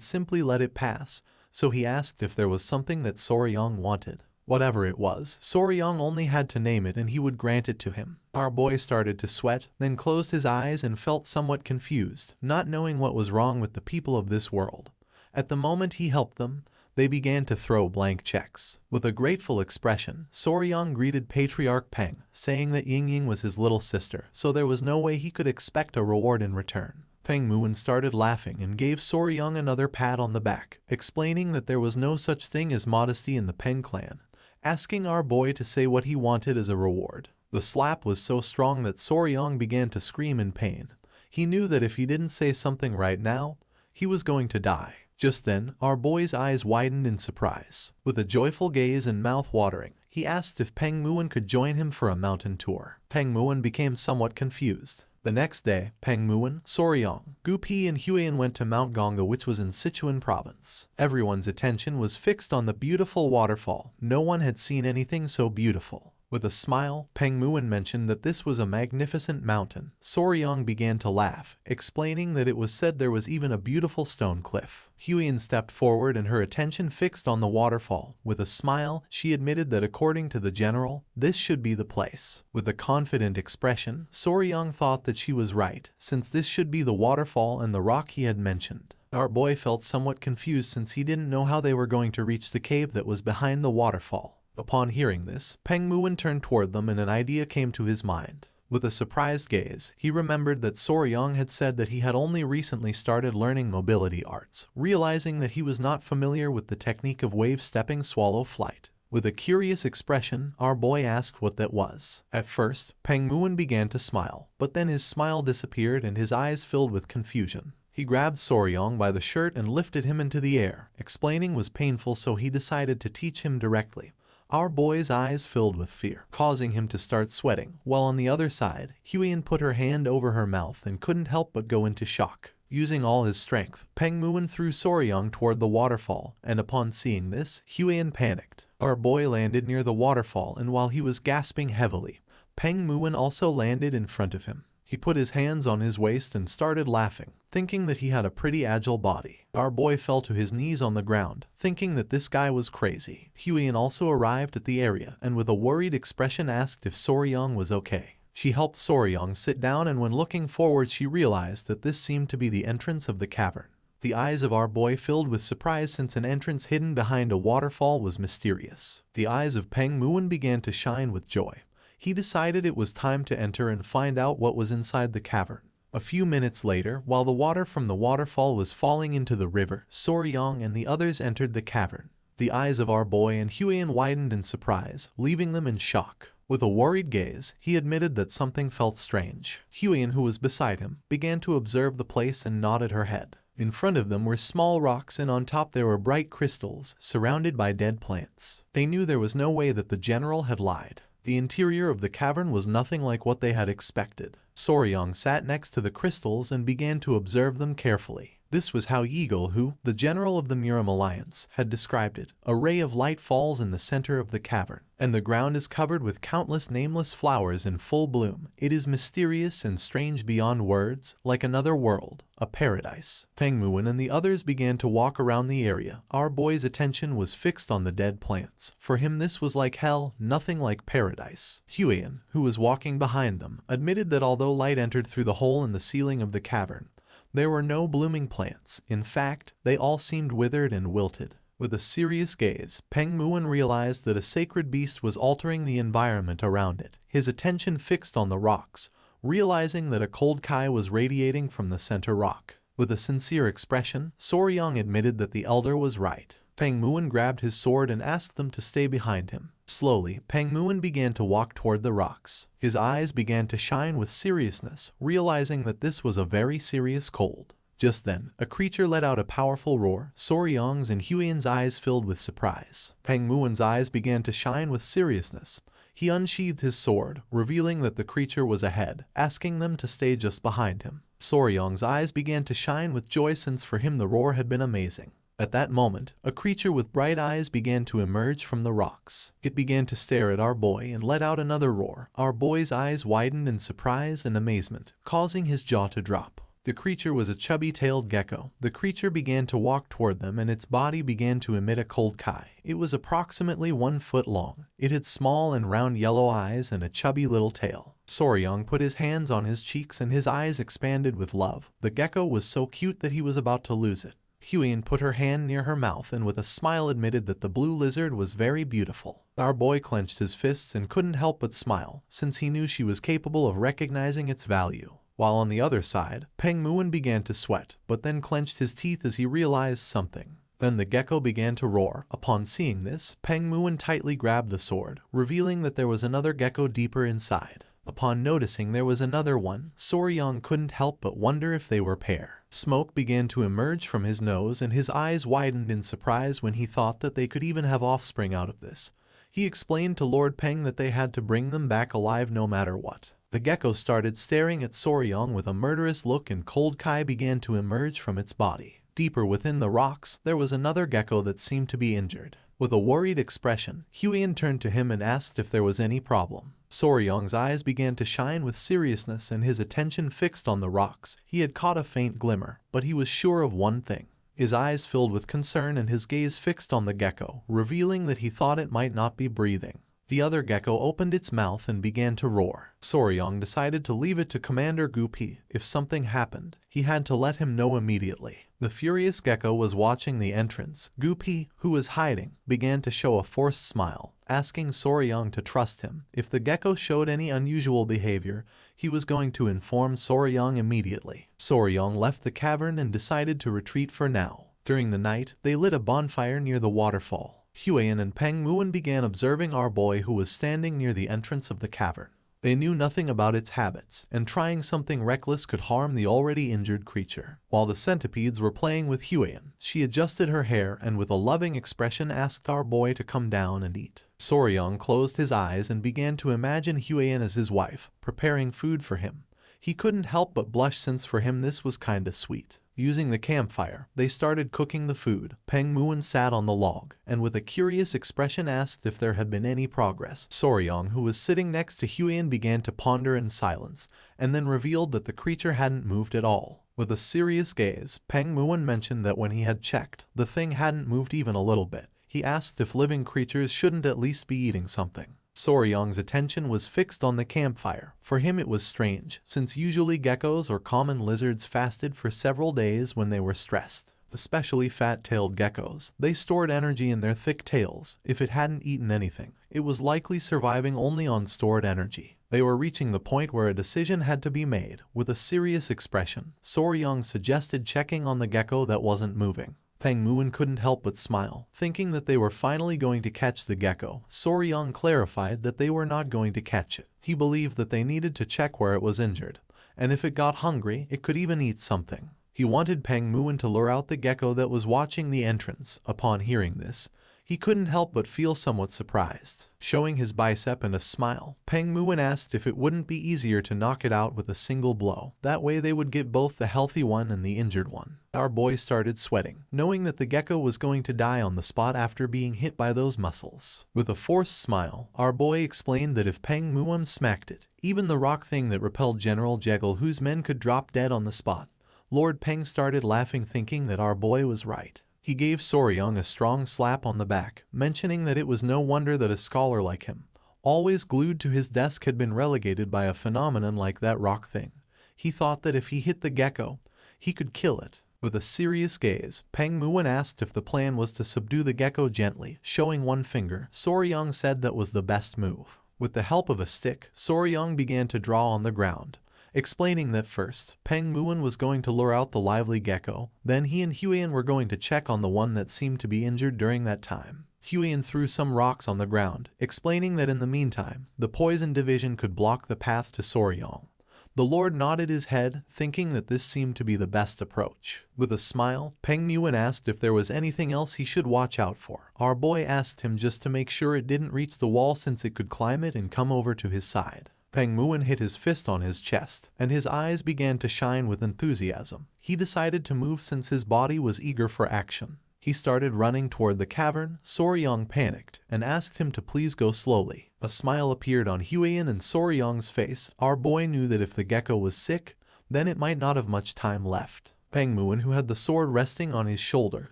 simply let it pass, so he asked if there was something that Soryong wanted. Whatever it was, Soryong only had to name it and he would grant it to him. Our boy started to sweat, then closed his eyes and felt somewhat confused, not knowing what was wrong with the people of this world. At the moment he helped them, they began to throw blank checks. With a grateful expression, Soryong greeted Patriarch Peng, saying that Ying Ying was his little sister, so there was no way he could expect a reward in return. Peng Muen started laughing and gave Soryong another pat on the back, explaining that there was no such thing as modesty in the Peng clan, asking our boy to say what he wanted as a reward. The slap was so strong that Soryong began to scream in pain. He knew that if he didn't say something right now, he was going to die. Just then, our boy's eyes widened in surprise. With a joyful gaze and mouth watering, he asked if Peng Muen could join him for a mountain tour. Peng Muen became somewhat confused. The next day, Peng Muen, Soryong, Gu Pi and Huiyen went to Mount Gongga, which was in Sichuan province. Everyone's attention was fixed on the beautiful waterfall. No one had seen anything so beautiful. With a smile, Peng Muen mentioned that this was a magnificent mountain. Soryong began to laugh, explaining that it was said there was even a beautiful stone cliff. Huiyen stepped forward and her attention fixed on the waterfall. With a smile, she admitted that according to the general, this should be the place. With a confident expression, Soryong thought that she was right, since this should be the waterfall and the rock he had mentioned. Our boy felt somewhat confused since he didn't know how they were going to reach the cave that was behind the waterfall. Upon hearing this, Peng Muen turned toward them and an idea came to his mind. With a surprised gaze, he remembered that Soryong had said that he had only recently started learning mobility arts, realizing that he was not familiar with the technique of wave-stepping swallow flight. With a curious expression, our boy asked what that was. At first, Peng Muen began to smile, but then his smile disappeared and his eyes filled with confusion. He grabbed Soryong by the shirt and lifted him into the air. Explaining was painful, so he decided to teach him directly. Our boy's eyes filled with fear, causing him to start sweating, while on the other side, Huiyan put her hand over her mouth and couldn't help but go into shock. Using all his strength, Peng Muin threw Soryong toward the waterfall, and upon seeing this, Huiyan panicked. Our boy landed near the waterfall, and while he was gasping heavily, Peng Muin also landed in front of him. He put his hands on his waist and started laughing, thinking that he had a pretty agile body. Our boy fell to his knees on the ground, thinking that this guy was crazy. Huiyan also arrived at the area and with a worried expression asked if Soryong was okay. She helped Soryong sit down, and when looking forward she realized that this seemed to be the entrance of the cavern. The eyes of our boy filled with surprise, since an entrance hidden behind a waterfall was mysterious. The eyes of Peng Muin began to shine with joy. He decided it was time to enter and find out what was inside the cavern. A few minutes later, while the water from the waterfall was falling into the river, Soryong and the others entered the cavern. The eyes of our boy and Huiyan widened in surprise, leaving them in shock. With a worried gaze, he admitted that something felt strange. Huiyan, who was beside him, began to observe the place and nodded her head. In front of them were small rocks, and on top there were bright crystals, surrounded by dead plants. They knew there was no way that the general had lied. The interior of the cavern was nothing like what they had expected. Soryong sat next to the crystals and began to observe them carefully. This was how Yeagle, who, the general of the Murim Alliance, had described it. A ray of light falls in the center of the cavern, and the ground is covered with countless nameless flowers in full bloom. It is mysterious and strange beyond words, like another world, a paradise. Peng Muin and the others began to walk around the area. Our boy's attention was fixed on the dead plants. For him this was like hell, nothing like paradise. Huiyan, who was walking behind them, admitted that although light entered through the hole in the ceiling of the cavern, there were no blooming plants. In fact, they all seemed withered and wilted. With a serious gaze, Peng Muin realized that a sacred beast was altering the environment around it. His attention fixed on the rocks, realizing that a cold Kai was radiating from the center rock. With a sincere expression, Soryong admitted that the elder was right. Peng Muin grabbed his sword and asked them to stay behind him. Slowly, Peng Muin began to walk toward the rocks. His eyes began to shine with seriousness, realizing that this was a very serious cold. Just then, a creature let out a powerful roar. Soryong's and Huiyan's eyes filled with surprise. Peng Muin's eyes began to shine with seriousness. He unsheathed his sword, revealing that the creature was ahead, asking them to stay just behind him. Soryong's eyes began to shine with joy, since for him the roar had been amazing. At that moment, a creature with bright eyes began to emerge from the rocks. It began to stare at our boy and let out another roar. Our boy's eyes widened in surprise and amazement, causing his jaw to drop. The creature was a chubby-tailed gecko. The creature began to walk toward them, and its body began to emit a cold Kai. It was approximately 1 foot long. It had small and round yellow eyes and a chubby little tail. Soryong put his hands on his cheeks and his eyes expanded with love. The gecko was so cute that he was about to lose it. Huiyan put her hand near her mouth and with a smile admitted that the blue lizard was very beautiful. Our boy clenched his fists and couldn't help but smile, since he knew she was capable of recognizing its value. While on the other side, Peng Muin began to sweat, but then clenched his teeth as he realized something. Then the gecko began to roar. Upon seeing this, Peng Muin tightly grabbed the sword, revealing that there was another gecko deeper inside. Upon noticing there was another one, Soryong couldn't help but wonder if they were pair. Smoke began to emerge from his nose and his eyes widened in surprise when he thought that they could even have offspring out of this. He explained to Lord Peng that they had to bring them back alive no matter what. The gecko started staring at Soryong with a murderous look and cold Kai began to emerge from its body. Deeper within the rocks, there was another gecko that seemed to be injured. With a worried expression, Huiyan turned to him and asked if there was any problem. Soryong's eyes began to shine with seriousness and his attention fixed on the rocks. He had caught a faint glimmer, but he was sure of one thing. His eyes filled with concern and his gaze fixed on the gecko, revealing that he thought it might not be breathing. The other gecko opened its mouth and began to roar. Soryong decided to leave it to Commander Gupi. If something happened, he had to let him know immediately. The furious gecko was watching the entrance. Gupi, who was hiding, began to show a forced smile, asking Soryong to trust him. If the gecko showed any unusual behavior, he was going to inform Soryong immediately. Soryong left the cavern and decided to retreat for now. During the night, they lit a bonfire near the waterfall. Huiyan and Peng Muin began observing our boy who was standing near the entrance of the cavern. They knew nothing about its habits, and trying something reckless could harm the already injured creature. While the centipedes were playing with Huian, she adjusted her hair and with a loving expression asked our boy to come down and eat. Soryong closed his eyes and began to imagine Huian as his wife, preparing food for him. He couldn't help but blush since for him this was kinda sweet. Using the campfire, they started cooking the food. Peng Muon sat on the log, and with a curious expression asked if there had been any progress. Soryong, who was sitting next to Huian, began to ponder in silence, and then revealed that the creature hadn't moved at all. With a serious gaze, Peng Muon mentioned that when he had checked, the thing hadn't moved even a little bit. He asked if living creatures shouldn't at least be eating something. Soryong's attention was fixed on the campfire. For him it was strange, since usually geckos or common lizards fasted for several days when they were stressed. Especially fat-tailed geckos. They stored energy in their thick tails. If it hadn't eaten anything, it was likely surviving only on stored energy. They were reaching the point where a decision had to be made. With a serious expression, Soryong suggested checking on the gecko that wasn't moving. Peng Muon couldn't help but smile, thinking that they were finally going to catch the gecko. Soryong clarified that they were not going to catch it. He believed that they needed to check where it was injured, and if it got hungry, it could even eat something. He wanted Peng Muon to lure out the gecko that was watching the entrance. Upon hearing this, he couldn't help but feel somewhat surprised. Showing his bicep and a smile, Peng Muon asked if it wouldn't be easier to knock it out with a single blow. That way they would get both the healthy one and the injured one. Our boy started sweating, knowing that the gecko was going to die on the spot after being hit by those muscles. With a forced smile, our boy explained that if Peng Muon smacked it, even the rock thing that repelled General Jekyll, whose men could drop dead on the spot. Lord Peng started laughing, thinking that our boy was right. He gave Soryong a strong slap on the back, mentioning that it was no wonder that a scholar like him, always glued to his desk, had been relegated by a phenomenon like that rock thing. He thought that if he hit the gecko, he could kill it. With a serious gaze, Peng Muon asked if the plan was to subdue the gecko gently. Showing one finger, Soryong said that was the best move. With the help of a stick, Soryong began to draw on the ground, explaining that first, Peng Muon was going to lure out the lively gecko, then he and Huian were going to check on the one that seemed to be injured during that time. Huian threw some rocks on the ground, explaining that in the meantime, the poison division could block the path to Soryong. The Lord nodded his head, thinking that this seemed to be the best approach. With a smile, Peng Muon asked if there was anything else he should watch out for. Our boy asked him just to make sure it didn't reach the wall, since it could climb it and come over to his side. Peng Muon hit his fist on his chest, and his eyes began to shine with enthusiasm. He decided to move since his body was eager for action. He started running toward the cavern. Soryong panicked and asked him to please go slowly. A smile appeared on Huian and Soryong's face. Our boy knew that if the gecko was sick, then it might not have much time left. Peng Muon, who had the sword resting on his shoulder,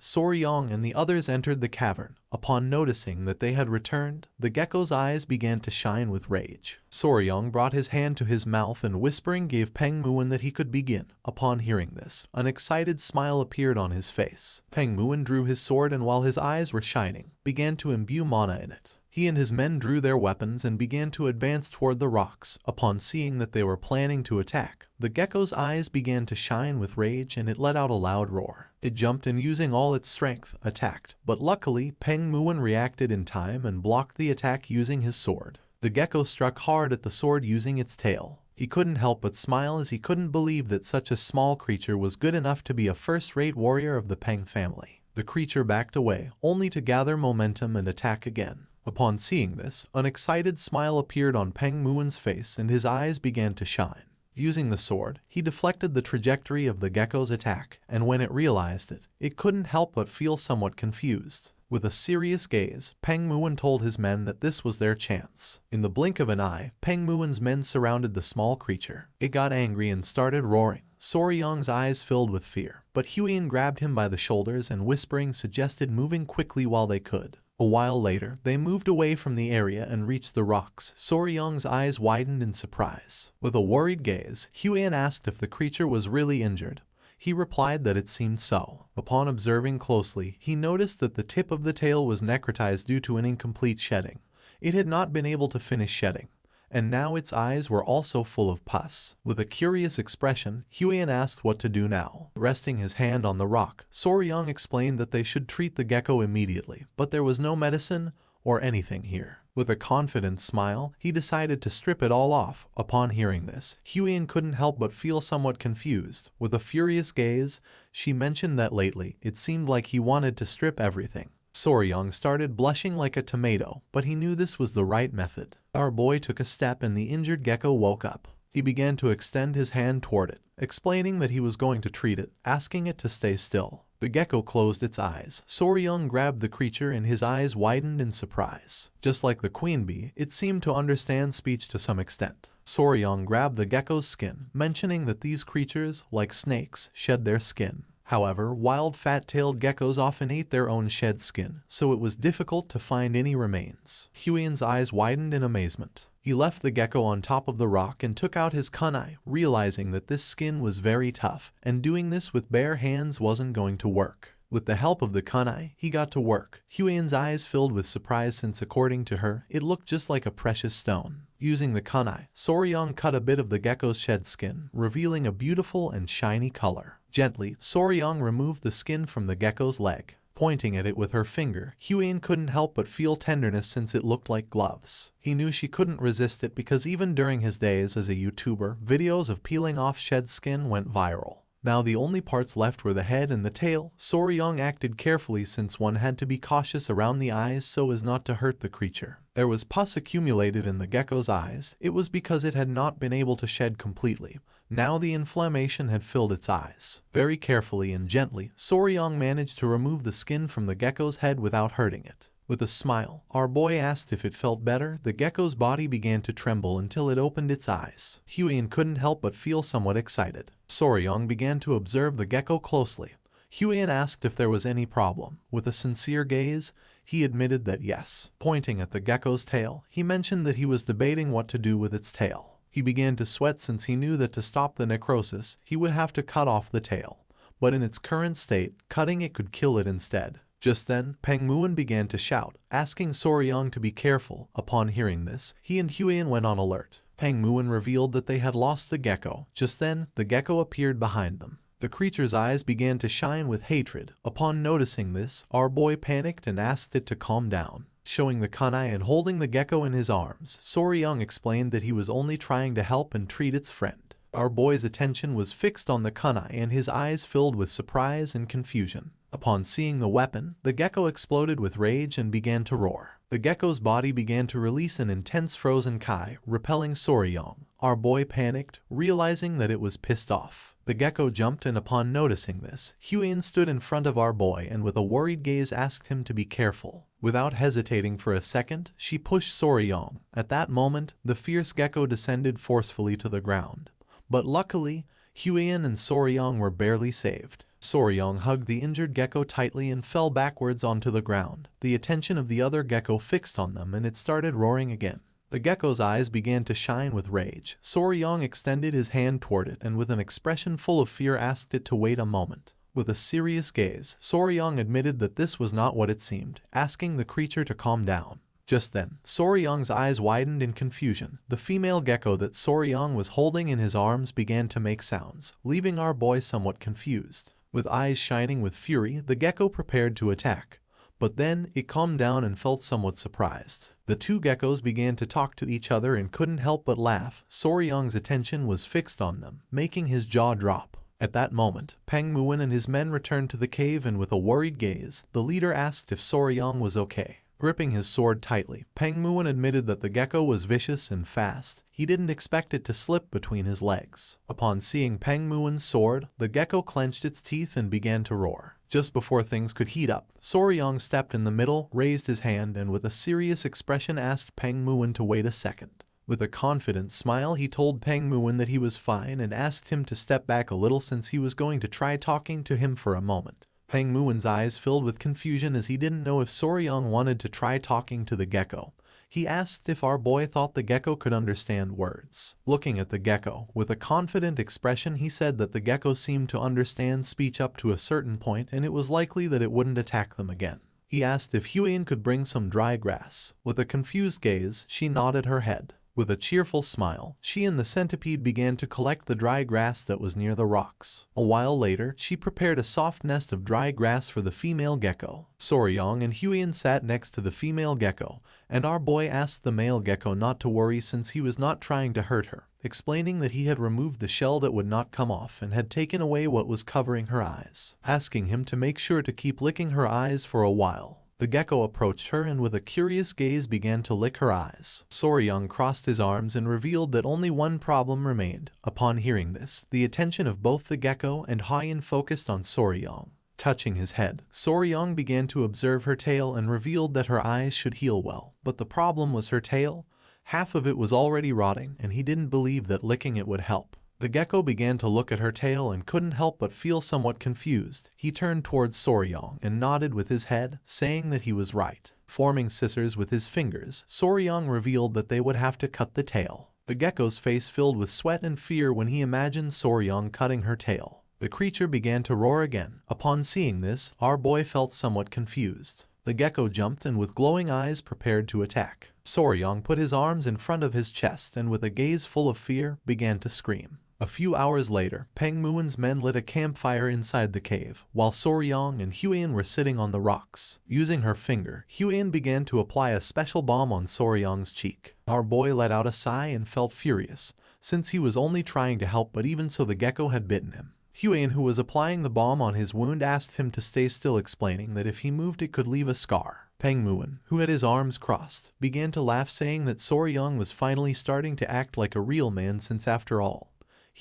Soryong and the others entered the cavern. Upon noticing that they had returned, the gecko's eyes began to shine with rage. Soryong brought his hand to his mouth and whispering gave Peng Muon that he could begin. Upon hearing this, an excited smile appeared on his face. Peng Muon drew his sword and while his eyes were shining, began to imbue mana in it. He and his men drew their weapons and began to advance toward the rocks. Upon seeing that they were planning to attack, the gecko's eyes began to shine with rage and it let out a loud roar. It jumped and using all its strength, attacked, but luckily Peng Muon reacted in time and blocked the attack using his sword. The gecko struck hard at the sword using its tail. He couldn't help but smile as he couldn't believe that such a small creature was good enough to be a first-rate warrior of the Peng family. The creature backed away, only to gather momentum and attack again. Upon seeing this, an excited smile appeared on Peng Muon's face and his eyes began to shine. Using the sword, he deflected the trajectory of the gecko's attack, and when it realized it, it couldn't help but feel somewhat confused. With a serious gaze, Peng Muon told his men that this was their chance. In the blink of an eye, Peng Muon's men surrounded the small creature. It got angry and started roaring. Soryong's eyes filled with fear, but Huian grabbed him by the shoulders and whispering suggested moving quickly while they could. A while later, they moved away from the area and reached the rocks. Soryong's eyes widened in surprise. With a worried gaze, Huian asked if the creature was really injured. He replied that it seemed so. Upon observing closely, he noticed that the tip of the tail was necrotized due to an incomplete shedding. It had not been able to finish shedding, and now its eyes were also full of pus. With a curious expression, Huian asked what to do now. Resting his hand on the rock, Soryong explained that they should treat the gecko immediately, but there was no medicine or anything here. With a confident smile, he decided to strip it all off. Upon hearing this, Huian couldn't help but feel somewhat confused. With a furious gaze, she mentioned that lately, it seemed like he wanted to strip everything. Soryong started blushing like a tomato, but he knew this was the right method. Our boy took a step and the injured gecko woke up. He began to extend his hand toward it, explaining that he was going to treat it, asking it to stay still. The gecko closed its eyes. Soryong grabbed the creature and his eyes widened in surprise. Just like the queen bee, it seemed to understand speech to some extent. Soryong grabbed the gecko's skin, mentioning that these creatures, like snakes, shed their skin. However, wild fat-tailed geckos often ate their own shed skin, so it was difficult to find any remains. Huian's eyes widened in amazement. He left the gecko on top of the rock and took out his kunai, realizing that this skin was very tough, and doing this with bare hands wasn't going to work. With the help of the kunai, he got to work. Huian's eyes filled with surprise since according to her, it looked just like a precious stone. Using the kunai, Soryong cut a bit of the gecko's shed skin, revealing a beautiful and shiny color. Gently, Soryong removed the skin from the gecko's leg. Pointing at it with her finger, Huian couldn't help but feel tenderness since it looked like gloves. He knew she couldn't resist it because even during his days as a YouTuber, videos of peeling off shed skin went viral. Now the only parts left were the head and the tail. Soryong acted carefully since one had to be cautious around the eyes so as not to hurt the creature. There was pus accumulated in the gecko's eyes. It was because it had not been able to shed completely. Now the inflammation had filled its eyes. Very carefully and gently, Soryong managed to remove the skin from the gecko's head without hurting it. With a smile, our boy asked if it felt better. The gecko's body began to tremble until it opened its eyes. Huian couldn't help but feel somewhat excited. Soryong began to observe the gecko closely. Huian asked if there was any problem. With a sincere gaze, he admitted that yes. Pointing at the gecko's tail, he mentioned that he was debating what to do with its tail. He began to sweat since he knew that to stop the necrosis, he would have to cut off the tail. But in its current state, cutting it could kill it instead. Just then, Peng Muon began to shout, asking Soryong to be careful. Upon hearing this, he and Huian went on alert. Peng Muon revealed that they had lost the gecko. Just then, the gecko appeared behind them. The creature's eyes began to shine with hatred. Upon noticing this, our boy panicked and asked it to calm down. Showing the kunai and holding the gecko in his arms, Soryong explained that he was only trying to help and treat its friend. Our boy's attention was fixed on the kunai and his eyes filled with surprise and confusion. Upon seeing the weapon, the gecko exploded with rage and began to roar. The gecko's body began to release an intense frozen kai, repelling Soryong. Our boy panicked, realizing that it was pissed off. The gecko jumped and upon noticing this, Huian stood in front of our boy and with a worried gaze asked him to be careful. Without hesitating for a second, she pushed Soryong. At that moment, the fierce gecko descended forcefully to the ground. But luckily, Huian and Soryong were barely saved. Soryong hugged the injured gecko tightly and fell backwards onto the ground. The attention of the other gecko fixed on them and it started roaring again. The gecko's eyes began to shine with rage. Soryong extended his hand toward it and with an expression full of fear asked it to wait a moment. With a serious gaze, Soryong admitted that this was not what it seemed, asking the creature to calm down. Just then, Soryong's eyes widened in confusion. The female gecko that Soryong was holding in his arms began to make sounds, leaving our boy somewhat confused. With eyes shining with fury, the gecko prepared to attack. But then, it calmed down and felt somewhat surprised. The two geckos began to talk to each other and couldn't help but laugh. Soryong's attention was fixed on them, making his jaw drop. At that moment, Peng Muon and his men returned to the cave and with a worried gaze, the leader asked if Soryong was okay. Gripping his sword tightly, Peng Muon admitted that the gecko was vicious and fast. He didn't expect it to slip between his legs. Upon seeing Peng Muon's sword, the gecko clenched its teeth and began to roar. Just before things could heat up, Soryong stepped in the middle, raised his hand and with a serious expression asked Peng Muon to wait a second. With a confident smile he told Peng Muon that he was fine and asked him to step back a little since he was going to try talking to him for a moment. Peng Muon's eyes filled with confusion as he didn't know if Soryong wanted to try talking to the gecko. He asked if our boy thought the gecko could understand words. Looking at the gecko, with a confident expression he said that the gecko seemed to understand speech up to a certain point and it was likely that it wouldn't attack them again. He asked if Huian could bring some dry grass. With a confused gaze, she nodded her head. With a cheerful smile, she and the centipede began to collect the dry grass that was near the rocks. A while later, she prepared a soft nest of dry grass for the female gecko. Soryong and Huiyan sat next to the female gecko, and our boy asked the male gecko not to worry since he was not trying to hurt her, explaining that he had removed the shell that would not come off and had taken away what was covering her eyes, asking him to make sure to keep licking her eyes for a while. The gecko approached her and with a curious gaze began to lick her eyes. Soryong crossed his arms and revealed that only one problem remained. Upon hearing this, the attention of both the gecko and Huiyan focused on Soryong. Touching his head, Soryong began to observe her tail and revealed that her eyes should heal well. But the problem was her tail. Half of it was already rotting and he didn't believe that licking it would help. The gecko began to look at her tail and couldn't help but feel somewhat confused. He turned towards Soryong and nodded with his head, saying that he was right. Forming scissors with his fingers, Soryong revealed that they would have to cut the tail. The gecko's face filled with sweat and fear when he imagined Soryong cutting her tail. The creature began to roar again. Upon seeing this, our boy felt somewhat confused. The gecko jumped and with glowing eyes prepared to attack. Soryong put his arms in front of his chest and with a gaze full of fear, began to scream. A few hours later, Peng Muin's men lit a campfire inside the cave, while Soryong and Huiyan were sitting on the rocks. Using her finger, Huiyan began to apply a special balm on Soryong's cheek. Our boy let out a sigh and felt furious, since he was only trying to help, but even so the gecko had bitten him. Huiyan, who was applying the balm on his wound, asked him to stay still, explaining that if he moved it could leave a scar. Peng Muin, who had his arms crossed, began to laugh, saying that Soryong was finally starting to act like a real man since after all,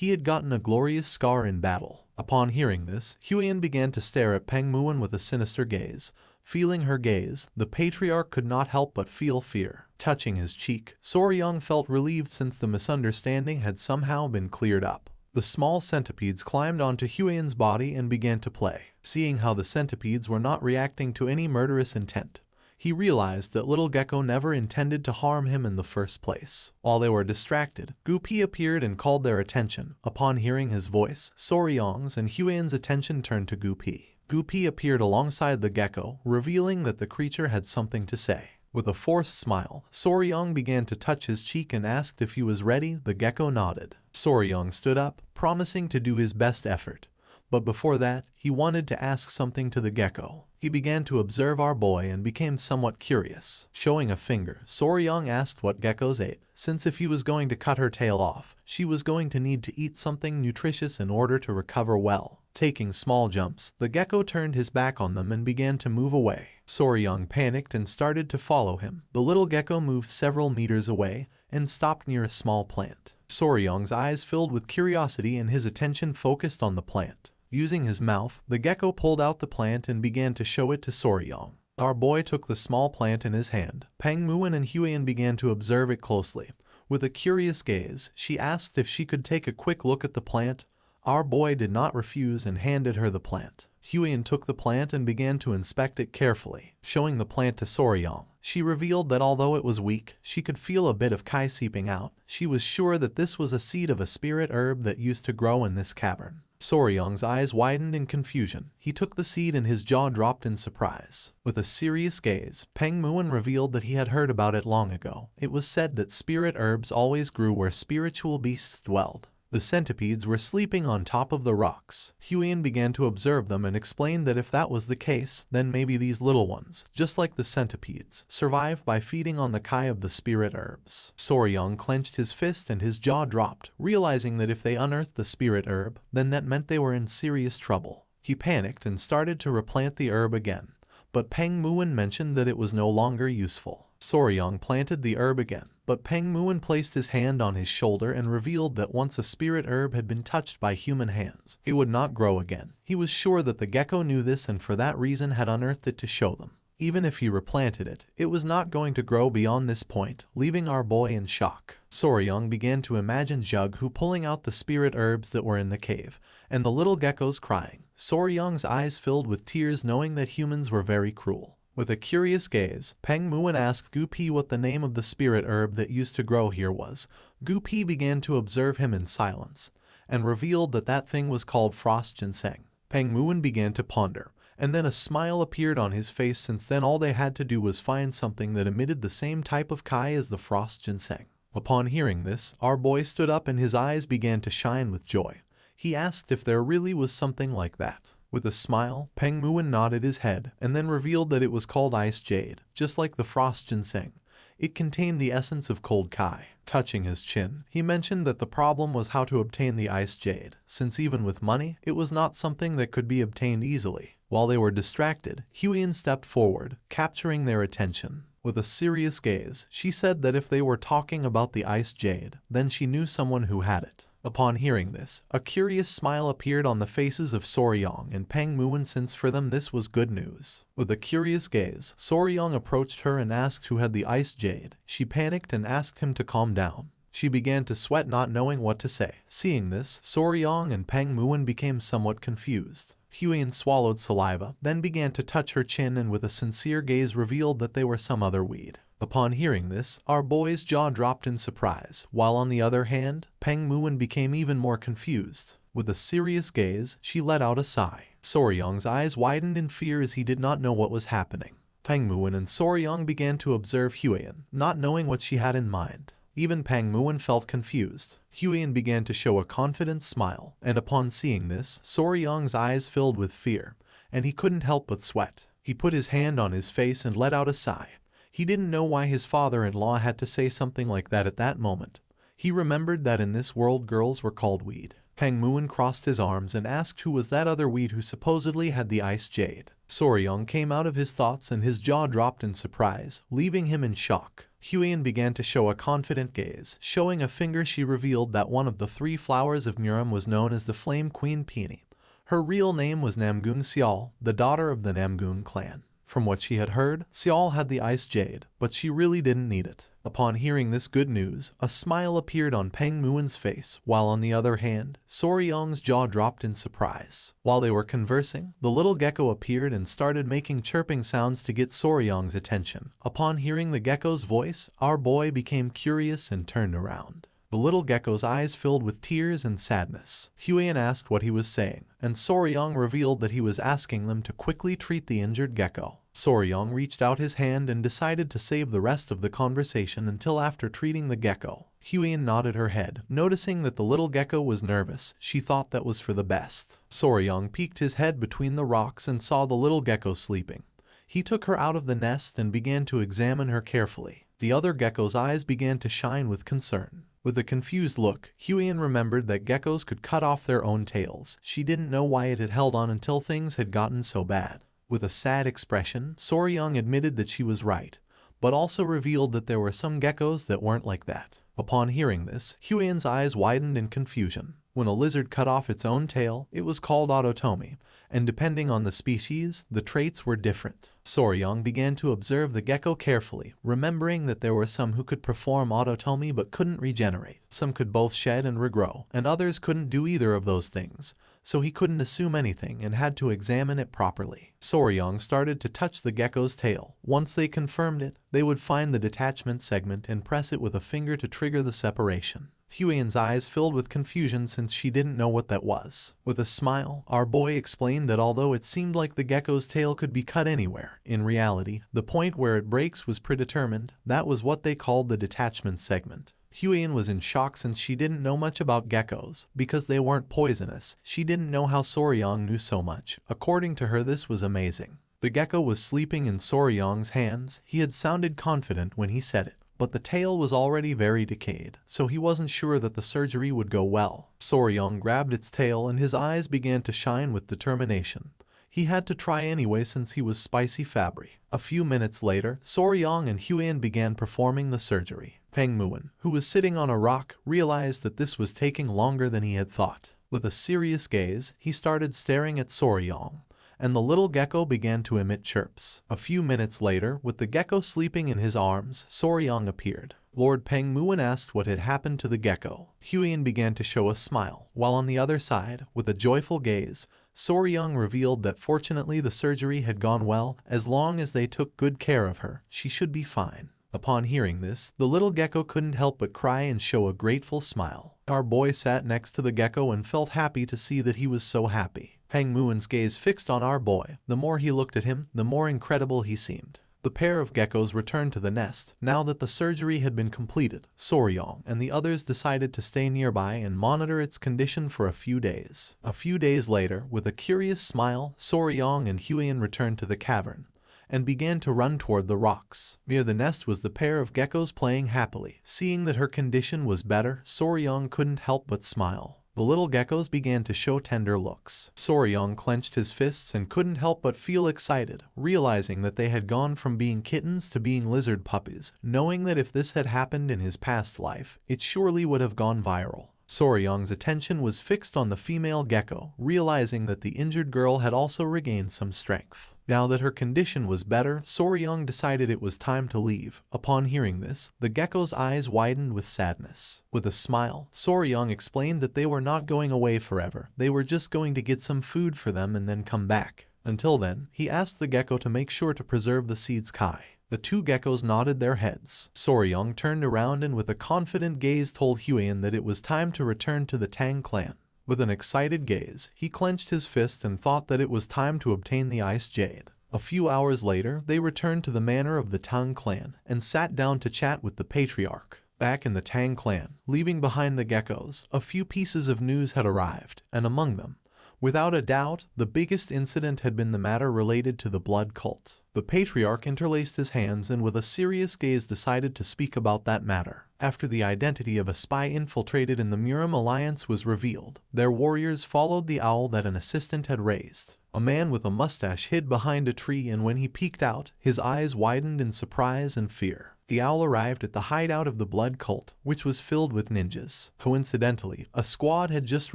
he had gotten a glorious scar in battle. Upon hearing this, Huiyan began to stare at Peng Muin with a sinister gaze. Feeling her gaze, the patriarch could not help but feel fear. Touching his cheek, Soryong felt relieved since the misunderstanding had somehow been cleared up. The small centipedes climbed onto Huiyan's body and began to play. Seeing how the centipedes were not reacting to any murderous intent, he realized that little gecko never intended to harm him in the first place. While they were distracted, Gupi appeared and called their attention. Upon hearing his voice, Soryong's and Huiyan's attention turned to Gupi. Gupi appeared alongside the gecko, revealing that the creature had something to say. With a forced smile, Soryong began to touch his cheek and asked if he was ready. The gecko nodded. Soryong stood up, promising to do his best effort. But before that, he wanted to ask something to the gecko. He began to observe our boy and became somewhat curious. Showing a finger, Soryong asked what geckos ate, since if he was going to cut her tail off, she was going to need to eat something nutritious in order to recover well. Taking small jumps, the gecko turned his back on them and began to move away. Soryong panicked and started to follow him. The little gecko moved several meters away and stopped near a small plant. Soryong's eyes filled with curiosity and his attention focused on the plant. Using his mouth, the gecko pulled out the plant and began to show it to Soryong. Our boy took the small plant in his hand. Peng Muin and Huiyan began to observe it closely. With a curious gaze, she asked if she could take a quick look at the plant. Our boy did not refuse and handed her the plant. Huiyan took the plant and began to inspect it carefully. Showing the plant to Soryong, she revealed that although it was weak, she could feel a bit of kai seeping out. She was sure that this was a seed of a spirit herb that used to grow in this cavern. Soryong's eyes widened in confusion. He took the seed and his jaw dropped in surprise. With a serious gaze, Peng Muin revealed that he had heard about it long ago. It was said that spirit herbs always grew where spiritual beasts dwelled. The centipedes were sleeping on top of the rocks. Huiyan began to observe them and explained that if that was the case, then maybe these little ones, just like the centipedes, survived by feeding on the kai of the spirit herbs. Soryong clenched his fist and his jaw dropped, realizing that if they unearthed the spirit herb, then that meant they were in serious trouble. He panicked and started to replant the herb again, but Peng Muin mentioned that it was no longer useful. Soryong planted the herb again, but Peng Muin placed his hand on his shoulder and revealed that once a spirit herb had been touched by human hands, it would not grow again. He was sure that the gecko knew this and for that reason had unearthed it to show them. Even if he replanted it, it was not going to grow beyond this point, leaving our boy in shock. Soryong began to imagine Jughu pulling out the spirit herbs that were in the cave, and the little geckos crying. Soryong's eyes filled with tears knowing that humans were very cruel. With a curious gaze, Peng Muin asked Gupi what the name of the spirit herb that used to grow here was. Gupi began to observe him in silence, and revealed that that thing was called frost ginseng. Peng Muin began to ponder, and then a smile appeared on his face since then all they had to do was find something that emitted the same type of kai as the frost ginseng. Upon hearing this, our boy stood up and his eyes began to shine with joy. He asked if there really was something like that. With a smile, Peng Muin nodded his head and then revealed that it was called ice jade, just like the frost ginseng. It contained the essence of cold kai. Touching his chin, he mentioned that the problem was how to obtain the ice jade, since even with money, it was not something that could be obtained easily. While they were distracted, Huiyan stepped forward, capturing their attention. With a serious gaze, she said that if they were talking about the ice jade, then she knew someone who had it. Upon hearing this, a curious smile appeared on the faces of Soryong and Peng Muin, since for them this was good news. With a curious gaze, Soryong approached her and asked who had the ice jade. She panicked and asked him to calm down. She began to sweat, not knowing what to say. Seeing this, Soryong and Peng Muin became somewhat confused. Huiyan swallowed saliva, then began to touch her chin and with a sincere gaze revealed that they were some other weed. Upon hearing this, our boy's jaw dropped in surprise, while on the other hand, Peng Muin became even more confused. With a serious gaze, she let out a sigh. Soryong's eyes widened in fear as he did not know what was happening. Peng Muin and Soryong began to observe Huiyan, not knowing what she had in mind. Even Peng Muin felt confused. Huiyan began to show a confident smile, and upon seeing this, Soryong's eyes filled with fear, and he couldn't help but sweat. He put his hand on his face and let out a sigh. He didn't know why his father-in-law had to say something like that at that moment. He remembered that in this world girls were called weed. Peng Muin crossed his arms and asked who was that other weed who supposedly had the ice jade. Soryong came out of his thoughts and his jaw dropped in surprise, leaving him in shock. Huiyan began to show a confident gaze. Showing a finger, she revealed that one of the 3 flowers of Muram was known as the Flame Queen Peony. Her real name was Namgun Xiao, the daughter of the Namgun clan. From what she had heard, Xiao had the ice jade, but she really didn't need it. Upon hearing this good news, a smile appeared on Peng Muin's face, while on the other hand, Soryong's jaw dropped in surprise. While they were conversing, the little gecko appeared and started making chirping sounds to get Soryong's attention. Upon hearing the gecko's voice, our boy became curious and turned around. The little gecko's eyes filled with tears and sadness. Huiyan asked what he was saying, and Soryong revealed that he was asking them to quickly treat the injured gecko. Soryong reached out his hand and decided to save the rest of the conversation until after treating the gecko. Huiyan nodded her head, noticing that the little gecko was nervous. She thought that was for the best. Soryong peeked his head between the rocks and saw the little gecko sleeping. He took her out of the nest and began to examine her carefully. The other gecko's eyes began to shine with concern. With a confused look, Huiyan remembered that geckos could cut off their own tails. She didn't know why it had held on until things had gotten so bad. With a sad expression, Soryong admitted that she was right, but also revealed that there were some geckos that weren't like that. Upon hearing this, Huiyan's eyes widened in confusion. When a lizard cut off its own tail, it was called autotomy, and depending on the species, the traits were different. Soryong began to observe the gecko carefully, remembering that there were some who could perform autotomy but couldn't regenerate. Some could both shed and regrow, and others couldn't do either of those things, so he couldn't assume anything and had to examine it properly. Soryong started to touch the gecko's tail. Once they confirmed it, they would find the detachment segment and press it with a finger to trigger the separation. Huiyan's eyes filled with confusion since she didn't know what that was. With a smile, our boy explained that although it seemed like the gecko's tail could be cut anywhere, in reality, the point where it breaks was predetermined. That was what they called the detachment segment. Huiyan was in shock since she didn't know much about geckos. Because they weren't poisonous, she didn't know how Soryong knew so much. According to her, this was amazing. The gecko was sleeping in Soryong's hands. He had sounded confident when he said it, but the tail was already very decayed, so he wasn't sure that the surgery would go well. Soryong grabbed its tail and his eyes began to shine with determination. He had to try anyway since he was spicy Fabry. A few minutes later, Soryong and Huiyan began performing the surgery. Peng Muin, who was sitting on a rock, realized that this was taking longer than he had thought. With a serious gaze, he started staring at Soryong, and the little gecko began to emit chirps. A few minutes later, with the gecko sleeping in his arms, Soryong appeared. Lord Peng Muin asked what had happened to the gecko. Huiyan began to show a smile, while on the other side, with a joyful gaze, Soryong revealed that fortunately the surgery had gone well. As long as they took good care of her, she should be fine. Upon hearing this, the little gecko couldn't help but cry and show a grateful smile. Our boy sat next to the gecko and felt happy to see that he was so happy. Peng Muin's gaze fixed on our boy. The more he looked at him, the more incredible he seemed. The pair of geckos returned to the nest. Now that the surgery had been completed, Soryong and the others decided to stay nearby and monitor its condition for a few days. A few days later, with a curious smile, Soryong and Huiyan returned to the cavern and began to run toward the rocks. Near the nest was the pair of geckos playing happily. Seeing that her condition was better, Soryong couldn't help but smile. The little geckos began to show tender looks. Soryong clenched his fists and couldn't help but feel excited, realizing that they had gone from being kittens to being lizard puppies, knowing that if this had happened in his past life, it surely would have gone viral. Soryong's attention was fixed on the female gecko, realizing that the injured girl had also regained some strength. Now that her condition was better, Soryong decided it was time to leave. Upon hearing this, the gecko's eyes widened with sadness. With a smile, Soryong explained that they were not going away forever. They were just going to get some food for them and then come back. Until then, he asked the gecko to make sure to preserve the seed's kai. The two geckos nodded their heads. Soryong turned around and with a confident gaze told Huiyan that it was time to return to the Tang clan. With an excited gaze, he clenched his fist and thought that it was time to obtain the ice jade. A few hours later, they returned to the manor of the Tang clan and sat down to chat with the patriarch. Back in the Tang clan, leaving behind the geckos, a few pieces of news had arrived, and among them, without a doubt, the biggest incident had been the matter related to the blood cult. The patriarch interlaced his hands and with a serious gaze decided to speak about that matter. After the identity of a spy infiltrated in the Murim alliance was revealed, their warriors followed the owl that an assistant had raised. A man with a mustache hid behind a tree and when he peeked out, his eyes widened in surprise and fear. The owl arrived at the hideout of the blood cult, which was filled with ninjas. Coincidentally, a squad had just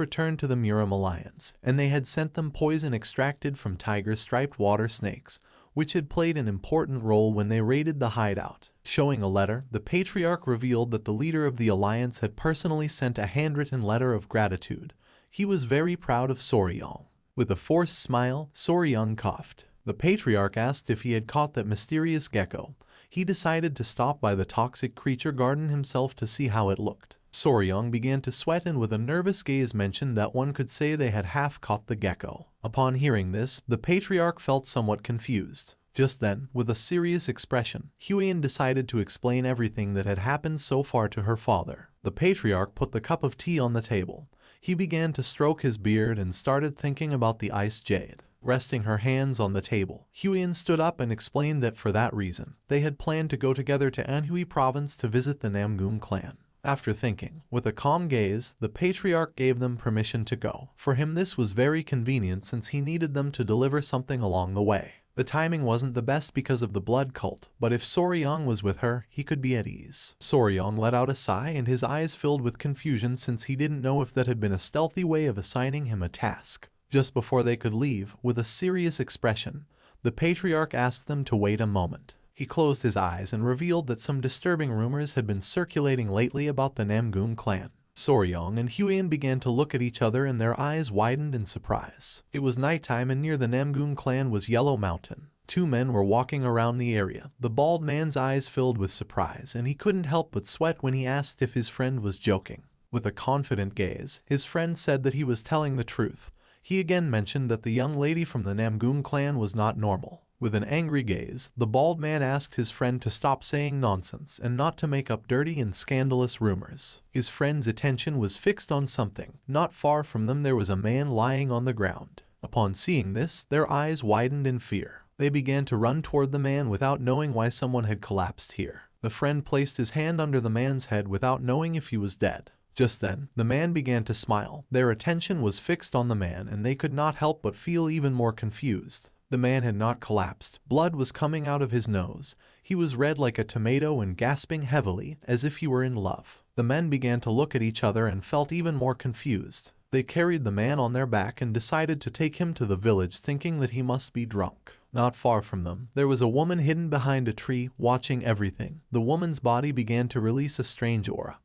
returned to the Murim alliance, and they had sent them poison extracted from tiger-striped water snakes, which had played an important role when they raided the hideout. Showing a letter, the patriarch revealed that the leader of the alliance had personally sent a handwritten letter of gratitude. He was very proud of Soryong. With a forced smile, Soryong coughed. The patriarch asked if he had caught that mysterious gecko. He decided to stop by the toxic creature garden himself to see how it looked. Soryong began to sweat and with a nervous gaze mentioned that one could say they had half caught the gecko. Upon hearing this, the patriarch felt somewhat confused. Just then, with a serious expression, Huiyan decided to explain everything that had happened so far to her father. The patriarch put the cup of tea on the table. He began to stroke his beard and started thinking about the ice jade. Resting her hands on the table, Huiyan stood up and explained that for that reason, they had planned to go together to Anhui province to visit the Namgun clan. After thinking, with a calm gaze, the patriarch gave them permission to go. For him this was very convenient since he needed them to deliver something along the way. The timing wasn't the best because of the blood cult, but if Soryong was with her, he could be at ease. Soryong let out a sigh and his eyes filled with confusion since he didn't know if that had been a stealthy way of assigning him a task. Just before they could leave, with a serious expression, the patriarch asked them to wait a moment. He closed his eyes and revealed that some disturbing rumors had been circulating lately about the Namgun clan. Soryong and Huiyan began to look at each other and their eyes widened in surprise. It was nighttime and near the Namgun clan was Yellow Mountain. Two men were walking around the area. The bald man's eyes filled with surprise and he couldn't help but sweat when he asked if his friend was joking. With a confident gaze, his friend said that he was telling the truth. He again mentioned that the young lady from the Namgun clan was not normal. With an angry gaze, the bald man asked his friend to stop saying nonsense and not to make up dirty and scandalous rumors. His friend's attention was fixed on something. Not far from them there was a man lying on the ground. Upon seeing this, their eyes widened in fear. They began to run toward the man without knowing why someone had collapsed here. The friend placed his hand under the man's head without knowing if he was dead. Just then, the man began to smile. Their attention was fixed on the man and they could not help but feel even more confused. The man had not collapsed. Blood was coming out of his nose. He was red like a tomato and gasping heavily, as if he were in love. The men began to look at each other and felt even more confused. They carried the man on their back and decided to take him to the village thinking that he must be drunk. Not far from them, there was a woman hidden behind a tree, watching everything. The woman's body began to release a strange aura.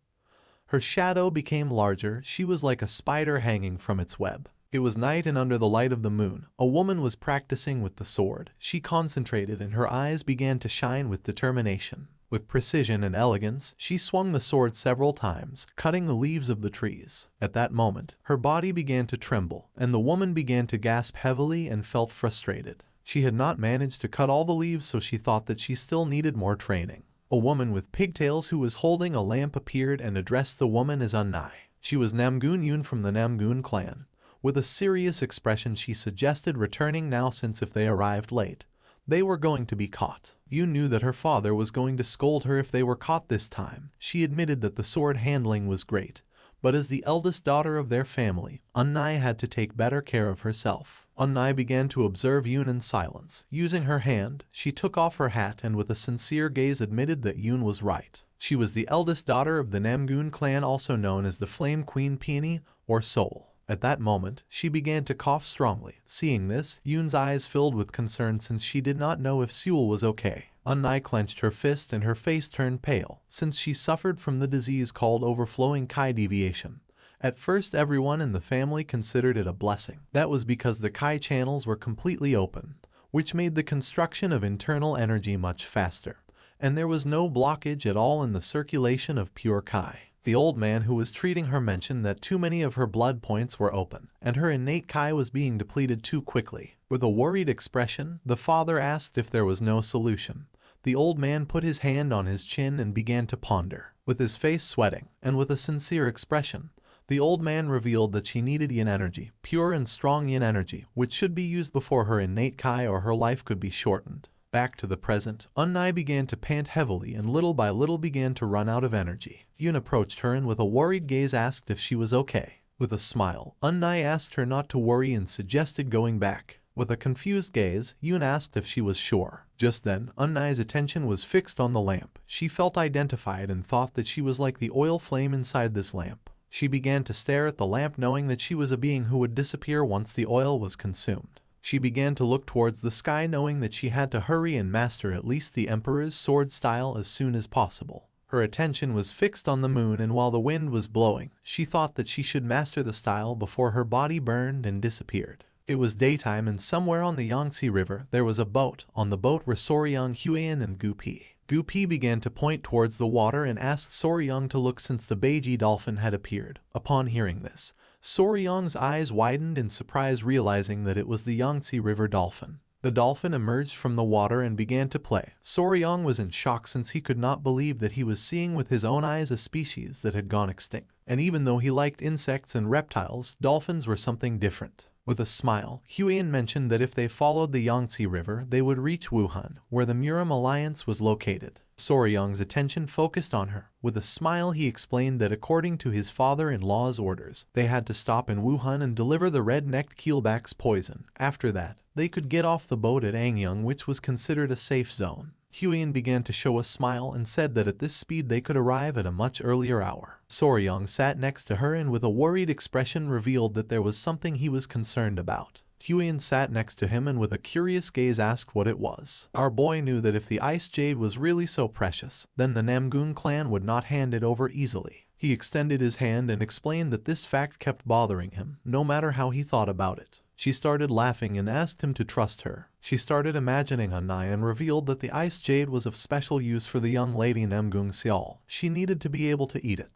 Her shadow became larger. She was like a spider hanging from its web. It was night and under the light of the moon, a woman was practicing with the sword. She concentrated and her eyes began to shine with determination. With precision and elegance, she swung the sword several times, cutting the leaves of the trees. At that moment, her body began to tremble, and the woman began to gasp heavily and felt frustrated. She had not managed to cut all the leaves, so she thought that she still needed more training. A woman with pigtails who was holding a lamp appeared and addressed the woman as Unnai. She was Namgoon Yoon from the Namgoon clan. With a serious expression, she suggested returning now, since if they arrived late, they were going to be caught. Yoon knew that her father was going to scold her if they were caught this time. She admitted that the sword handling was great, but as the eldest daughter of their family, Unnai had to take better care of herself. Unnai began to observe Yoon in silence. Using her hand, she took off her hat and with a sincere gaze admitted that Yoon was right. She was the eldest daughter of the Namgoon clan, also known as the Flame Queen Peony or Soul. At that moment, she began to cough strongly. Seeing this, Yoon's eyes filled with concern since she did not know if Seul was okay. Unnai clenched her fist and her face turned pale, since she suffered from the disease called overflowing Kai deviation. At first, everyone in the family considered it a blessing. That was because the Kai channels were completely open, which made the construction of internal energy much faster, and there was no blockage at all in the circulation of pure Kai. The old man who was treating her mentioned that too many of her blood points were open, and her innate Kai was being depleted too quickly. With a worried expression, the father asked if there was no solution. The old man put his hand on his chin and began to ponder. With his face sweating, and with a sincere expression, the old man revealed that she needed yin energy, pure and strong yin energy, which should be used before her innate Kai or her life could be shortened. Back to the present, Unnai began to pant heavily and little by little began to run out of energy. Yoon approached her and with a worried gaze asked if she was okay. With a smile, Unnai asked her not to worry and suggested going back. With a confused gaze, Yoon asked if she was sure. Just then, Unnai's attention was fixed on the lamp. She felt identified and thought that she was like the oil flame inside this lamp. She began to stare at the lamp, knowing that she was a being who would disappear once the oil was consumed. She began to look towards the sky, knowing that she had to hurry and master at least the Emperor's sword style as soon as possible. Her attention was fixed on the moon, and while the wind was blowing, she thought that she should master the style before her body burned and disappeared. It was daytime, and somewhere on the Yangtze River there was a boat. On the boat were Soryang, Huiyan, and Gupi. Gupi began to point towards the water and asked Soryang to look, since the Beiji dolphin had appeared. Upon hearing this, Soryang's eyes widened in surprise, realizing that it was the Yangtze River dolphin. The dolphin emerged from the water and began to play. Soryang was in shock, since he could not believe that he was seeing with his own eyes a species that had gone extinct. And even though he liked insects and reptiles, dolphins were something different. With a smile, Huiyan mentioned that if they followed the Yangtze River, they would reach Wuhan, where the Murim Alliance was located. Soryang's attention focused on her. With a smile, he explained that according to his father-in-law's orders, they had to stop in Wuhan and deliver the red-necked keelback's poison. After that, they could get off the boat at Angyang, which was considered a safe zone. Huiyan began to show a smile and said that at this speed they could arrive at a much earlier hour. Soryang sat next to her and with a worried expression revealed that there was something he was concerned about. Huiyan sat next to him and with a curious gaze asked what it was. Our boy knew that if the ice jade was really so precious, then the Namgoon clan would not hand it over easily. He extended his hand and explained that this fact kept bothering him, no matter how he thought about it. She started laughing and asked him to trust her. She started imagining Unnai and revealed that the ice jade was of special use for the young lady Namgoong Seol. She needed to be able to eat it,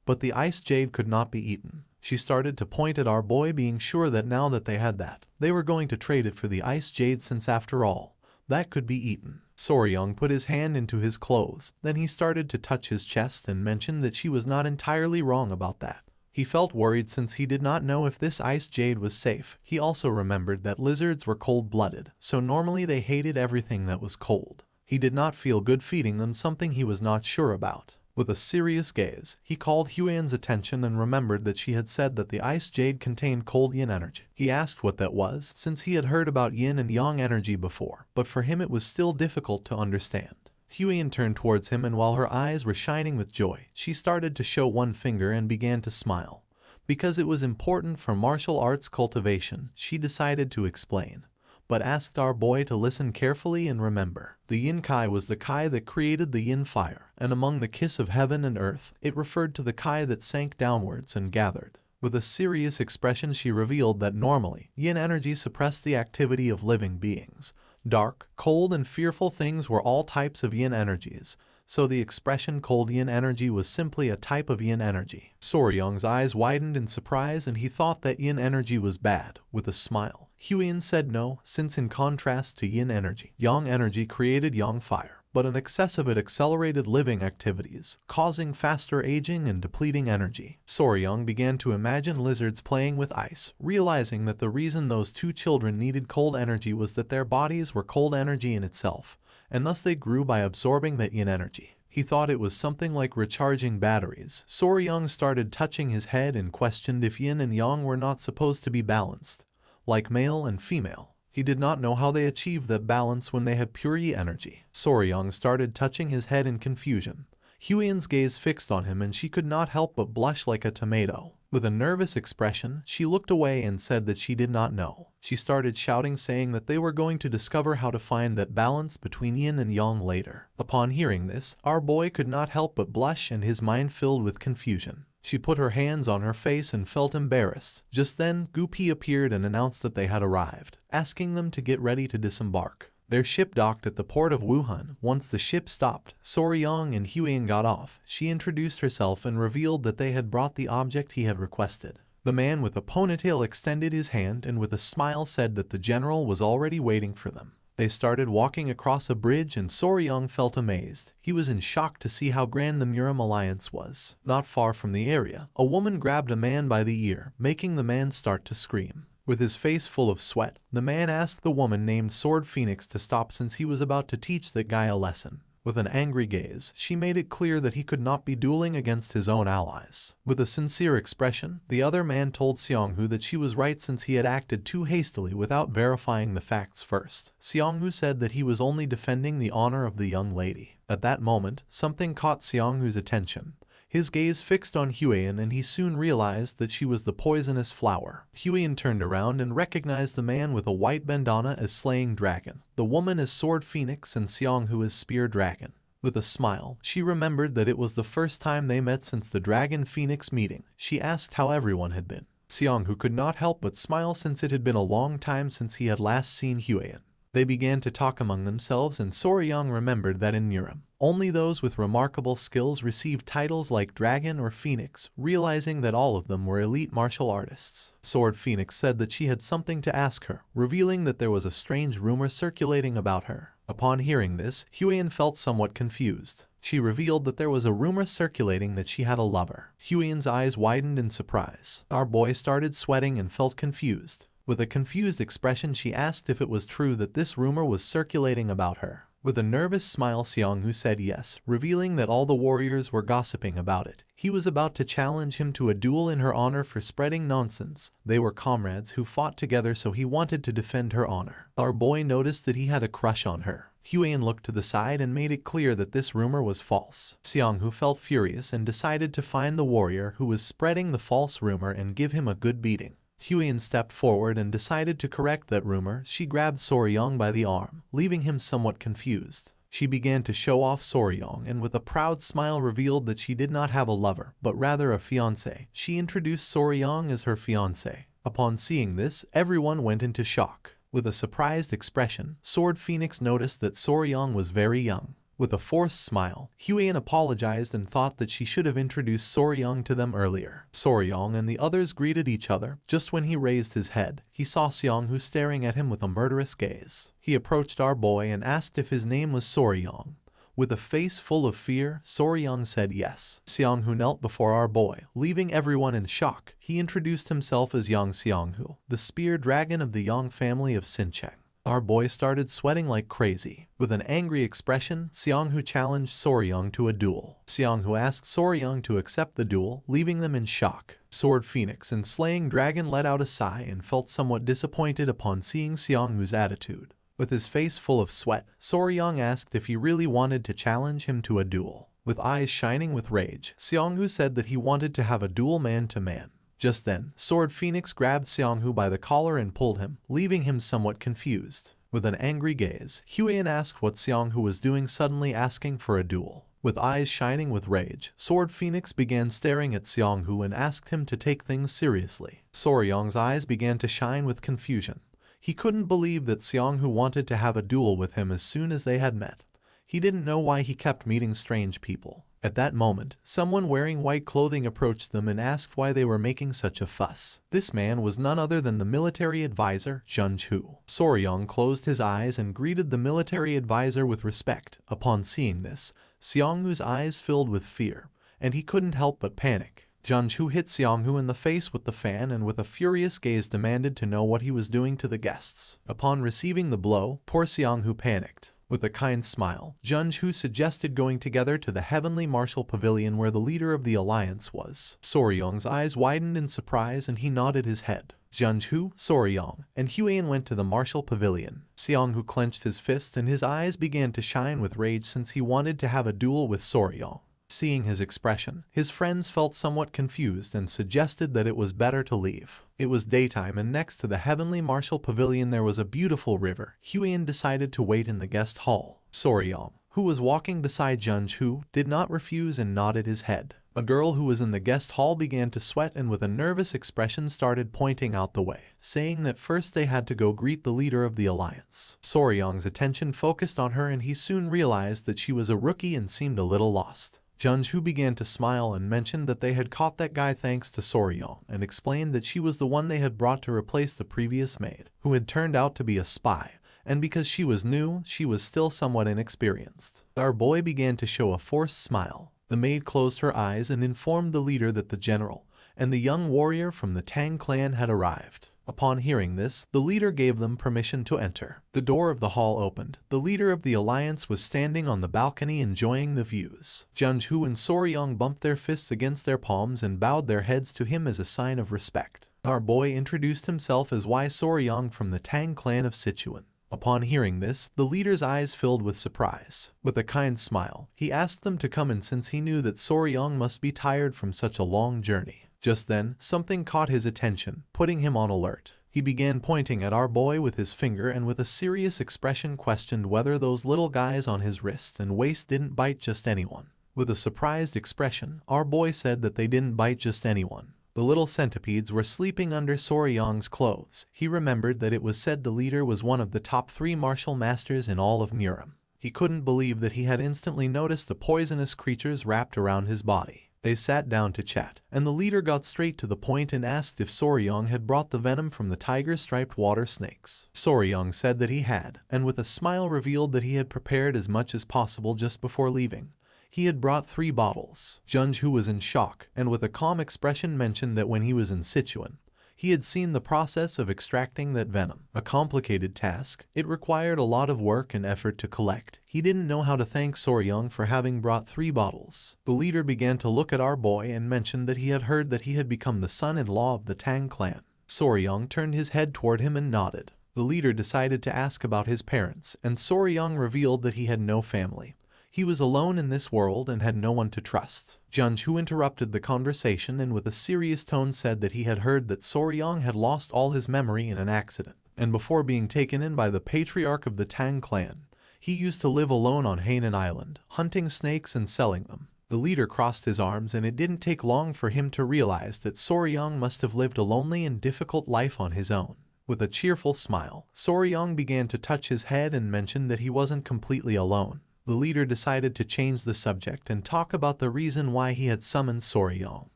but the ice jade could not be eaten. She started to point at our boy, being sure that now that they had that, they were going to trade it for the ice jade, since after all, that could be eaten. Soryang put his hand into his clothes, then he started to touch his chest and mentioned that she was not entirely wrong about that. He felt worried since he did not know if this ice jade was safe. He also remembered that lizards were cold-blooded, so normally they hated everything that was cold. He did not feel good feeding them something he was not sure about. With a serious gaze, he called Huiyan's attention and remembered that she had said that the ice jade contained cold yin energy. He asked what that was, since he had heard about yin and yang energy before, but for him it was still difficult to understand. Huiyan turned towards him, and while her eyes were shining with joy, she started to show one finger and began to smile. Because it was important for martial arts cultivation, she decided to explain, but asked our boy to listen carefully and remember. The Yin Kai was the Kai that created the Yin fire, and among the kiss of heaven and earth, it referred to the Kai that sank downwards and gathered. With a serious expression, she revealed that normally, Yin energy suppressed the activity of living beings. Dark, cold, and fearful things were all types of yin energies, so the expression cold yin energy was simply a type of yin energy. Soryang's eyes widened in surprise and he thought that yin energy was bad. With a smile, Huiyan said no, since in contrast to yin energy, yang energy created yang fire, but an excess of it accelerated living activities, causing faster aging and depleting energy. Soryang began to imagine lizards playing with ice, realizing that the reason those two children needed cold energy was that their bodies were cold energy in itself, and thus they grew by absorbing that yin energy. He thought it was something like recharging batteries. Soryang started touching his head and questioned if yin and yang were not supposed to be balanced, like male and female. He did not know how they achieved that balance when they had pure yi energy. Soryang started touching his head in confusion. Huiyan's gaze fixed on him and she could not help but blush like a tomato. With a nervous expression, she looked away and said that she did not know. She started shouting, saying that they were going to discover how to find that balance between yin and yang later. Upon hearing this, our boy could not help but blush and his mind filled with confusion. She put her hands on her face and felt embarrassed. Just then, Gupi appeared and announced that they had arrived, asking them to get ready to disembark. Their ship docked at the port of Wuhan. Once the ship stopped, Soryang and Huiyan got off. She introduced herself and revealed that they had brought the object he had requested. The man with a ponytail extended his hand and with a smile said that the general was already waiting for them. They started walking across a bridge and Soryang felt amazed. He was in shock to see how grand the Muram alliance was. Not far from the area, a woman grabbed a man by the ear, making the man start to scream. With his face full of sweat, the man asked the woman named Sword Phoenix to stop since he was about to teach that guy a lesson. With an angry gaze, she made it clear that he could not be dueling against his own allies. With a sincere expression, the other man told Xianghu that she was right since he had acted too hastily without verifying the facts first. Xianghu said that he was only defending the honor of the young lady. At that moment, something caught Xianghu's attention. His gaze fixed on Huiyan and he soon realized that she was the poisonous flower. Huiyan turned around and recognized the man with a white bandana as Slaying Dragon, the woman as Sword Phoenix and Xianghu as Spear Dragon. With a smile, she remembered that it was the first time they met since the Dragon Phoenix meeting. She asked how everyone had been. Xianghu could not help but smile since it had been a long time since he had last seen Huiyan. They began to talk among themselves and Soryang remembered that in Muram, only those with remarkable skills received titles like Dragon or Phoenix, realizing that all of them were elite martial artists. Sword Phoenix said that she had something to ask her, revealing that there was a strange rumor circulating about her. Upon hearing this, Huiyan felt somewhat confused. She revealed that there was a rumor circulating that she had a lover. Huiyan's eyes widened in surprise. Our boy started sweating and felt confused. With a confused expression, she asked if it was true that this rumor was circulating about her. With a nervous smile, Xianghu said yes, revealing that all the warriors were gossiping about it. He was about to challenge him to a duel in her honor for spreading nonsense. They were comrades who fought together, so he wanted to defend her honor. Our boy noticed that he had a crush on her. Huiyan looked to the side and made it clear that this rumor was false. Xianghu felt furious and decided to find the warrior who was spreading the false rumor and give him a good beating. Huiyan stepped forward and decided to correct that rumor. She grabbed Soryang by the arm, leaving him somewhat confused. She began to show off Soryang and with a proud smile revealed that she did not have a lover, but rather a fiancé. She introduced Soryang as her fiancé. Upon seeing this, everyone went into shock. With a surprised expression, Sword Phoenix noticed that Soryang was very young. With a forced smile, Huiyan apologized and thought that she should have introduced Soryang to them earlier. Soryang and the others greeted each other. Just when he raised his head, he saw Xianghu staring at him with a murderous gaze. He approached our boy and asked if his name was Soryang. With a face full of fear, Soryang said yes. Xianghu knelt before our boy, leaving everyone in shock. He introduced himself as Yang Xianghu, the spear dragon of the Yang family of Xincheng. Our boy started sweating like crazy. With an angry expression, Xianghu challenged Soryang to a duel. Xianghu asked Soryang to accept the duel, leaving them in shock. Sword Phoenix and Slaying Dragon let out a sigh and felt somewhat disappointed upon seeing Xianghu's attitude. With his face full of sweat, Soryang asked if he really wanted to challenge him to a duel. With eyes shining with rage, Xianghu said that he wanted to have a duel man to man. Just then, Sword Phoenix grabbed Xianghu by the collar and pulled him, leaving him somewhat confused. With an angry gaze, Huiyan asked what Xianghu was doing, suddenly asking for a duel. With eyes shining with rage, Sword Phoenix began staring at Xianghu and asked him to take things seriously. Soryang's eyes began to shine with confusion. He couldn't believe that Xianghu wanted to have a duel with him as soon as they had met. He didn't know why he kept meeting strange people. At that moment, someone wearing white clothing approached them and asked why they were making such a fuss. This man was none other than the military advisor, Junju. Soryong closed his eyes and greeted the military advisor with respect. Upon seeing this, Seongwoo's eyes filled with fear, and he couldn't help but panic. Junju hit Seongwoo in the face with the fan and with a furious gaze demanded to know what he was doing to the guests. Upon receiving the blow, poor Seongwoo panicked. With a kind smile, Junju suggested going together to the Heavenly Martial Pavilion where the leader of the alliance was. Soryong's eyes widened in surprise and he nodded his head. Junju, Soryong, and Huan went to the Martial Pavilion. Seongwoo clenched his fist and his eyes began to shine with rage since he wanted to have a duel with Soryong. Seeing his expression, his friends felt somewhat confused and suggested that it was better to leave. It was daytime and next to the Heavenly Martial Pavilion there was a beautiful river. Huan decided to wait in the guest hall. Soryong, who was walking beside Junju, did not refuse and nodded his head. A girl who was in the guest hall began to sweat and with a nervous expression started pointing out the way, saying that first they had to go greet the leader of the alliance. Soryong's attention focused on her and he soon realized that she was a rookie and seemed a little lost. Junju began to smile and mentioned that they had caught that guy thanks to Soryong and explained that she was the one they had brought to replace the previous maid, who had turned out to be a spy, and because she was new, she was still somewhat inexperienced. Our boy began to show a forced smile. The maid closed her eyes and informed the leader that the general and the young warrior from the Tang clan had arrived. Upon hearing this, the leader gave them permission to enter. The door of the hall opened. The leader of the alliance was standing on the balcony enjoying the views. Junju and Soryong bumped their fists against their palms and bowed their heads to him as a sign of respect. Our boy introduced himself as Y Soryong from the Tang clan of Sichuan. Upon hearing this, the leader's eyes filled with surprise. With a kind smile, he asked them to come in since he knew that Soryong must be tired from such a long journey. Just then, something caught his attention, putting him on alert. He began pointing at our boy with his finger and with a serious expression questioned whether those little guys on his wrist and waist didn't bite just anyone. With a surprised expression, our boy said that they didn't bite just anyone. The little centipedes were sleeping under Soryong's clothes. He remembered that it was said the leader was one of the top 3 martial masters in all of Muram. He couldn't believe that he had instantly noticed the poisonous creatures wrapped around his body. They sat down to chat, and the leader got straight to the point and asked if Soryong had brought the venom from the tiger-striped water snakes. Soryong said that he had, and with a smile revealed that he had prepared as much as possible just before leaving. He had brought 3 bottles. Junju was in shock, and with a calm expression mentioned that when he was in Sichuan, he had seen the process of extracting that venom. A complicated task. It required a lot of work and effort to collect. He didn't know how to thank Soryong for having brought 3 bottles. The leader began to look at our boy and mentioned that he had heard that he had become the son-in-law of the Tang clan. Soryong turned his head toward him and nodded. The leader decided to ask about his parents, and Soryong revealed that he had no family. He was alone in this world and had no one to trust. Junju interrupted the conversation and with a serious tone said that he had heard that Soryong had lost all his memory in an accident, and before being taken in by the patriarch of the Tang clan, he used to live alone on Hainan Island, hunting snakes and selling them. The leader crossed his arms and it didn't take long for him to realize that Soryong must have lived a lonely and difficult life on his own. With a cheerful smile, Soryong began to touch his head and mentioned that he wasn't completely alone. The leader decided to change the subject and talk about the reason why he had summoned Soryong.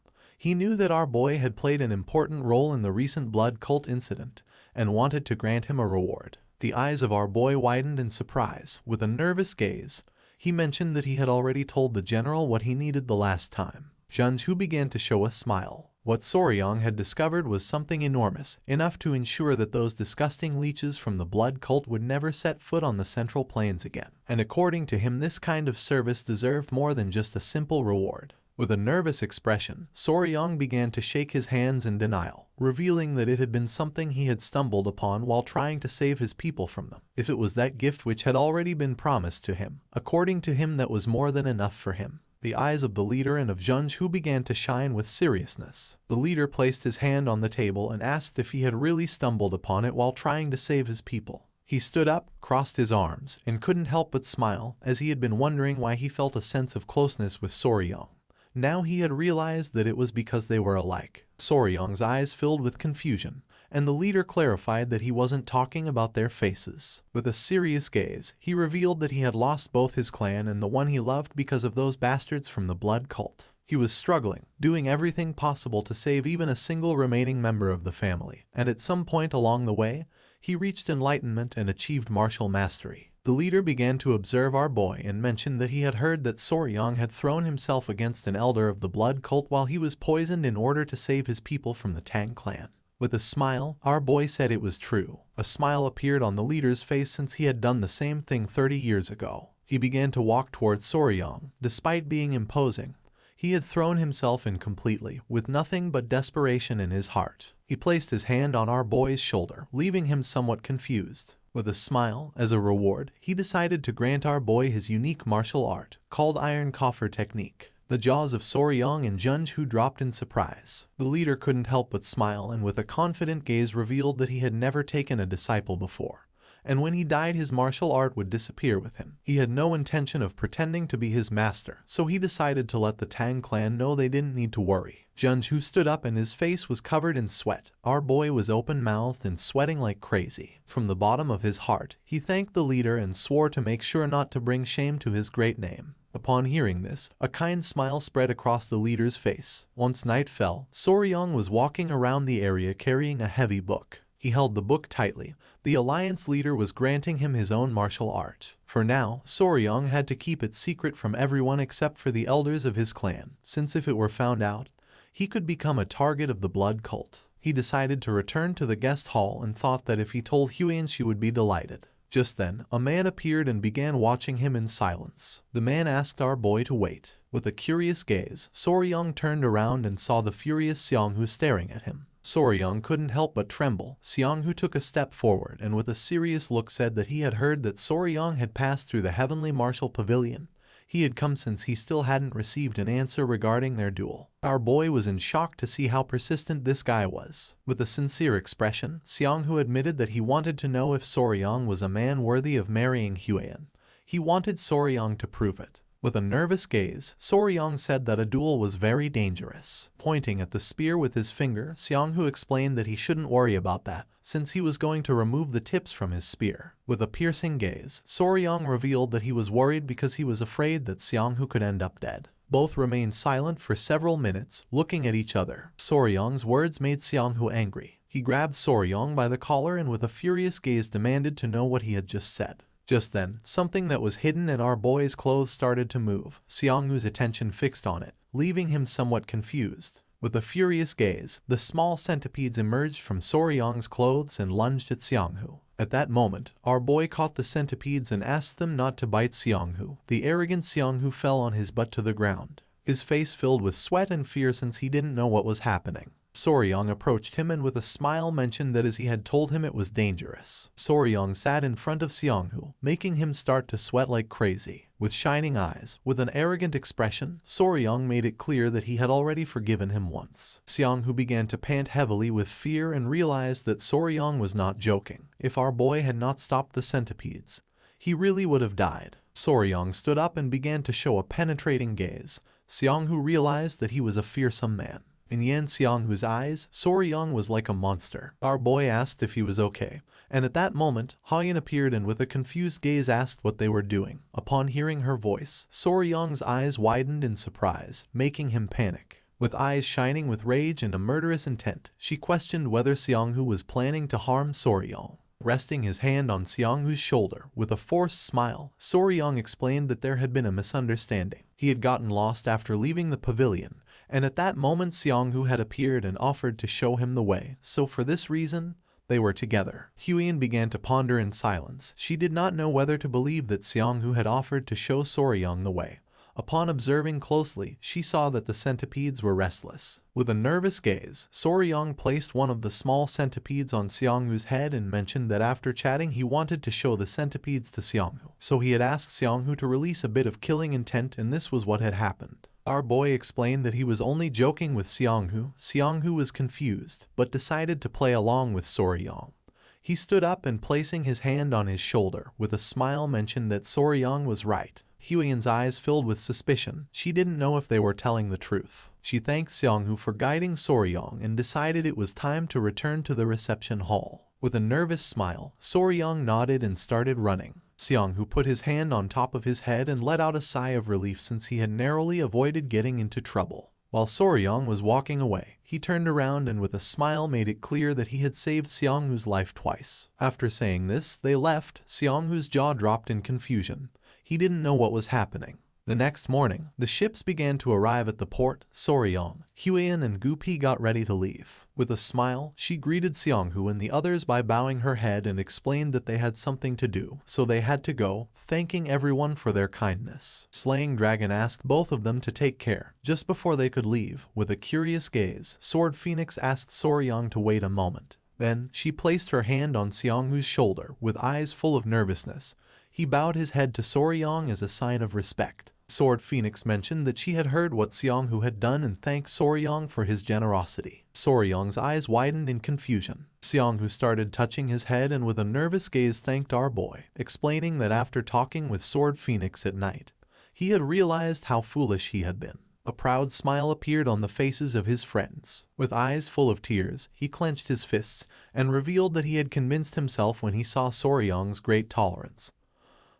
He knew that our boy had played an important role in the recent blood cult incident and wanted to grant him a reward. The eyes of our boy widened in surprise. With a nervous gaze, he mentioned that he had already told the general what he needed the last time. Junju began to show a smile. What Soryong had discovered was something enormous, enough to ensure that those disgusting leeches from the blood cult would never set foot on the Central Plains again. And according to him, this kind of service deserved more than just a simple reward. With a nervous expression, Soryong began to shake his hands in denial, revealing that it had been something he had stumbled upon while trying to save his people from them. If it was that gift which had already been promised to him, according to him that was more than enough for him. The eyes of the leader and of Junju began to shine with seriousness. The leader placed his hand on the table and asked if he had really stumbled upon it while trying to save his people. He stood up, crossed his arms, and couldn't help but smile, as he had been wondering why he felt a sense of closeness with Soryong. Now he had realized that it was because they were alike. Soryong's eyes filled with confusion, and the leader clarified that he wasn't talking about their faces. With a serious gaze, he revealed that he had lost both his clan and the one he loved because of those bastards from the blood cult. He was struggling, doing everything possible to save even a single remaining member of the family, and at some point along the way, he reached enlightenment and achieved martial mastery. The leader began to observe our boy and mentioned that he had heard that Soryang had thrown himself against an elder of the blood cult while he was poisoned in order to save his people from the Tang clan. With a smile, our boy said it was true. A smile appeared on the leader's face since he had done the same thing 30 years ago. He began to walk towards Soryang. Despite being imposing, he had thrown himself in completely, with nothing but desperation in his heart. He placed his hand on our boy's shoulder, leaving him somewhat confused. With a smile, as a reward, he decided to grant our boy his unique martial art, called Iron Coffer Technique. The jaws of Soryang and Junju dropped in surprise. The leader couldn't help but smile and with a confident gaze revealed that he had never taken a disciple before, and when he died his martial art would disappear with him. He had no intention of pretending to be his master, so he decided to let the Tang clan know they didn't need to worry. Junju stood up and his face was covered in sweat. Our boy was open-mouthed and sweating like crazy. From the bottom of his heart, he thanked the leader and swore to make sure not to bring shame to his great name. Upon hearing this, a kind smile spread across the leader's face. Once night fell, Soryang was walking around the area carrying a heavy book. He held the book tightly. The alliance leader was granting him his own martial art. For now, Soryang had to keep it secret from everyone except for the elders of his clan, since if it were found out, he could become a target of the blood cult. He decided to return to the guest hall and thought that if he told Huyen she would be delighted. Just then, a man appeared and began watching him in silence. The man asked our boy to wait. With a curious gaze, Soryang turned around and saw the furious Xianghu staring at him. Soryang couldn't help but tremble. Xianghu took a step forward and with a serious look said that he had heard that Soryang had passed through the Heavenly Martial Pavilion. He had come since he still hadn't received an answer regarding their duel. Our boy was in shock to see how persistent this guy was. With a sincere expression, Xianghu admitted that he wanted to know if Soryang was a man worthy of marrying Huyen. He wanted Soryang to prove it. With a nervous gaze, Soryang said that a duel was very dangerous. Pointing at the spear with his finger, Xianghu explained that he shouldn't worry about that, since he was going to remove the tips from his spear. With a piercing gaze, Soryang revealed that he was worried because he was afraid that Xianghu could end up dead. Both remained silent for several minutes, looking at each other. Soryang's words made Xianghu angry. He grabbed Soryang by the collar and with a furious gaze demanded to know what he had just said. Just then, something that was hidden in our boy's clothes started to move. Xianghu's attention fixed on it, leaving him somewhat confused. With a furious gaze, the small centipedes emerged from Soryang's clothes and lunged at Xianghu. At that moment, our boy caught the centipedes and asked them not to bite Xianghu. The arrogant Xianghu fell on his butt to the ground, his face filled with sweat and fear since he didn't know what was happening. Soryang approached him and with a smile mentioned that as he had told him it was dangerous. Soryang sat in front of Xianghu, making him start to sweat like crazy. With shining eyes, with an arrogant expression, Soryang made it clear that he had already forgiven him once. Xianghu began to pant heavily with fear and realized that Soryang was not joking. If our boy had not stopped the centipedes, he really would have died. Soryang stood up and began to show a penetrating gaze. Xianghu realized that he was a fearsome man. In Yan Xianghu's eyes, Soryang was like a monster. Our boy asked if he was okay, and at that moment, Hayan appeared and with a confused gaze asked what they were doing. Upon hearing her voice, Soryang's eyes widened in surprise, making him panic. With eyes shining with rage and a murderous intent, she questioned whether Xianghu was planning to harm Soryang. Resting his hand on Xianghu's shoulder, with a forced smile, Soryang explained that there had been a misunderstanding. He had gotten lost after leaving the pavilion, and at that moment Xianghu had appeared and offered to show him the way, so for this reason, they were together. Huyen began to ponder in silence. She did not know whether to believe that Xianghu had offered to show Soryang the way. Upon observing closely, she saw that the centipedes were restless. With a nervous gaze, Soryang placed one of the small centipedes on Xianghu's head and mentioned that after chatting he wanted to show the centipedes to Xianghu. So he had asked Xianghu to release a bit of killing intent and this was what had happened. Our boy explained that he was only joking with Xianghu. Xianghu was confused, but decided to play along with Soryang. He stood up and placing his hand on his shoulder, with a smile mentioned that Soryang was right. Huiyan's eyes filled with suspicion. She didn't know if they were telling the truth. She thanked Xianghu for guiding Soryang and decided it was time to return to the reception hall. With a nervous smile, Soryang nodded and started running. Xianghu put his hand on top of his head and let out a sigh of relief since he had narrowly avoided getting into trouble. While Soryang was walking away, he turned around and with a smile made it clear that he had saved Xianghu's life twice. After saying this, they left. Xianghu's jaw dropped in confusion. He didn't know what was happening. The next morning, the ships began to arrive at the port. Soryang, Huiyan and Gupi got ready to leave. With a smile, she greeted Xianghu and the others by bowing her head and explained that they had something to do, so they had to go, thanking everyone for their kindness. Slaying Dragon asked both of them to take care. Just before they could leave, with a curious gaze, Sword Phoenix asked Soryang to wait a moment. Then, she placed her hand on Xianghu's shoulder, with eyes full of nervousness. He bowed his head to Soryang as a sign of respect. Sword Phoenix mentioned that she had heard what Xianghu had done and thanked Soryang for his generosity. Soryang's eyes widened in confusion. Xianghu started touching his head and with a nervous gaze thanked our boy, explaining that after talking with Sword Phoenix at night, he had realized how foolish he had been. A proud smile appeared on the faces of his friends. With eyes full of tears, he clenched his fists and revealed that he had convinced himself when he saw Soryang's great tolerance,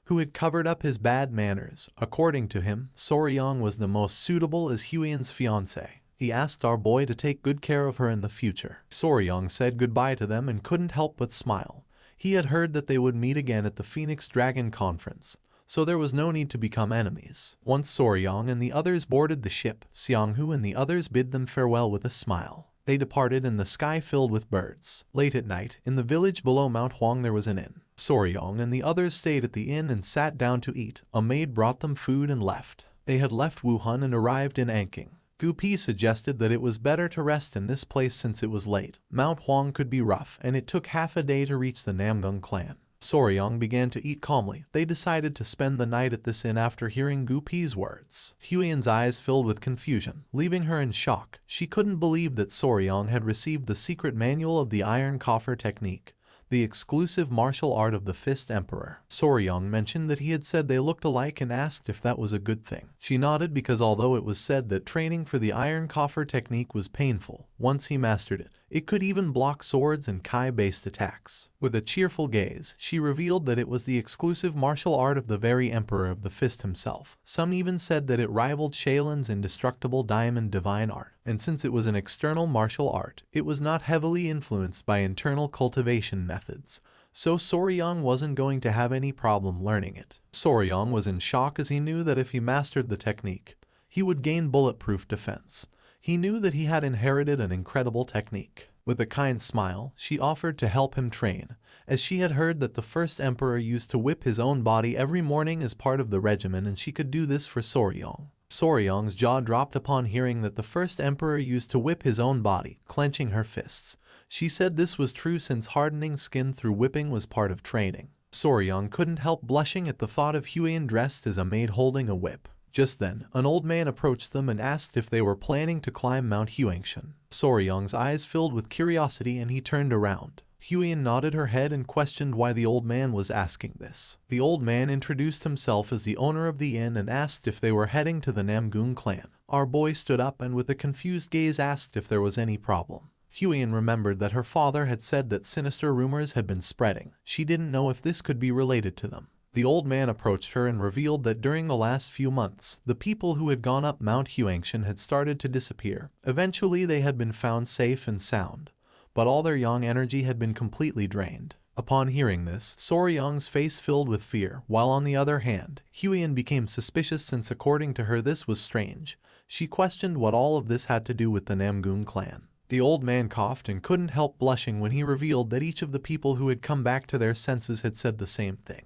who had covered up his bad manners. According to him, Soryang was the most suitable as Huiyan's fiancé. He asked our boy to take good care of her in the future. Soryang said goodbye to them and couldn't help but smile. He had heard that they would meet again at the Phoenix Dragon Conference, so there was no need to become enemies. Once Soryang and the others boarded the ship, Xianghu and the others bid them farewell with a smile. They departed in the sky filled with birds. Late at night, in the village below Mount Huang there was an inn. Soryang and the others stayed at the inn and sat down to eat. A maid brought them food and left. They had left Wuhan and arrived in Anqing. Gupi suggested that it was better to rest in this place since it was late. Mount Huang could be rough, and it took half a day to reach the Namgung clan. Soryang began to eat calmly. They decided to spend the night at this inn after hearing Gupi's words. Huiyan's eyes filled with confusion, leaving her in shock. She couldn't believe that Soryang had received the secret manual of the Iron Coffer technique, the exclusive martial art of the Fist Emperor. Soryang mentioned that he had said they looked alike and asked if that was a good thing. She nodded because although it was said that training for the Iron Coffer technique was painful, once he mastered it, it could even block swords and Kai-based attacks. With a cheerful gaze, she revealed that it was the exclusive martial art of the very Emperor of the Fist himself. Some even said that it rivaled Shailin's indestructible diamond divine art. And since it was an external martial art, it was not heavily influenced by internal cultivation methods, so Soryang wasn't going to have any problem learning it. Soryang was in shock as he knew that if he mastered the technique, he would gain bulletproof defense. He knew that he had inherited an incredible technique. With a kind smile, she offered to help him train, as she had heard that the first emperor used to whip his own body every morning as part of the regimen and she could do this for Soryang. Soryang's jaw dropped upon hearing that the first emperor used to whip his own body, clenching her fists. She said this was true since hardening skin through whipping was part of training. Soryang couldn't help blushing at the thought of Huiyan dressed as a maid holding a whip. Just then, an old man approached them and asked if they were planning to climb Mount Huangshan. Soryang's eyes filled with curiosity and he turned around. Huiyan nodded her head and questioned why the old man was asking this. The old man introduced himself as the owner of the inn and asked if they were heading to the Namgung clan. Our boy stood up and with a confused gaze asked if there was any problem. Huiyan remembered that her father had said that sinister rumors had been spreading. She didn't know if this could be related to them. The old man approached her and revealed that during the last few months, the people who had gone up Mount Huangshan had started to disappear. Eventually they had been found safe and sound, but all their yang energy had been completely drained. Upon hearing this, Soryang's face filled with fear, while on the other hand, Huiyan became suspicious since according to her this was strange. She questioned what all of this had to do with the Namgung clan. The old man coughed and couldn't help blushing when he revealed that each of the people who had come back to their senses had said the same thing.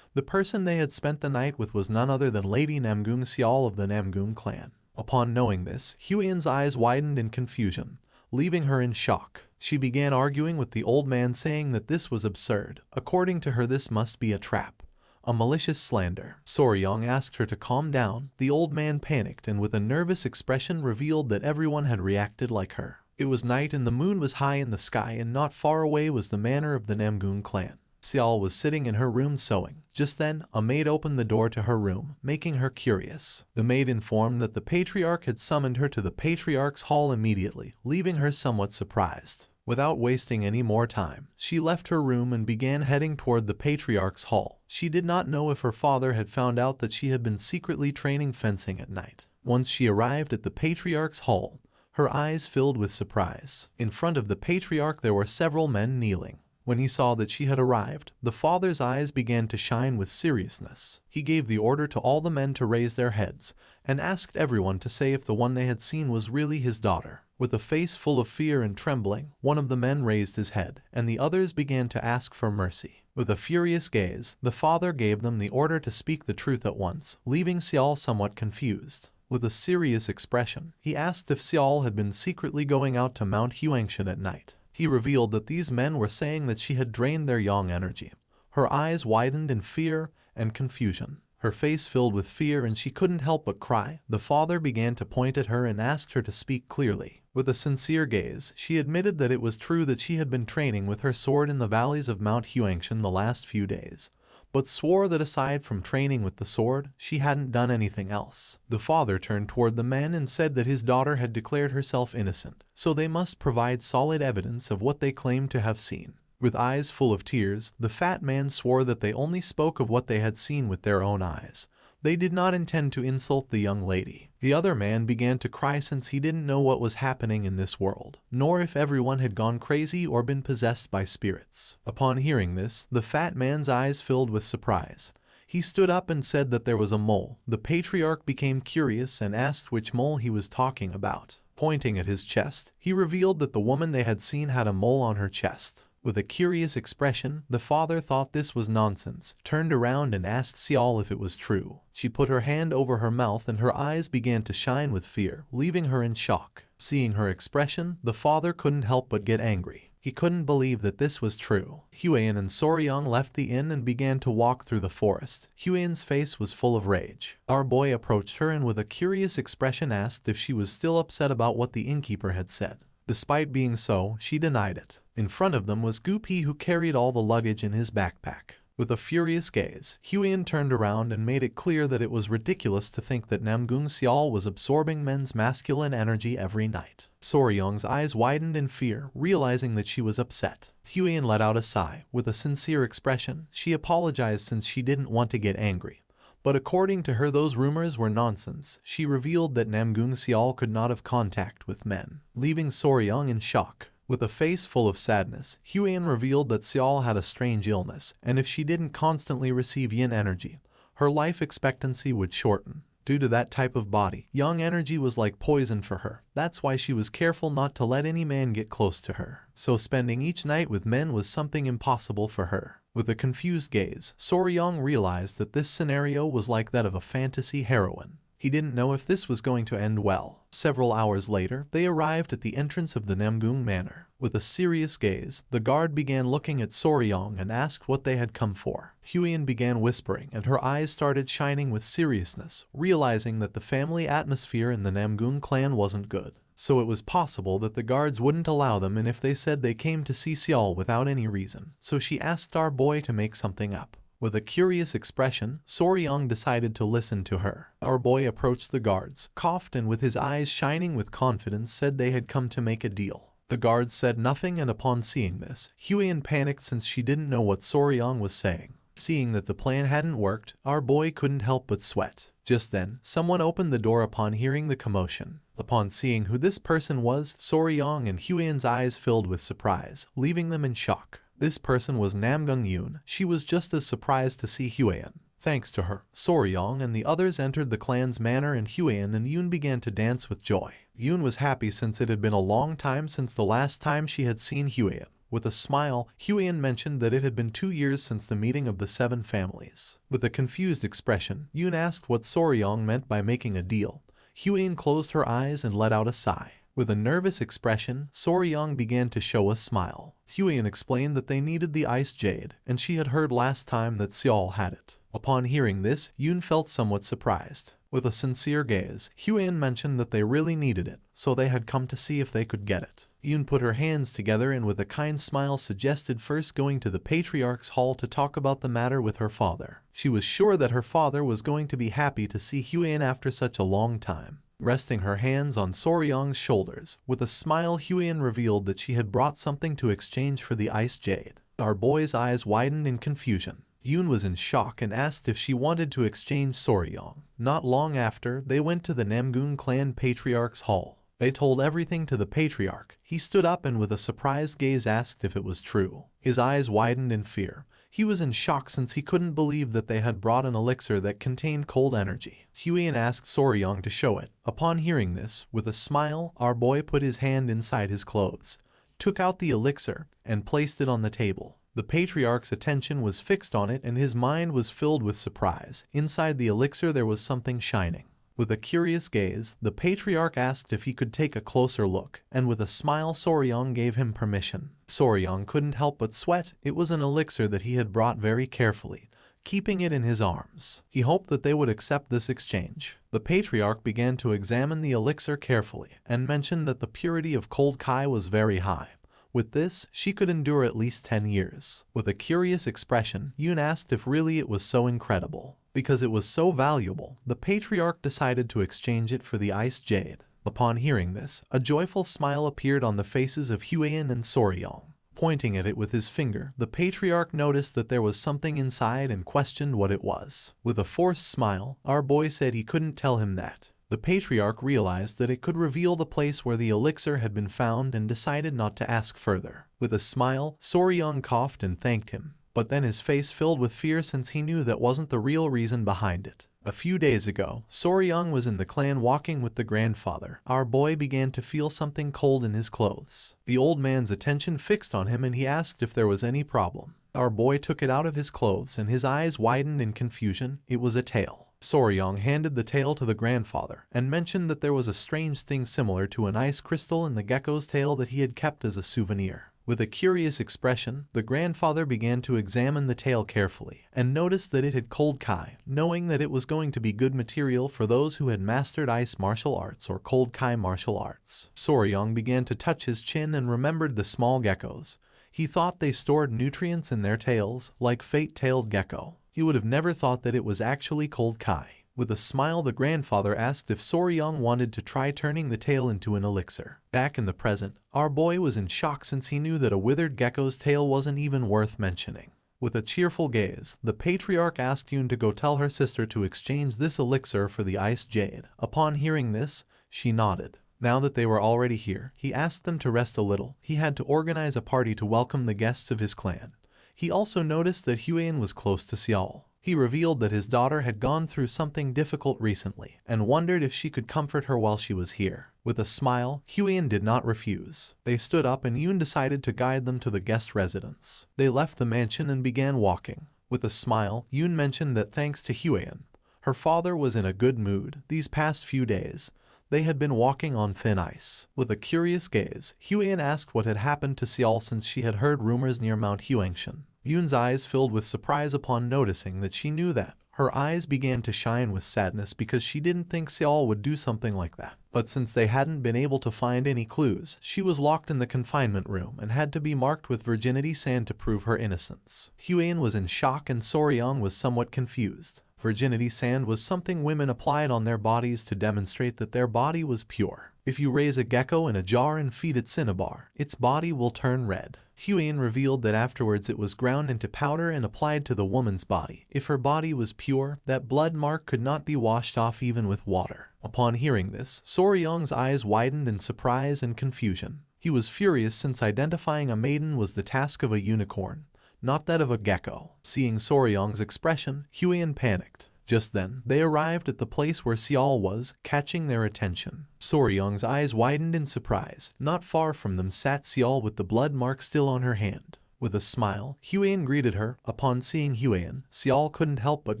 The person they had spent the night with was none other than Lady Namgung Xiao of the Namgung clan. Upon knowing this, Huiyan's eyes widened in confusion, leaving her in shock. She began arguing with the old man saying that this was absurd. According to her this must be a trap, a malicious slander. Soryang asked her to calm down. The old man panicked and with a nervous expression revealed that everyone had reacted like her. It was night and the moon was high in the sky and not far away was the manor of the Namgung clan. Xiao was sitting in her room sewing. Just then, a maid opened the door to her room, making her curious. The maid informed that the patriarch had summoned her to the patriarch's hall immediately, leaving her somewhat surprised. Without wasting any more time, she left her room and began heading toward the patriarch's hall. She did not know if her father had found out that she had been secretly training fencing at night. Once she arrived at the patriarch's hall, her eyes filled with surprise. In front of the patriarch there were several men kneeling. When he saw that she had arrived, the father's eyes began to shine with seriousness. He gave the order to all the men to raise their heads, and asked everyone to say if the one they had seen was really his daughter. With a face full of fear and trembling, one of the men raised his head, and the others began to ask for mercy. With a furious gaze, the father gave them the order to speak the truth at once, leaving Xiao somewhat confused. With a serious expression, he asked if Xiao had been secretly going out to Mount Huangshan at night. He revealed that these men were saying that she had drained their yang energy. Her eyes widened in fear and confusion. Her face filled with fear and she couldn't help but cry. The father began to point at her and asked her to speak clearly. With a sincere gaze, she admitted that it was true that she had been training with her sword in the valleys of Mount Huangshan the last few days, but swore that aside from training with the sword, she hadn't done anything else. The father turned toward the men and said that his daughter had declared herself innocent, so they must provide solid evidence of what they claimed to have seen. With eyes full of tears, the fat man swore that they only spoke of what they had seen with their own eyes. They did not intend to insult the young lady. The other man began to cry since he didn't know what was happening in this world, nor if everyone had gone crazy or been possessed by spirits. Upon hearing this, the fat man's eyes filled with surprise. He stood up and said that there was a mole. The patriarch became curious and asked which mole he was talking about. Pointing at his chest, he revealed that the woman they had seen had a mole on her chest. With a curious expression, the father thought this was nonsense, turned around and asked Xiao if it was true. She put her hand over her mouth and her eyes began to shine with fear, leaving her in shock. Seeing her expression, the father couldn't help but get angry. He couldn't believe that this was true. Huiyan and Soryang left the inn and began to walk through the forest. Huiyan's face was full of rage. Our boy approached her and with a curious expression asked if she was still upset about what the innkeeper had said. Despite being so, she denied it. In front of them was Gupi, who carried all the luggage in his backpack. With a furious gaze, Huiyan turned around and made it clear that it was ridiculous to think that Namgung Xiao was absorbing men's masculine energy every night. Soryang's eyes widened in fear, realizing that she was upset. Huiyan let out a sigh. With a sincere expression, she apologized since she didn't want to get angry. But according to her, those rumors were nonsense. She revealed that Namgung Xiao could not have contact with men, leaving Soryang in shock. With a face full of sadness, Huiyan revealed that Xiao had a strange illness, and if she didn't constantly receive yin energy, her life expectancy would shorten. Due to that type of body, yang energy was like poison for her. That's why she was careful not to let any man get close to her. So spending each night with men was something impossible for her. With a confused gaze, Soryang realized that this scenario was like that of a fantasy heroine. He didn't know if this was going to end well. Several hours later, they arrived at the entrance of the Namgung Manor. With a serious gaze, the guard began looking at Soryang and asked what they had come for. Huiyan began whispering and her eyes started shining with seriousness, realizing that the family atmosphere in the Namgung clan wasn't good. So it was possible that the guards wouldn't allow them, and if they said they came to see Xiao without any reason. So she asked our boy to make something up. With a curious expression, Soryang decided to listen to her. Our boy approached the guards, coughed, and with his eyes shining with confidence said they had come to make a deal. The guards said nothing, and upon seeing this, Huiyan panicked since she didn't know what Soryang was saying. Seeing that the plan hadn't worked, our boy couldn't help but sweat. Just then, someone opened the door upon hearing the commotion. Upon seeing who this person was, Soryang and Huiyan's eyes filled with surprise, leaving them in shock. This person was Namgung Yun. She was just as surprised to see Huiyan. Thanks to her, Soryang and the others entered the clan's manor, and Huiyan and Yun began to dance with joy. Yun was happy since it had been a long time since the last time she had seen Huiyan. With a smile, Huiyan mentioned that it had been 2 years since the meeting of the 7 families. With a confused expression, Yun asked what Soryang meant by making a deal. Huiyan closed her eyes and let out a sigh. With a nervous expression, Soryang began to show a smile. Huiyan explained that they needed the ice jade, and she had heard last time that Xiao had it. Upon hearing this, Yun felt somewhat surprised. With a sincere gaze, Huan mentioned that they really needed it, so they had come to see if they could get it. Yoon put her hands together and with a kind smile suggested first going to the Patriarch's hall to talk about the matter with her father. She was sure that her father was going to be happy to see Huan after such a long time. Resting her hands on Soryong's shoulders, with a smile Huan revealed that she had brought something to exchange for the ice jade. Our boy's eyes widened in confusion. Yoon was in shock and asked if she wanted to exchange Soryong. Not long after, they went to the Namgun clan Patriarch's hall. They told everything to the Patriarch. He stood up and with a surprised gaze asked if it was true. His eyes widened in fear. He was in shock since he couldn't believe that they had brought an elixir that contained cold energy. Huan asked Soryong to show it. Upon hearing this, with a smile, our boy put his hand inside his clothes, took out the elixir, and placed it on the table. The Patriarch's attention was fixed on it and his mind was filled with surprise. Inside the elixir there was something shining. With a curious gaze, the Patriarch asked if he could take a closer look, and with a smile Soryong gave him permission. Soryong couldn't help but sweat. It was an elixir that he had brought very carefully, keeping it in his arms. He hoped that they would accept this exchange. The Patriarch began to examine the elixir carefully, and mentioned that the purity of cold kai was very high. With this, she could endure at least 10 years. With a curious expression, Yoon asked if really it was so incredible. Because it was so valuable, the Patriarch decided to exchange it for the ice jade. Upon hearing this, a joyful smile appeared on the faces of Huan and Soryong. Pointing at it with his finger, the Patriarch noticed that there was something inside and questioned what it was. With a forced smile, our boy said he couldn't tell him that. The Patriarch realized that it could reveal the place where the elixir had been found and decided not to ask further. With a smile, Soryong coughed and thanked him, but then his face filled with fear since he knew that wasn't the real reason behind it. A few days ago, Soryong was in the clan walking with the grandfather. Our boy began to feel something cold in his clothes. The old man's attention fixed on him and he asked if there was any problem. Our boy took it out of his clothes and his eyes widened in confusion. It was a tail. Soryong handed the tail to the grandfather and mentioned that there was a strange thing similar to an ice crystal in the gecko's tail that he had kept as a souvenir. With a curious expression, the grandfather began to examine the tail carefully and noticed that it had cold kai, knowing that it was going to be good material for those who had mastered ice martial arts or cold kai martial arts. Soryong began to touch his chin and remembered the small geckos. He thought they stored nutrients in their tails, like fate-tailed gecko. He would have never thought that it was actually cold kai. With a smile, the grandfather asked if Soryong wanted to try turning the tail into an elixir. Back in the present, our boy was in shock since he knew that a withered gecko's tail wasn't even worth mentioning. With a cheerful gaze, the Patriarch asked Yoon to go tell her sister to exchange this elixir for the ice jade. Upon hearing this, she nodded. Now that they were already here, he asked them to rest a little. He had to organize a party to welcome the guests of his clan. He also noticed that Huan was close to Seol. He revealed that his daughter had gone through something difficult recently and wondered if she could comfort her while she was here. With a smile, Huan did not refuse. They stood up and Yoon decided to guide them to the guest residence. They left the mansion and began walking. With a smile, Yoon mentioned that thanks to Huan, her father was in a good mood. These past few days, they had been walking on thin ice. With a curious gaze, Huan asked what had happened to Seol since she had heard rumors near Mount Huangshan. Yoon's eyes filled with surprise upon noticing that she knew that. Her eyes began to shine with sadness because she didn't think Seol would do something like that. But since they hadn't been able to find any clues, she was locked in the confinement room and had to be marked with virginity sand to prove her innocence. Huan was in shock and Soryong was somewhat confused. Virginity sand was something women applied on their bodies to demonstrate that their body was pure. If you raise a gecko in a jar and feed it cinnabar, its body will turn red. Huan revealed that afterwards it was ground into powder and applied to the woman's body. If her body was pure, that blood mark could not be washed off even with water. Upon hearing this, Soryong's eyes widened in surprise and confusion. He was furious since identifying a maiden was the task of a unicorn, not that of a gecko. Seeing Soryong's expression, Huan panicked. Just then, they arrived at the place where Seol was, catching their attention. Soryong's eyes widened in surprise. Not far from them sat Seol with the blood mark still on her hand. With a smile, Huan greeted her. Upon seeing Huan, Seol couldn't help but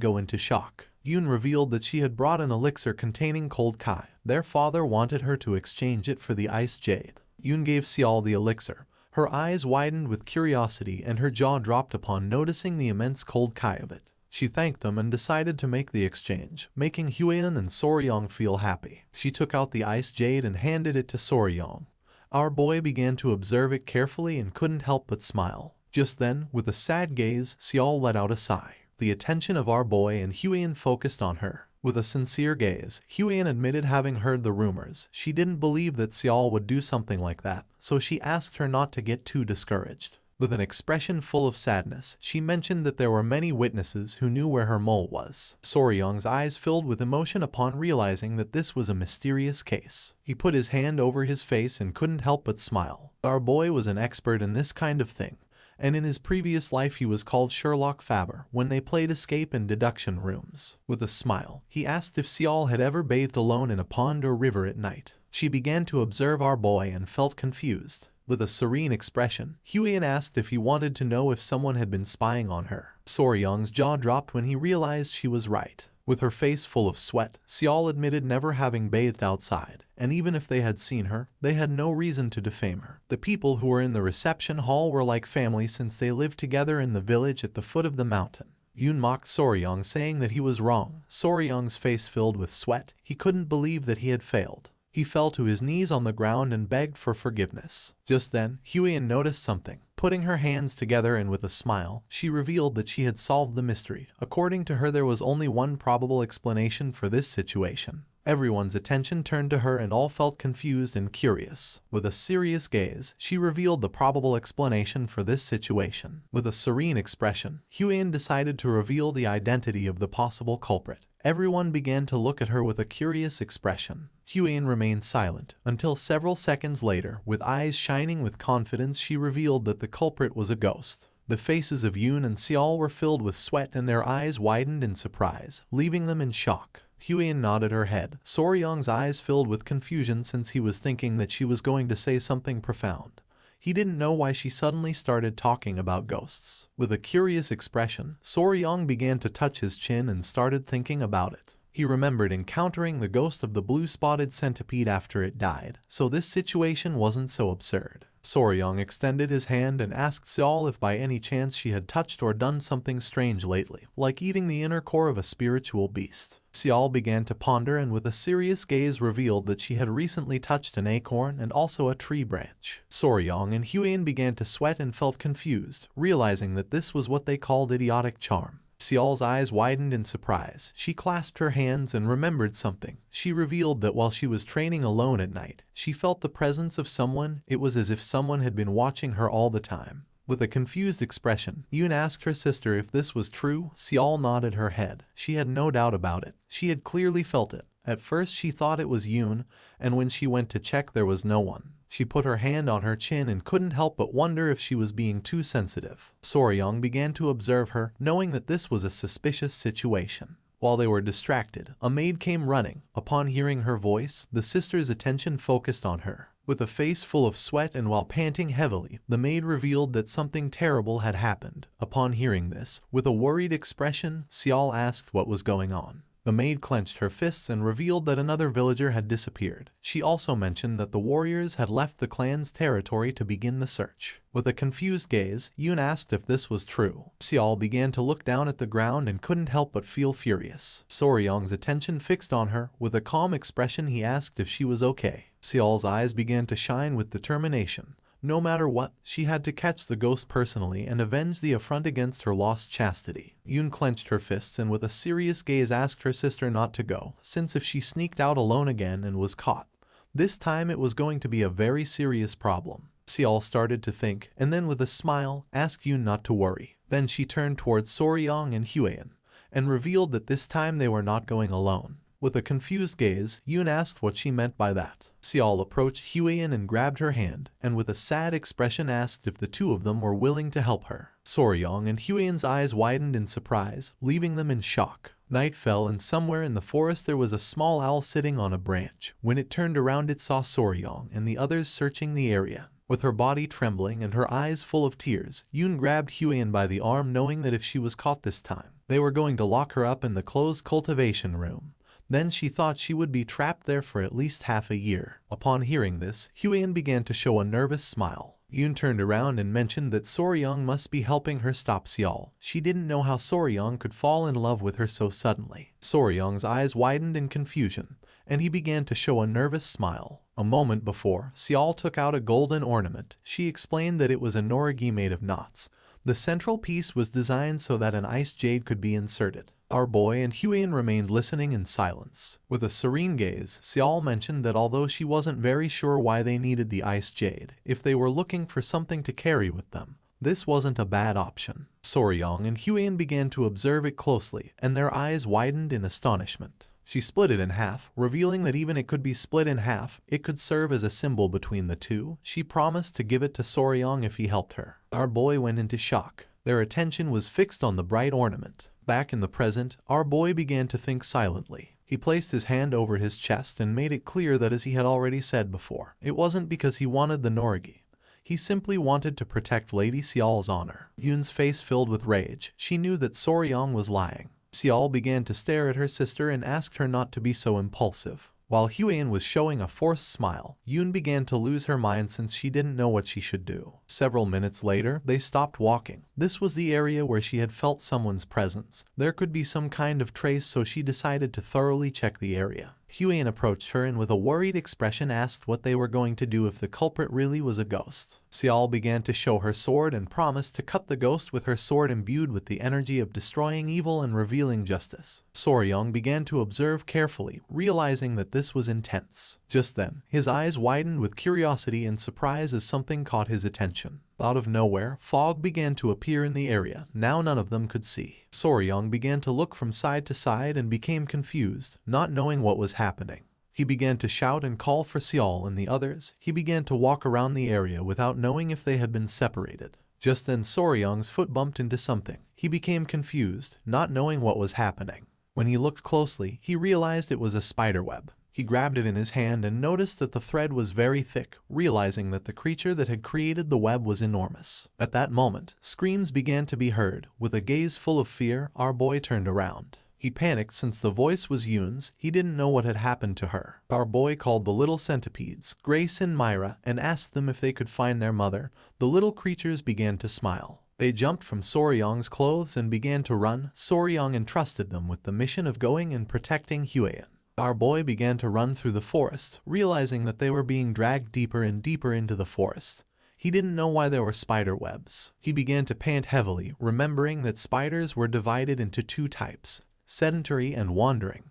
go into shock. Yoon revealed that she had brought an elixir containing cold kai. Their father wanted her to exchange it for the ice jade. Yoon gave Seol the elixir. Her eyes widened with curiosity and her jaw dropped upon noticing the immense cold kai of it. She thanked them and decided to make the exchange, making Huiyan and Soryong feel happy. She took out the ice jade and handed it to Soryong. Our boy began to observe it carefully and couldn't help but smile. Just then, with a sad gaze, Seol let out a sigh. The attention of our boy and Huiyan focused on her. With a sincere gaze, Huiyan admitted having heard the rumors. She didn't believe that Seol would do something like that, so she asked her not to get too discouraged. With an expression full of sadness, she mentioned that there were many witnesses who knew where her mole was. Soryong's eyes filled with emotion upon realizing that this was a mysterious case. He put his hand over his face and couldn't help but smile. Our boy was an expert in this kind of thing, and in his previous life he was called Sherlock Faber when they played escape and deduction rooms. With a smile, he asked if Seol had ever bathed alone in a pond or river at night. She began to observe our boy and felt confused. With a serene expression, Huiyan asked if he wanted to know if someone had been spying on her. Soryong's jaw dropped when he realized she was right. With her face full of sweat, Seol admitted never having bathed outside, and even if they had seen her, they had no reason to defame her. The people who were in the reception hall were like family since they lived together in the village at the foot of the mountain. Yoon mocked Soryong, saying that he was wrong. Soryong's face filled with sweat. He couldn't believe that he had failed. He fell to his knees on the ground and begged for forgiveness. Just then, Huiyan noticed something. Putting her hands together and with a smile, she revealed that she had solved the mystery. According to her, there was only one probable explanation for this situation. Everyone's attention turned to her and all felt confused and curious. With a serious gaze, she revealed the probable explanation for this situation. With a serene expression, Huiyan decided to reveal the identity of the possible culprit. Everyone began to look at her with a curious expression. Huiyan remained silent until several seconds later, with eyes shining with confidence, she revealed that the culprit was a ghost. The faces of Yoon and Seol were filled with sweat and their eyes widened in surprise, leaving them in shock. Huiyan nodded her head. Soryong's eyes filled with confusion since he was thinking that she was going to say something profound. He didn't know why she suddenly started talking about ghosts. With a curious expression, Soryong began to touch his chin and started thinking about it. He remembered encountering the ghost of the blue-spotted centipede after it died, so this situation wasn't so absurd. Soryong extended his hand and asked Seol if by any chance she had touched or done something strange lately, like eating the inner core of a spiritual beast. Seol began to ponder and with a serious gaze revealed that she had recently touched an acorn and also a tree branch. Soryong and Huiyan began to sweat and felt confused, realizing that this was what they called idiotic charm. Seol's eyes widened in surprise. She clasped her hands and remembered something. She revealed that while she was training alone at night, she felt the presence of someone. It was as if someone had been watching her all the time. With a confused expression, Yoon asked her sister if this was true. Seol nodded her head. She had no doubt about it. She had clearly felt it. At first she thought it was Yoon, and when she went to check there was no one. She put her hand on her chin and couldn't help but wonder if she was being too sensitive. Soryong began to observe her, knowing that this was a suspicious situation. While they were distracted, a maid came running. Upon hearing her voice, the sister's attention focused on her. With a face full of sweat and while panting heavily, the maid revealed that something terrible had happened. Upon hearing this, with a worried expression, Seol asked what was going on. The maid clenched her fists and revealed that another villager had disappeared. She also mentioned that the warriors had left the clan's territory to begin the search. With a confused gaze, Yoon asked if this was true. Seol began to look down at the ground and couldn't help but feel furious. Soryong's attention fixed on her. With a calm expression, he asked if she was okay. Seol's eyes began to shine with determination. No matter what, she had to catch the ghost personally and avenge the affront against her lost chastity. Yoon clenched her fists and with a serious gaze asked her sister not to go, since if she sneaked out alone again and was caught, this time it was going to be a very serious problem. Seol started to think, and then with a smile, asked Yoon not to worry. Then she turned towards Soryong and Huiyan, and revealed that this time they were not going alone. With a confused gaze, Yoon asked what she meant by that. Seol approached Huiyan and grabbed her hand, and with a sad expression asked if the two of them were willing to help her. Soryong and Huiyan's eyes widened in surprise, leaving them in shock. Night fell and somewhere in the forest there was a small owl sitting on a branch. When it turned around it saw Soryong and the others searching the area. With her body trembling and her eyes full of tears, Yoon grabbed Huiyan by the arm, knowing that if she was caught this time, they were going to lock her up in the closed cultivation room. Then she thought she would be trapped there for at least half a year. Upon hearing this, Huiyan began to show a nervous smile. Yoon turned around and mentioned that Soryang must be helping her stop Seol. She didn't know how Soryang could fall in love with her so suddenly. Soryang's eyes widened in confusion, and he began to show a nervous smile. A moment before, Seol took out a golden ornament. She explained that it was a norigi made of knots. The central piece was designed so that an ice jade could be inserted. Our boy and Hwyeon remained listening in silence. With a serene gaze, Seol mentioned that although she wasn't very sure why they needed the ice jade, if they were looking for something to carry with them, this wasn't a bad option. Soryang and Hwyeon began to observe it closely, and their eyes widened in astonishment. She split it in half, revealing that even it could be split in half, it could serve as a symbol between the two. She promised to give it to Soryang if he helped her. Our boy went into shock. Their attention was fixed on the bright ornament. Back in the present, our boy began to think silently. He placed his hand over his chest and made it clear that, as he had already said before, it wasn't because he wanted the norigi. He simply wanted to protect Lady Seol's honor. Yoon's face filled with rage. She knew that Soryang was lying. Seol began to stare at her sister and asked her not to be so impulsive. While Hwyeon was showing a forced smile, Yoon began to lose her mind since she didn't know what she should do. Several minutes later, they stopped walking. This was the area where she had felt someone's presence. There could be some kind of trace, so she decided to thoroughly check the area. Hwyeon approached her and with a worried expression asked what they were going to do if the culprit really was a ghost. Seol began to show her sword and promised to cut the ghost with her sword imbued with the energy of destroying evil and revealing justice. Soryang began to observe carefully, realizing that this was intense. Just then, his eyes widened with curiosity and surprise as something caught his attention. Out of nowhere, fog began to appear in the area. Now none of them could see. Soryang began to look from side to side and became confused, not knowing what was happening. He began to shout and call for Seol and the others. He began to walk around the area without knowing if they had been separated. Just then Soryang's foot bumped into something. He became confused, not knowing what was happening. When he looked closely, he realized it was a spiderweb. He grabbed it in his hand and noticed that the thread was very thick, realizing that the creature that had created the web was enormous. At that moment, screams began to be heard. With a gaze full of fear, our boy turned around. He panicked since the voice was Yoon's. He didn't know what had happened to her. Our boy called the little centipedes, Grace and Myra, and asked them if they could find their mother. The little creatures began to smile. They jumped from Soryang's clothes and began to run. Soryang entrusted them with the mission of going and protecting Hwyeon. Our boy began to run through the forest, realizing that they were being dragged deeper and deeper into the forest. He didn't know why there were spider webs. He began to pant heavily, remembering that spiders were divided into two types, sedentary and wandering.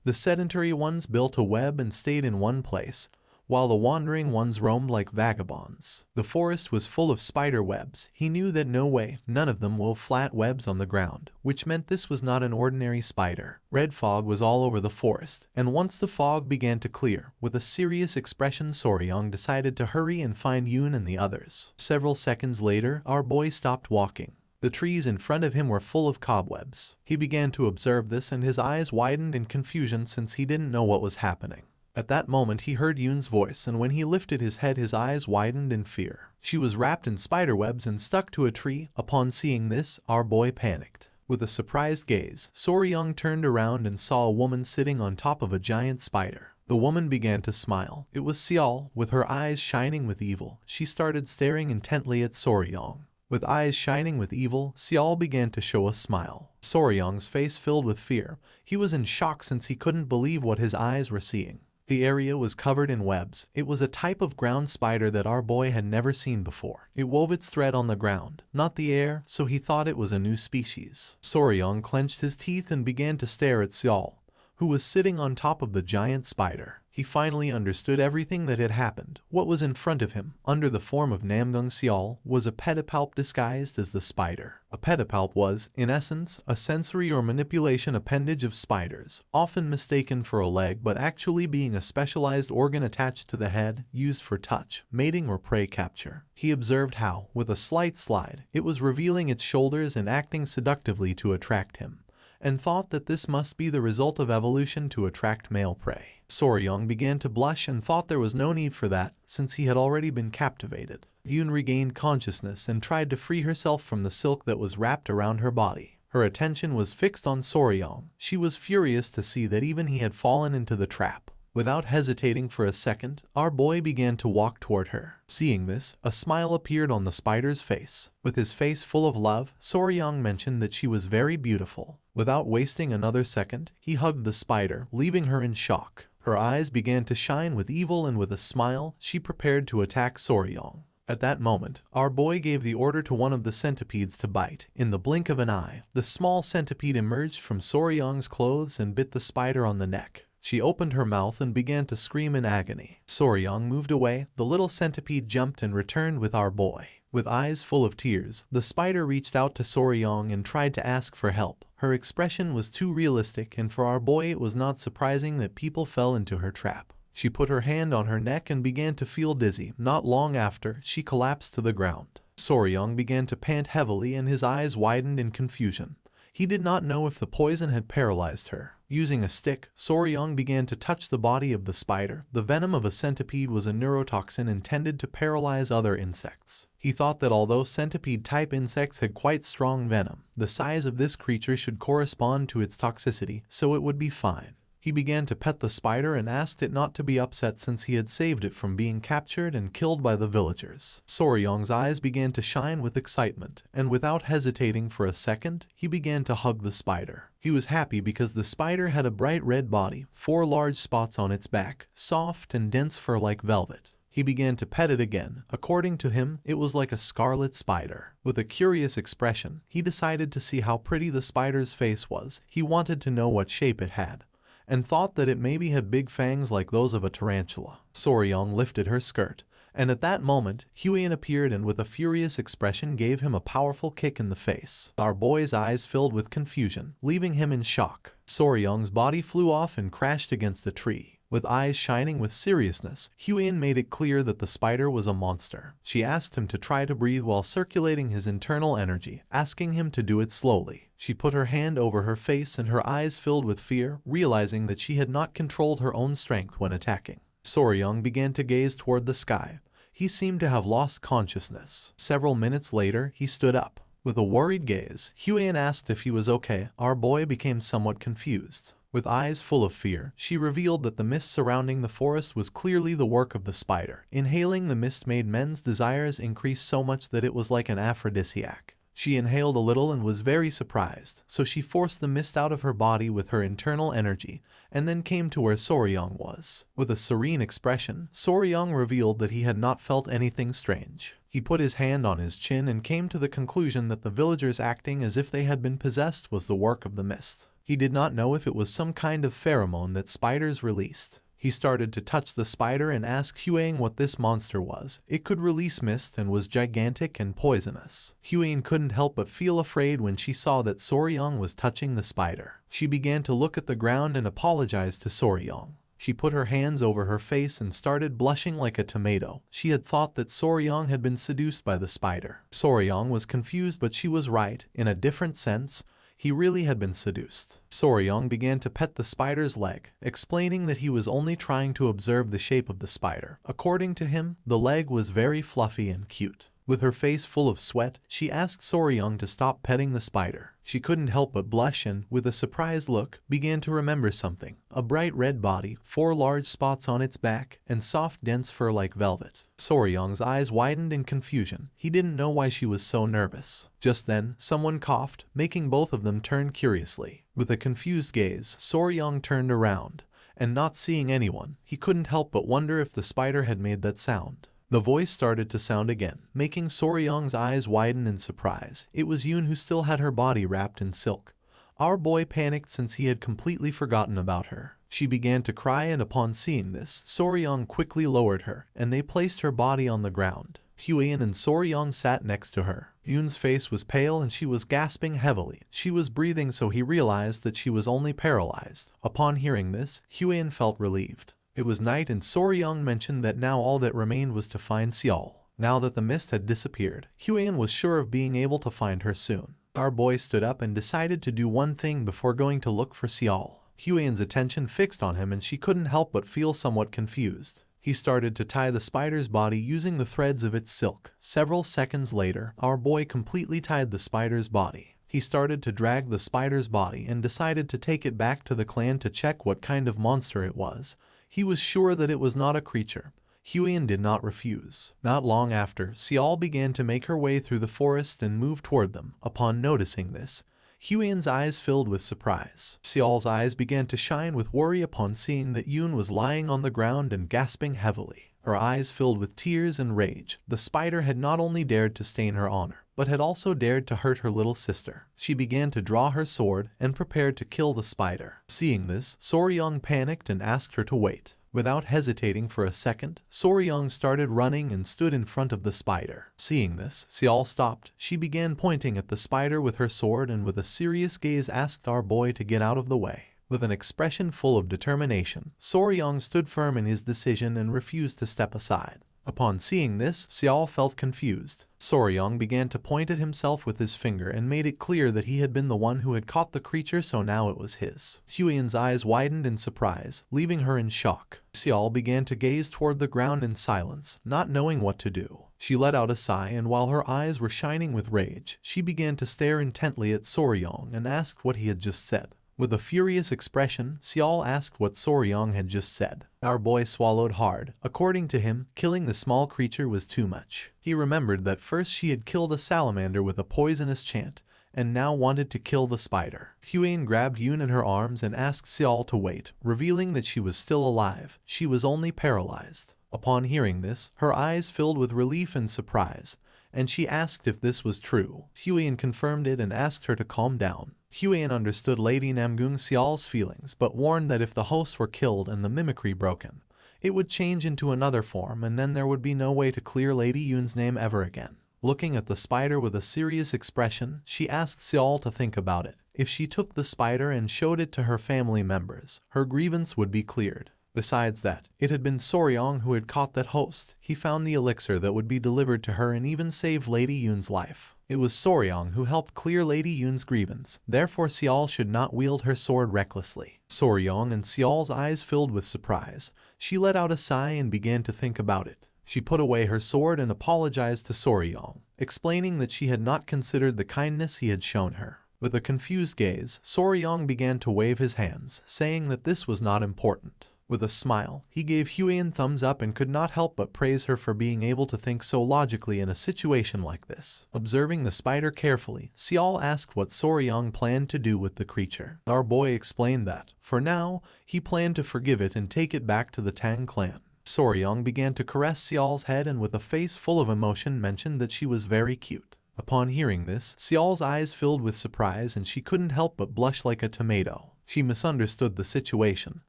The sedentary ones built a web and stayed in one place, while the wandering ones roamed like vagabonds. The forest was full of spider webs. He knew that no way, none of them wove flat webs on the ground, which meant this was not an ordinary spider. Red fog was all over the forest, and once the fog began to clear, with a serious expression Soryang decided to hurry and find Yoon and the others. Several seconds later, our boy stopped walking. The trees in front of him were full of cobwebs. He began to observe this and his eyes widened in confusion since he didn't know what was happening. At that moment he heard Yoon's voice, and when he lifted his head his eyes widened in fear. She was wrapped in spiderwebs and stuck to a tree. Upon seeing this, our boy panicked. With a surprised gaze, Soryang turned around and saw a woman sitting on top of a giant spider. The woman began to smile. It was Seol, with her eyes shining with evil. She started staring intently at Soryang. With eyes shining with evil, Seol began to show a smile. Soryang's face filled with fear. He was in shock since he couldn't believe what his eyes were seeing. The area was covered in webs. It was a type of ground spider that our boy had never seen before. It wove its thread on the ground, not the air, so he thought it was a new species. Soryang clenched his teeth and began to stare at Seol, who was sitting on top of the giant spider. He finally understood everything that had happened. What was in front of him, under the form of Namgung Seol, was a pedipalp disguised as the spider. A pedipalp was, in essence, a sensory or manipulation appendage of spiders, often mistaken for a leg but actually being a specialized organ attached to the head, used for touch, mating or prey capture. He observed how, with a slight slide, it was revealing its shoulders and acting seductively to attract him, and thought that this must be the result of evolution to attract male prey. Soryang began to blush and thought there was no need for that, since he had already been captivated. Yoon regained consciousness and tried to free herself from the silk that was wrapped around her body. Her attention was fixed on Soryang. She was furious to see that even he had fallen into the trap. Without hesitating for a second, our boy began to walk toward her. Seeing this, a smile appeared on the spider's face. With his face full of love, Soryang mentioned that she was very beautiful. Without wasting another second, he hugged the spider, leaving her in shock. Her eyes began to shine with evil, and with a smile, she prepared to attack Soryang. At that moment, our boy gave the order to one of the centipedes to bite. In the blink of an eye, the small centipede emerged from Soryang's clothes and bit the spider on the neck. She opened her mouth and began to scream in agony. Soryang moved away. The little centipede jumped and returned with our boy. With eyes full of tears, the spider reached out to Soryang and tried to ask for help. Her expression was too realistic, and for our boy it was not surprising that people fell into her trap. She put her hand on her neck and began to feel dizzy. Not long after, she collapsed to the ground. Soryang began to pant heavily and his eyes widened in confusion. He did not know if the poison had paralyzed her. Using a stick, Soryang began to touch the body of the spider. The venom of a centipede was a neurotoxin intended to paralyze other insects. He thought that although centipede-type insects had quite strong venom, the size of this creature should correspond to its toxicity, so it would be fine. He began to pet the spider and asked it not to be upset since he had saved it from being captured and killed by the villagers. Soryang's eyes began to shine with excitement, and without hesitating for a second, he began to hug the spider. He was happy because the spider had a bright red body, 4 large spots on its back, soft and dense fur like velvet. He began to pet it again. According to him, it was like a scarlet spider. With a curious expression, he decided to see how pretty the spider's face was. He wanted to know what shape it had, and thought that it maybe had big fangs like those of a tarantula. Soryang lifted her skirt, and at that moment, Huian appeared and with a furious expression gave him a powerful kick in the face. Our boy's eyes filled with confusion, leaving him in shock. Soryang's body flew off and crashed against a tree. With eyes shining with seriousness, Huian made it clear that the spider was a monster. She asked him to try to breathe while circulating his internal energy, asking him to do it slowly. She put her hand over her face and her eyes filled with fear, realizing that she had not controlled her own strength when attacking. Soryang began to gaze toward the sky. He seemed to have lost consciousness. Several minutes later, he stood up. With a worried gaze, Huian asked if he was okay. Our boy became somewhat confused. With eyes full of fear, she revealed that the mist surrounding the forest was clearly the work of the spider. Inhaling the mist made men's desires increase so much that it was like an aphrodisiac. She inhaled a little and was very surprised, so she forced the mist out of her body with her internal energy, and then came to where Soryang was. With a serene expression, Soryang revealed that he had not felt anything strange. He put his hand on his chin and came to the conclusion that the villagers acting as if they had been possessed was the work of the mist. He did not know if it was some kind of pheromone that spiders released. He started to touch the spider and asked Huang what this monster was. It could release mist and was gigantic and poisonous. Huang couldn't help but feel afraid when she saw that Soryang was touching the spider. She began to look at the ground and apologize to Soryang. She put her hands over her face and started blushing like a tomato. She had thought that Soryang had been seduced by the spider. Soryang was confused, but she was right. In a different sense, he really had been seduced. Soryang began to pet the spider's leg, explaining that he was only trying to observe the shape of the spider. According to him, the leg was very fluffy and cute. With her face full of sweat, she asked Soryang to stop petting the spider. She couldn't help but blush and, with a surprised look, began to remember something. A bright red body, 4 large spots on its back, and soft dense fur like velvet. Soryang's eyes widened in confusion. He didn't know why she was so nervous. Just then, someone coughed, making both of them turn curiously. With a confused gaze, Soryang turned around, and not seeing anyone, he couldn't help but wonder if the spider had made that sound. The voice started to sound again, making Soryang's eyes widen in surprise. It was Yoon, who still had her body wrapped in silk. Our boy panicked since he had completely forgotten about her. She began to cry, and upon seeing this, Soryang quickly lowered her, and they placed her body on the ground. Huian and Soryang sat next to her. Yoon's face was pale and she was gasping heavily. She was breathing, so he realized that she was only paralyzed. Upon hearing this, Huian felt relieved. It was night, and Soryang mentioned that now all that remained was to find Seol. Now that the mist had disappeared, Huian was sure of being able to find her soon. Our boy stood up and decided to do one thing before going to look for Seol. Huian's attention fixed on him and she couldn't help but feel somewhat confused. He started to tie the spider's body using the threads of its silk. Several seconds later, our boy completely tied the spider's body. He started to drag the spider's body and decided to take it back to the clan to check what kind of monster it was. He was sure that it was not a creature. Huiyan did not refuse. Not long after, Xiao began to make her way through the forest and move toward them. Upon noticing this, Huiyan's eyes filled with surprise. Xiao's eyes began to shine with worry upon seeing that Yun was lying on the ground and gasping heavily. Her eyes filled with tears and rage. The spider had not only dared to stain her honor, but had also dared to hurt her little sister. She began to draw her sword and prepared to kill the spider. Seeing this, Soryang panicked and asked her to wait. Without hesitating for a second, Soryang started running and stood in front of the spider. Seeing this, Xiao stopped. She began pointing at the spider with her sword and with a serious gaze asked our boy to get out of the way. With an expression full of determination, Soryang stood firm in his decision and refused to step aside. Upon seeing this, Xiao felt confused. Soryang began to point at himself with his finger and made it clear that he had been the one who had caught the creature, so now it was his. Huiyan's eyes widened in surprise, leaving her in shock. Xiao began to gaze toward the ground in silence, not knowing what to do. She let out a sigh, and while her eyes were shining with rage, she began to stare intently at Soryang and asked what he had just said. With a furious expression, Xiao asked what Soryang had just said. Our boy swallowed hard. According to him, killing the small creature was too much. He remembered that first she had killed a salamander with a poisonous chant, and now wanted to kill the spider. Huiyan grabbed Yun in her arms and asked Xiao to wait, revealing that she was still alive. She was only paralyzed. Upon hearing this, her eyes filled with relief and surprise, and she asked if this was true. Huiyan confirmed it and asked her to calm down. Huiyan understood Lady Namgung Xiao's feelings, but warned that if the hosts were killed and the mimicry broken, it would change into another form, and then there would be no way to clear Lady Yun's name ever again. Looking at the spider with a serious expression, she asked Xiao to think about it. If she took the spider and showed it to her family members, her grievance would be cleared. Besides that, it had been Soryang who had caught that host. He found the elixir that would be delivered to her and even saved Lady Yun's life. It was Soryang who helped clear Lady Yun's grievance, therefore Xiao should not wield her sword recklessly. Soryang and Xiao's eyes filled with surprise. She let out a sigh and began to think about it. She put away her sword and apologized to Soryang, explaining that she had not considered the kindness he had shown her. With a confused gaze, Soryang began to wave his hands, saying that this was not important. With a smile, he gave Huiyan thumbs up and could not help but praise her for being able to think so logically in a situation like this. Observing the spider carefully, Xiao asked what Soryang planned to do with the creature. Our boy explained that, for now, he planned to forgive it and take it back to the Tang clan. Soryang began to caress Xiao's head and with a face full of emotion mentioned that she was very cute. Upon hearing this, Xiao's eyes filled with surprise and she couldn't help but blush like a tomato. She misunderstood the situation,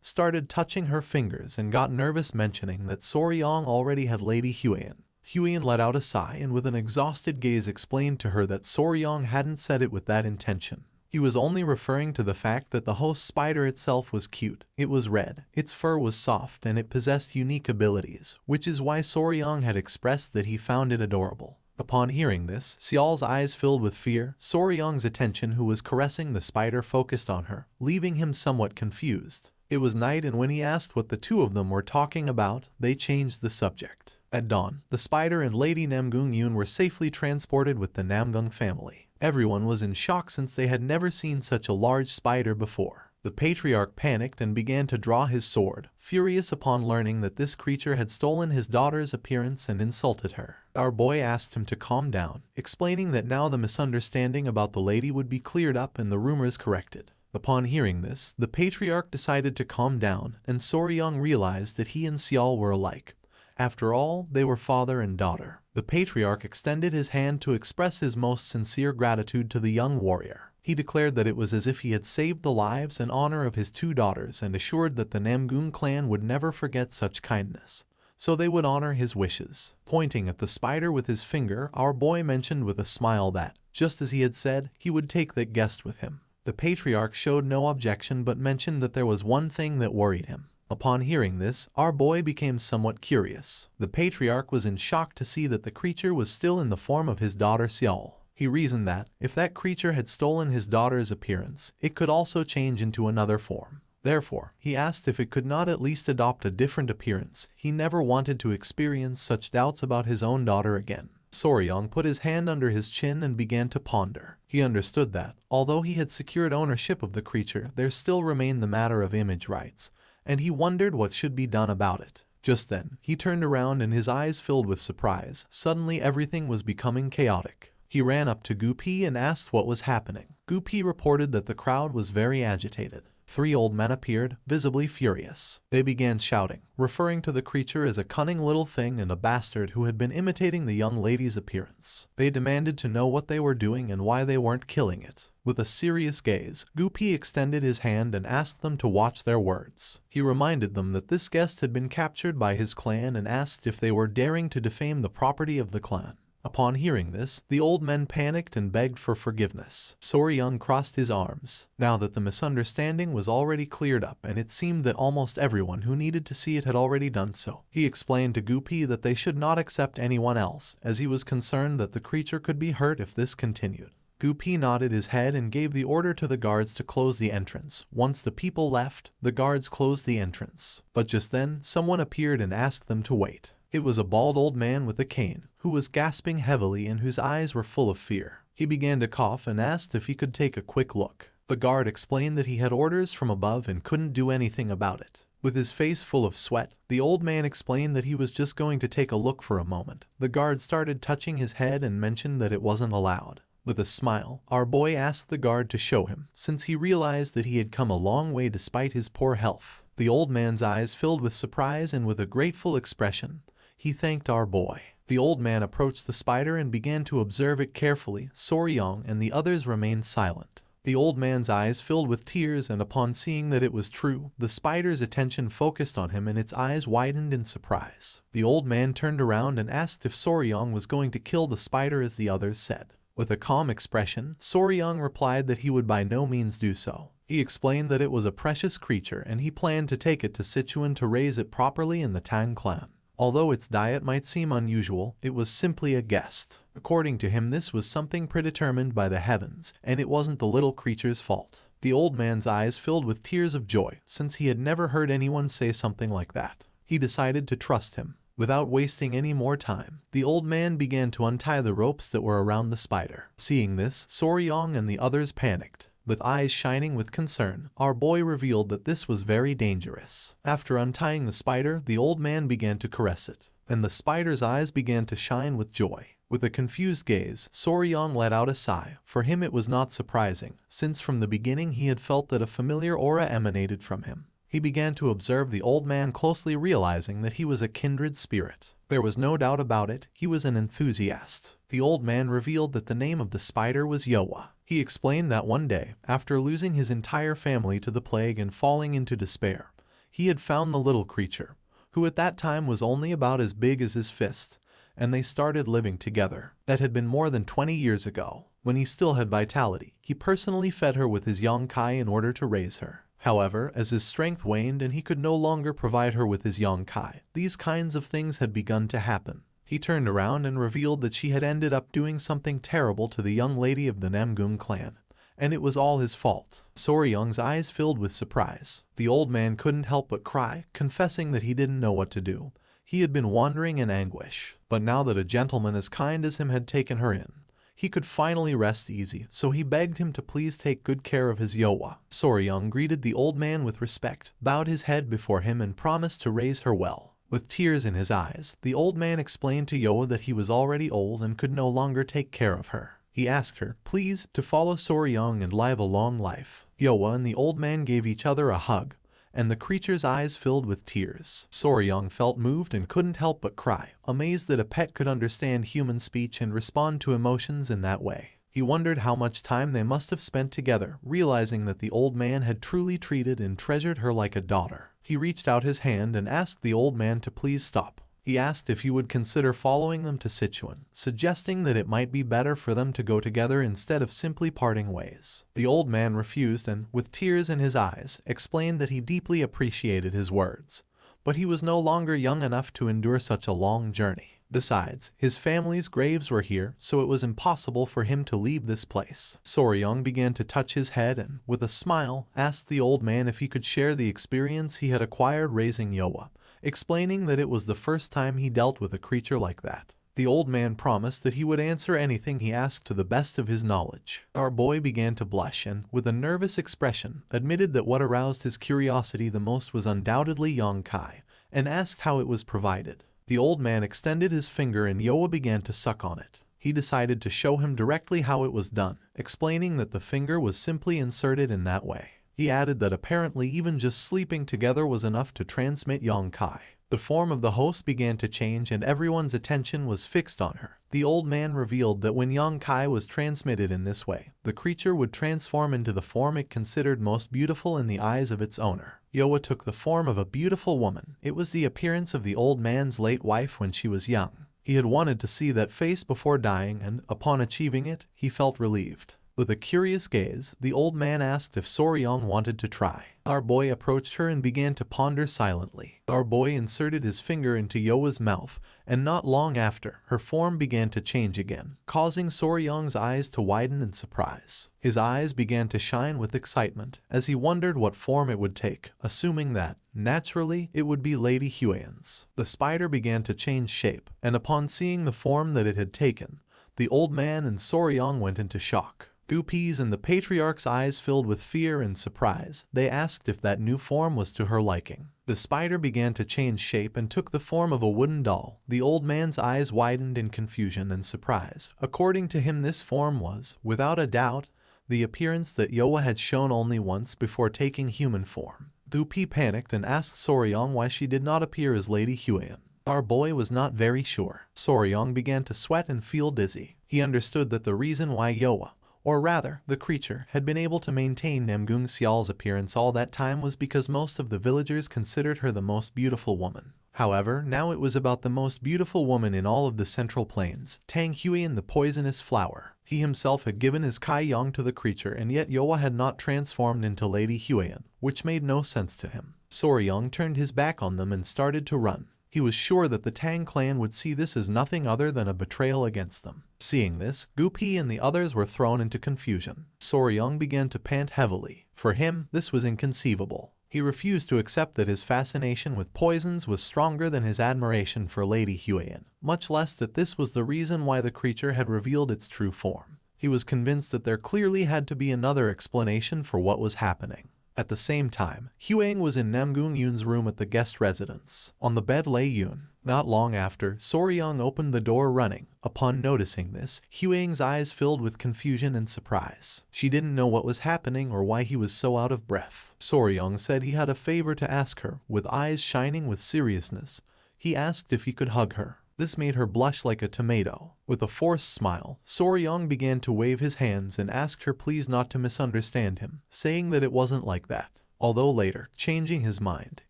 started touching her fingers and got nervous mentioning that Soryang already had Lady Huiyan. Huiyan let out a sigh and with an exhausted gaze explained to her that Soryang hadn't said it with that intention. He was only referring to the fact that the host spider itself was cute. It was red, its fur was soft, and it possessed unique abilities, which is why Soryang had expressed that he found it adorable. Upon hearing this, Xiao's eyes filled with fear. Soryang's attention, who was caressing the spider, focused on her, leaving him somewhat confused. It was night, and when he asked what the two of them were talking about, they changed the subject. At dawn, the spider and Lady Namgung Yun were safely transported with the Namgung family. Everyone was in shock since they had never seen such a large spider before. The patriarch panicked and began to draw his sword, furious upon learning that this creature had stolen his daughter's appearance and insulted her. Our boy asked him to calm down, explaining that now the misunderstanding about the lady would be cleared up and the rumors corrected. Upon hearing this, the patriarch decided to calm down, and Soryang realized that he and Xiao were alike. After all, they were father and daughter. The patriarch extended his hand to express his most sincere gratitude to the young warrior. He declared that it was as if he had saved the lives and honor of his two daughters and assured that the Namgung clan would never forget such kindness, so they would honor his wishes. Pointing at the spider with his finger, our boy mentioned with a smile that, just as he had said, he would take that guest with him. The patriarch showed no objection but mentioned that there was one thing that worried him. Upon hearing this, our boy became somewhat curious. The patriarch was in shock to see that the creature was still in the form of his daughter Xiao. He reasoned that, if that creature had stolen his daughter's appearance, it could also change into another form. Therefore, he asked if it could not at least adopt a different appearance. He never wanted to experience such doubts about his own daughter again. Soryang put his hand under his chin and began to ponder. He understood that, although he had secured ownership of the creature, there still remained the matter of image rights, and he wondered what should be done about it. Just then, he turned around and his eyes filled with surprise. Suddenly everything was becoming chaotic. He ran up to Gupi and asked what was happening. Gupi reported that the crowd was very agitated. 3 old men appeared, visibly furious. They began shouting, referring to the creature as a cunning little thing and a bastard who had been imitating the young lady's appearance. They demanded to know what they were doing and why they weren't killing it. With a serious gaze, Gupi extended his hand and asked them to watch their words. He reminded them that this guest had been captured by his clan and asked if they were daring to defame the property of the clan. Upon hearing this, the old men panicked and begged for forgiveness. Soryung crossed his arms. Now that the misunderstanding was already cleared up and it seemed that almost everyone who needed to see it had already done so, he explained to Gupi that they should not accept anyone else, as he was concerned that the creature could be hurt if this continued. Gupi nodded his head and gave the order to the guards to close the entrance. Once the people left, the guards closed the entrance. But just then, someone appeared and asked them to wait. It was a bald old man with a cane, who was gasping heavily and whose eyes were full of fear. He began to cough and asked if he could take a quick look. The guard explained that he had orders from above and couldn't do anything about it. With his face full of sweat, the old man explained that he was just going to take a look for a moment. The guard started touching his head and mentioned that it wasn't allowed. With a smile, our boy asked the guard to show him, since he realized that he had come a long way despite his poor health. The old man's eyes filled with surprise and with a grateful expression, he thanked our boy. The old man approached the spider and began to observe it carefully. Soryung and the others remained silent. The old man's eyes filled with tears, and upon seeing that it was true, the spider's attention focused on him and its eyes widened in surprise. The old man turned around and asked if Soryung was going to kill the spider as the others said. With a calm expression, Soryung replied that he would by no means do so. He explained that it was a precious creature and he planned to take it to Sichuan to raise it properly in the Tang clan. Although its diet might seem unusual, it was simply a guest. According to him, this was something predetermined by the heavens, and it wasn't the little creature's fault. The old man's eyes filled with tears of joy, since he had never heard anyone say something like that. He decided to trust him. Without wasting any more time, the old man began to untie the ropes that were around the spider. Seeing this, Soryung and the others panicked. With eyes shining with concern, our boy revealed that this was very dangerous. After untying the spider, the old man began to caress it, and the spider's eyes began to shine with joy. With a confused gaze, Soryung let out a sigh. For him it was not surprising, since from the beginning he had felt that a familiar aura emanated from him. He began to observe the old man closely, realizing that he was a kindred spirit. There was no doubt about it, he was an enthusiast. The old man revealed that the name of the spider was Yowa. He explained that one day, after losing his entire family to the plague and falling into despair, he had found the little creature, who at that time was only about as big as his fist, and they started living together. That had been more than 20 years ago. When he still had vitality, he personally fed her with his yonkai in order to raise her. However, as his strength waned and he could no longer provide her with his yonkai, these kinds of things had begun to happen. He turned around and revealed that she had ended up doing something terrible to the young lady of the Namgung clan, and it was all his fault. Soryung's eyes filled with surprise. The old man couldn't help but cry, confessing that he didn't know what to do. He had been wandering in anguish, but now that a gentleman as kind as him had taken her in, he could finally rest easy, so he begged him to please take good care of his Yowa. Soryung greeted the old man with respect, bowed his head before him and promised to raise her well. With tears in his eyes, the old man explained to Yowa that he was already old and could no longer take care of her. He asked her, please, to follow Soryung and live a long life. Yowa and the old man gave each other a hug, and the creature's eyes filled with tears. Soryung felt moved and couldn't help but cry, amazed that a pet could understand human speech and respond to emotions in that way. He wondered how much time they must have spent together, realizing that the old man had truly treated and treasured her like a daughter. He reached out his hand and asked the old man to please stop. He asked if he would consider following them to Sichuan, suggesting that it might be better for them to go together instead of simply parting ways. The old man refused and, with tears in his eyes, explained that he deeply appreciated his words, but he was no longer young enough to endure such a long journey. Besides, his family's graves were here, so it was impossible for him to leave this place. Soryung began to touch his head and, with a smile, asked the old man if he could share the experience he had acquired raising Yowa, explaining that it was the first time he dealt with a creature like that. The old man promised that he would answer anything he asked to the best of his knowledge. Our boy began to blush and, with a nervous expression, admitted that what aroused his curiosity the most was undoubtedly Yong-kai, and asked how it was provided. The old man extended his finger and Yoa began to suck on it. He decided to show him directly how it was done, explaining that the finger was simply inserted in that way. He added that apparently even just sleeping together was enough to transmit Yong-kai. The form of the host began to change and everyone's attention was fixed on her. The old man revealed that when Yong-kai was transmitted in this way, the creature would transform into the form it considered most beautiful in the eyes of its owner. Yoa took the form of a beautiful woman. It was the appearance of the old man's late wife when she was young. He had wanted to see that face before dying and, upon achieving it, he felt relieved. With a curious gaze, the old man asked if Soryong wanted to try. Our boy approached her and began to ponder silently. Our boy inserted his finger into Yoa's mouth, and not long after, her form began to change again, causing Soryong's eyes to widen in surprise. His eyes began to shine with excitement as he wondered what form it would take, assuming that, naturally, it would be Lady Huiyan's. The spider began to change shape, and upon seeing the form that it had taken, the old man and Soryong went into shock. Gupi's and the patriarch's eyes filled with fear and surprise. They asked if that new form was to her liking. The spider began to change shape and took the form of a wooden doll. The old man's eyes widened in confusion and surprise. According to him, this form was, without a doubt, the appearance that Yoa had shown only once before taking human form. Gupi panicked and asked Soryong why she did not appear as Lady Huiyan. Our boy was not very sure. Soryong began to sweat and feel dizzy. He understood that the reason why Yoa, or rather, the creature, had been able to maintain Namgung Xial's appearance all that time was because most of the villagers considered her the most beautiful woman. However, now it was about the most beautiful woman in all of the Central Plains, Tang Huiyan the poisonous flower. He himself had given his Kai Yang to the creature, and yet Yoa had not transformed into Lady Huiyan, which made no sense to him. Soryong turned his back on them and started to run. He was sure that the Tang clan would see this as nothing other than a betrayal against them. Seeing this, Gupi and the others were thrown into confusion. Soryong began to pant heavily. For him, this was inconceivable. He refused to accept that his fascination with poisons was stronger than his admiration for Lady Huiyan, much less that this was the reason why the creature had revealed its true form. He was convinced that there clearly had to be another explanation for what was happening. At the same time, Huang was in Namgung Yun's room at the guest residence. On the bed lay Yun. Not long after, Soryong opened the door running. Upon noticing this, Huang's eyes filled with confusion and surprise. She didn't know what was happening or why he was so out of breath. Soryong said he had a favor to ask her. With eyes shining with seriousness, he asked if he could hug her. This made her blush like a tomato. With a forced smile, Soryong began to wave his hands and asked her please not to misunderstand him, saying that it wasn't like that. Although later, changing his mind,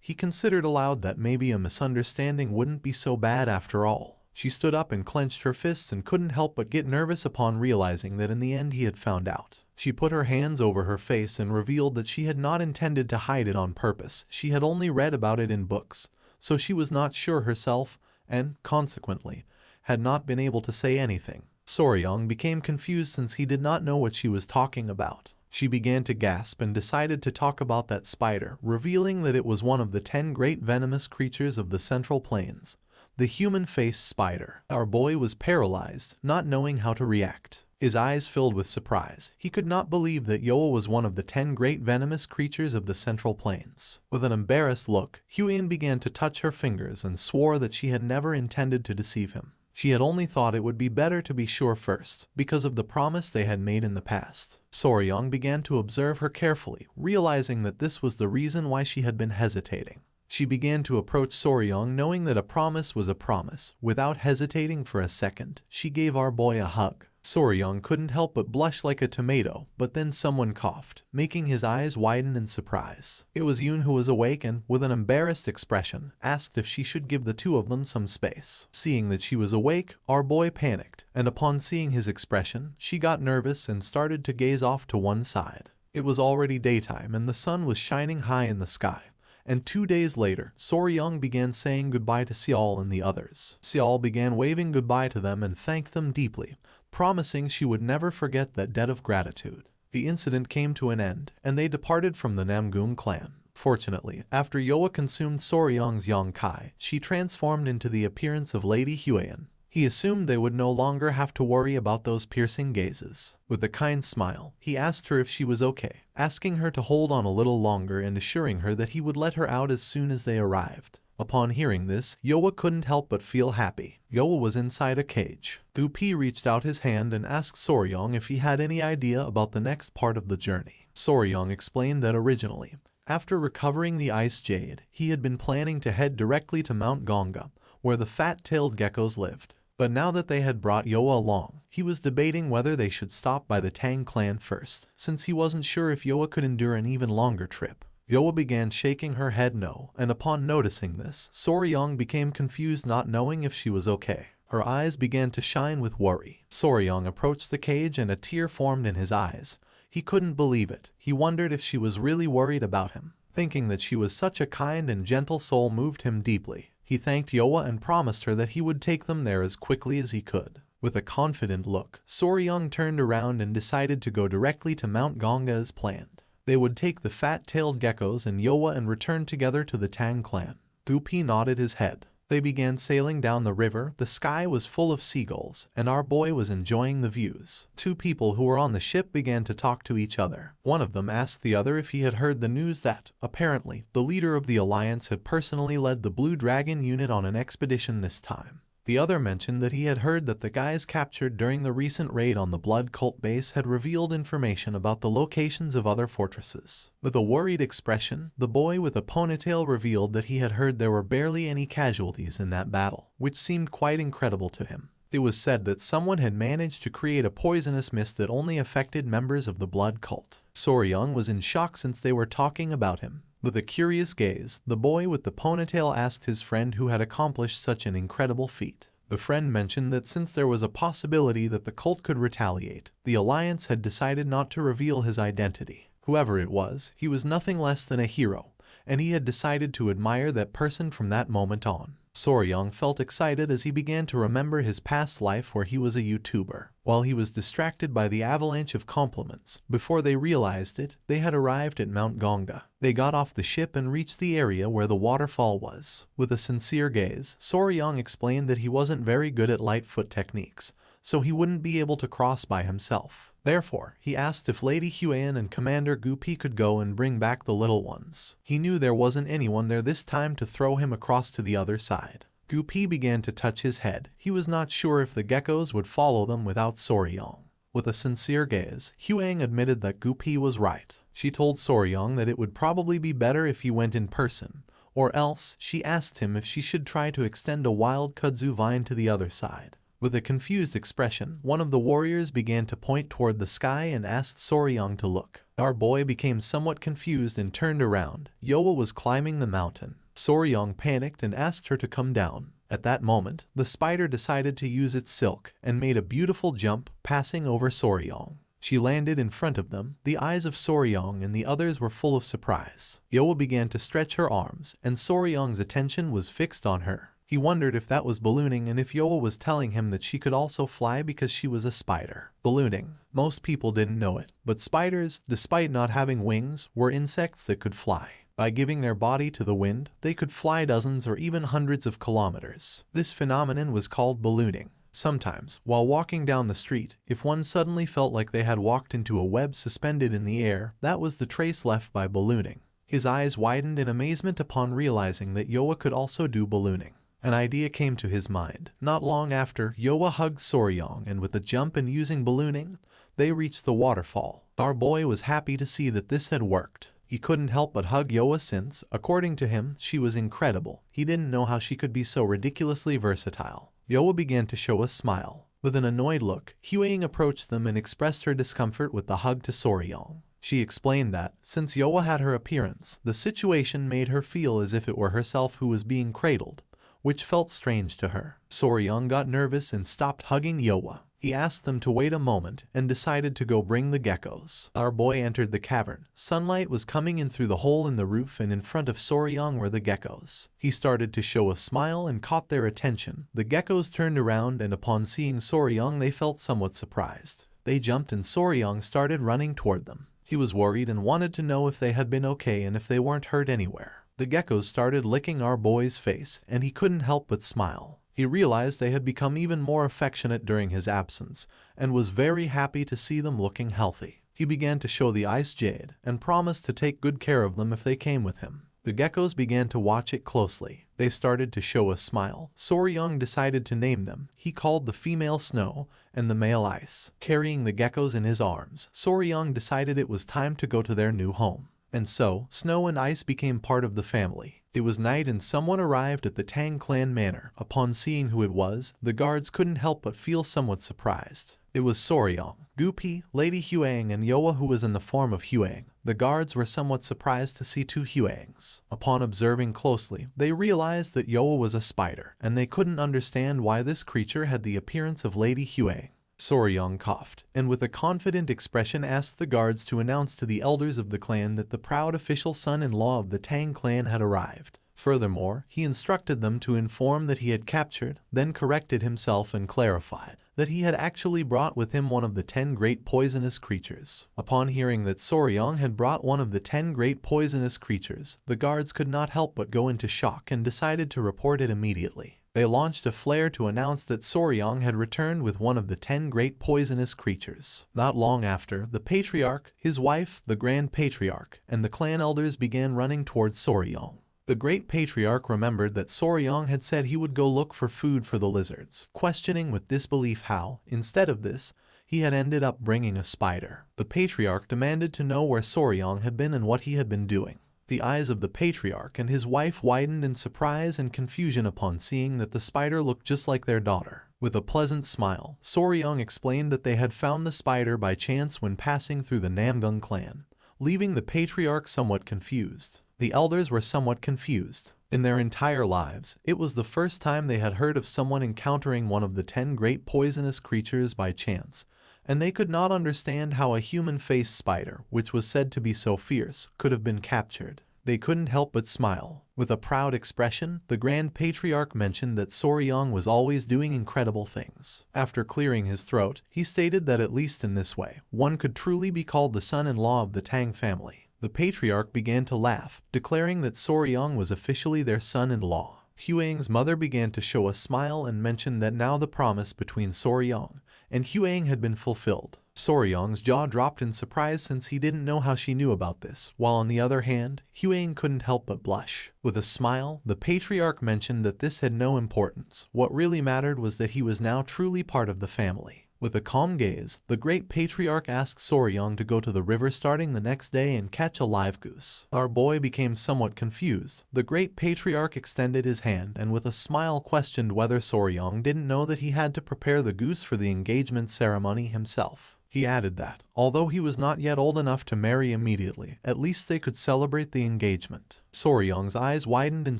he considered aloud that maybe a misunderstanding wouldn't be so bad after all. She stood up and clenched her fists and couldn't help but get nervous upon realizing that in the end he had found out. She put her hands over her face and revealed that she had not intended to hide it on purpose. She had only read about it in books, so she was not sure herself, and, consequently, had not been able to say anything. Soryong became confused since he did not know what she was talking about. She began to gasp and decided to talk about that spider, revealing that it was one of the 10 great venomous creatures of the Central Plains, the human-faced spider. Our boy was paralyzed, not knowing how to react. His eyes filled with surprise. He could not believe that Yoa was one of the 10 great venomous creatures of the Central Plains. With an embarrassed look, Huiyan began to touch her fingers and swore that she had never intended to deceive him. She had only thought it would be better to be sure first, because of the promise they had made in the past. Soryong began to observe her carefully, realizing that this was the reason why she had been hesitating. She began to approach Soryong knowing that a promise was a promise. Without hesitating for a second, she gave our boy a hug. Soryong couldn't help but blush like a tomato, but then someone coughed, making his eyes widen in surprise. It was Yun who was awake and, with an embarrassed expression, asked if she should give the two of them some space. Seeing that she was awake, our boy panicked, and upon seeing his expression, she got nervous and started to gaze off to one side. It was already daytime and the sun was shining high in the sky. And 2 days later, Soryong began saying goodbye to Xiao and the others. Xiao began waving goodbye to them and thanked them deeply, promising she would never forget that debt of gratitude. The incident came to an end, and they departed from the Namgung clan. Fortunately, after Yoa consumed Soryong's Yong-kai, she transformed into the appearance of Lady Huiyan. He assumed they would no longer have to worry about those piercing gazes. With a kind smile, he asked her if she was okay, asking her to hold on a little longer and assuring her that he would let her out as soon as they arrived. Upon hearing this, Yoa couldn't help but feel happy. Yoa was inside a cage. Gupi reached out his hand and asked Soryong if he had any idea about the next part of the journey. Soryong explained that originally, after recovering the ice jade, he had been planning to head directly to Mount Gonga, where the fat-tailed geckos lived. But now that they had brought Yoa along, he was debating whether they should stop by the Tang clan first, since he wasn't sure if Yoa could endure an even longer trip. Yoa began shaking her head no, and upon noticing this, Soryong became confused, not knowing if she was okay. Her eyes began to shine with worry. Soryong approached the cage and a tear formed in his eyes. He couldn't believe it. He wondered if she was really worried about him. Thinking that she was such a kind and gentle soul moved him deeply. He thanked Yoa and promised her that he would take them there as quickly as he could. With a confident look, Soryong turned around and decided to go directly to Mount Gonga as planned. They would take the fat-tailed geckos and Yoa and return together to the Tang clan. Gupi nodded his head. They began sailing down the river. The sky was full of seagulls, and our boy was enjoying the views. Two people who were on the ship began to talk to each other. One of them asked the other if he had heard the news that, apparently, the leader of the Alliance had personally led the Blue Dragon unit on an expedition this time. The other mentioned that he had heard that the guys captured during the recent raid on the Blood Cult base had revealed information about the locations of other fortresses. With a worried expression, the boy with a ponytail revealed that he had heard there were barely any casualties in that battle, which seemed quite incredible to him. It was said that someone had managed to create a poisonous mist that only affected members of the Blood Cult. Soryong was in shock since they were talking about him. With a curious gaze, the boy with the ponytail asked his friend who had accomplished such an incredible feat. The friend mentioned that since there was a possibility that the cult could retaliate, the Alliance had decided not to reveal his identity. Whoever it was, he was nothing less than a hero, and he had decided to admire that person from that moment on. Soryong felt excited as he began to remember his past life where he was a YouTuber. While he was distracted by the avalanche of compliments, before they realized it, they had arrived at Mount Gonga. They got off the ship and reached the area where the waterfall was. With a sincere gaze, Soryong explained that he wasn't very good at light-foot techniques, so he wouldn't be able to cross by himself. Therefore, he asked if Lady Huan and Commander Gupi could go and bring back the little ones. He knew there wasn't anyone there this time to throw him across to the other side. Gupi began to touch his head. He was not sure if the geckos would follow them without Soryong. With a sincere gaze, Huang admitted that Gupi was right. She told Soryong that it would probably be better if he went in person, or else she asked him if she should try to extend a wild kudzu vine to the other side. With a confused expression, one of the warriors began to point toward the sky and asked Soryong to look. Our boy became somewhat confused and turned around. Yoa was climbing the mountain. Soryong panicked and asked her to come down. At that moment, the spider decided to use its silk and made a beautiful jump, passing over Soryong. She landed in front of them. The eyes of Soryong and the others were full of surprise. Yoa began to stretch her arms, and Soryong's attention was fixed on her. He wondered if that was ballooning and if Yoa was telling him that she could also fly because she was a spider. Ballooning. Most people didn't know it, but spiders, despite not having wings, were insects that could fly. By giving their body to the wind, they could fly dozens or even hundreds of kilometers. This phenomenon was called ballooning. Sometimes, while walking down the street, if one suddenly felt like they had walked into a web suspended in the air, that was the trace left by ballooning. His eyes widened in amazement upon realizing that Yoa could also do ballooning. An idea came to his mind. Not long after, Yoa hugged Soryong, and with a jump and using ballooning, they reached the waterfall. Our boy was happy to see that this had worked. He couldn't help but hug Yoa since, according to him, she was incredible. He didn't know how she could be so ridiculously versatile. Yoa began to show a smile. With an annoyed look, Huang approached them and expressed her discomfort with the hug to Soryong. She explained that, since Yoa had her appearance, the situation made her feel as if it were herself who was being cradled, which felt strange to her. Soryong got nervous and stopped hugging Yoa. He asked them to wait a moment and decided to go bring the geckos. Our boy entered the cavern. Sunlight was coming in through the hole in the roof, and in front of Soryong were the geckos. He started to show a smile and caught their attention. The geckos turned around, and upon seeing Soryong they felt somewhat surprised. They jumped and Soryong started running toward them. He was worried and wanted to know if they had been okay and if they weren't hurt anywhere. The geckos started licking our boy's face, and he couldn't help but smile. He realized they had become even more affectionate during his absence and was very happy to see them looking healthy. He began to show the ice jade and promised to take good care of them if they came with him. The geckos began to watch it closely. They started to show a smile. Soryang decided to name them. He called the female Snow and the male Ice. Carrying the geckos in his arms, Soryang decided it was time to go to their new home. And so, Snow and Ice became part of the family. It was night and someone arrived at the Tang clan manor. Upon seeing who it was, the guards couldn't help but feel somewhat surprised. It was Soryang, Gupi, Lady Huang, and Yoa, who was in the form of Huang. The guards were somewhat surprised to see two Huangs. Upon observing closely, they realized that Yoa was a spider, and they couldn't understand why this creature had the appearance of Lady Huang. Soryang coughed, and with a confident expression asked the guards to announce to the elders of the clan that the proud official son-in-law of the Tang clan had arrived. Furthermore, he instructed them to inform that he had captured, then corrected himself and clarified that he had actually brought with him one of the 10 great poisonous creatures. Upon hearing that Soryang had brought one of the 10 great poisonous creatures, the guards could not help but go into shock and decided to report it immediately. They launched a flare to announce that Soryang had returned with one of the 10 great poisonous creatures. Not long after, the Patriarch, his wife, the Grand Patriarch, and the clan elders began running towards Soryang. The Great Patriarch remembered that Soryang had said he would go look for food for the lizards, questioning with disbelief how, instead of this, he had ended up bringing a spider. The Patriarch demanded to know where Soryang had been and what he had been doing. The eyes of the Patriarch and his wife widened in surprise and confusion upon seeing that the spider looked just like their daughter. With a pleasant smile, Soryang explained that they had found the spider by chance when passing through the Namgung clan, leaving the Patriarch somewhat confused. The elders were somewhat confused. In their entire lives, it was the first time they had heard of someone encountering one of the 10 great poisonous creatures by chance, and they could not understand how a human-faced spider, which was said to be so fierce, could have been captured. They couldn't help but smile. With a proud expression, the Grand Patriarch mentioned that Soryang was always doing incredible things. After clearing his throat, he stated that at least in this way, one could truly be called the son-in-law of the Tang family. The Patriarch began to laugh, declaring that Soryang was officially their son-in-law. Huang's mother began to show a smile and mentioned that now the promise between Soryang and Huang had been fulfilled. Soryang's jaw dropped in surprise since he didn't know how she knew about this, while on the other hand, Huang couldn't help but blush. With a smile, the Patriarch mentioned that this had no importance. What really mattered was that he was now truly part of the family. With a calm gaze, the Great Patriarch asked Soryang to go to the river starting the next day and catch a live goose. Our boy became somewhat confused. The Great Patriarch extended his hand and with a smile questioned whether Soryang didn't know that he had to prepare the goose for the engagement ceremony himself. He added that, although he was not yet old enough to marry immediately, at least they could celebrate the engagement. Soryang's eyes widened in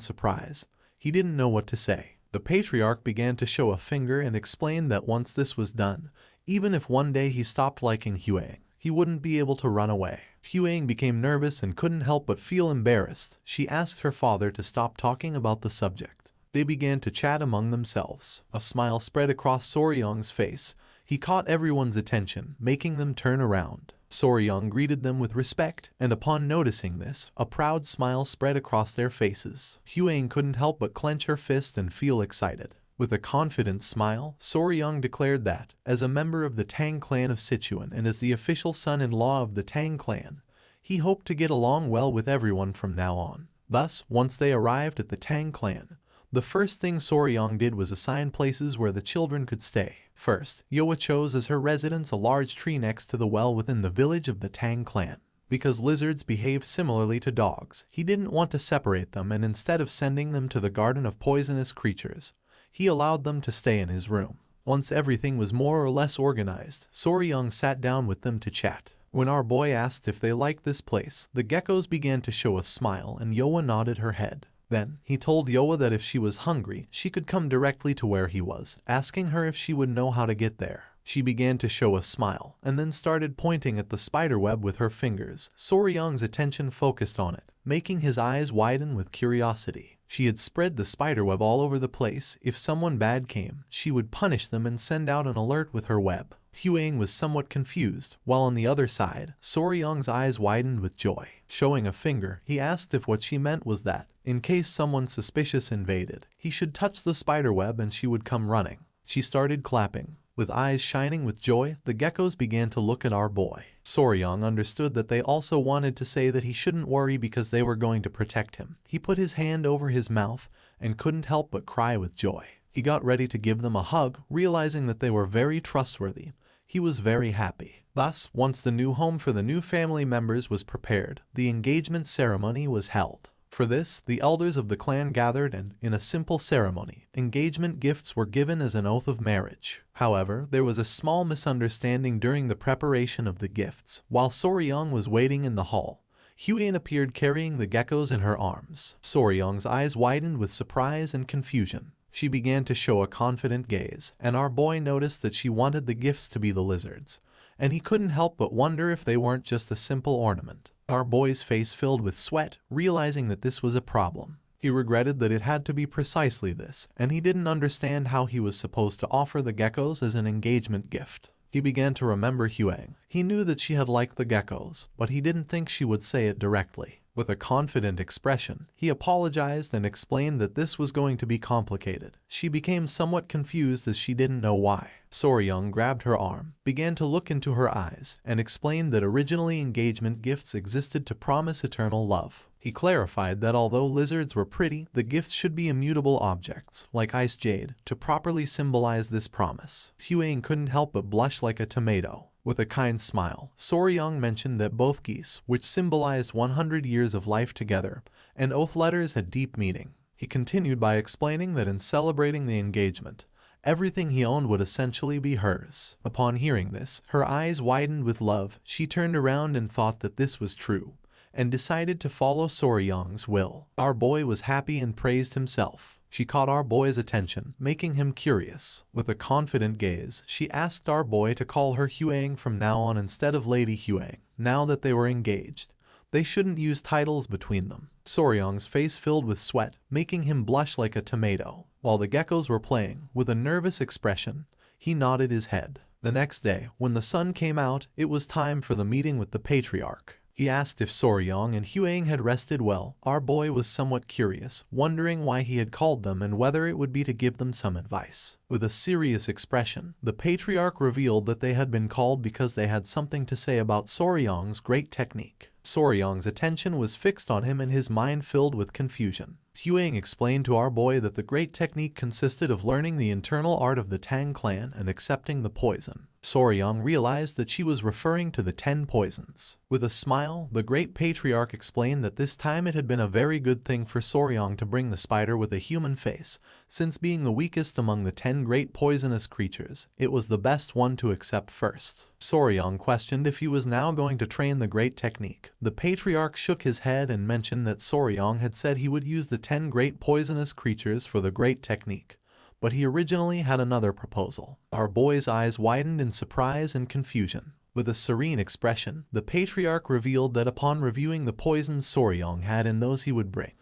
surprise. He didn't know what to say. The Patriarch began to show a finger and explained that once this was done, even if one day he stopped liking Huang, he wouldn't be able to run away. Huang became nervous and couldn't help but feel embarrassed. She asked her father to stop talking about the subject. They began to chat among themselves. A smile spread across Soryang's face. He caught everyone's attention, making them turn around. Soryang greeted them with respect, and upon noticing this, a proud smile spread across their faces. Huang couldn't help but clench her fist and feel excited. With a confident smile, Soryang declared that, as a member of the Tang clan of Sichuan and as the official son-in-law of the Tang clan, he hoped to get along well with everyone from now on. Thus, once they arrived at the Tang clan, the first thing Soryang did was assign places where the children could stay. First, Yoa chose as her residence a large tree next to the well within the village of the Tang clan. Because lizards behave similarly to dogs, he didn't want to separate them, and instead of sending them to the garden of poisonous creatures, he allowed them to stay in his room. Once everything was more or less organized, Soryang sat down with them to chat. When our boy asked if they liked this place, the geckos began to show a smile and Yoa nodded her head. Then, he told Yoa that if she was hungry, she could come directly to where he was, asking her if she would know how to get there. She began to show a smile, and then started pointing at the spiderweb with her fingers. Soryang's attention focused on it, making his eyes widen with curiosity. She had spread the spiderweb all over the place. If someone bad came, she would punish them and send out an alert with her web. Huang was somewhat confused, while on the other side, Soryang's eyes widened with joy. Showing a finger, he asked if what she meant was that, In case someone suspicious invaded, he should touch the spiderweb and she would come running. She started clapping. With eyes shining with joy, the geckos began to look at our boy. Soryang understood that they also wanted to say that he shouldn't worry because they were going to protect him. He put his hand over his mouth and couldn't help but cry with joy. He got ready to give them a hug, realizing that they were very trustworthy. He was very happy. Thus, once the new home for the new family members was prepared, the engagement ceremony was held. For this, the elders of the clan gathered and, in a simple ceremony, engagement gifts were given as an oath of marriage. However, there was a small misunderstanding during the preparation of the gifts. While Soryang was waiting in the hall, Huyen appeared carrying the geckos in her arms. Soryang's eyes widened with surprise and confusion. She began to show a confident gaze, and our boy noticed that she wanted the gifts to be the lizards, and he couldn't help but wonder if they weren't just a simple ornament. Our boy's face filled with sweat, realizing that this was a problem. He regretted that it had to be precisely this, and he didn't understand how he was supposed to offer the geckos as an engagement gift. He began to remember Huang. He knew that she had liked the geckos, but he didn't think she would say it directly. With a confident expression, he apologized and explained that this was going to be complicated. She became somewhat confused as she didn't know why. Soryang grabbed her arm, began to look into her eyes, and explained that originally engagement gifts existed to promise eternal love. He clarified that although lizards were pretty, the gifts should be immutable objects, like ice jade, to properly symbolize this promise. Huang couldn't help but blush like a tomato. With a kind smile, Soryang mentioned that both geese, which symbolized 100 years of life together, and oath letters had deep meaning. He continued by explaining that in celebrating the engagement, everything he owned would essentially be hers. Upon hearing this, her eyes widened with love. She turned around and thought that this was true, and decided to follow Soryang's will. Our boy was happy and praised himself. She caught our boy's attention, making him curious. With a confident gaze, she asked our boy to call her Huang from now on instead of Lady Huang. Now that they were engaged, they shouldn't use titles between them. Soryang's face filled with sweat, making him blush like a tomato. While the geckos were playing, with a nervous expression, he nodded his head. The next day, when the sun came out, it was time for the meeting with the patriarch. He asked if Soryang and Huang had rested well. Our boy was somewhat curious, wondering why he had called them and whether it would be to give them some advice. With a serious expression, the patriarch revealed that they had been called because they had something to say about Soryang's great technique. Soryang's attention was fixed on him and his mind filled with confusion. Huang explained to our boy that the great technique consisted of learning the internal art of the Tang clan and accepting the poison. Soryang realized that she was referring to the 10 poisons. With a smile, the great patriarch explained that this time it had been a very good thing for Soryang to bring the spider with a human face, since being the weakest among the 10 great poisonous creatures, it was the best one to accept first. Soryang questioned if he was now going to train the great technique. The patriarch shook his head and mentioned that Soryang had said he would use the 10 great poisonous creatures for the great technique, but he originally had another proposal. Our boy's eyes widened in surprise and confusion. With a serene expression, the patriarch revealed that upon reviewing the poisons Soryang had and those he would bring,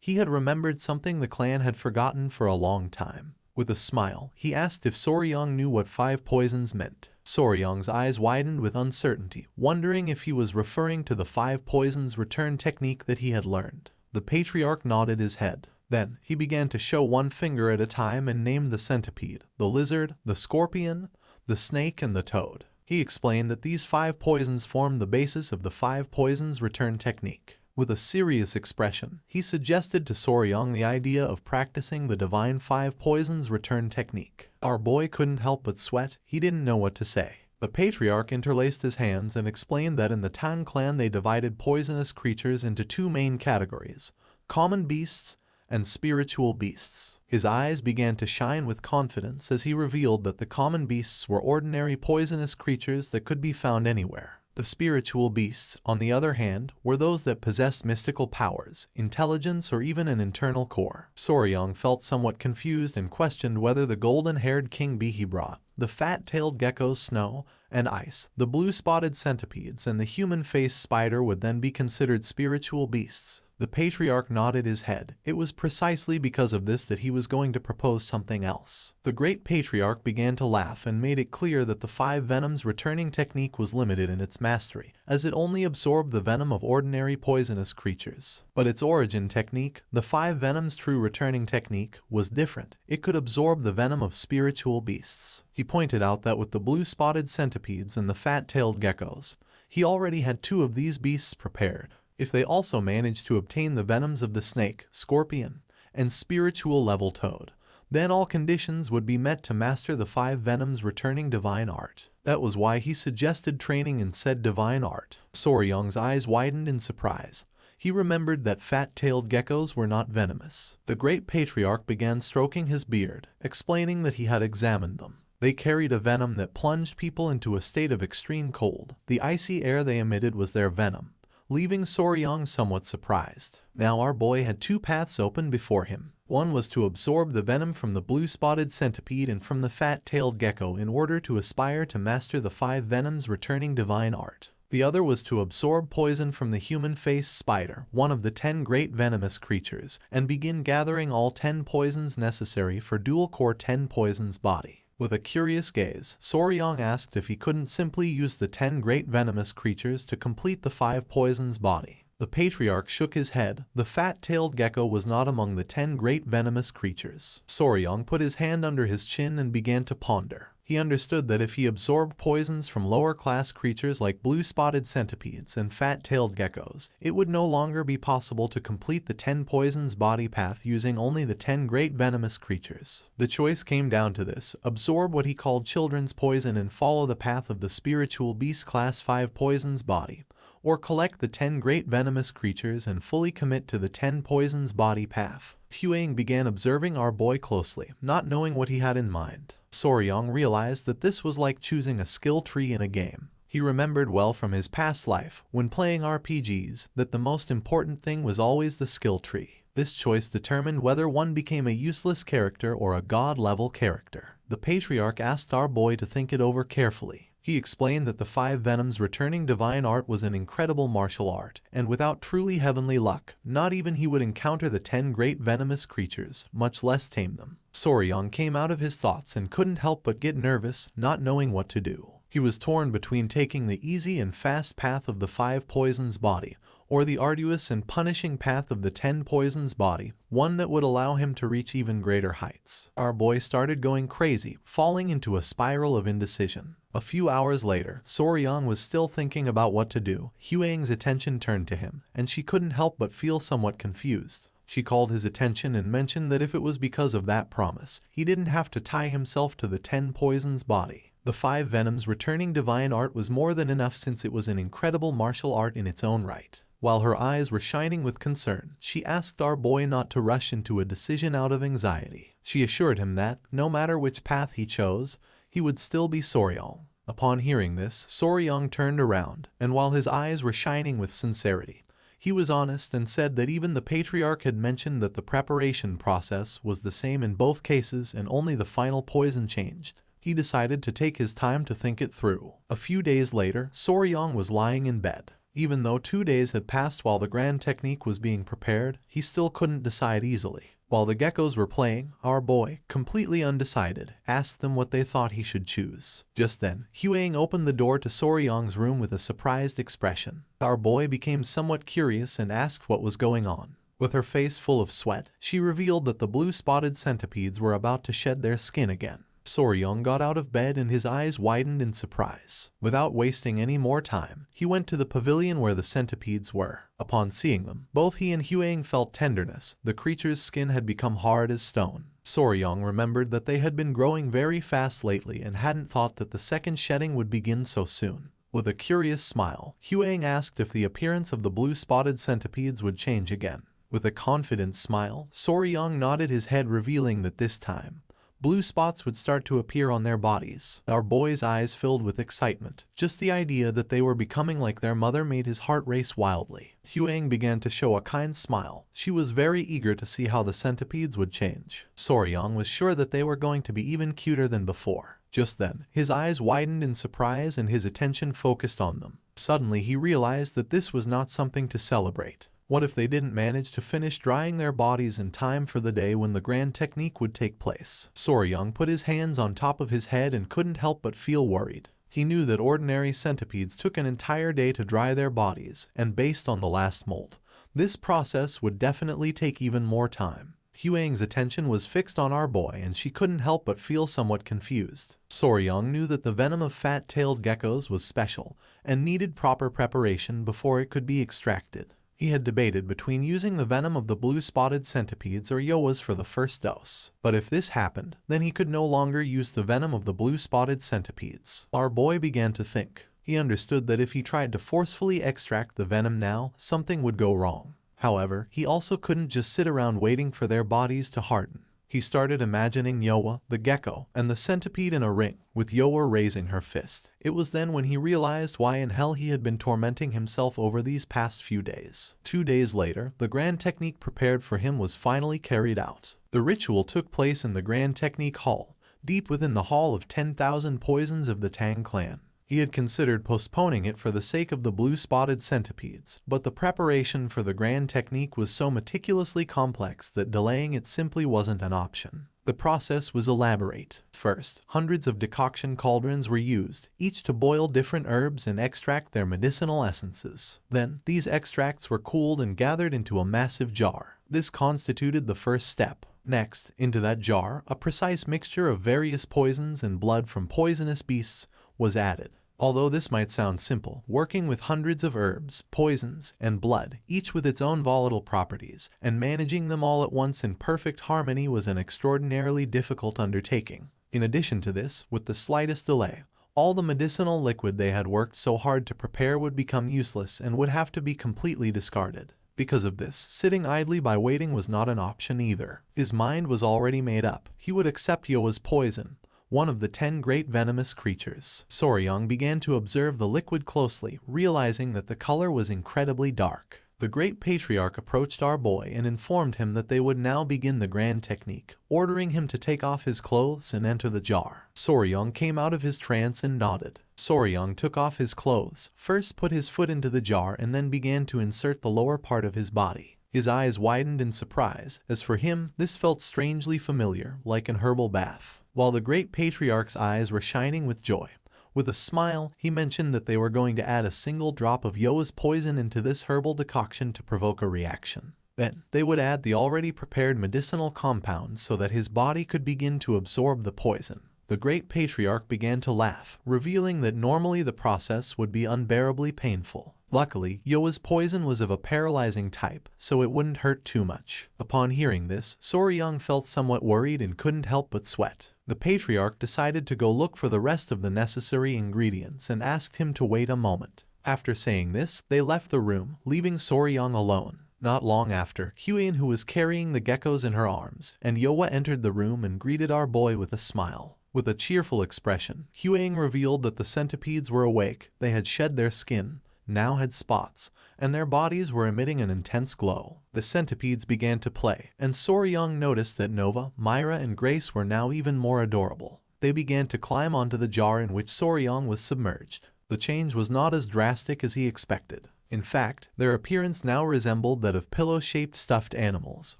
he had remembered something the clan had forgotten for a long time. With a smile, he asked if Soryang knew what 5 poisons meant. Soryang's eyes widened with uncertainty, wondering if he was referring to the 5 poisons return technique that he had learned. The patriarch nodded his head. Then, he began to show one finger at a time and named the centipede, the lizard, the scorpion, the snake, and the toad. He explained that these 5 poisons formed the basis of the 5 poisons return technique. With a serious expression, he suggested to Soryang the idea of practicing the divine 5 poisons return technique. Our boy couldn't help but sweat. He didn't know what to say. The patriarch interlaced his hands and explained that in the Tang clan they divided poisonous creatures into 2 main categories, common beasts and spiritual beasts. His eyes began to shine with confidence as he revealed that the common beasts were ordinary poisonous creatures that could be found anywhere. The spiritual beasts, on the other hand, were those that possessed mystical powers, intelligence, or even an internal core. Soryang felt somewhat confused and questioned whether the golden-haired king bee he brought, the fat-tailed geckos Snow and Ice, the blue-spotted centipedes, and the human-faced spider would then be considered spiritual beasts. The patriarch nodded his head. It was precisely because of this that he was going to propose something else. The great patriarch began to laugh and made it clear that the 5 venoms returning technique was limited in its mastery, as it only absorbed the venom of ordinary poisonous creatures. But its origin technique, the 5 venoms true returning technique, was different. It could absorb the venom of spiritual beasts. He pointed out that with the blue-spotted centipedes and the fat-tailed geckos, he already had 2 of these beasts prepared. If they also managed to obtain the venoms of the snake, scorpion, and spiritual level toad, then all conditions would be met to master the 5 venoms returning divine art. That was why he suggested training in said divine art. Soryong's eyes widened in surprise. He remembered that fat-tailed geckos were not venomous. The great patriarch began stroking his beard, explaining that he had examined them. They carried a venom that plunged people into a state of extreme cold. The icy air they emitted was their venom, leaving Soryong somewhat surprised. Now our boy had 2 paths open before him. One was to absorb the venom from the blue-spotted centipede and from the fat-tailed gecko in order to aspire to master the 5 venoms returning divine art. The other was to absorb poison from the human-faced spider, one of the 10 great venomous creatures, and begin gathering all 10 poisons necessary for dual-core 10 poisons body. With a curious gaze, Soryong asked if he couldn't simply use the 10 great venomous creatures to complete the 5 poisons body. The patriarch shook his head. The fat-tailed gecko was not among the 10 great venomous creatures. Soryong put his hand under his chin and began to ponder. He understood that if he absorbed poisons from lower-class creatures like blue-spotted centipedes and fat-tailed geckos, it would no longer be possible to complete the 10 poisons body path using only the 10 great venomous creatures. The choice came down to this: absorb what he called children's poison and follow the path of the spiritual beast class 5 poisons body, or collect the 10 great venomous creatures and fully commit to the 10 poisons body path. Huang began observing our boy closely, not knowing what he had in mind. Soryong realized that this was like choosing a skill tree in a game. He remembered well from his past life, when playing RPGs, that the most important thing was always the skill tree. This choice determined whether one became a useless character or a god-level character. The patriarch asked our boy to think it over carefully. He explained that the 5 venoms returning divine art was an incredible martial art, and without truly heavenly luck, not even he would encounter the 10 great venomous creatures, much less tame them. Soryong came out of his thoughts and couldn't help but get nervous, not knowing what to do. He was torn between taking the easy and fast path of the 5 poisons body, or the arduous and punishing path of the 10 poisons body, one that would allow him to reach even greater heights. Our boy started going crazy, falling into a spiral of indecision. A few hours later, Soryong was still thinking about what to do. Huang's attention turned to him, and she couldn't help but feel somewhat confused. She called his attention and mentioned that if it was because of that promise, he didn't have to tie himself to the 10 poisons body. The 5 venoms returning divine art was more than enough, since it was an incredible martial art in its own right. While her eyes were shining with concern, she asked our boy not to rush into a decision out of anxiety. She assured him that, no matter which path he chose, he would still be Soryong. Upon hearing this, Soryong turned around, and while his eyes were shining with sincerity, he was honest and said that even the patriarch had mentioned that the preparation process was the same in both cases and only the final poison changed. He decided to take his time to think it through. A few days later, Soryong was lying in bed. Even though 2 days had passed while the grand technique was being prepared, he still couldn't decide easily. While the geckos were playing, our boy, completely undecided, asked them what they thought he should choose. Just then, Huang opened the door to Soryong's room with a surprised expression. Our boy became somewhat curious and asked what was going on. With her face full of sweat, she revealed that the blue-spotted centipedes were about to shed their skin again. Soryong got out of bed and his eyes widened in surprise. Without wasting any more time, he went to the pavilion where the centipedes were. Upon seeing them, both he and Huang felt tenderness. The creature's skin had become hard as stone. Soryong remembered that they had been growing very fast lately and hadn't thought that the second shedding would begin so soon. With a curious smile, Huang asked if the appearance of the blue-spotted centipedes would change again. With a confident smile, Soryong nodded his head, revealing that this time, blue spots would start to appear on their bodies. Our boy's eyes filled with excitement. Just the idea that they were becoming like their mother made his heart race wildly. Huang began to show a kind smile. She was very eager to see how the centipedes would change. Soryong was sure that they were going to be even cuter than before. Just then, his eyes widened in surprise and his attention focused on them. Suddenly he realized that this was not something to celebrate. What if they didn't manage to finish drying their bodies in time for the day when the grand technique would take place? Soryang put his hands on top of his head and couldn't help but feel worried. He knew that ordinary centipedes took an entire day to dry their bodies, and based on the last molt, this process would definitely take even more time. Huang's attention was fixed on our boy and she couldn't help but feel somewhat confused. Soryang knew that the venom of fat-tailed geckos was special and needed proper preparation before it could be extracted. He had debated between using the venom of the blue-spotted centipedes or Yoa's for the first dose. But if this happened, then he could no longer use the venom of the blue-spotted centipedes. Our boy began to think. He understood that if he tried to forcefully extract the venom now, something would go wrong. However, he also couldn't just sit around waiting for their bodies to harden. He started imagining Yoa, the gecko, and the centipede in a ring, with Yoa raising her fist. It was then when he realized why in hell he had been tormenting himself over these past few days. 2 days later, the grand technique prepared for him was finally carried out. The ritual took place in the grand technique hall, deep within the hall of 10,000 poisons of the Tang clan. He had considered postponing it for the sake of the blue-spotted centipedes, but the preparation for the grand technique was so meticulously complex that delaying it simply wasn't an option. The process was elaborate. First, hundreds of decoction cauldrons were used, each to boil different herbs and extract their medicinal essences. Then, these extracts were cooled and gathered into a massive jar. This constituted the first step. Next, into that jar, a precise mixture of various poisons and blood from poisonous beasts was added. Although this might sound simple, working with hundreds of herbs, poisons, and blood, each with its own volatile properties, and managing them all at once in perfect harmony was an extraordinarily difficult undertaking. In addition to this, with the slightest delay, all the medicinal liquid they had worked so hard to prepare would become useless and would have to be completely discarded. Because of this, sitting idly by waiting was not an option either. His mind was already made up. He would accept Yoa's poison, one of the 10 great venomous creatures. Soryang began to observe the liquid closely, realizing that the color was incredibly dark. The great patriarch approached our boy and informed him that they would now begin the grand technique, ordering him to take off his clothes and enter the jar. Soryang came out of his trance and nodded. Soryang took off his clothes, first put his foot into the jar and then began to insert the lower part of his body. His eyes widened in surprise, as for him, this felt strangely familiar, like an herbal bath. While the great patriarch's eyes were shining with joy, with a smile, he mentioned that they were going to add a single drop of Yoa's poison into this herbal decoction to provoke a reaction. Then, they would add the already prepared medicinal compounds so that his body could begin to absorb the poison. The great patriarch began to laugh, revealing that normally the process would be unbearably painful. Luckily, Yoa's poison was of a paralyzing type, so it wouldn't hurt too much. Upon hearing this, Soryang felt somewhat worried and couldn't help but sweat. The patriarch decided to go look for the rest of the necessary ingredients and asked him to wait a moment. After saying this, they left the room, leaving Soryang alone. Not long after, Huan, who was carrying the geckos in her arms, and Yoa entered the room and greeted our boy with a smile. With a cheerful expression, Huang revealed that the centipedes were awake, they had shed their skin, now had spots, and their bodies were emitting an intense glow. The centipedes began to play, and Soryang noticed that Nova, Myra, and Grace were now even more adorable. They began to climb onto the jar in which Soryang was submerged. The change was not as drastic as he expected. In fact, their appearance now resembled that of pillow-shaped stuffed animals,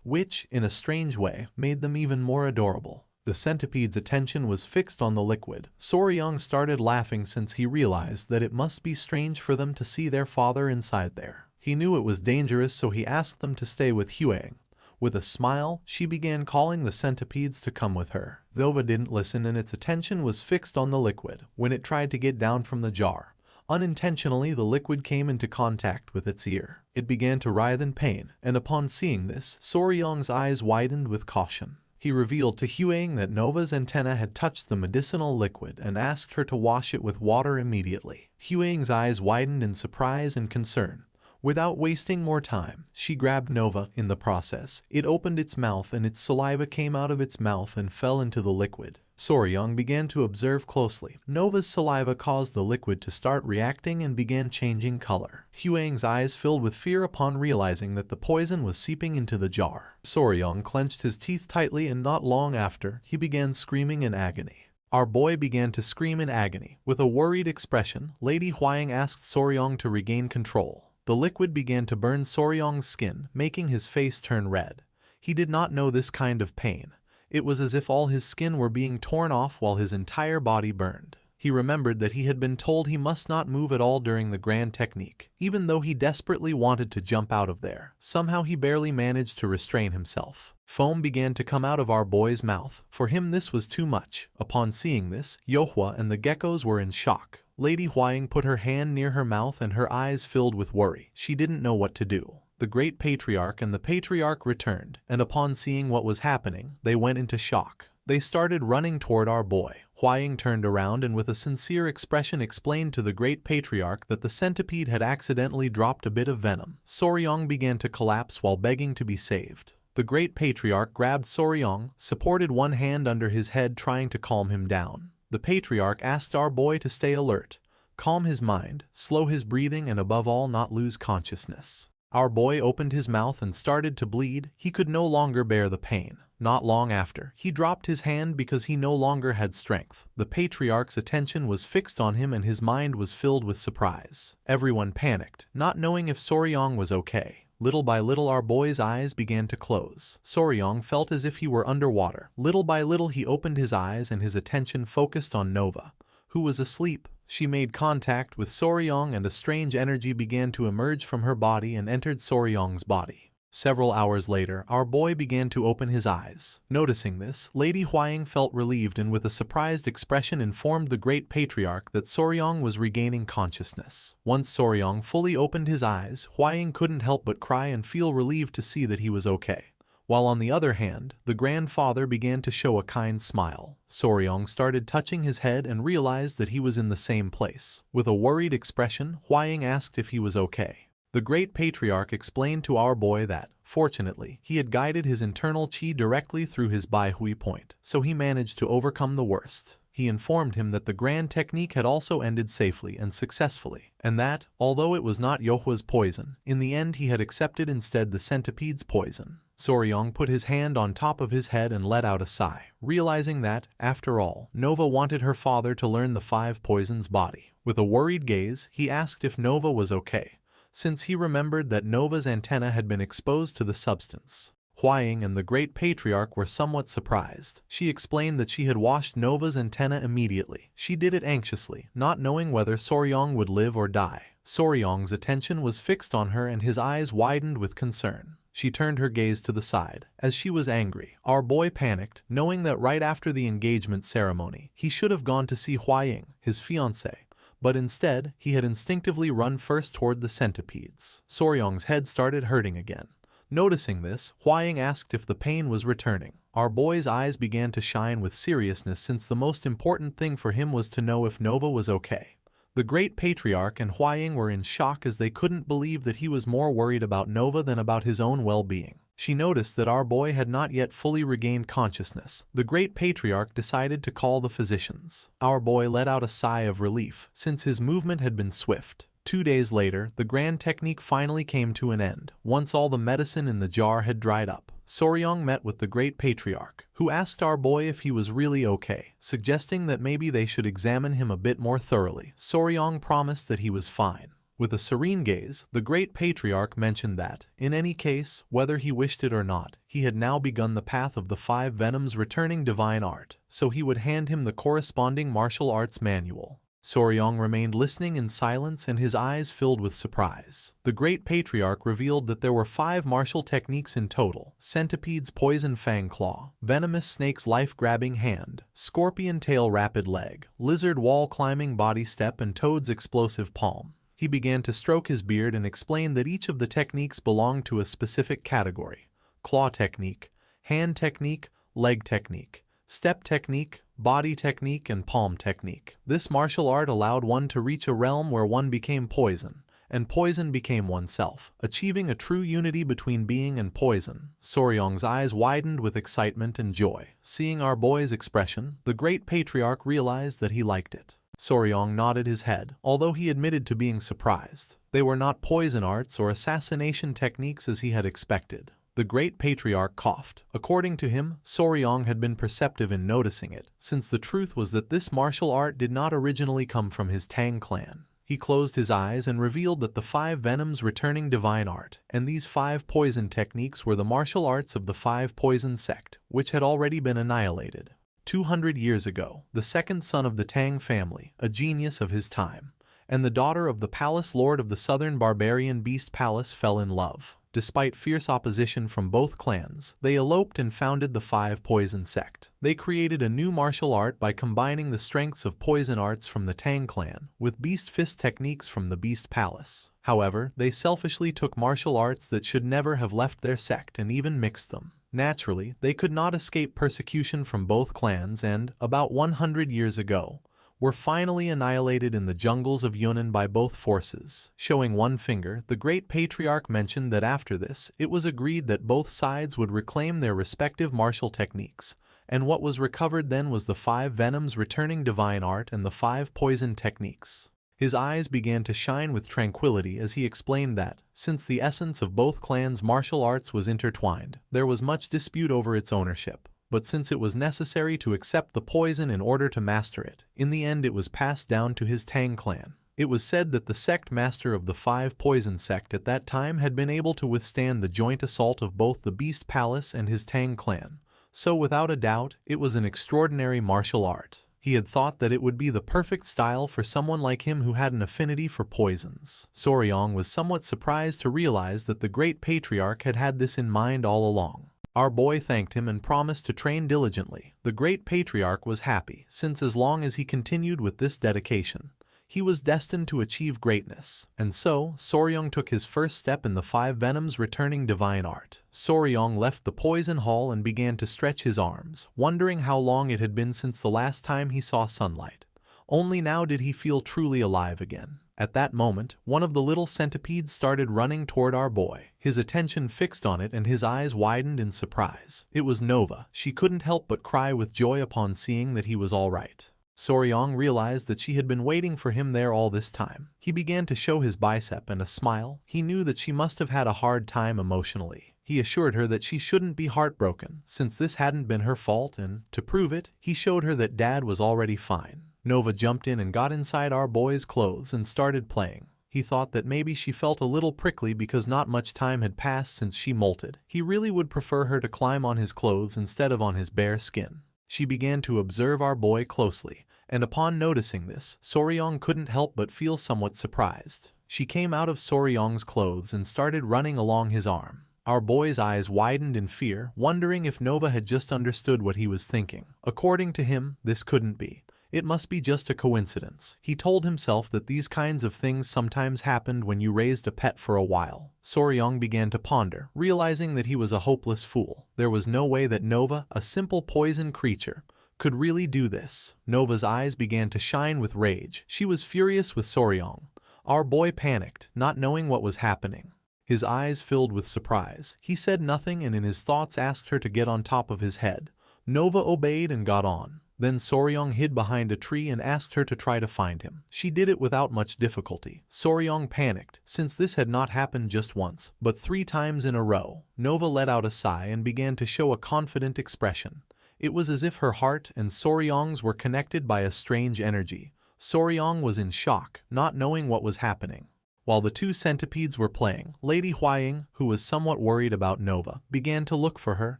which, in a strange way, made them even more adorable. The centipede's attention was fixed on the liquid. Soryang started laughing since he realized that it must be strange for them to see their father inside there. He knew it was dangerous, so he asked them to stay with Huang. With a smile, she began calling the centipedes to come with her. Nova didn't listen and its attention was fixed on the liquid. When it tried to get down from the jar, unintentionally the liquid came into contact with its ear. It began to writhe in pain, and upon seeing this, Soryang's eyes widened with caution. He revealed to Huang that Nova's antenna had touched the medicinal liquid and asked her to wash it with water immediately. Huang's eyes widened in surprise and concern. Without wasting more time, she grabbed Nova. In the process, it opened its mouth and its saliva came out of its mouth and fell into the liquid. Soryang began to observe closely. Nova's saliva caused the liquid to start reacting and began changing color. Huang's eyes filled with fear upon realizing that the poison was seeping into the jar. Soryang clenched his teeth tightly and not long after, he began screaming in agony. Our boy began to scream in agony. With a worried expression, Lady Huang asked Soryang to regain control. The liquid began to burn Soryong's skin, making his face turn red. He did not know this kind of pain. It was as if all his skin were being torn off while his entire body burned. He remembered that he had been told he must not move at all during the grand technique, even though he desperately wanted to jump out of there. Somehow he barely managed to restrain himself. Foam began to come out of our boy's mouth. For him this was too much. Upon seeing this, Yohua and the geckos were in shock. Lady Huaying put her hand near her mouth and her eyes filled with worry. She didn't know what to do. The great patriarch and the patriarch returned, and upon seeing what was happening, they went into shock. They started running toward our boy. Huaying turned around and with a sincere expression explained to the great patriarch that the centipede had accidentally dropped a bit of venom. Soryong began to collapse while begging to be saved. The great patriarch grabbed Soryong, supported one hand under his head trying to calm him down. The patriarch asked our boy to stay alert, calm his mind, slow his breathing and above all not lose consciousness. Our boy opened his mouth and started to bleed. He could no longer bear the pain. Not long after, he dropped his hand because he no longer had strength. The patriarch's attention was fixed on him and his mind was filled with surprise. Everyone panicked, not knowing if Soryong was okay. Little by little our boy's eyes began to close. Soryong felt as if he were underwater. Little by little he opened his eyes and his attention focused on Nova, who was asleep. She made contact with Soryong and a strange energy began to emerge from her body and entered Soryong's body. Several hours later, our boy began to open his eyes. Noticing this, Lady Huaying felt relieved and with a surprised expression informed the great patriarch that Soryong was regaining consciousness. Once Soryong fully opened his eyes, Huaying couldn't help but cry and feel relieved to see that he was okay. While on the other hand, the grandfather began to show a kind smile. Soryong started touching his head and realized that he was in the same place. With a worried expression, Huaying asked if he was okay. The great patriarch explained to our boy that, fortunately, he had guided his internal qi directly through his Baihui point, so he managed to overcome the worst. He informed him that the grand technique had also ended safely and successfully, and that, although it was not Yohua's poison, in the end he had accepted instead the centipede's poison. Soryong put his hand on top of his head and let out a sigh, realizing that, after all, Nova wanted her father to learn the 5 poisons body. With a worried gaze, he asked if Nova was okay, since he remembered that Nova's antenna had been exposed to the substance. Huaying and the great patriarch were somewhat surprised. She explained that she had washed Nova's antenna immediately. She did it anxiously, not knowing whether Soryong would live or die. Soryong's attention was fixed on her and his eyes widened with concern. She turned her gaze to the side, as she was angry. Our boy panicked, knowing that right after the engagement ceremony, he should have gone to see Huaying, his fiancée. But instead, he had instinctively run first toward the centipedes. Soryong's head started hurting again. Noticing this, Huaying asked if the pain was returning. Our boy's eyes began to shine with seriousness since the most important thing for him was to know if Nova was okay. The great patriarch and Huaying were in shock as they couldn't believe that he was more worried about Nova than about his own well-being. She noticed that our boy had not yet fully regained consciousness. The great patriarch decided to call the physicians. Our boy let out a sigh of relief, since his movement had been swift. 2 days later, the grand technique finally came to an end. Once all the medicine in the jar had dried up, Soryong met with the great patriarch, who asked our boy if he was really okay, suggesting that maybe they should examine him a bit more thoroughly. Soryong promised that he was fine. With a serene gaze, the great patriarch mentioned that, in any case, whether he wished it or not, he had now begun the path of the 5 venoms returning divine art, so he would hand him the corresponding martial arts manual. Soryong remained listening in silence and his eyes filled with surprise. The great patriarch revealed that there were 5 martial techniques in total: centipede's poison fang claw, venomous snake's life-grabbing hand, scorpion tail rapid leg, lizard wall climbing body step and toad's explosive palm. He began to stroke his beard and explained that each of the techniques belonged to a specific category: claw technique, hand technique, leg technique, step technique, body technique, and palm technique. This martial art allowed one to reach a realm where one became poison, and poison became oneself, achieving a true unity between being and poison. Soryong's eyes widened with excitement and joy. Seeing our boy's expression, the great patriarch realized that he liked it. Soryong nodded his head, although he admitted to being surprised. They were not poison arts or assassination techniques as he had expected. The great patriarch coughed. According to him, Soryong had been perceptive in noticing it, since the truth was that this martial art did not originally come from his Tang clan. He closed his eyes and revealed that the 5 venoms returning divine art, and these 5 poison techniques were the martial arts of the 5 poison sect, which had already been annihilated 200 years ago. The second son of the Tang family, a genius of his time, and the daughter of the palace lord of the southern barbarian beast palace fell in love. Despite fierce opposition from both clans, they eloped and founded the 5 Poison Sect. They created a new martial art by combining the strengths of poison arts from the Tang clan with beast fist techniques from the Beast Palace. However, they selfishly took martial arts that should never have left their sect and even mixed them. Naturally, they could not escape persecution from both clans and, about 100 years ago, were finally annihilated in the jungles of Yunnan by both forces. Showing one finger, the great patriarch mentioned that after this, it was agreed that both sides would reclaim their respective martial techniques, and what was recovered then was the 5 venoms returning divine art and the 5 poison techniques. His eyes began to shine with tranquility as he explained that, since the essence of both clans' martial arts was intertwined, there was much dispute over its ownership. But since it was necessary to accept the poison in order to master it, in the end it was passed down to his Tang clan. It was said that the sect master of the 5 Poison Sect at that time had been able to withstand the joint assault of both the Beast Palace and his Tang clan, so without a doubt, it was an extraordinary martial art. He had thought that it would be the perfect style for someone like him who had an affinity for poisons. Soryong was somewhat surprised to realize that the great patriarch had had this in mind all along. Our boy thanked him and promised to train diligently. The great patriarch was happy, since as long as he continued with this dedication, he was destined to achieve greatness. And so, Soryong took his first step in the 5 venoms returning divine art. Soryong left the poison hall and began to stretch his arms, wondering how long it had been since the last time he saw sunlight. Only now did he feel truly alive again. At that moment, one of the little centipedes started running toward our boy. His attention fixed on it and his eyes widened in surprise. It was Nova. She couldn't help but cry with joy upon seeing that he was all right. Soryong realized that she had been waiting for him there all this time. He began to show his bicep and a smile. He knew that she must have had a hard time emotionally. He assured her that she shouldn't be heartbroken, since this hadn't been her fault, and, to prove it, he showed her that Dad was already fine. Nova jumped in and got inside our boy's clothes and started playing. He thought that maybe she felt a little prickly because not much time had passed since she molted. He really would prefer her to climb on his clothes instead of on his bare skin. She began to observe our boy closely, and upon noticing this, Soryong couldn't help but feel somewhat surprised. She came out of Soryong's clothes and started running along his arm. Our boy's eyes widened in fear, wondering if Nova had just understood what he was thinking. According to him, this couldn't be. It must be just a coincidence. He told himself that these kinds of things sometimes happened when you raised a pet for a while. Soryong began to ponder, realizing that he was a hopeless fool. There was no way that Nova, a simple poison creature, could really do this. Nova's eyes began to shine with rage. She was furious with Soryong. Our boy panicked, not knowing what was happening. His eyes filled with surprise. He said nothing and in his thoughts asked her to get on top of his head. Nova obeyed and got on. Then Soryong hid behind a tree and asked her to try to find him. She did it without much difficulty. Soryong panicked, since this had not happened just once, but 3 times in a row. Nova let out a sigh and began to show a confident expression. It was as if her heart and Soryong's were connected by a strange energy. Soryong was in shock, not knowing what was happening. While the 2 centipedes were playing, Lady Huaying, who was somewhat worried about Nova, began to look for her,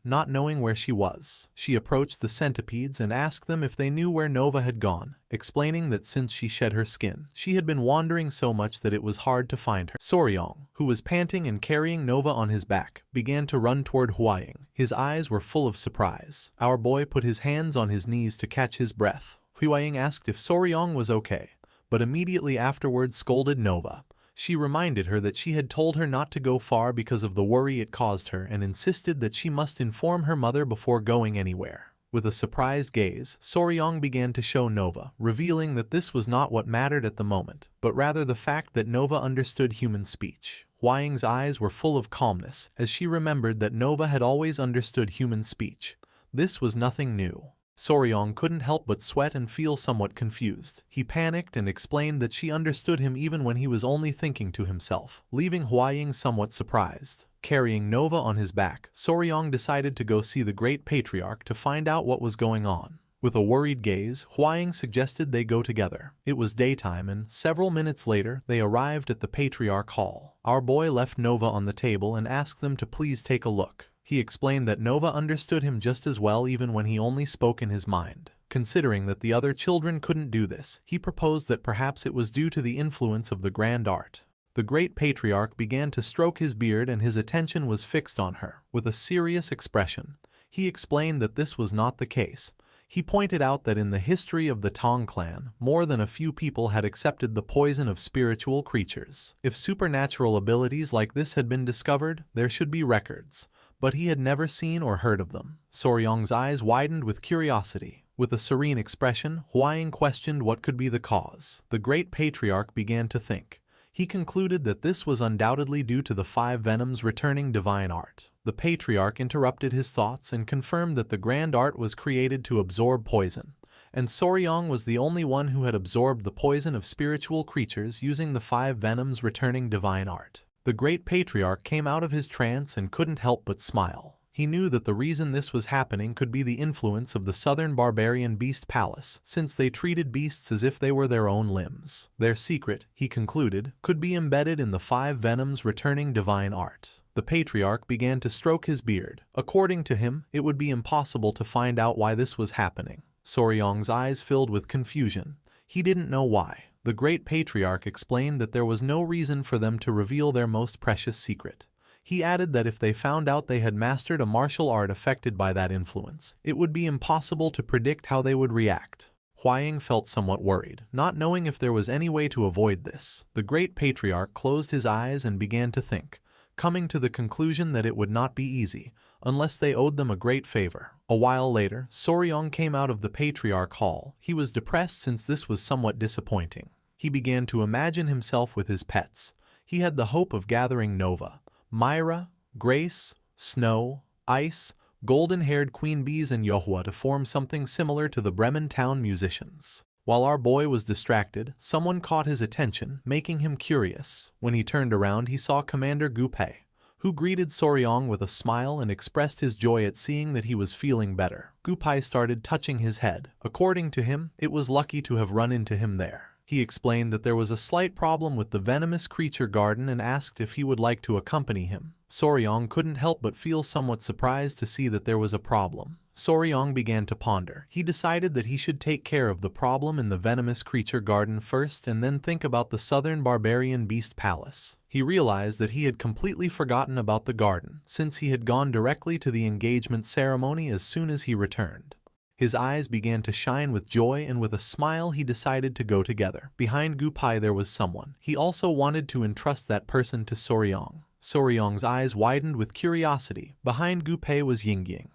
not knowing where she was. She approached the centipedes and asked them if they knew where Nova had gone, explaining that since she shed her skin, she had been wandering so much that it was hard to find her. Soryong, who was panting and carrying Nova on his back, began to run toward Huaying. His eyes were full of surprise. Our boy put his hands on his knees to catch his breath. Huaying asked if Soryong was okay, but immediately afterwards scolded Nova. She reminded her that she had told her not to go far because of the worry it caused her and insisted that she must inform her mother before going anywhere. With a surprised gaze, Soryong began to show Nova, revealing that this was not what mattered at the moment, but rather the fact that Nova understood human speech. Huaying's eyes were full of calmness as she remembered that Nova had always understood human speech. This was nothing new. Soryong couldn't help but sweat and feel somewhat confused. He panicked and explained that she understood him even when he was only thinking to himself, leaving Huaying somewhat surprised. Carrying Nova on his back, Soryong decided to go see the great patriarch to find out what was going on. With a worried gaze, Huaying suggested they go together. It was daytime and several minutes later they arrived at the Patriarch Hall. Our boy left Nova on the table and asked them to please take a look. He explained that Nova understood him just as well even when he only spoke in his mind. Considering that the other children couldn't do this, he proposed that perhaps it was due to the influence of the grand art. The great patriarch began to stroke his beard and his attention was fixed on her. With a serious expression, he explained that this was not the case. He pointed out that in the history of the Tang clan, more than a few people had accepted the poison of spiritual creatures. If supernatural abilities like this had been discovered, there should be records, but he had never seen or heard of them. Soryong's eyes widened with curiosity. With a serene expression, Huaying questioned what could be the cause. The great patriarch began to think. He concluded that this was undoubtedly due to the 5 venoms returning divine art. The patriarch interrupted his thoughts and confirmed that the grand art was created to absorb poison, and Soryong was the only one who had absorbed the poison of spiritual creatures using the 5 venoms returning divine art. The great patriarch came out of his trance and couldn't help but smile. He knew that the reason this was happening could be the influence of the southern barbarian beast palace, since they treated beasts as if they were their own limbs. Their secret, he concluded, could be embedded in the 5 venoms returning divine art. The patriarch began to stroke his beard. According to him, it would be impossible to find out why this was happening. Soryong's eyes filled with confusion. He didn't know why. The great patriarch explained that there was no reason for them to reveal their most precious secret. He added that if they found out they had mastered a martial art affected by that influence, it would be impossible to predict how they would react. Huaying felt somewhat worried, not knowing if there was any way to avoid this. The great patriarch closed his eyes and began to think, coming to the conclusion that it would not be easy, unless they owed them a great favor. A while later, Soryong came out of the Patriarch Hall. He was depressed since this was somewhat disappointing. He began to imagine himself with his pets. He had the hope of gathering Nova, Myra, Grace, Snow, Ice, golden-haired queen bees and Yohua to form something similar to the Bremen town musicians. While our boy was distracted, someone caught his attention, making him curious. When he turned around, he saw Commander Gupe, who greeted Soryong with a smile and expressed his joy at seeing that he was feeling better. Gupai started touching his head. According to him, it was lucky to have run into him there. He explained that there was a slight problem with the venomous creature garden and asked if he would like to accompany him. Soryong couldn't help but feel somewhat surprised to see that there was a problem. Soryong began to ponder. He decided that he should take care of the problem in the venomous creature garden first and then think about the southern barbarian beast palace. He realized that he had completely forgotten about the garden, since he had gone directly to the engagement ceremony as soon as he returned. His eyes began to shine with joy, and with a smile he decided to go together. Behind Gupai there was someone. He also wanted to entrust that person to Soryong. Soryong's eyes widened with curiosity. Behind Gupai was Yingying,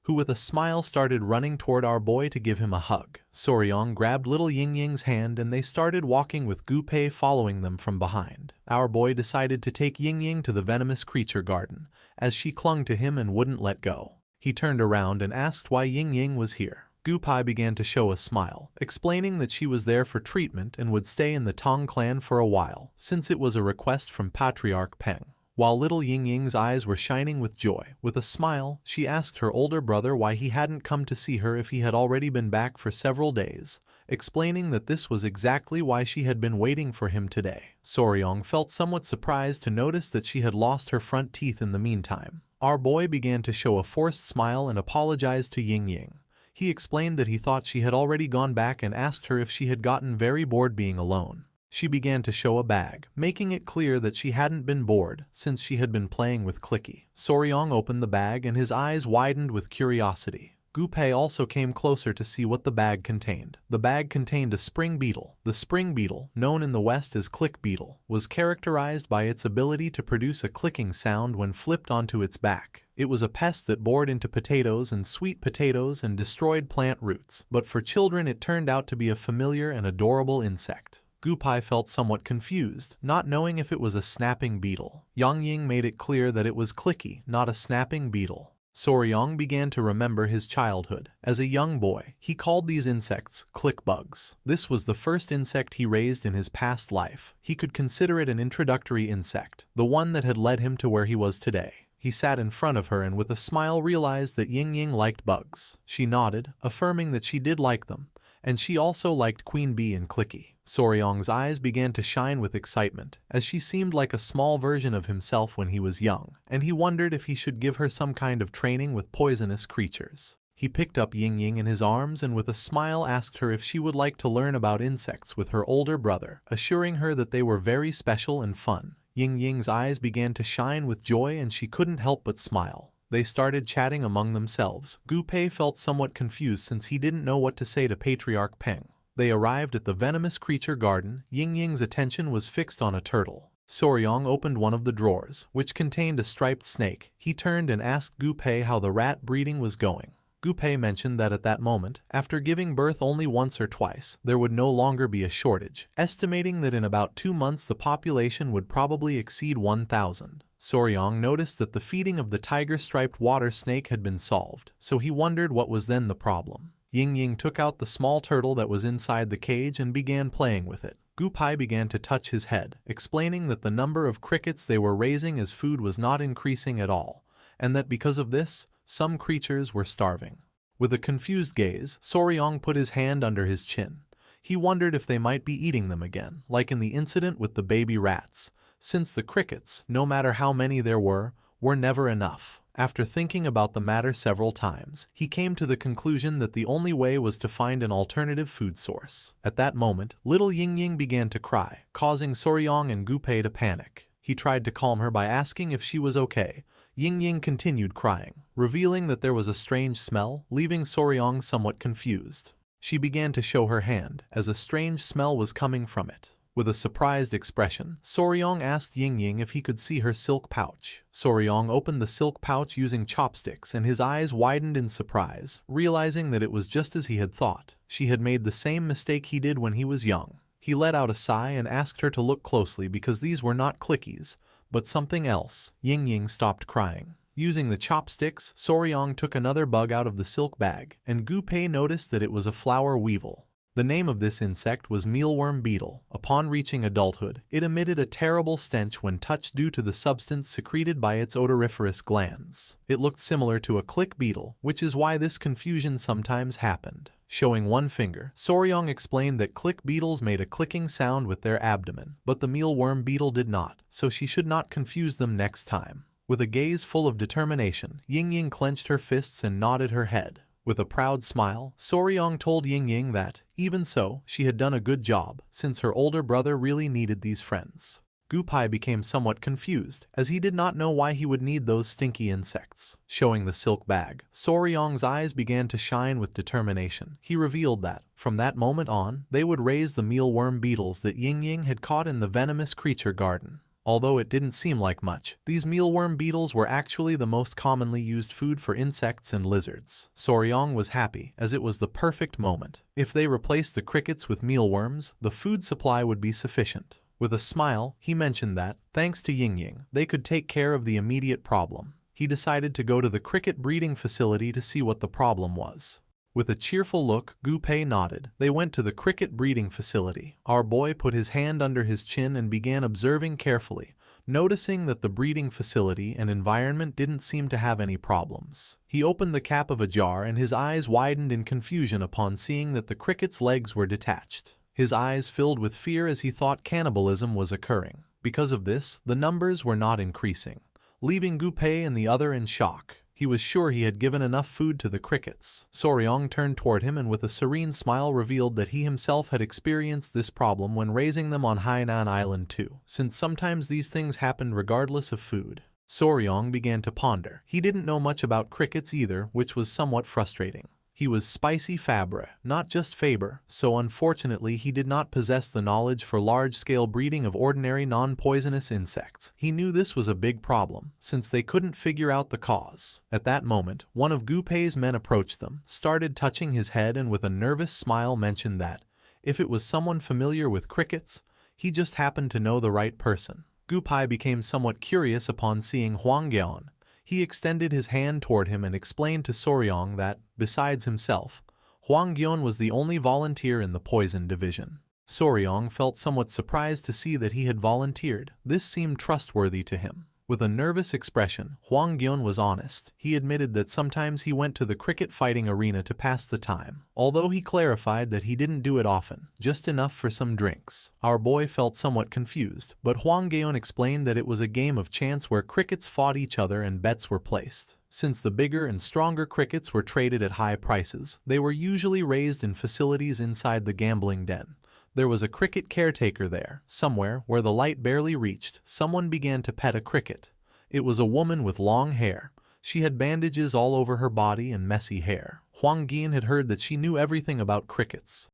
who with a smile started running toward our boy to give him a hug. Soryong grabbed little Yingying's hand and they started walking with Gupai following them from behind. Our boy decided to take Yingying to the venomous creature garden, as she clung to him and wouldn't let go. He turned around and asked why Yingying was here. Gupai began to show a smile, explaining that she was there for treatment and would stay in the Tang clan for a while, since it was a request from Patriarch Peng. While little Yingying's eyes were shining with joy, with a smile, she asked her older brother why he hadn't come to see her if he had already been back for several days, explaining that this was exactly why she had been waiting for him today. Soryong felt somewhat surprised to notice that she had lost her front teeth in the meantime. Our boy began to show a forced smile and apologized to Yingying. He explained that he thought she had already gone back and asked her if she had gotten very bored being alone. She began to show a bag, making it clear that she hadn't been bored since she had been playing with Clicky. Soryong opened the bag and his eyes widened with curiosity. Gupai also came closer to see what the bag contained. The bag contained a spring beetle. The spring beetle, known in the West as click beetle, was characterized by its ability to produce a clicking sound when flipped onto its back. It was a pest that bored into potatoes and sweet potatoes and destroyed plant roots, but for children it turned out to be a familiar and adorable insect. Gupai felt somewhat confused, not knowing if it was a snapping beetle. Yingying made it clear that it was Clicky, not a snapping beetle. Soryong began to remember his childhood. As a young boy, he called these insects click bugs. This was the first insect he raised in his past life. He could consider it an introductory insect, the one that had led him to where he was today. He sat in front of her and with a smile realized that Ying Ying liked bugs. She nodded, affirming that she did like them, and she also liked Queen Bee and Clicky. Soryong's eyes began to shine with excitement, as she seemed like a small version of himself when he was young, and he wondered if he should give her some kind of training with poisonous creatures. He picked up Ying Ying in his arms and with a smile asked her if she would like to learn about insects with her older brother, assuring her that they were very special and fun. Ying Ying's eyes began to shine with joy and she couldn't help but smile. They started chatting among themselves. Gu Pei felt somewhat confused since he didn't know what to say to Patriarch Peng. They arrived at the venomous creature garden. Ying Ying's attention was fixed on a turtle. Soryong opened one of the drawers, which contained a striped snake. He turned and asked Gu Pei how the rat breeding was going. Gu Pei mentioned that at that moment, after giving birth only once or twice, there would no longer be a shortage, estimating that in about 2 months the population would probably exceed 1,000. Soryong noticed that the feeding of the tiger-striped water snake had been solved, so he wondered what was then the problem. Ying Ying took out the small turtle that was inside the cage and began playing with it. Gu Pei began to touch his head, explaining that the number of crickets they were raising as food was not increasing at all, and that because of this, some creatures were starving. With a confused gaze, Soryong put his hand under his chin. He wondered if they might be eating them again, like in the incident with the baby rats, since the crickets, no matter how many there were never enough. After thinking about the matter several times, he came to the conclusion that the only way was to find an alternative food source. At that moment, little Ying Ying began to cry, causing Soryong and Gu Pei to panic. He tried to calm her by asking if she was okay. Ying Ying continued crying, revealing that there was a strange smell, leaving Soryong somewhat confused. She began to show her hand, as a strange smell was coming from it. With a surprised expression, Soryong asked Ying Ying if he could see her silk pouch. Soryong opened the silk pouch using chopsticks and his eyes widened in surprise, realizing that it was just as he had thought. She had made the same mistake he did when he was young. He let out a sigh and asked her to look closely because these were not clickies, but something else. Ying Ying stopped crying. Using the chopsticks, Soryong took another bug out of the silk bag, and Gu Pei noticed that it was a flower weevil. The name of this insect was mealworm beetle. Upon reaching adulthood, it emitted a terrible stench when touched due to the substance secreted by its odoriferous glands. It looked similar to a click beetle, which is why this confusion sometimes happened. Showing one finger, Soryong explained that click beetles made a clicking sound with their abdomen, but the mealworm beetle did not, so she should not confuse them next time. With a gaze full of determination, Ying Ying clenched her fists and nodded her head. With a proud smile, Soryong told Ying Ying that, even so, she had done a good job, since her older brother really needed these friends. Gu Pei became somewhat confused, as he did not know why he would need those stinky insects. Showing the silk bag, Soryong's eyes began to shine with determination. He revealed that, from that moment on, they would raise the mealworm beetles that Ying Ying had caught in the venomous creature garden. Although it didn't seem like much, these mealworm beetles were actually the most commonly used food for insects and lizards. Soryong was happy, as it was the perfect moment. If they replaced the crickets with mealworms, the food supply would be sufficient. With a smile, he mentioned that, thanks to Ying Ying, they could take care of the immediate problem. He decided to go to the cricket breeding facility to see what the problem was. With a cheerful look, Gu Pei nodded. They went to the cricket breeding facility. Our boy put his hand under his chin and began observing carefully, noticing that the breeding facility and environment didn't seem to have any problems. He opened the cap of a jar and his eyes widened in confusion upon seeing that the cricket's legs were detached. His eyes filled with fear as he thought cannibalism was occurring. Because of this, the numbers were not increasing, leaving Gu Pei and the other in shock. He was sure he had given enough food to the crickets. Soryong turned toward him and with a serene smile revealed that he himself had experienced this problem when raising them on Hainan Island too, since sometimes these things happened regardless of food. Soryong began to ponder. He didn't know much about crickets either, which was somewhat frustrating. He was spicy Fabre, not just Faber, so unfortunately he did not possess the knowledge for large-scale breeding of ordinary non-poisonous insects. He knew this was a big problem, since they couldn't figure out the cause. At that moment, one of Gu Pei's men approached them, started touching his head and with a nervous smile mentioned that, if it was someone familiar with crickets, he just happened to know the right person. Gu Pei became somewhat curious upon seeing Huang Gion. He extended his hand toward him and explained to Soryong that, besides himself, Huang Gion was the only volunteer in the poison division. Soryong felt somewhat surprised to see that he had volunteered. This seemed trustworthy to him. With a nervous expression, Huang Gyun was honest. He admitted that sometimes he went to the cricket fighting arena to pass the time, although he clarified that he didn't do it often, just enough for some drinks. Our boy felt somewhat confused, but Huang Gyun explained that it was a game of chance where crickets fought each other and bets were placed. Since the bigger and stronger crickets were traded at high prices, they were usually raised in facilities inside the gambling den. There was a cricket caretaker there. Somewhere, where the light barely reached, someone began to pet a cricket. It was a woman with long hair. She had bandages all over her body and messy hair. Huang Gyun had heard that she knew everything about crickets.